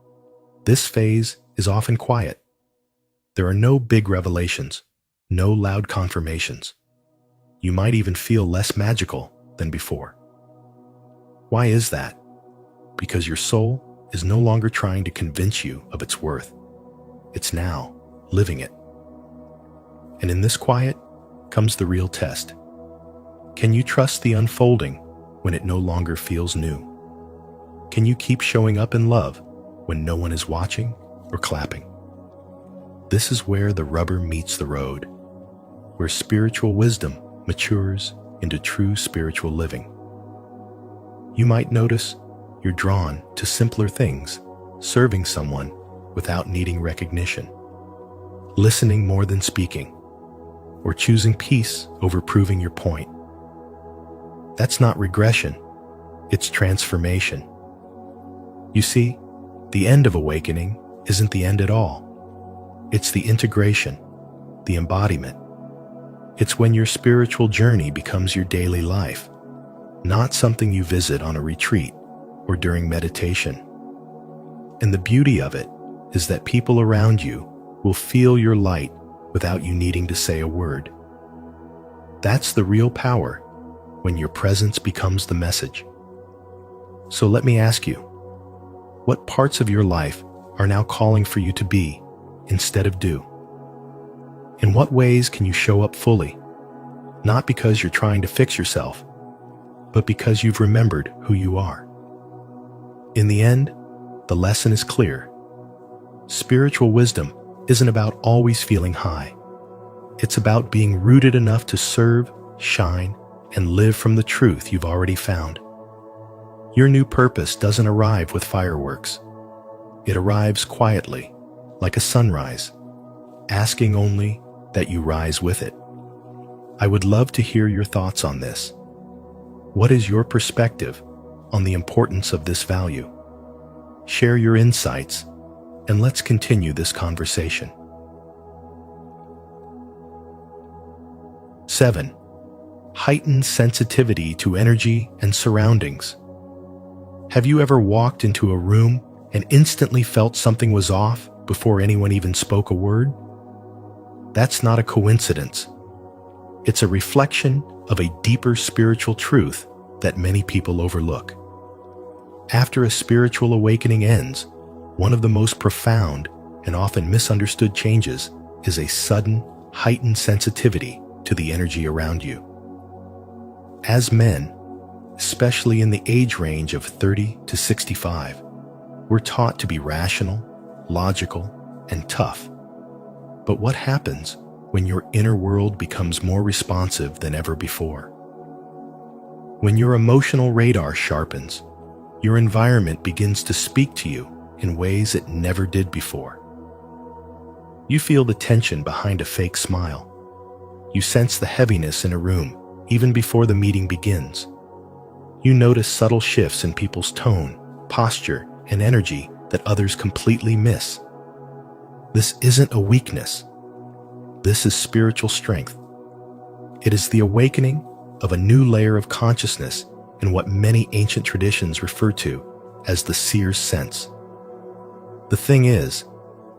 This phase is often quiet. There are no big revelations, no loud confirmations. You might even feel less magical than before. Why is that? Because your soul is no longer trying to convince you of its worth. It's now living it. And in this quiet comes the real test. Can you trust the unfolding when it no longer feels new? Can you keep showing up in love when no one is watching or clapping? This is where the rubber meets the road, where spiritual wisdom matures into true spiritual living. You might notice you're drawn to simpler things, serving someone without needing recognition, listening more than speaking, or choosing peace over proving your point. That's not regression, it's transformation. You see, the end of awakening isn't the end at all. It's the integration, the embodiment. It's when your spiritual journey becomes your daily life, not something you visit on a retreat or during meditation. And the beauty of it is that people around you will feel your light without you needing to say a word. That's the real power, when your presence becomes the message. So let me ask you, what parts of your life are now calling for you to be instead of do? In what ways can you show up fully, not because you're trying to fix yourself, but because you've remembered who you are? In the end, the lesson is clear. Spiritual wisdom isn't about always feeling high. It's about being rooted enough to serve, shine, and live from the truth you've already found. Your new purpose doesn't arrive with fireworks. It arrives quietly, like a sunrise, asking only that you rise with it. I would love to hear your thoughts on this. What is your perspective on the importance of this value? Share your insights, and let's continue this conversation. 7. Heightened sensitivity to energy and surroundings. Have you ever walked into a room and instantly felt something was off before anyone even spoke a word? That's not a coincidence. It's a reflection of a deeper spiritual truth that many people overlook. After a spiritual awakening ends, one of the most profound and often misunderstood changes is a sudden, heightened sensitivity to the energy around you. As men, especially in the age range of 30 to 65, we're taught to be rational, logical, and tough. But what happens when your inner world becomes more responsive than ever before? When your emotional radar sharpens, your environment begins to speak to you in ways it never did before. You feel the tension behind a fake smile. You sense the heaviness in a room even before the meeting begins. You notice subtle shifts in people's tone, posture, and energy that others completely miss. This isn't a weakness. This is spiritual strength. It is the awakening of a new layer of consciousness in what many ancient traditions refer to as the seer's sense. The thing is,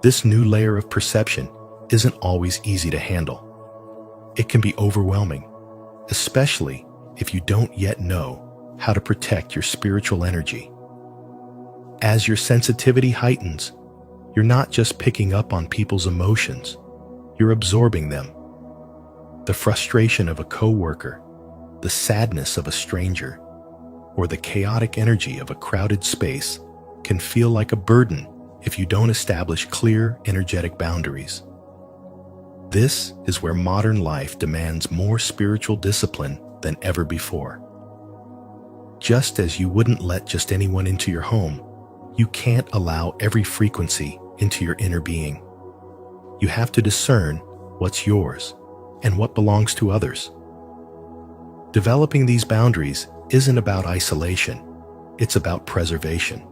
this new layer of perception isn't always easy to handle. It can be overwhelming, especially if you don't yet know how to protect your spiritual energy. As your sensitivity heightens, you're not just picking up on people's emotions, you're absorbing them. The frustration of a coworker, the sadness of a stranger, or the chaotic energy of a crowded space can feel like a burden if you don't establish clear, energetic boundaries. This is where modern life demands more spiritual discipline than ever before. Just as you wouldn't let just anyone into your home, you can't allow every frequency into your inner being. You have to discern what's yours and what belongs to others. Developing these boundaries isn't about isolation, it's about preservation.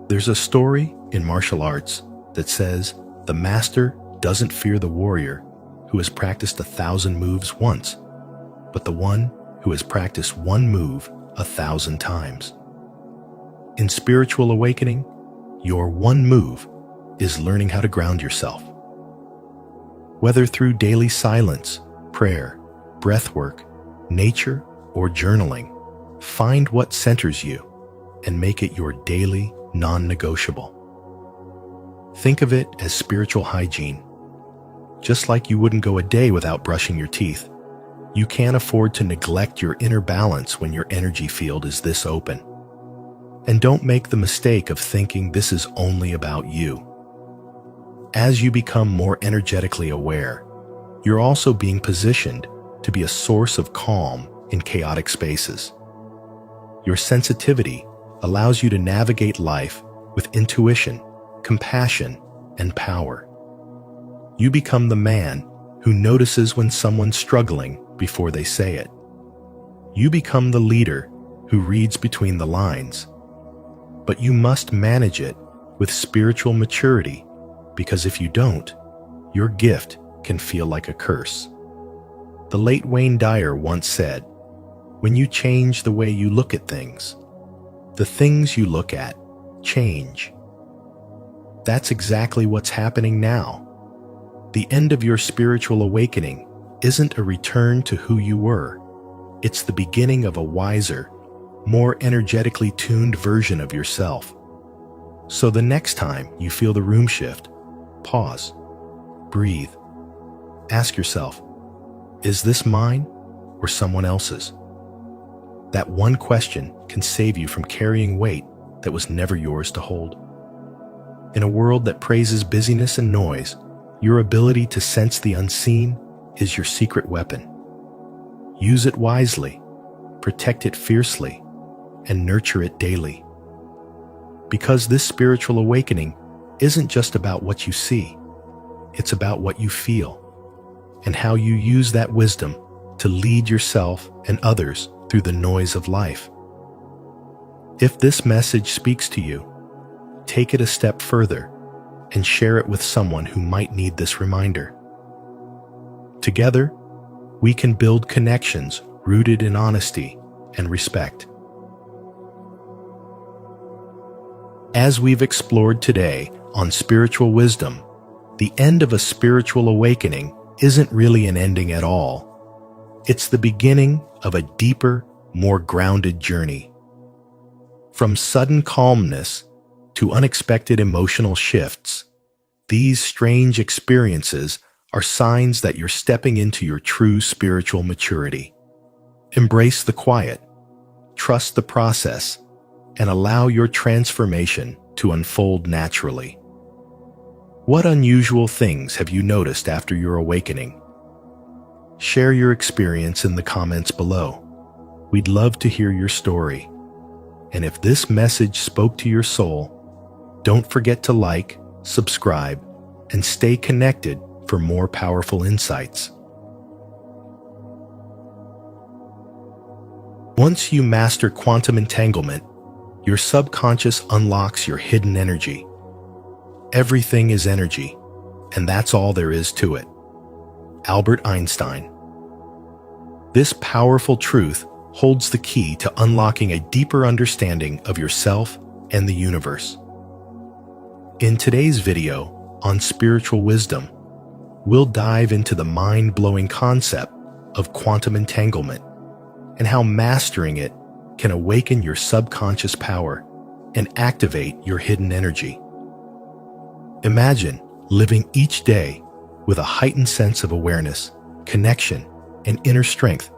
There's a story in martial arts that says the master doesn't fear the warrior who has practiced 1,000 moves once, but the one who has practiced one move 1,000 times. In spiritual awakening, your one move is learning how to ground yourself. Whether through daily silence, prayer, breathwork, nature, or journaling, find what centers you and make it your daily non-negotiable. Think of it as spiritual hygiene. Just like you wouldn't go a day without brushing your teeth, you can't afford to neglect your inner balance when your energy field is this open. And don't make the mistake of thinking this is only about you. As you become more energetically aware, you're also being positioned to be a source of calm in chaotic spaces. Your sensitivity allows you to navigate life with intuition, compassion, and power. You become the man who notices when someone's struggling before they say it. You become the leader who reads between the lines. But you must manage it with spiritual maturity, because if you don't, your gift can feel like a curse. The late Wayne Dyer once said, "When you change the way you look at things, the things you look at change." That's exactly what's happening now. The end of your spiritual awakening isn't a return to who you were. It's the beginning of a wiser, more energetically tuned version of yourself. So the next time you feel the room shift, pause, breathe, ask yourself, is this mine or someone else's? That one question can save you from carrying weight that was never yours to hold. In a world that praises busyness and noise, your ability to sense the unseen is your secret weapon. Use it wisely, protect it fiercely, and nurture it daily. Because this spiritual awakening isn't just about what you see, it's about what you feel, and how you use that wisdom to lead yourself and others through the noise of life. If this message speaks to you, take it a step further and share it with someone who might need this reminder. Together, we can build connections rooted in honesty and respect. As we've explored today on spiritual wisdom, the end of a spiritual awakening isn't really an ending at all. It's the beginning of a deeper, more grounded journey. From sudden calmness to unexpected emotional shifts, these strange experiences are signs that you're stepping into your true spiritual maturity. Embrace the quiet, trust the process, and allow your transformation to unfold naturally. What unusual things have you noticed after your awakening? Share your experience in the comments below. We'd love to hear your story. And if this message spoke to your soul, don't forget to like, subscribe, and stay connected for more powerful insights. Once you master quantum entanglement, your subconscious unlocks your hidden energy. Everything is energy, and that's all there is to it. Albert Einstein. This powerful truth holds the key to unlocking a deeper understanding of yourself and the universe. In today's video on spiritual wisdom, we'll dive into the mind-blowing concept of quantum entanglement and how mastering it can awaken your subconscious power and activate your hidden energy. Imagine living each day with a heightened sense of awareness, connection, and inner strength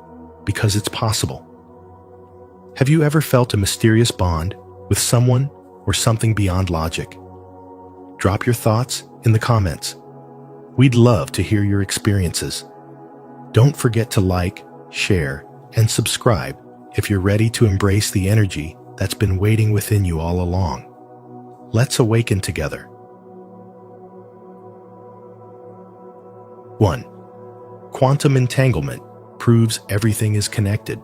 because it's possible. Have you ever felt a mysterious bond with someone or something beyond logic? Drop your thoughts in the comments. We'd love to hear your experiences. Don't forget to like, share, and subscribe if you're ready to embrace the energy that's been waiting within you all along. Let's awaken together. 1. Quantum entanglement proves everything is connected.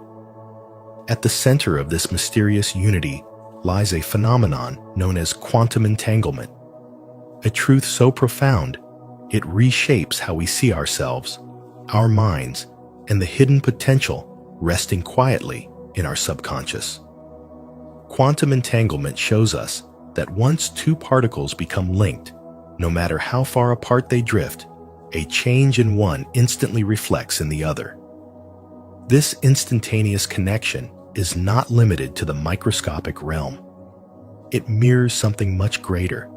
At the center of this mysterious unity lies a phenomenon known as quantum entanglement, a truth so profound it reshapes how we see ourselves, our minds, and the hidden potential resting quietly in our subconscious. Quantum entanglement shows us that once two particles become linked, no matter how far apart they drift, a change in one instantly reflects in the other. This instantaneous connection is not limited to the microscopic realm. It mirrors something much greater,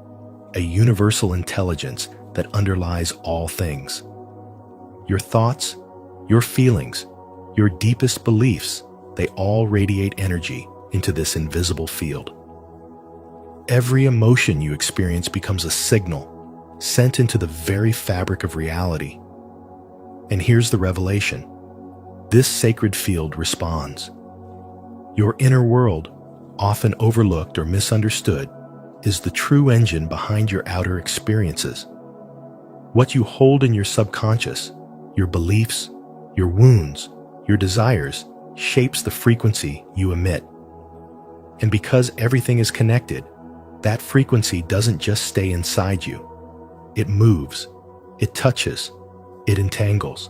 a universal intelligence that underlies all things. Your thoughts, your feelings, your deepest beliefs, they all radiate energy into this invisible field. Every emotion you experience becomes a signal sent into the very fabric of reality. And here's the revelation. This sacred field responds. Your inner world, often overlooked or misunderstood, is the true engine behind your outer experiences. What you hold in your subconscious, your beliefs, your wounds, your desires, shapes the frequency you emit. And because everything is connected, that frequency doesn't just stay inside you. It moves, it touches, it entangles.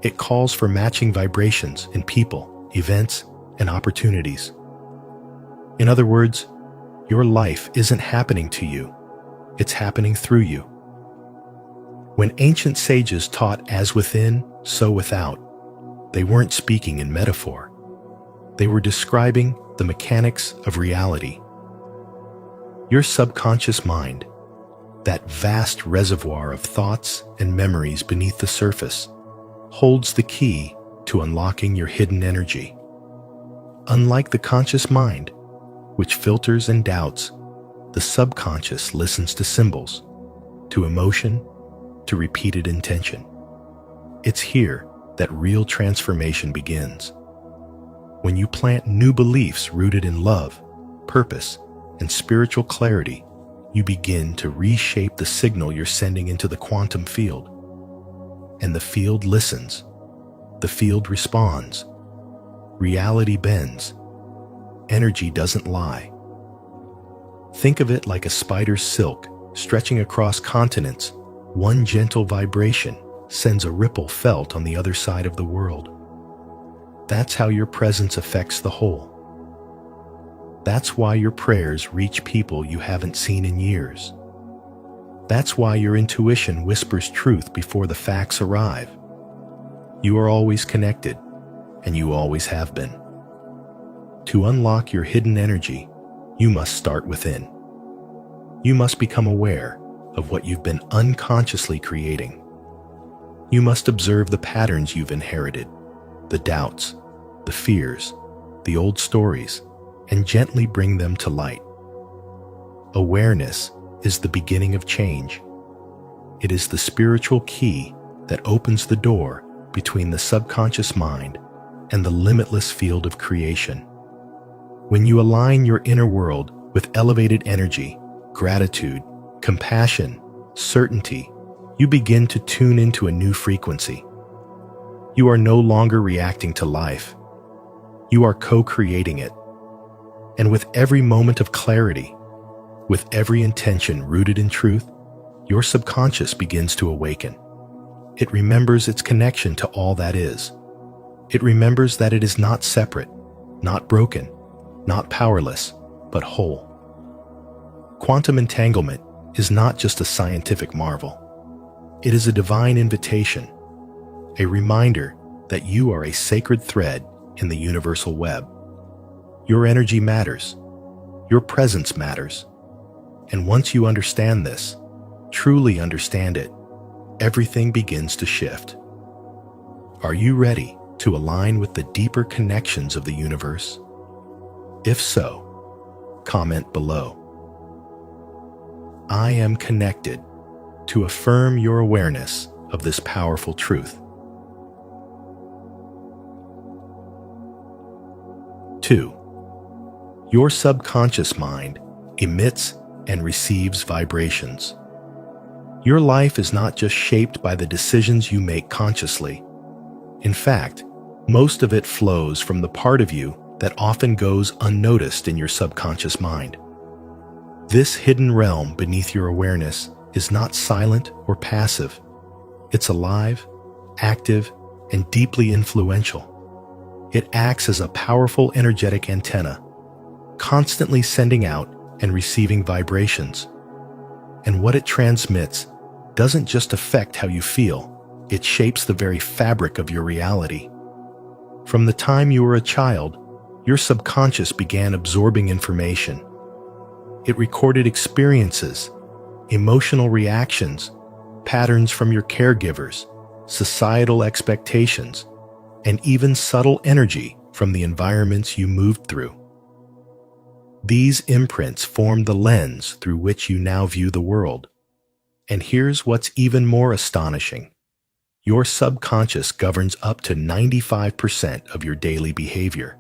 It calls for matching vibrations in people, events, and opportunities. In other words, your life isn't happening to you, it's happening through you. When ancient sages taught as within, so without, they weren't speaking in metaphor. They were describing the mechanics of reality. Your subconscious mind, that vast reservoir of thoughts and memories beneath the surface, holds the key to unlocking your hidden energy. Unlike the conscious mind, which filters and doubts, the subconscious listens to symbols, to emotion, to repeated intention. It's here that real transformation begins. When you plant new beliefs rooted in love, purpose, and spiritual clarity, you begin to reshape the signal you're sending into the quantum field. And the field listens. The field responds. Reality bends. Energy doesn't lie. Think of it like a spider's silk stretching across continents. One gentle vibration sends a ripple felt on the other side of the world. That's how your presence affects the whole. That's why your prayers reach people you haven't seen in years. That's why your intuition whispers truth before the facts arrive. You are always connected, and you always have been. To unlock your hidden energy, you must start within. You must become aware of what you've been unconsciously creating. You must observe the patterns you've inherited, the doubts, the fears, the old stories, and gently bring them to light. Awareness is the beginning of change. It is the spiritual key that opens the door between the subconscious mind and the limitless field of creation. When you align your inner world with elevated energy, gratitude, compassion, certainty, you begin to tune into a new frequency. You are no longer reacting to life. You are co-creating it. And with every moment of clarity, with every intention rooted in truth, your subconscious begins to awaken. It remembers its connection to all that is. It remembers that it is not separate, not broken, not powerless, but whole. Quantum entanglement is not just a scientific marvel. It is a divine invitation, a reminder that you are a sacred thread in the universal web. Your energy matters. Your presence matters. And once you understand this, truly understand it, everything begins to shift. Are you ready to align with the deeper connections of the universe? If so, comment below. I am connected, to affirm your awareness of this powerful truth. 2. Your subconscious mind emits and receives vibrations. Your life is not just shaped by the decisions you make consciously. In fact, most of it flows from the part of you that often goes unnoticed in your subconscious mind. This hidden realm beneath your awareness is not silent or passive. It's alive, active, and deeply influential. It acts as a powerful energetic antenna, constantly sending out and receiving vibrations. And what it transmits doesn't just affect how you feel, it shapes the very fabric of your reality. From the time you were a child, your subconscious began absorbing information. It recorded experiences, emotional reactions, patterns from your caregivers, societal expectations, and even subtle energy from the environments you moved through. These imprints form the lens through which you now view the world. And here's what's even more astonishing. Your subconscious governs up to 95% of your daily behavior.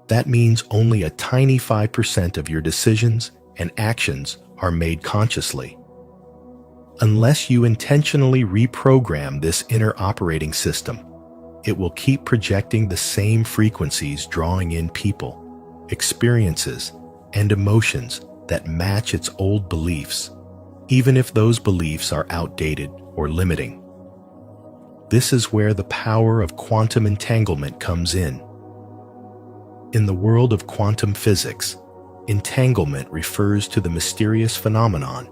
That means only a tiny 5% of your decisions and actions are made consciously. Unless you intentionally reprogram this inner operating system, it will keep projecting the same frequencies, drawing in people, experiences, and emotions that match its old beliefs, even if those beliefs are outdated or limiting. This is where the power of quantum entanglement comes in. In the world of quantum physics, entanglement refers to the mysterious phenomenon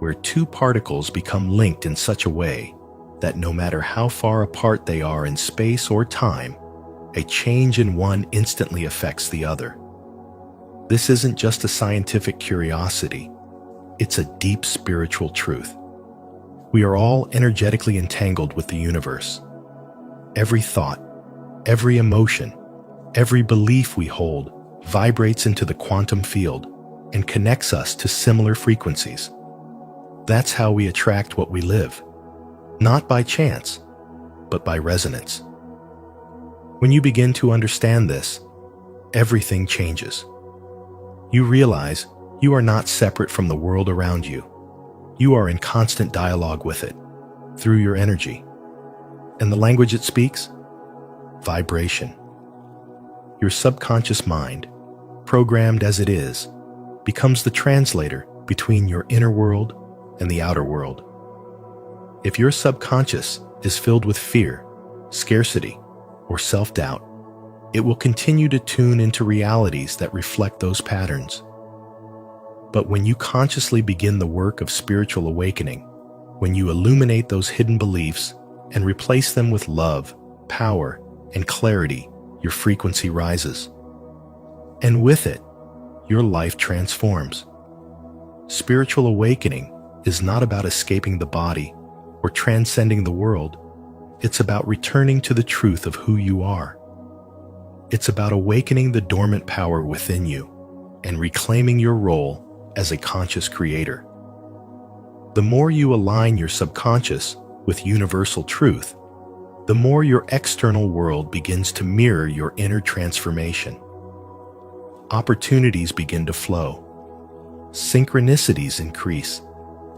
where two particles become linked in such a way that no matter how far apart they are in space or time, a change in one instantly affects the other. This isn't just a scientific curiosity, it's a deep spiritual truth. We are all energetically entangled with the universe. Every thought, every emotion, every belief we hold vibrates into the quantum field and connects us to similar frequencies. That's how we attract what we live, not by chance, but by resonance. When you begin to understand this, everything changes. You realize you are not separate from the world around you. You are in constant dialogue with it, through your energy. And the language it speaks? Vibration. Your subconscious mind, programmed as it is, becomes the translator between your inner world and the outer world. If your subconscious is filled with fear, scarcity, or self-doubt, it will continue to tune into realities that reflect those patterns. But when you consciously begin the work of spiritual awakening, when you illuminate those hidden beliefs and replace them with love, power, and clarity, your frequency rises. And with it, your life transforms. Spiritual awakening is not about escaping the body or transcending the world. It's about returning to the truth of who you are. It's about awakening the dormant power within you and reclaiming your role as a conscious creator. The more you align your subconscious with universal truth, the more your external world begins to mirror your inner transformation. Opportunities begin to flow, synchronicities increase,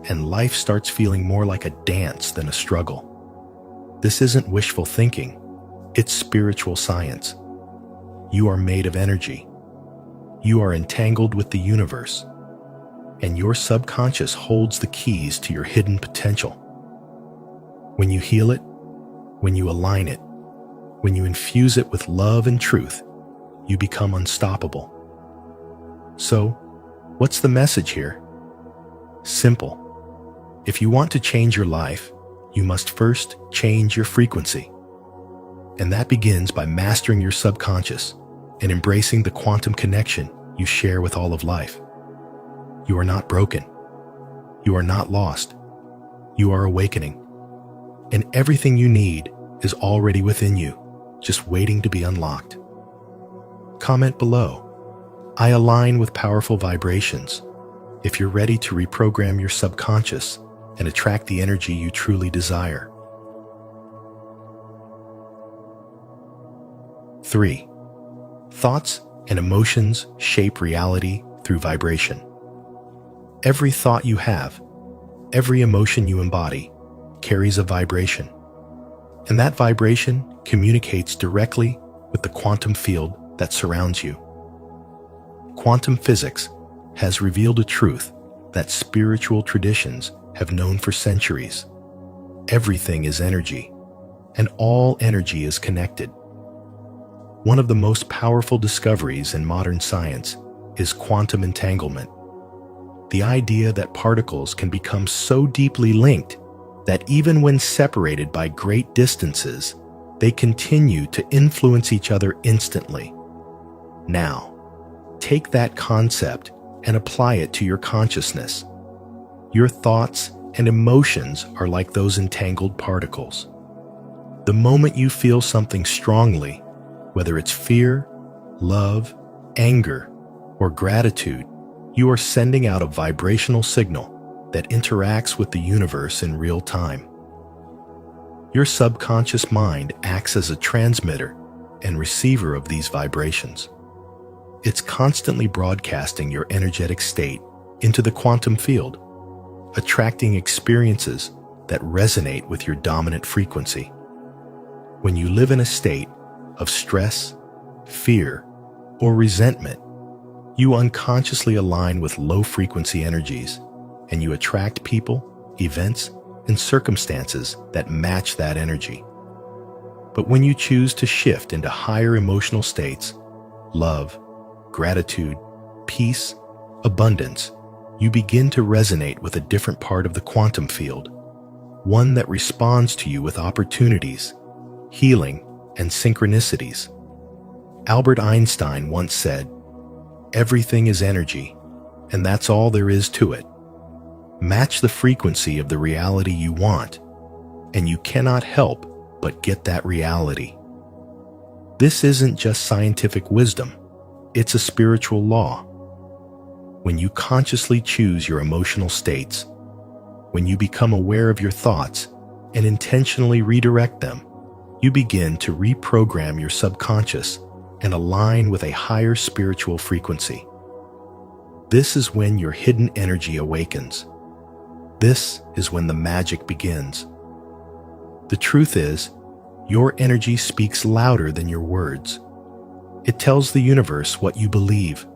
and life starts feeling more like a dance than a struggle. This isn't wishful thinking, it's spiritual science. You are made of energy. You are entangled with the universe, and your subconscious holds the keys to your hidden potential. When you heal it, when you align it, when you infuse it with love and truth, you become unstoppable. So, what's the message here? Simple. If you want to change your life, you must first change your frequency. And that begins by mastering your subconscious and embracing the quantum connection you share with all of life. You are not broken. You are not lost. You are awakening. And everything you need is already within you, just waiting to be unlocked. Comment below. I align with powerful vibrations. If you're ready to reprogram your subconscious and attract the energy you truly desire. 3. Thoughts and emotions shape reality through vibration. Every thought you have, every emotion you embody, carries a vibration. And that vibration communicates directly with the quantum field that surrounds you. Quantum physics has revealed a truth that spiritual traditions have known for centuries. Everything is energy, and all energy is connected. One of the most powerful discoveries in modern science is quantum entanglement. The idea that particles can become so deeply linked that even when separated by great distances, they continue to influence each other instantly. Now, take that concept and apply it to your consciousness. Your thoughts and emotions are like those entangled particles. The moment you feel something strongly, whether it's fear, love, anger, or gratitude, you are sending out a vibrational signal that interacts with the universe in real time. Your subconscious mind acts as a transmitter and receiver of these vibrations. It's constantly broadcasting your energetic state into the quantum field, attracting experiences that resonate with your dominant frequency. When you live in a state of stress, fear, or resentment, you unconsciously align with low-frequency energies, and you attract people, events, and circumstances that match that energy. But when you choose to shift into higher emotional states, love, gratitude, peace, abundance, you begin to resonate with a different part of the quantum field, one that responds to you with opportunities, healing, and synchronicities. Albert Einstein once said, "Everything is energy, and that's all there is to it." Match the frequency of the reality you want, and you cannot help but get that reality. This isn't just scientific wisdom, it's a spiritual law. When you consciously choose your emotional states, when you become aware of your thoughts and intentionally redirect them, you begin to reprogram your subconscious and align with a higher spiritual frequency. This is when your hidden energy awakens. This is when the magic begins. The truth is, your energy speaks louder than your words. It tells the universe what you believe,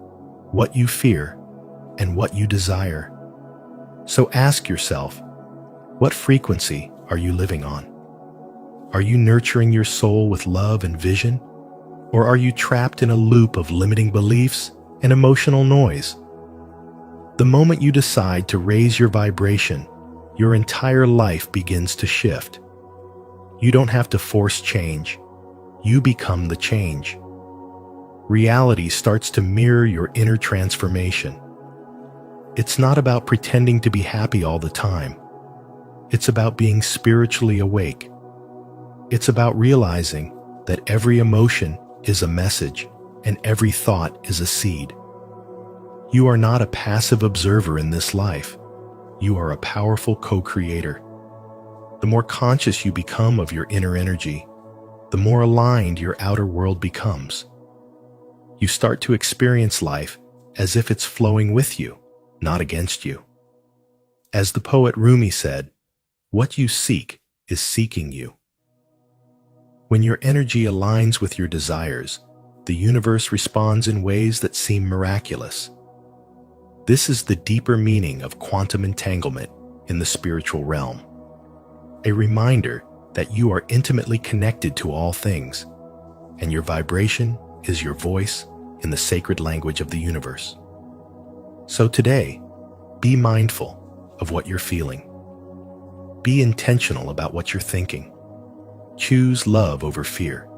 what you fear, and what you desire. So ask yourself, what frequency are you living on? Are you nurturing your soul with love and vision? Or are you trapped in a loop of limiting beliefs and emotional noise? The moment you decide to raise your vibration, your entire life begins to shift. You don't have to force change. You become the change. Reality starts to mirror your inner transformation. It's not about pretending to be happy all the time. It's about being spiritually awake. It's about realizing that every emotion is a message and every thought is a seed. You are not a passive observer in this life. You are a powerful co-creator. The more conscious you become of your inner energy, the more aligned your outer world becomes. You start to experience life as if it's flowing with you, not against you. As the poet Rumi said, "What you seek is seeking you." When your energy aligns with your desires, the universe responds in ways that seem miraculous. This is the deeper meaning of quantum entanglement in the spiritual realm. A reminder that you are intimately connected to all things, and your vibration is your voice in the sacred language of the universe. So today, be mindful of what you're feeling. Be intentional about what you're thinking. Choose love over fear.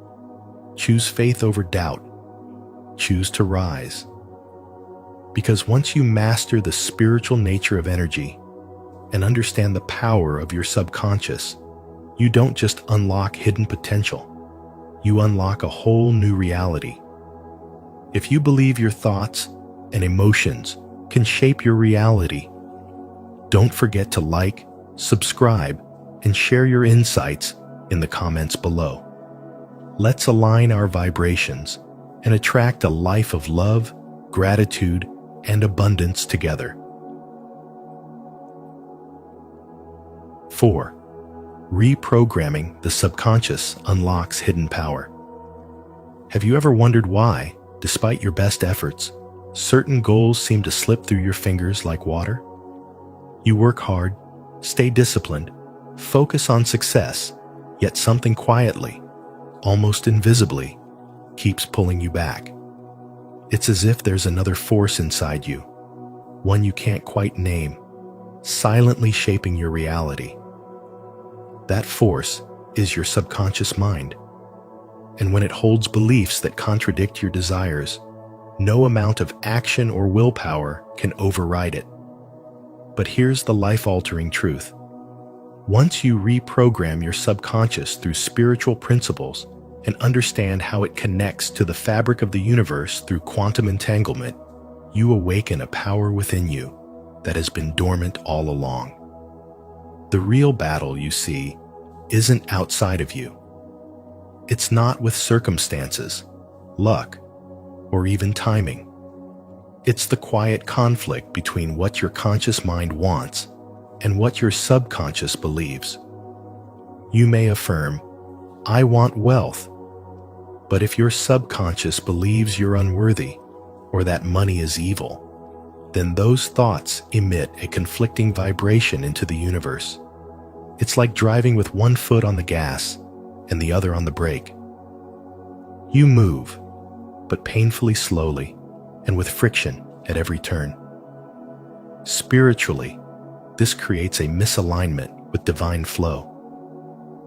Choose faith over doubt. Choose to rise. Because once you master the spiritual nature of energy and understand the power of your subconscious, you don't just unlock hidden potential. You unlock a whole new reality. If you believe your thoughts and emotions can shape your reality, don't forget to like, subscribe, and share your insights in the comments below. Let's align our vibrations and attract a life of love, gratitude, and abundance together. 4. Reprogramming the subconscious unlocks hidden power. Have you ever wondered why, despite your best efforts, certain goals seem to slip through your fingers like water? You work hard, stay disciplined, focus on success, yet something quietly, almost invisibly, keeps pulling you back. It's as if there's another force inside you, one you can't quite name, silently shaping your reality. That force is your subconscious mind. And when it holds beliefs that contradict your desires, no amount of action or willpower can override it. But here's the life-altering truth. Once you reprogram your subconscious through spiritual principles and understand how it connects to the fabric of the universe through quantum entanglement, you awaken a power within you that has been dormant all along. The real battle, you see, isn't outside of you. It's not with circumstances, luck, or even timing. It's the quiet conflict between what your conscious mind wants and what your subconscious believes. You may affirm, I want wealth. But if your subconscious believes you're unworthy or that money is evil, then those thoughts emit a conflicting vibration into the universe. It's like driving with one foot on the gas and the other on the brake. You move, but painfully slowly and with friction at every turn. Spiritually, this creates a misalignment with divine flow,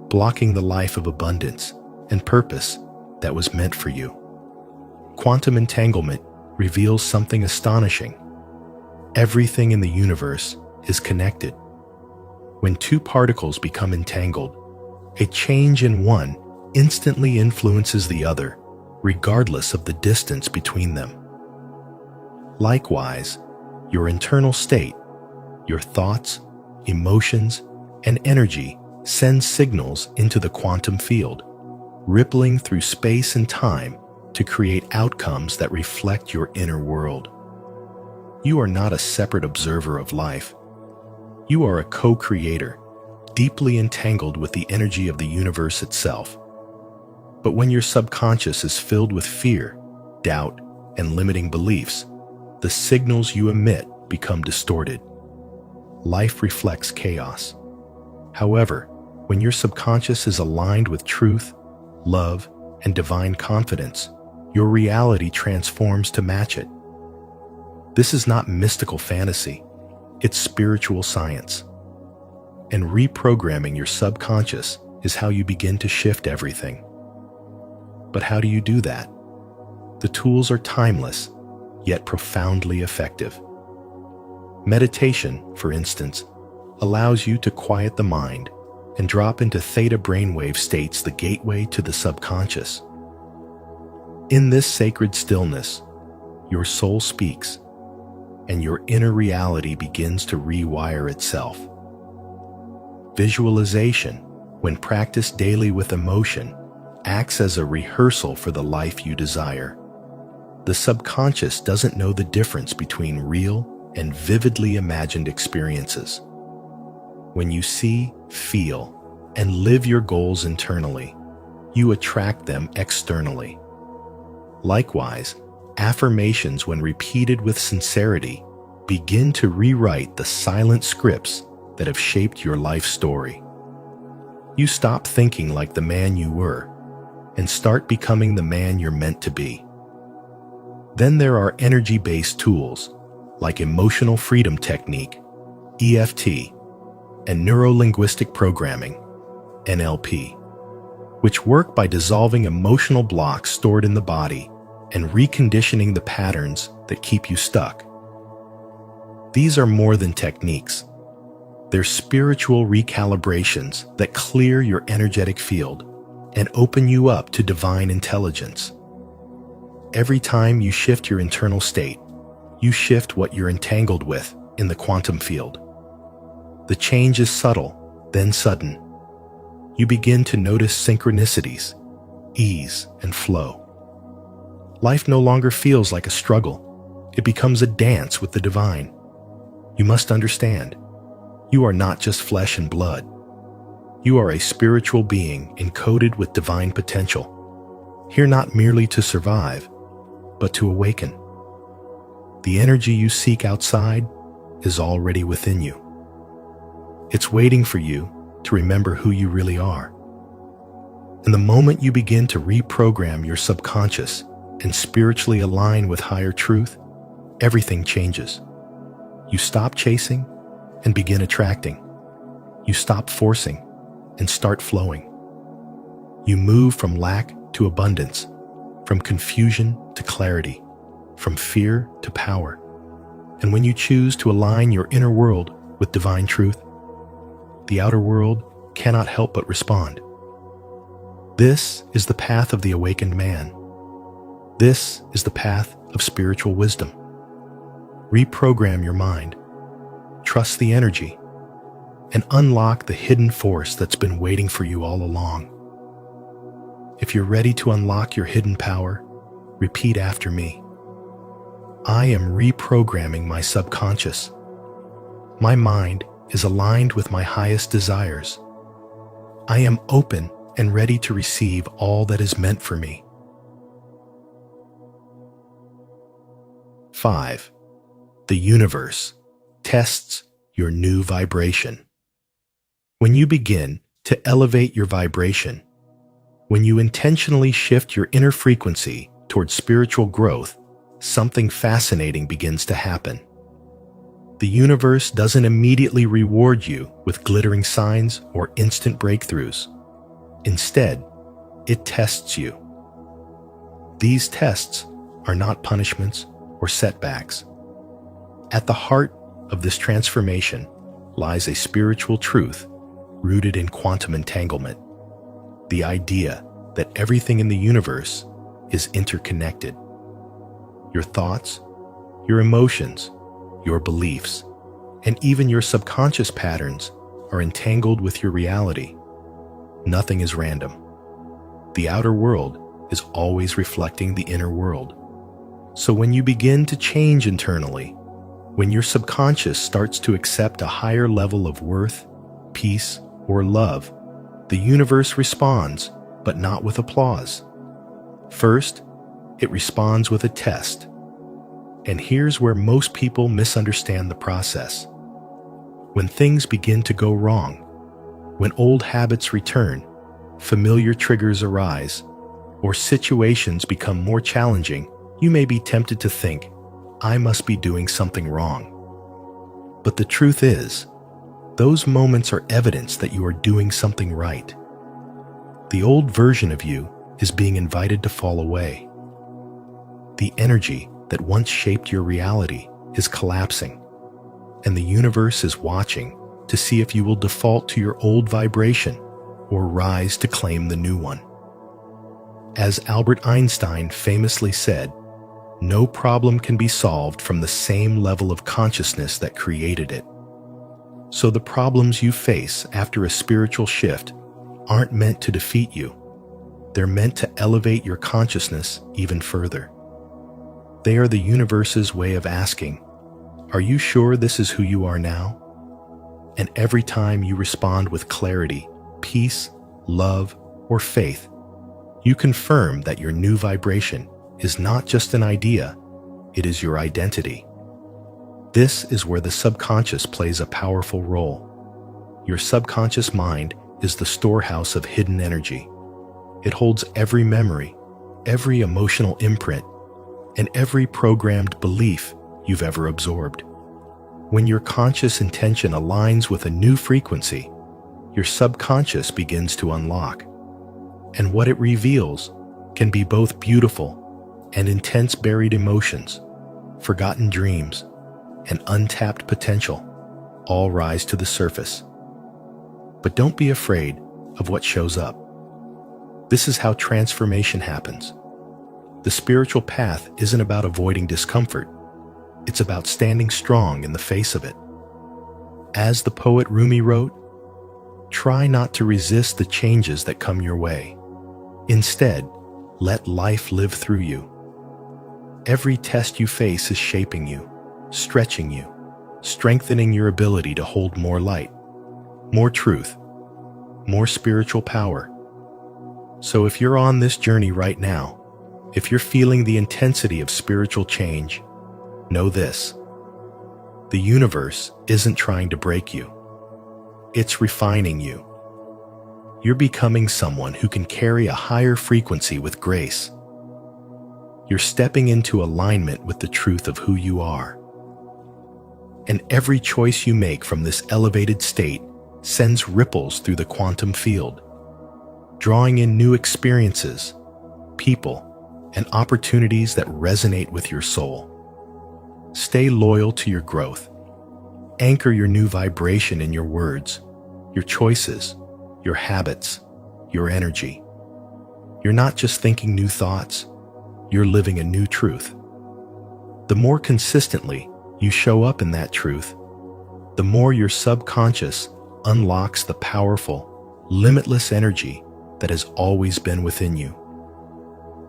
blocking the life of abundance and purpose that was meant for you. Quantum entanglement reveals something astonishing. Everything in the universe is connected. When two particles become entangled, a change in one instantly influences the other, regardless of the distance between them. Likewise, your internal state, your thoughts, emotions, and energy send signals into the quantum field, rippling through space and time to create outcomes that reflect your inner world. You are not a separate observer of life. You are a co-creator, deeply entangled with the energy of the universe itself. But when your subconscious is filled with fear, doubt, and limiting beliefs, the signals you emit become distorted. Life reflects chaos. However, when your subconscious is aligned with truth, love, and divine confidence, your reality transforms to match it. This is not mystical fantasy, it's spiritual science. And reprogramming your subconscious is how you begin to shift everything. But how do you do that? The tools are timeless, yet profoundly effective. Meditation, for instance, allows you to quiet the mind and drop into theta brainwave states, the gateway to the subconscious. In this sacred stillness, your soul speaks, and your inner reality begins to rewire itself. Visualization, when practiced daily with emotion, acts as a rehearsal for the life you desire. The subconscious doesn't know the difference between real and vividly imagined experiences. When you see, feel, and live your goals internally, you attract them externally. Likewise, affirmations, when repeated with sincerity, begin to rewrite the silent scripts that have shaped your life story. You stop thinking like the man you were and start becoming the man you're meant to be. Then there are energy-based tools like emotional freedom technique, EFT, and neuro-linguistic programming, NLP, which work by dissolving emotional blocks stored in the body and reconditioning the patterns that keep you stuck. These are more than techniques. They're spiritual recalibrations that clear your energetic field and open you up to divine intelligence. Every time you shift your internal state, you shift what you're entangled with in the quantum field. The change is subtle, then sudden. You begin to notice synchronicities, ease, and flow. Life no longer feels like a struggle. It becomes a dance with the divine. You must understand, you are not just flesh and blood. You are a spiritual being encoded with divine potential, here not merely to survive, but to awaken. The energy you seek outside is already within you. It's waiting for you to remember who you really are. And the moment you begin to reprogram your subconscious and spiritually align with higher truth, everything changes. You stop chasing and begin attracting. You stop forcing and start flowing. You move from lack to abundance, from confusion to clarity, from fear to power. And when you choose to align your inner world with divine truth, the outer world cannot help but respond. This is the path of the awakened man. This is the path of spiritual wisdom. Reprogram your mind, trust the energy, and unlock the hidden force that's been waiting for you all along. If you're ready to unlock your hidden power, repeat after me. I am reprogramming my subconscious. My mind is aligned with my highest desires. I am open and ready to receive all that is meant for me. 5. The universe tests your new vibration. When you begin to elevate your vibration, when you intentionally shift your inner frequency towards spiritual growth, something fascinating begins to happen. The universe doesn't immediately reward you with glittering signs or instant breakthroughs. Instead, it tests you. These tests are not punishments or setbacks. At the heart of this transformation lies a spiritual truth rooted in quantum entanglement, the idea that everything in the universe is interconnected. Your thoughts, your emotions, your beliefs, and even your subconscious patterns are entangled with your reality. Nothing is random. The outer world is always reflecting the inner world. So when you begin to change internally, when your subconscious starts to accept a higher level of worth, peace, or love, the universe responds, but not with applause. First, it responds with a test. And here's where most people misunderstand the process. When things begin to go wrong, when old habits return, familiar triggers arise, or situations become more challenging, you may be tempted to think, I must be doing something wrong. But the truth is, those moments are evidence that you are doing something right. The old version of you is being invited to fall away. The energy that once shaped your reality is collapsing, and the universe is watching to see if you will default to your old vibration or rise to claim the new one. As Albert Einstein famously said, no problem can be solved from the same level of consciousness that created it. So the problems you face after a spiritual shift aren't meant to defeat you. They're meant to elevate your consciousness even further. They are the universe's way of asking, are you sure this is who you are now? And every time you respond with clarity, peace, love, or faith, you confirm that your new vibration is not just an idea, it is your identity. This is where the subconscious plays a powerful role. Your subconscious mind is the storehouse of hidden energy. It holds every memory, every emotional imprint, and every programmed belief you've ever absorbed. When your conscious intention aligns with a new frequency, your subconscious begins to unlock. And what it reveals can be both beautiful and intense buried emotions, forgotten dreams, and untapped potential all rise to the surface. But don't be afraid of what shows up. This is how transformation happens. The spiritual path isn't about avoiding discomfort. It's about standing strong in the face of it. As the poet Rumi wrote, try not to resist the changes that come your way. Instead, let life live through you. Every test you face is shaping you, stretching you, strengthening your ability to hold more light, more truth, more spiritual power. So if you're on this journey right now, if you're feeling the intensity of spiritual change, know this: the universe isn't trying to break you. It's refining you. You're becoming someone who can carry a higher frequency with grace. You're stepping into alignment with the truth of who you are. And every choice you make from this elevated state sends ripples through the quantum field, drawing in new experiences, people, and opportunities that resonate with your soul. Stay loyal to your growth. Anchor your new vibration in your words, your choices, your habits, your energy. You're not just thinking new thoughts, you're living a new truth. The more consistently you show up in that truth, the more your subconscious unlocks the powerful, limitless energy that has always been within you.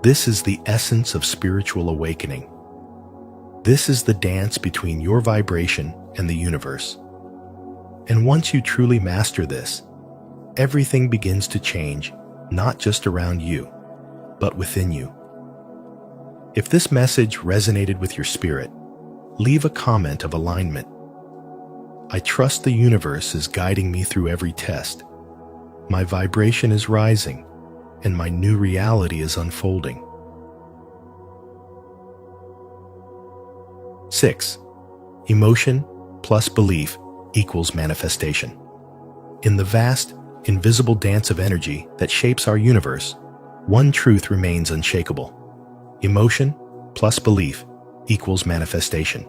This is the essence of spiritual awakening. This is the dance between your vibration and the universe. And once you truly master this, everything begins to change not just around you, but within you. If this message resonated with your spirit, leave a comment of alignment. I trust the universe is guiding me through every test. My vibration is rising, and my new reality is unfolding. 6. Emotion plus belief equals manifestation. In the vast, invisible dance of energy that shapes our universe, one truth remains unshakable. Emotion plus belief equals manifestation.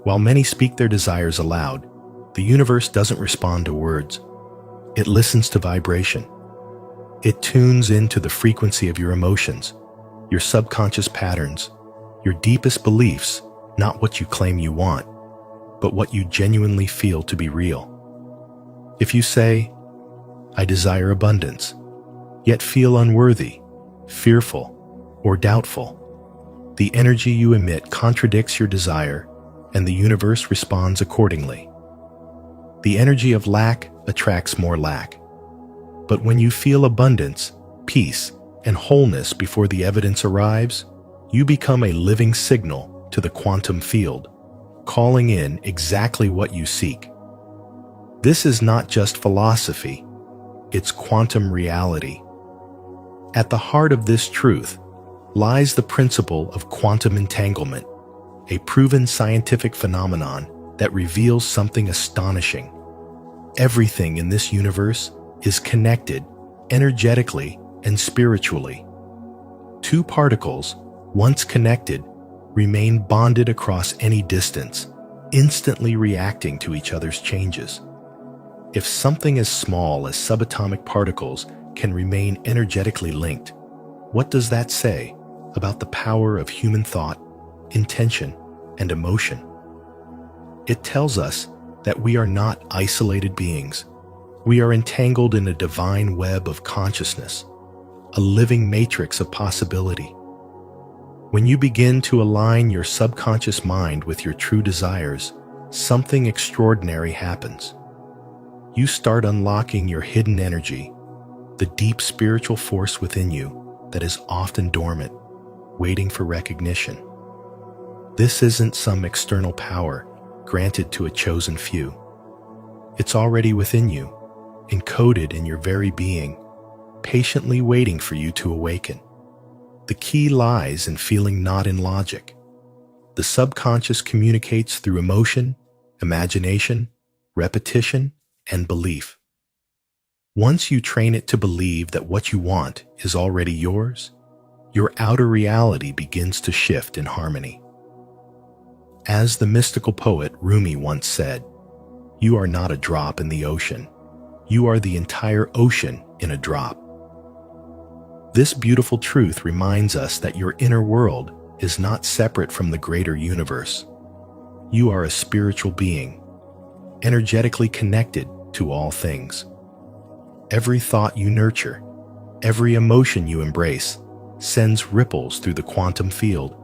While many speak their desires aloud, the universe doesn't respond to words. It listens to vibration. It tunes into the frequency of your emotions, your subconscious patterns, your deepest beliefs, not what you claim you want, but what you genuinely feel to be real. If you say, "I desire abundance," yet feel unworthy, fearful, or doubtful, the energy you emit contradicts your desire, and the universe responds accordingly. The energy of lack attracts more lack. But when you feel abundance, peace, and wholeness before the evidence arrives, you become a living signal to the quantum field, calling in exactly what you seek. This is not just philosophy, it's quantum reality. At the heart of this truth lies the principle of quantum entanglement, a proven scientific phenomenon that reveals something astonishing. Everything in this universe is connected energetically and spiritually. Two particles, once connected, remain bonded across any distance, instantly reacting to each other's changes. If something as small as subatomic particles can remain energetically linked, what does that say about the power of human thought, intention, and emotion? It tells us that we are not isolated beings. We are entangled in a divine web of consciousness, a living matrix of possibility. When you begin to align your subconscious mind with your true desires, something extraordinary happens. You start unlocking your hidden energy, the deep spiritual force within you that is often dormant, waiting for recognition. This isn't some external power granted to a chosen few. It's already within you, encoded in your very being, patiently waiting for you to awaken. The key lies in feeling, not in logic. The subconscious communicates through emotion, imagination, repetition, and belief. Once you train it to believe that what you want is already yours, your outer reality begins to shift in harmony. As the mystical poet Rumi once said, "You are not a drop in the ocean. You are the entire ocean in a drop." This beautiful truth reminds us that your inner world is not separate from the greater universe. You are a spiritual being, energetically connected to all things. Every thought you nurture, every emotion you embrace, sends ripples through the quantum field,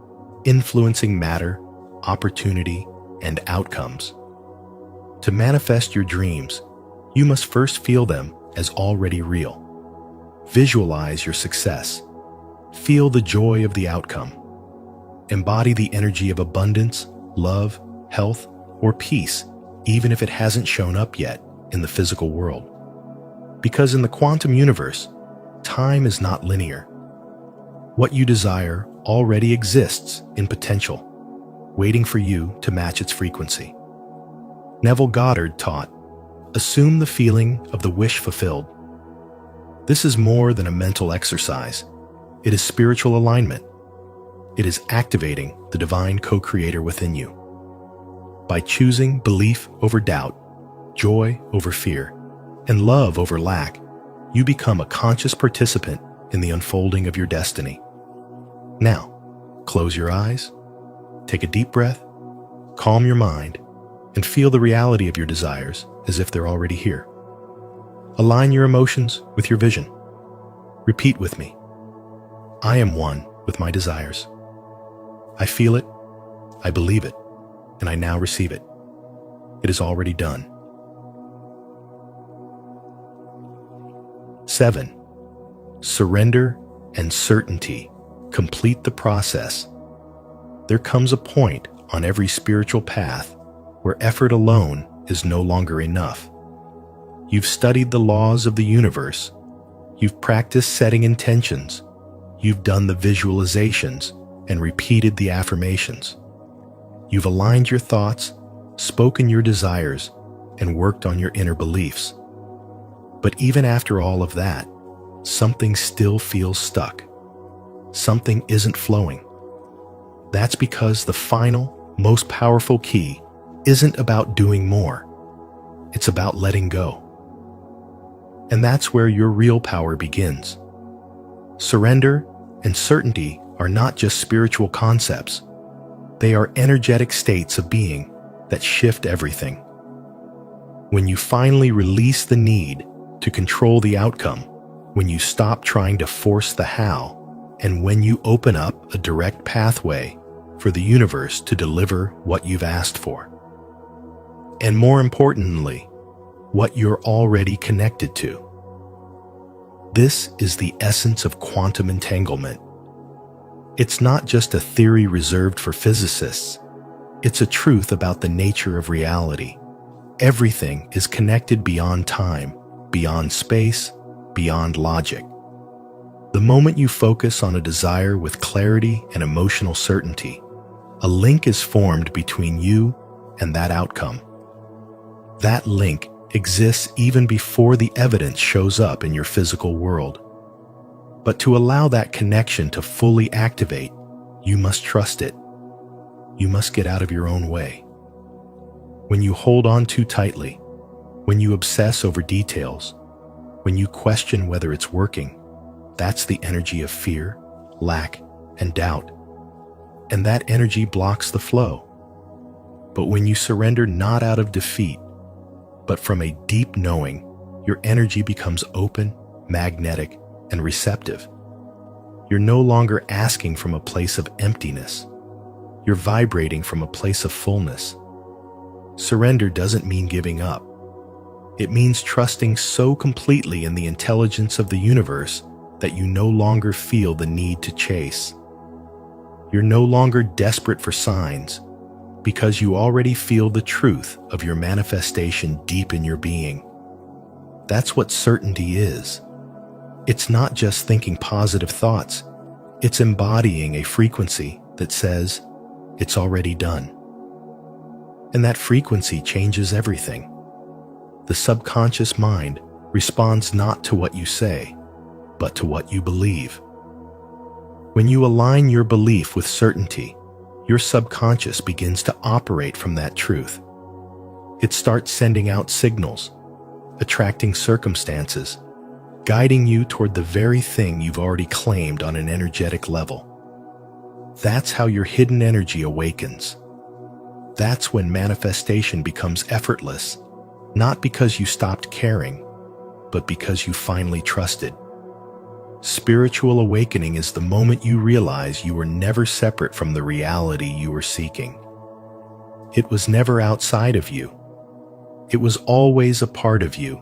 influencing matter, opportunity, and outcomes. To manifest your dreams, you must first feel them as already real. Visualize your success. Feel the joy of the outcome. Embody the energy of abundance, love, health, or peace, even if it hasn't shown up yet in the physical world. Because in the quantum universe, time is not linear. What you desire already exists in potential, waiting for you to match its frequency. Neville Goddard taught, "Assume the feeling of the wish fulfilled." This is more than a mental exercise. It is spiritual alignment. It is activating the divine co-creator within you. By choosing belief over doubt, joy over fear, and love over lack, you become a conscious participant in the unfolding of your destiny. Now, close your eyes, take a deep breath, calm your mind, and feel the reality of your desires as if they're already here. Align your emotions with your vision. Repeat with me. I am one with my desires. I feel it, I believe it, and I now receive it. It is already done. 7. Surrender and certainty complete the process. There comes a point on every spiritual path where effort alone is no longer enough. You've studied the laws of the universe. You've practiced setting intentions. You've done the visualizations and repeated the affirmations. You've aligned your thoughts, spoken your desires, and worked on your inner beliefs. But even after all of that, something still feels stuck. Something isn't flowing. That's because the final, most powerful key isn't about doing more. It's about letting go. And that's where your real power begins. Surrender and certainty are not just spiritual concepts. They are energetic states of being that shift everything. When you finally release the need to control the outcome, when you stop trying to force the how, and when you open up a direct pathway for the universe to deliver what you've asked for. And more importantly, what you're already connected to. This is the essence of quantum entanglement. It's not just a theory reserved for physicists. It's a truth about the nature of reality. Everything is connected beyond time, beyond space, beyond logic. The moment you focus on a desire with clarity and emotional certainty, a link is formed between you and that outcome. That link exists even before the evidence shows up in your physical world. But to allow that connection to fully activate, you must trust it. You must get out of your own way. When you hold on too tightly, when you obsess over details, when you question whether it's working, that's the energy of fear, lack, and doubt. And that energy blocks the flow. But when you surrender not out of defeat, but from a deep knowing, your energy becomes open, magnetic, and receptive. You're no longer asking from a place of emptiness. You're vibrating from a place of fullness. Surrender doesn't mean giving up. It means trusting so completely in the intelligence of the universe that you no longer feel the need to chase. You're no longer desperate for signs because you already feel the truth of your manifestation deep in your being. That's what certainty is. It's not just thinking positive thoughts. It's embodying a frequency that says, it's already done. And that frequency changes everything. The subconscious mind responds not to what you say, but to what you believe. When you align your belief with certainty, your subconscious begins to operate from that truth. It starts sending out signals, attracting circumstances, guiding you toward the very thing you've already claimed on an energetic level. That's how your hidden energy awakens. That's when manifestation becomes effortless, not because you stopped caring, but because you finally trusted. Spiritual awakening is the moment you realize you were never separate from the reality you were seeking. It was never outside of you. It was always a part of you,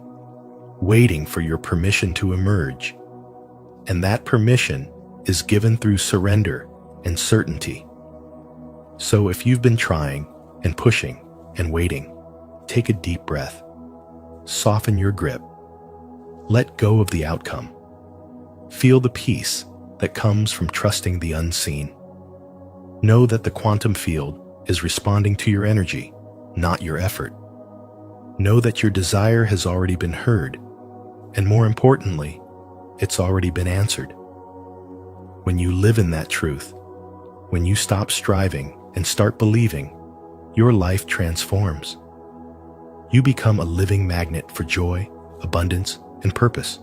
waiting for your permission to emerge. And that permission is given through surrender and certainty. So if you've been trying and pushing and waiting, take a deep breath. Soften your grip. Let go of the outcome. Feel the peace that comes from trusting the unseen. Know that the quantum field is responding to your energy, not your effort. Know that your desire has already been heard, and more importantly, it's already been answered. When you live in that truth, when you stop striving and start believing, your life transforms. You become a living magnet for joy, abundance, and purpose.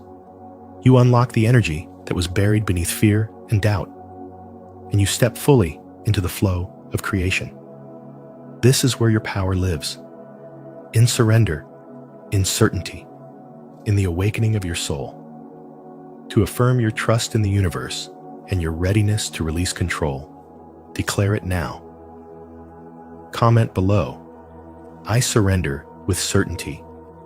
You unlock the energy that was buried beneath fear and doubt, and you step fully into the flow of creation. This is where your power lives. In surrender, in certainty, in the awakening of your soul. To affirm your trust in the universe and your readiness to release control, declare it now. Comment below, I surrender with certainty,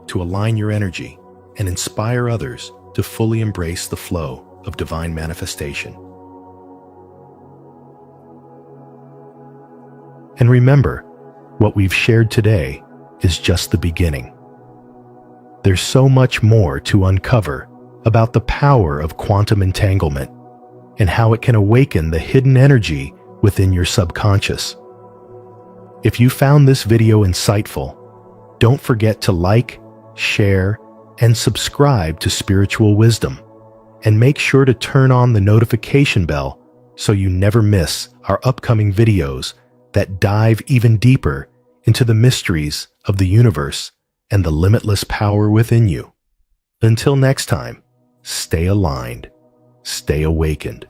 to align your energy and inspire others to fully embrace the flow of divine manifestation. And remember, what we've shared today is just the beginning. There's so much more to uncover about the power of quantum entanglement and how it can awaken the hidden energy within your subconscious. If you found this video insightful, don't forget to like, share, and subscribe to Spiritual Wisdom, and make sure to turn on the notification bell so you never miss our upcoming videos that dive even deeper into the mysteries of the universe and the limitless power within you. Until next time, stay aligned, stay awakened.